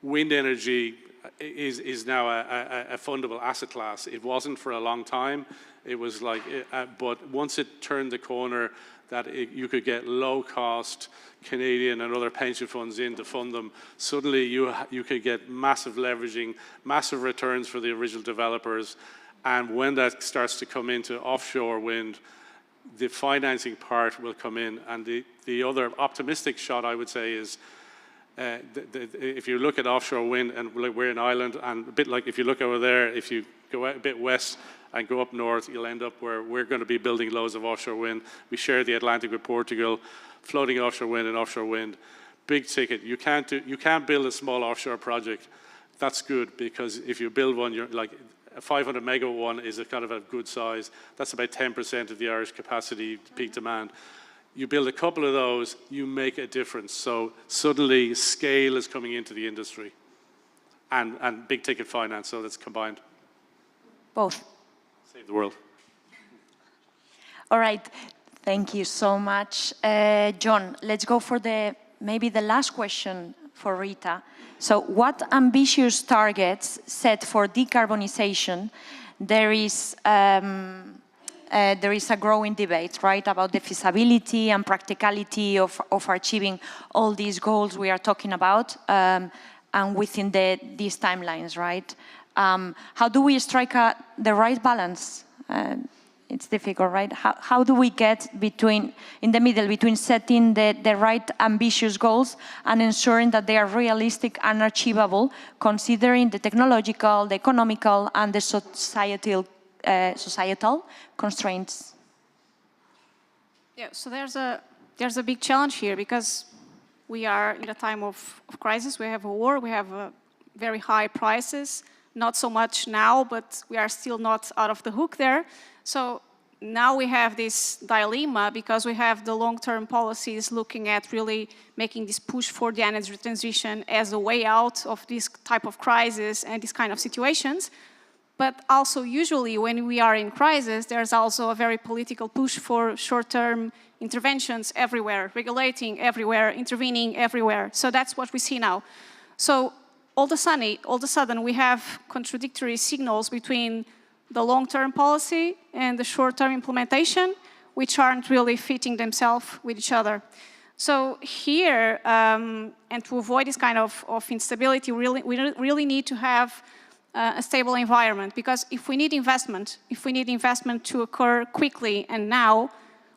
wind energy is now a fundable asset class. It wasn't for a long time. It was like, but once it turned the corner, that you could get low-cost Canadian and other pension funds in to fund them. Suddenly, you could get massive leveraging, massive returns for the original developers. And when that starts to come into offshore wind, the financing part will come in. And the other optimistic shot, I would say, is if you look at offshore wind, and we're in Ireland, and a bit like if you look over there, if you go out a bit west and go up north, you'll end up where we're going to be building loads of offshore wind. We share the Atlantic with Portugal, floating offshore wind and offshore wind. Big ticket. You can't build a small offshore project. That's good, because if you build one, you're like a 500 megawatt one is a kind of a good size. That's about 10% of the Irish capacity peak demand. You build a couple of those, you make a difference. So suddenly scale is coming into the industry, and big ticket finance, so that's combined. Both. Save the world. All right, thank you so much. John, let's go for maybe the last question for Rita. So what ambitious targets set for decarbonization? There is a growing debate, right, about the feasibility and practicality of achieving all these goals we are talking about, and within these timelines, right? How do we strike the right balance? It's difficult, right? How do we get in the middle between setting the right ambitious goals and ensuring that they are realistic and achievable, considering the technological, the economical, and the societal constraints? Yeah, so there's a big challenge here, because we are in a time of crisis. We have a war, we have very high prices, not so much now, but we are still not out of the hook there. So now we have this dilemma, because we have the long-term policies looking at really making this push for the energy transition as a way out of this type of crisis and these kind of situations. But also, usually, when we are in crisis, there's also a very political push for short-term interventions everywhere, regulating everywhere, intervening everywhere. So that's what we see now. So all of a sudden, we have contradictory signals between the long-term policy and the short-term implementation, which aren't really fitting themselves with each other. So here, and to avoid this kind of instability, we really need to have a stable environment, because if we need investment to occur quickly and now,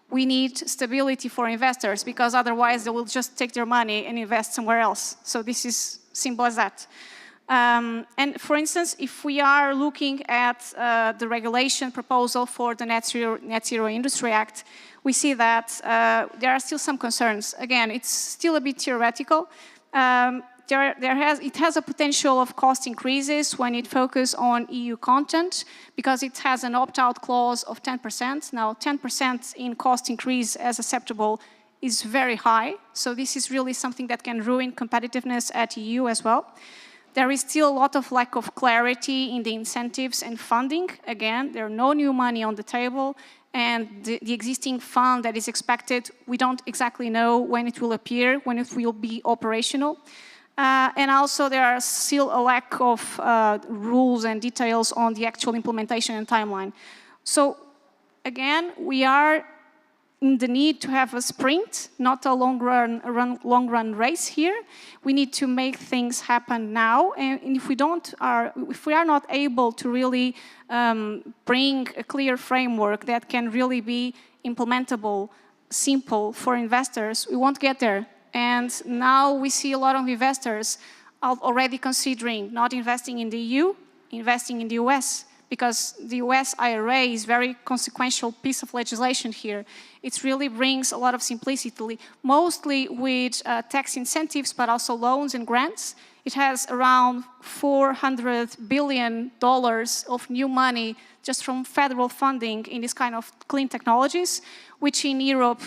we need stability for investors, because otherwise they will just take their money and invest somewhere else. So this is simple as that. And for instance, if we are looking at the regulation proposal for the Net Zero Industry Act, we see that there are still some concerns. Again, it's still a bit theoretical. It has a potential of cost increases when it focuses on EU content, because it has an opt-out clause of 10%. Now, 10% in cost increase as acceptable is very high. So this is really something that can ruin competitiveness at EU as well. There is still a lot of lack of clarity in the incentives and funding. Again, there are no new money on the table, and the existing fund that is expected, we don't exactly know when it will appear, when it will be operational. And also there are still a lack of rules and details on the actual implementation and timeline. So again, we are in the need to have a sprint, not a long run race here. We need to make things happen now, and if we are not able to really bring a clear framework that can really be implementable, simple for investors, we won't get there. And now we see a lot of investors already considering not investing in the EU, investing in the US, because the US IRA is a very consequential piece of legislation here. It really brings a lot of simplicity, mostly with tax incentives, but also loans and grants. It has around $400 billion of new money just from federal funding in this kind of clean technologies, which in Europe,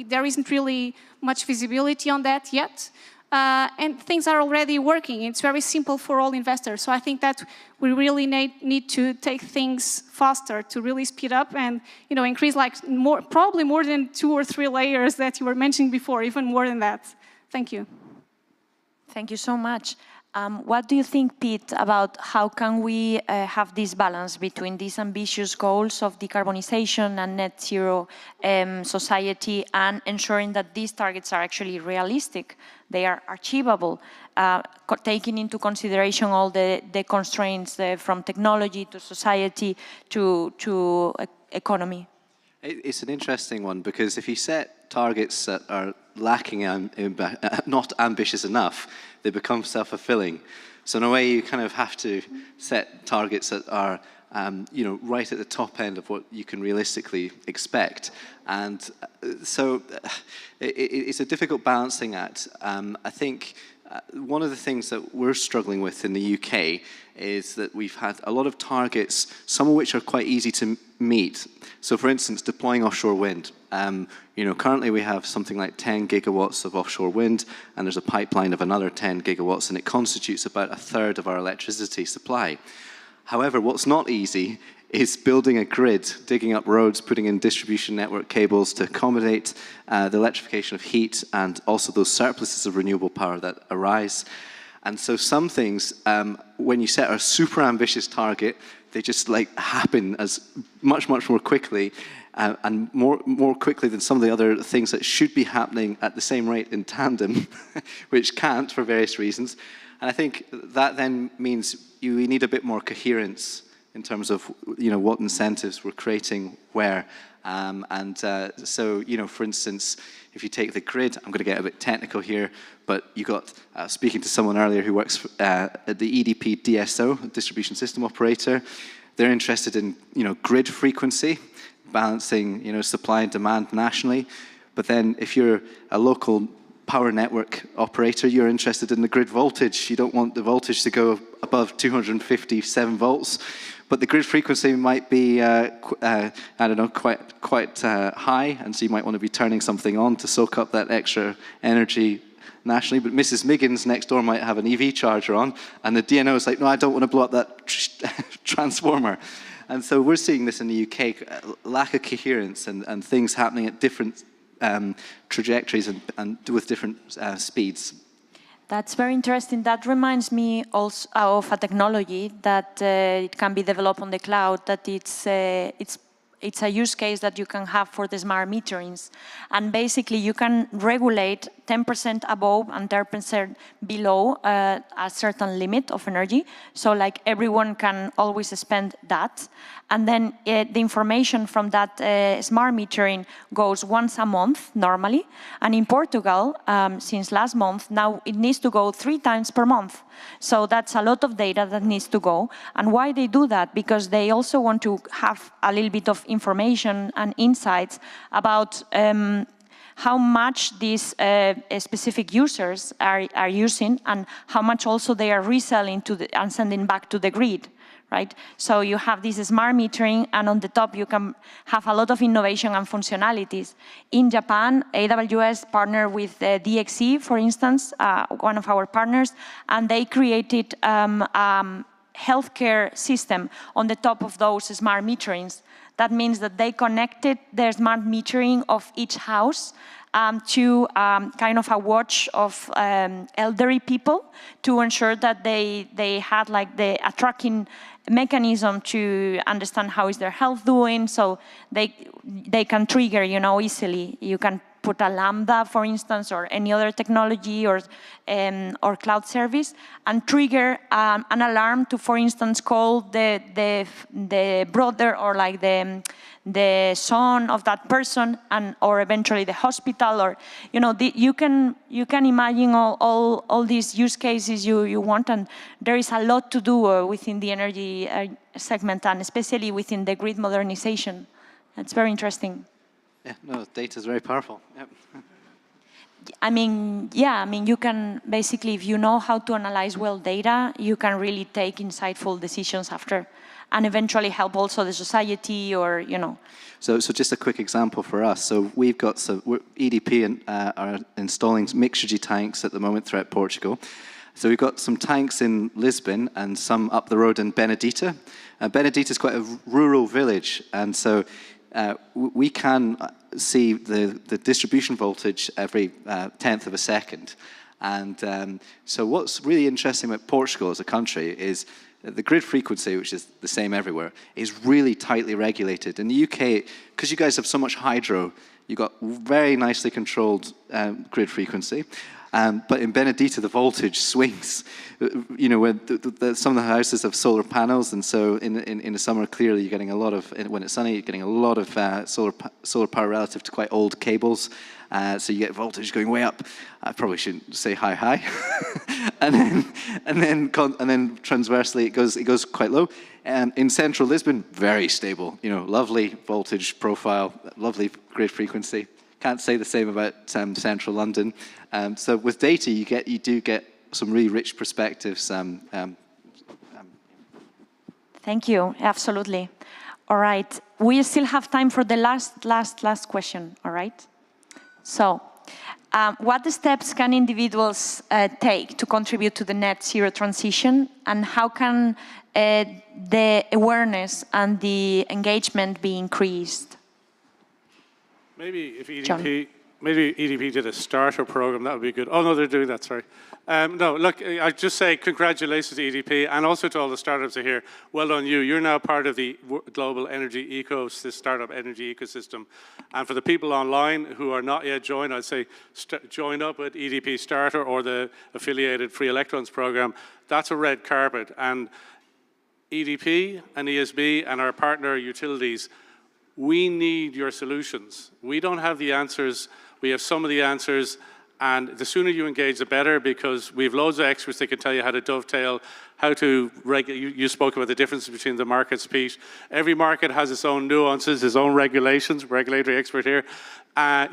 there isn't really much visibility on that yet. And things are already working. It's very simple for all investors. So I think that we really need to take things faster to really speed up and increase probably more than 2 or 3 layers that you were mentioning before, even more than that. Thank you. Thank you so much. What do you think, Pete, about how can we have this balance between these ambitious goals of decarbonization and net zero society and ensuring that these targets are actually realistic, they are achievable, taking into consideration all the constraints from technology to society to economy? It's an interesting one, because if you set targets that are lacking and not ambitious enough, they become self-fulfilling. So in a way, you kind of have to set targets that are, right at the top end of what you can realistically expect. And so it's a difficult balancing act. I think one of the things that we're struggling with in the UK is that we've had a lot of targets, some of which are quite easy to meet. So for instance, deploying offshore wind. Currently we have something like 10 gigawatts of offshore wind, and there's a pipeline of another 10 gigawatts, and it constitutes about a third of our electricity supply. However, what's not easy is building a grid, digging up roads, putting in distribution network cables to accommodate the electrification of heat and also those surpluses of renewable power that arise. And so some things, when you set a super ambitious target, they just happen as much more quickly and more quickly than some of the other things that should be happening at the same rate in tandem, which can't for various reasons. And I think that then means we need a bit more coherence in terms of what incentives we're creating where. So for instance, if you take the grid, I'm going to get a bit technical here, but you got, speaking to someone earlier who works at the EDP DSO, distribution system operator, they're interested in grid frequency, balancing supply and demand nationally. But then if you're a local power network operator, you're interested in the grid voltage. You don't want the voltage to go above 257 volts. But the grid frequency might be, quite high, and so you might want to be turning something on to soak up that extra energy nationally. But Mrs. Miggins next door might have an EV charger on, and the DNO is like, no, I don't want to blow up that transformer. And so we're seeing this in the UK, lack of coherence and things happening at different trajectories and with different speeds. That's very interesting. That reminds me also of a technology that it can be developed on the cloud, that it's a use case that you can have for the smart meterings. And basically, you can regulate 10% above and 10% below a certain limit of energy. So everyone can always spend that. And then the information from that smart metering goes once a month normally. And in Portugal, since last month, now it needs to go 3 times per month. So that's a lot of data that needs to go. And why they do that? Because they also want to have a little bit of information and insights about how much these specific users are using and how much also they are reselling and sending back to the grid. Right? So you have this smart metering, and on the top you can have a lot of innovation and functionalities. In Japan, AWS partnered with DXE, for instance, one of our partners, and they created a healthcare system on the top of those smart meterings. That means that they connected their smart metering of each house to kind of a watch of elderly people to ensure that they had a tracking mechanism to understand how is their health doing, so they can trigger, easily. You can put a Lambda, for instance, or any other technology or cloud service, and trigger an alarm to, for instance, call the brother or the son of that person, or eventually the hospital, or you can imagine all these use cases you want, and there is a lot to do within the energy segment, and especially within the grid modernization. It's very interesting. Yeah, no, data is very powerful. Yep. You can basically, if you know how to analyze well data, you can really take insightful decisions after, and eventually help also the society, or So just a quick example for us. So we've got EDP are installing mixergy tanks at the moment throughout Portugal. So we've got some tanks in Lisbon and some up the road in Benedita. Benedita is quite a rural village, and so we can see the distribution voltage every 10th of a second. And so what's really interesting about Portugal as a country is the grid frequency, which is the same everywhere, is really tightly regulated. In the UK, because you guys have so much hydro, you've got very nicely controlled grid frequency. But in Benedita, the voltage swings. You know, when some of the houses have solar panels, and so in the summer, clearly you're getting a lot of, when it's sunny, you're getting a lot of solar power relative to quite old cables. So you get voltage going way up. I probably shouldn't say high, and then transversely it goes quite low. And in central Lisbon, very stable. You know, lovely voltage profile, lovely grid frequency. Can't say the same about central London. So with data, you do get some really rich perspectives. Thank you. Absolutely. All right. We still have time for the last question. All right. So, what steps can individuals take to contribute to the net zero transition, and how can the awareness and the engagement be increased? Maybe if EDP did a starter program, that would be good. Oh no, they're doing that. Sorry. No, look, I just say congratulations to EDP and also to all the startups are here. Well done, you. You're now part of the global energy startup energy ecosystem. And for the people online who are not yet joined, I'd say join up with EDP Starter or the affiliated Free Electrons program. That's a red carpet. And EDP and ESB and our partner utilities, we need your solutions. We don't have the answers. We have some of the answers. And the sooner you engage, the better, because we have loads of experts that can tell you how to dovetail, how to regulate. You spoke about the difference between the markets, Pete. Every market has its own nuances, its own regulations, regulatory expert here.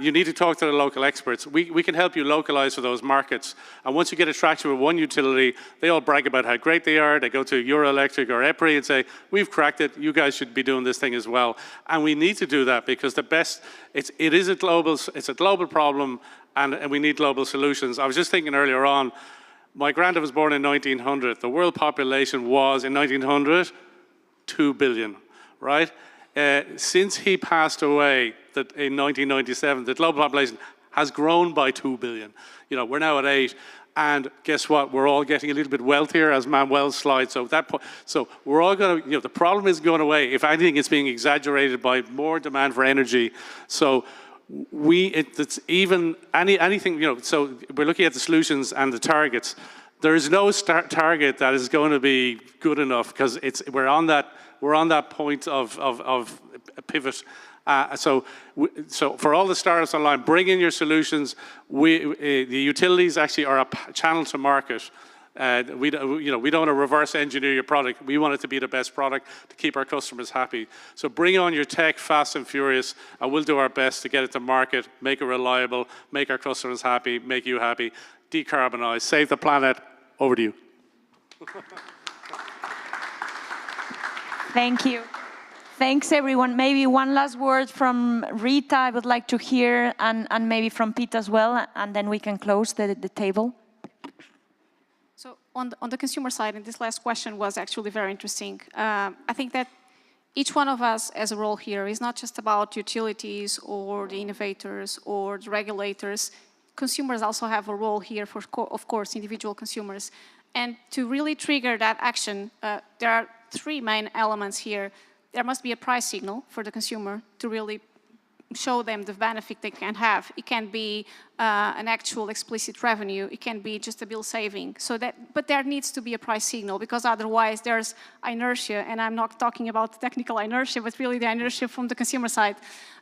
You need to talk to the local experts. We can help you localize for those markets. And once you get a traction with one utility, they all brag about how great they are. They go to Euroelectric or EPRI and say, we've cracked it. You guys should be doing this thing as well. And we need to do that because it's a global problem, and we need global solutions. I was just thinking earlier on, my granddad was born in 1900. The world population was, in 1900, 2 billion, right? Since he passed away in 1997, the global population has grown by 2 billion. You know, we're now at 8. And guess what? We're all getting a little bit wealthier, as Manuel's slide. So we're all going to, the problem isn't going away. If anything, it's being exaggerated by more demand for energy. So it's even anything, so we're looking at the solutions and the targets. There is no target that is going to be good enough because we're on that point of a pivot. So for all the startups online, bring in your solutions. The utilities actually are a channel to market. We don't want to reverse engineer your product. We want it to be the best product to keep our customers happy. So bring on your tech fast and furious, and we'll do our best to get it to market, make it reliable, make our customers happy, make you happy, decarbonize, save the planet. Over to you. Thank you. Thanks, everyone. Maybe one last word from Rita I would like to hear, and maybe from Pete as well, and then we can close the table. So on the consumer side, and this last question was actually very interesting. I think that each one of us has a role here. It's not just about utilities or the innovators or the regulators. Consumers also have a role here for, of course, individual consumers. And to really trigger that action, there are 3 main elements here. There must be a price signal for the consumer to really show them the benefit they can have. It can be an actual explicit revenue. It can be just a bill saving. But there needs to be a price signal because otherwise there's inertia, and I'm not talking about technical inertia, but really the inertia from the consumer side.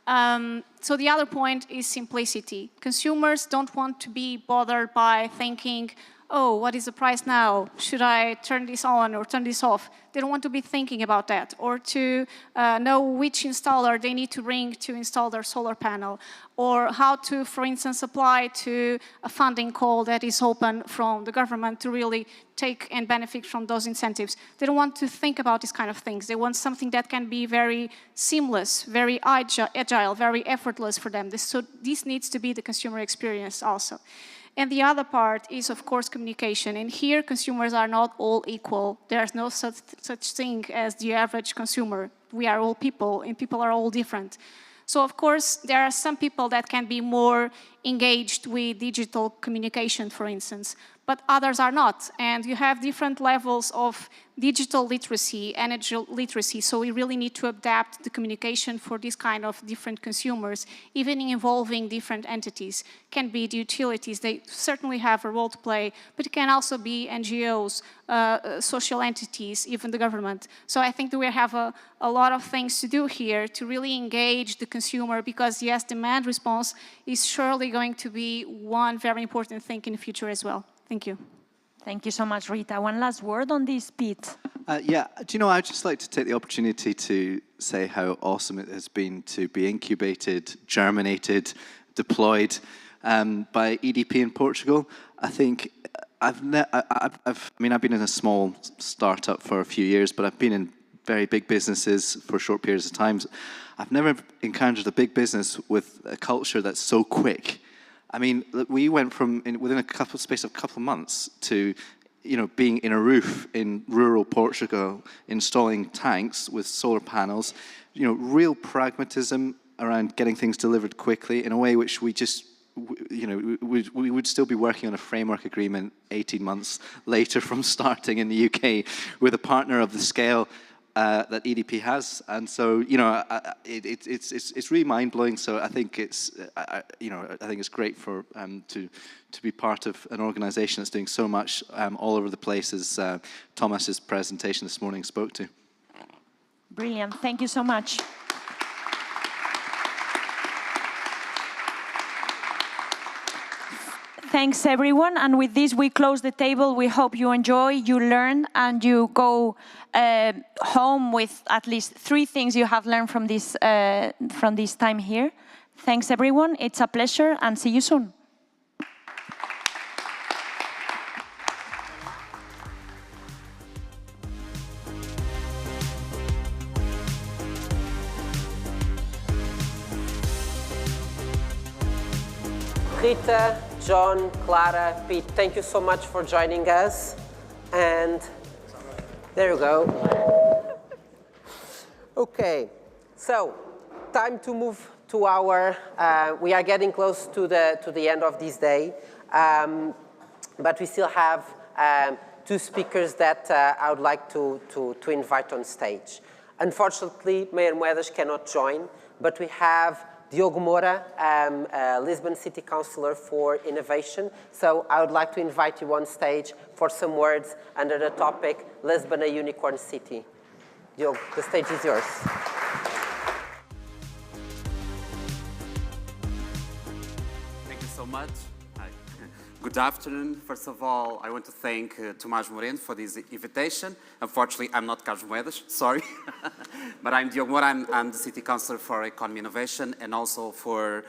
So the other point is simplicity. Consumers don't want to be bothered by thinking, oh, what is the price now? Should I turn this on or turn this off? They don't want to be thinking about that, or to know which installer they need to ring to install their solar panel, or how to, for instance, apply to a funding call that is open from the government to really take and benefit from those incentives. They don't want to think about these kind of things. They want something that can be very seamless, very agile, very effortless for them. So this needs to be the consumer experience also. And the other part is, of course, communication. And here, consumers are not all equal. There's no such thing as the average consumer. We are all people, and people are all different. So, of course, there are some people that can be more engaged with digital communication, for instance, but others are not. And you have different levels of digital literacy, energy literacy, so we really need to adapt the communication for this kind of different consumers, even involving different entities. Can be the utilities, they certainly have a role to play, but it can also be NGOs, social entities, even the government. So I think that we have a lot of things to do here to really engage the consumer, because yes, demand response is surely going to be one very important thing in the future as well. Thank you. Thank you so much, Rita. One last word on this, Pete. Yeah, do you know, I'd just like to take the opportunity to say how awesome it has been to be incubated, germinated, deployed by EDP in Portugal. I think I've been in a small startup for a few years, but I've been in very big businesses for short periods of time. I've never encountered a big business with a culture that's so quick. I mean, we went from within space of a couple of months to, being in a roof in rural Portugal, installing tanks with solar panels. Real pragmatism around getting things delivered quickly in a way which we just, we would still be working on a framework agreement 18 months later from starting in the UK with a partner of the scale that EDP has, and so it's really mind blowing. So I think I think it's great for to be part of an organisation that's doing so much all over the place, as Thomas's presentation this morning spoke to. Brilliant. Thank you so much. Thanks, everyone. And with this, we close the table. We hope you enjoy, you learn, and you go home with at least 3 things you have learned from this time here. Thanks, everyone. It's a pleasure, and see you soon. Rita, John, Clara, Pete, thank you so much for joining us. And there you go. Okay, so time to move to our, we are getting close to the end of this day, but we still have 2 speakers that I would like to invite on stage. Unfortunately, Mayor Moedas cannot join, but we have Diogo Moura, Lisbon City Councillor for Innovation. So I would like to invite you on stage for some words under the topic, Lisbon, a Unicorn City. Diogo, the stage is yours. Thank you so much. Good afternoon. First of all, I want to thank Tomás Moreno for this invitation. Unfortunately, I'm not Carlos Moedas, sorry. But I'm Diogo Moura, I'm the City Councillor for Economy Innovation and also for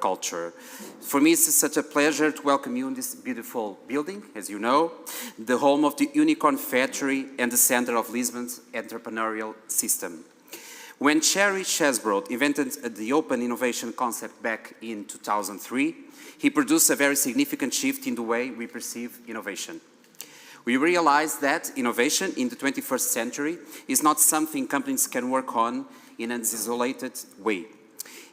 Culture. For me, it's such a pleasure to welcome you in this beautiful building, as you know, the home of the Unicorn Factory and the center of Lisbon's entrepreneurial system. When Cherry Chesbrough invented the open innovation concept back in 2003, he produced a very significant shift in the way we perceive innovation. We realized that innovation in the 21st century is not something companies can work on in an isolated way.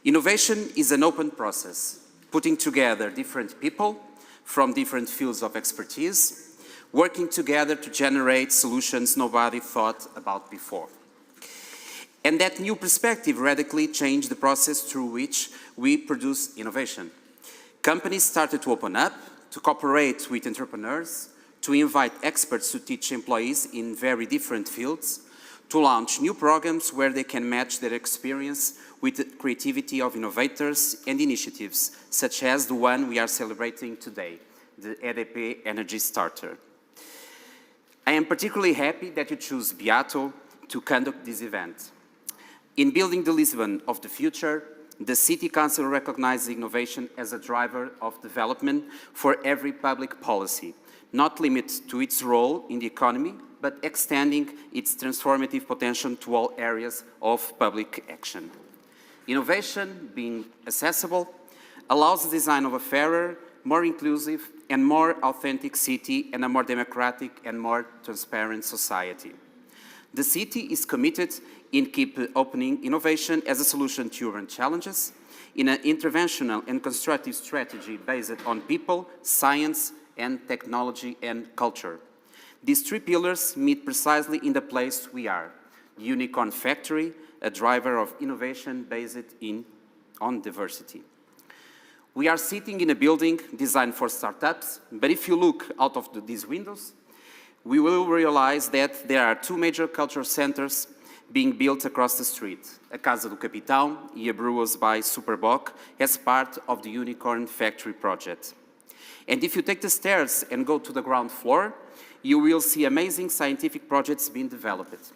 Innovation is an open process, putting together different people from different fields of expertise, working together to generate solutions nobody thought about before. And that new perspective radically changed the process through which we produce innovation. Companies started to open up, to cooperate with entrepreneurs, to invite experts to teach employees in very different fields, to launch new programs where they can match their experience with the creativity of innovators and initiatives, such as the one we are celebrating today, the EDP Energy Starter. I am particularly happy that you choose Beato to conduct this event. In building the Lisbon of the future, the City Council recognizes innovation as a driver of development for every public policy, not limited to its role in the economy, but extending its transformative potential to all areas of public action. Innovation, being accessible, allows the design of a fairer, more inclusive, and more authentic city and a more democratic and more transparent society. The city is committed in keep opening innovation as a solution to urban challenges, in an interventional and constructive strategy based on people, science, and technology and culture. These three pillars meet precisely in the place we are, the Unicorn Factory, a driver of innovation based on diversity. We are sitting in a building designed for startups, but if you look out of these windows, we will realize that there are two major cultural centers being built across the street, a Casa do Capitão e a Brewers by Superboc, as part of the Unicorn Factory project. And if you take the stairs and go to the ground floor, you will see amazing scientific projects being developed.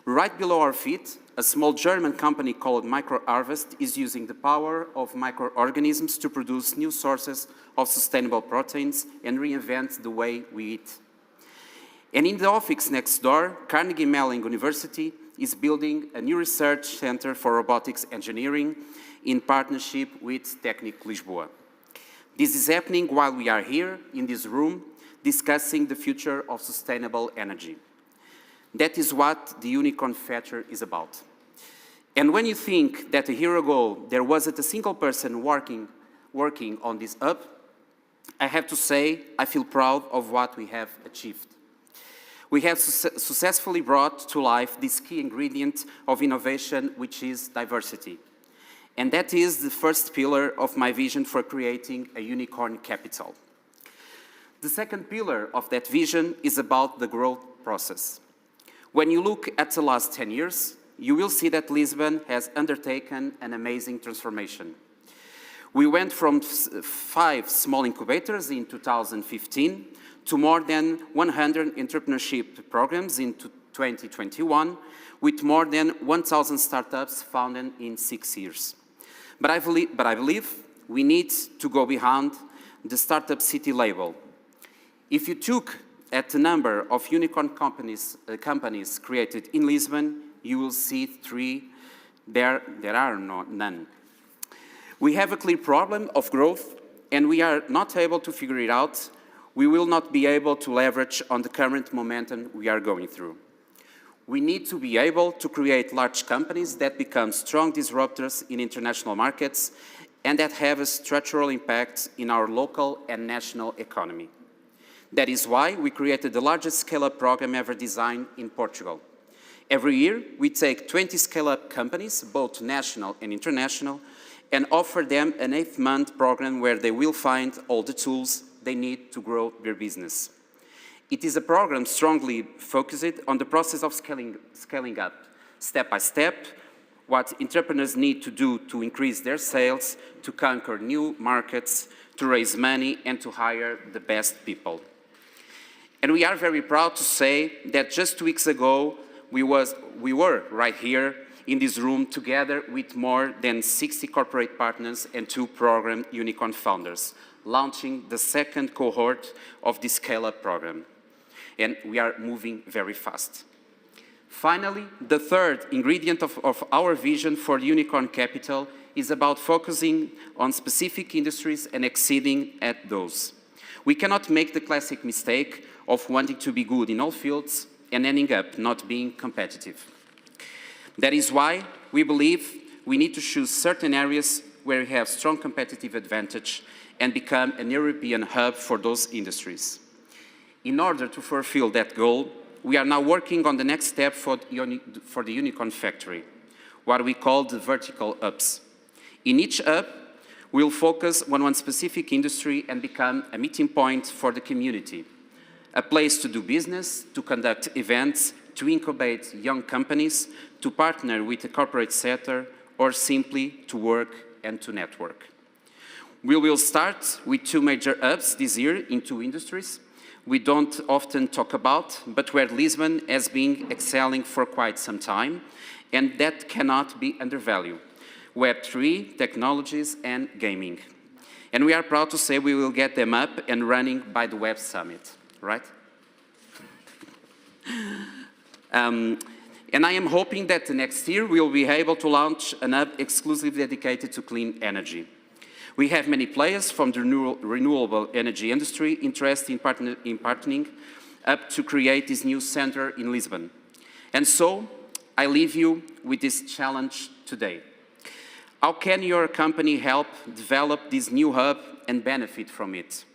Right below our feet, a small German company called MicroHarvest is using the power of microorganisms to produce new sources of sustainable proteins and reinvent the way we eat. And in the office next door, Carnegie Mellon University is building a new research center for robotics engineering in partnership with Técnico Lisboa. This is happening while we are here in this room discussing the future of sustainable energy. That is what the Unicorn Factory is about. And when you think that a year ago there wasn't a single person working on this hub, I have to say I feel proud of what we have achieved. We have successfully brought to life this key ingredient of innovation, which is diversity. And that is the first pillar of my vision for creating a unicorn capital. The second pillar of that vision is about the growth process. When you look at the last 10 years, you will see that Lisbon has undertaken an amazing transformation. We went from 5 small incubators in 2015 to more than 100 entrepreneurship programs in 2021, with more than 1,000 startups founded in 6 years. But I believe we need to go beyond the Startup City label. If you took at the number of unicorn companies created in Lisbon, you will see 3. There are none. We have a clear problem of growth, and we are not able to figure it out. We will not be able to leverage on the current momentum we are going through. We need to be able to create large companies that become strong disruptors in international markets and that have a structural impact in our local and national economy. That is why we created the largest scale-up program ever designed in Portugal. Every year, we take 20 scale-up companies, both national and international, and offer them an 8-month program where they will find all the tools they need to grow their business. It is a program strongly focused on the process of scaling up, step by step, what entrepreneurs need to do to increase their sales, to conquer new markets, to raise money, and to hire the best people. And we are very proud to say that just 2 weeks ago, we were right here in this room together with more than 60 corporate partners and 2 program unicorn founders, launching the second cohort of the Scale-Up program. And we are moving very fast. Finally, the third ingredient of our vision for Unicorn Capital is about focusing on specific industries and exceeding at those. We cannot make the classic mistake of wanting to be good in all fields and ending up not being competitive. That is why we believe we need to choose certain areas where we have strong competitive advantage and become an European hub for those industries. In order to fulfill that goal, we are now working on the next step for the Unicorn Factory, what we call the vertical hubs. In each hub, we'll focus on one specific industry and become a meeting point for the community, a place to do business, to conduct events, to incubate young companies, to partner with the corporate sector, or simply to work and to network. We will start with 2 major hubs this year in 2 industries we don't often talk about, but where Lisbon has been excelling for quite some time, and that cannot be undervalued: Web3, technologies, and gaming. And we are proud to say we will get them up and running by the Web Summit, right? And I am hoping that next year we will be able to launch an hub exclusively dedicated to clean energy. We have many players from the renewable energy industry interested in partnering up to create this new center in Lisbon. And so, I leave you with this challenge today. How can your company help develop this new hub and benefit from it?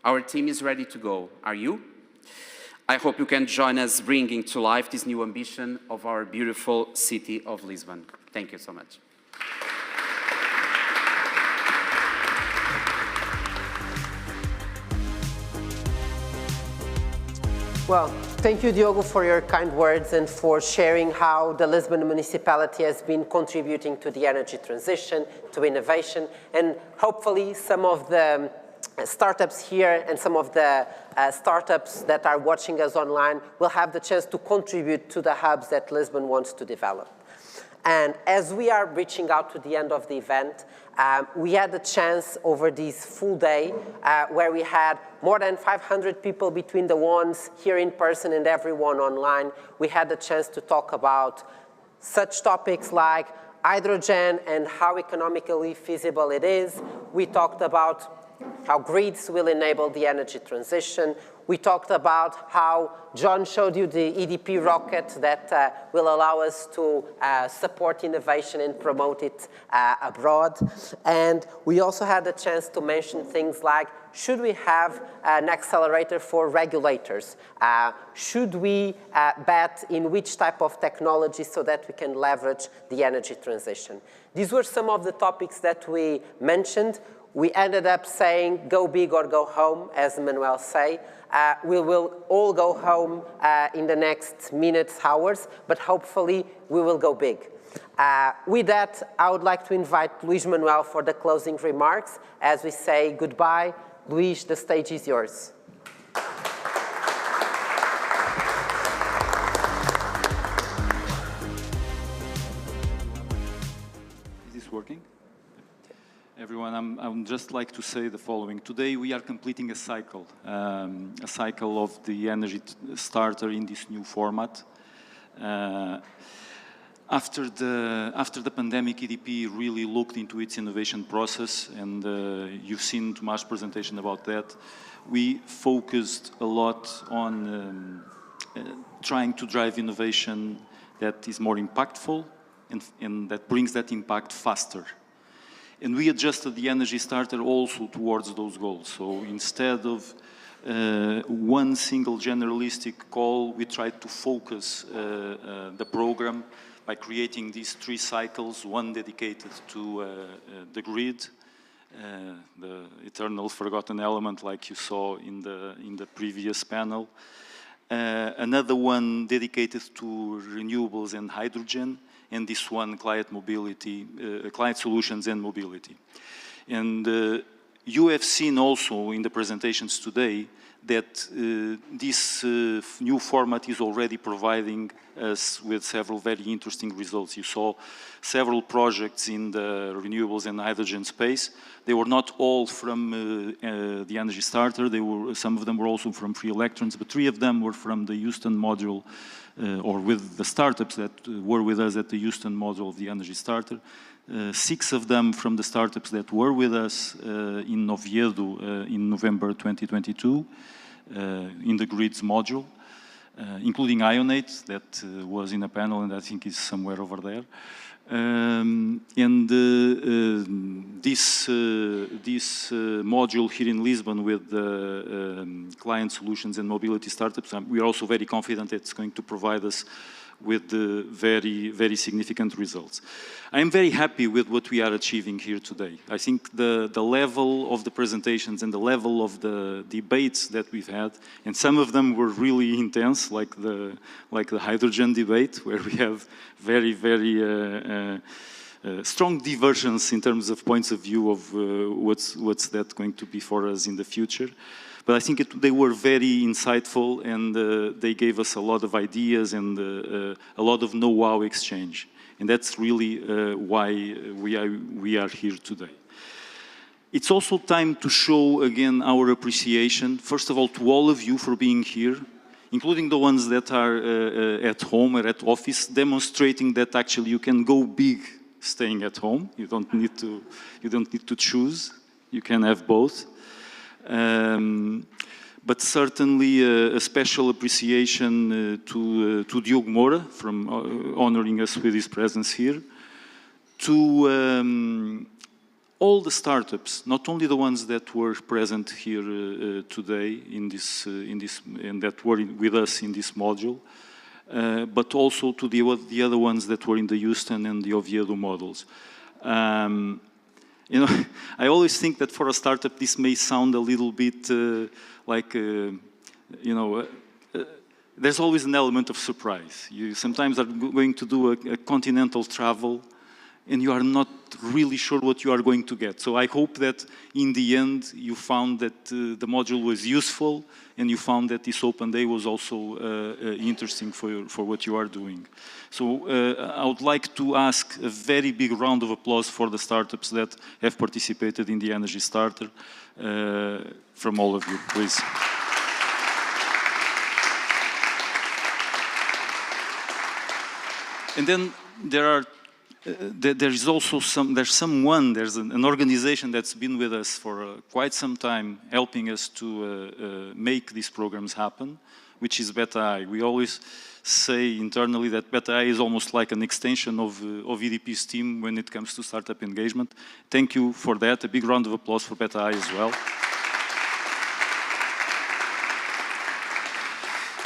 Our team is ready to go. Are you? I hope you can join us bringing to life this new ambition of our beautiful city of Lisbon. Thank you so much. Well, thank you, Diogo, for your kind words and for sharing how the Lisbon municipality has been contributing to the energy transition, to innovation, and hopefully some of the startups here and some of the startups that are watching us online will have the chance to contribute to the hubs that Lisbon wants to develop. And as we are reaching out to the end of the event, we had the chance over this full day where we had more than 500 people between the ones here in person and everyone online. We had the chance to talk about such topics like hydrogen and how economically feasible it is. We talked about how grids will enable the energy transition. We talked about how John showed you the EDP rocket that will allow us to support innovation and promote it abroad. And we also had the chance to mention things like, should we have an accelerator for regulators? Should we bet in which type of technology so that we can leverage the energy transition? These were some of the topics that we mentioned. We ended up saying, go big or go home, as Manuel say. We will all go home in the next minutes, hours, but hopefully we will go big. With that, I would like to invite Luís Manuel for the closing remarks. As we say goodbye, Luís, the stage is yours. Is this working? Everyone, I would just like to say the following. Today we are completing a cycle of the energy starter in this new format. After the pandemic, EDP really looked into its innovation process, and you've seen Tomás' presentation about that. We focused a lot on trying to drive innovation that is more impactful and that brings that impact faster. And we adjusted the energy starter also towards those goals. So instead of one single generalistic call, we tried to focus the program by creating these 3 cycles, one dedicated to the grid, the eternal forgotten element like you saw in the previous panel, another one dedicated to renewables and hydrogen, and this one, client mobility, client solutions and mobility. And you have seen also in the presentations today that this new format is already providing us with several very interesting results. You saw several projects in the renewables and hydrogen space. They were not all from the energy starter. Some of them were also from free electrons, but 3 of them were from the Houston module, or with the startups that were with us at the Houston module of the energy starter. 6 of them from the startups that were with us in Oviedo in November 2022 in the grids module, including Ionate that was in a panel and I think is somewhere over there. This module here in Lisbon with the client solutions and mobility startups, we are also very confident it's going to provide us with the very, very significant results. I am very happy with what we are achieving here today. I think the level of the presentations and the level of the debates that we've had, and some of them were really intense, like the hydrogen debate, where we have very, very strong divergence in terms of points of view of what's that going to be for us in the future. But I think they were very insightful, and they gave us a lot of ideas and a lot of know-how exchange. And that's really why we are here today. It's also time to show again our appreciation, first of all, to all of you for being here, including the ones that are at home or at office, demonstrating that actually you can go big staying at home. You don't need to choose. You can have both. But certainly a special appreciation to Diogo Moura from honoring us with his presence here, to all the startups, not only the ones that were present here today and that were with us in this module, but also to the other ones that were in the Houston and the Oviedo models. You know, I always think that for a startup this may sound a little bit like, you know, there's always an element of surprise. You sometimes are going to do a continental travel and you are not really sure what you are going to get. So I hope that in the end you found that the module was useful and you found that this open day was also interesting for what you are doing. So I would like to ask a very big round of applause for the startups that have participated in the Energy Starter from all of you, please. And then there's also an organization that's been with us for quite some time, helping us to make these programs happen, which is BETA-I. We always say internally that BETA-I is almost like an extension of EDP's team when it comes to startup engagement. Thank you for that. A big round of applause for BETA-I as well.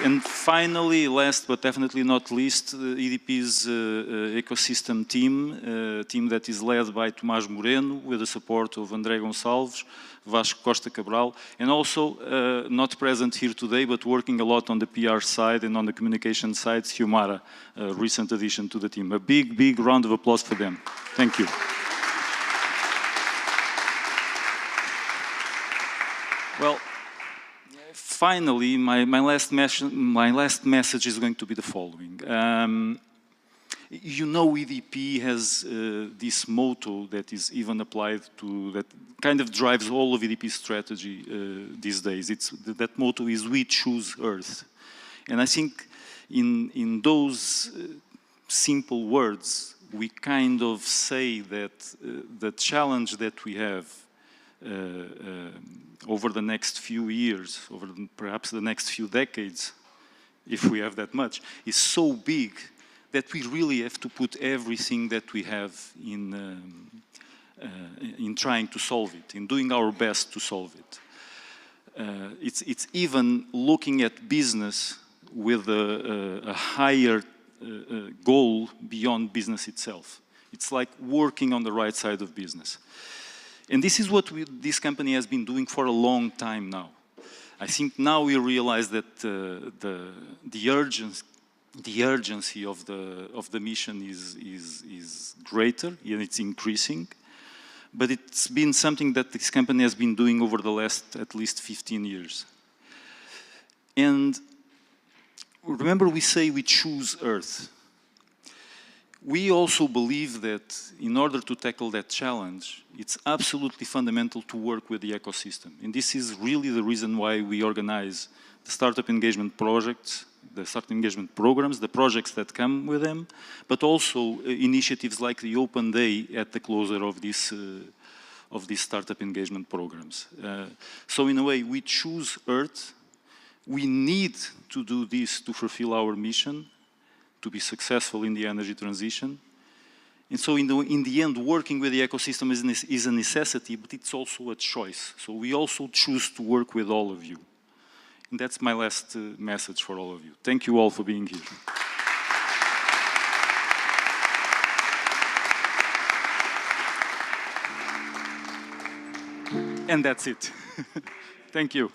And finally, last but definitely not least, EDP's ecosystem team that is led by Tomás Moreno, with the support of André Gonçalves, Vasco Costa Cabral, and also not present here today, but working a lot on the PR side and on the communication side, Humara, a recent addition to the team. A big, big round of applause for them. Thank you. Well, finally, my last message is going to be the following. You know, EDP has this motto that is even applied to, that kind of drives all of EDP's strategy these days. That motto is, we choose Earth. And I think in those simple words, we kind of say that the challenge that we have over the next few years, over perhaps the next few decades, if we have that much, is so big that we really have to put everything that we have in trying to solve it, in doing our best to solve it. It's even looking at business with a higher goal beyond business itself. It's like working on the right side of business. And this is what this company has been doing for a long time now. I think now we realize that the urgency of the mission is greater and it's increasing. But it's been something that this company has been doing over the last at least 15 years. And remember, we say we choose Earth. We also believe that in order to tackle that challenge, it's absolutely fundamental to work with the ecosystem. And this is really the reason why we organize the startup engagement projects, the startup engagement programs, the projects that come with them, but also initiatives like the Open Day at the closure of these startup engagement programs. So in a way, we choose Earth. We need to do this to fulfill our mission, to be successful in the energy transition. And so in the end, working with the ecosystem is a necessity, but it's also a choice. So we also choose to work with all of you. And that's my last message for all of you. Thank you all for being here. And that's it. Thank you.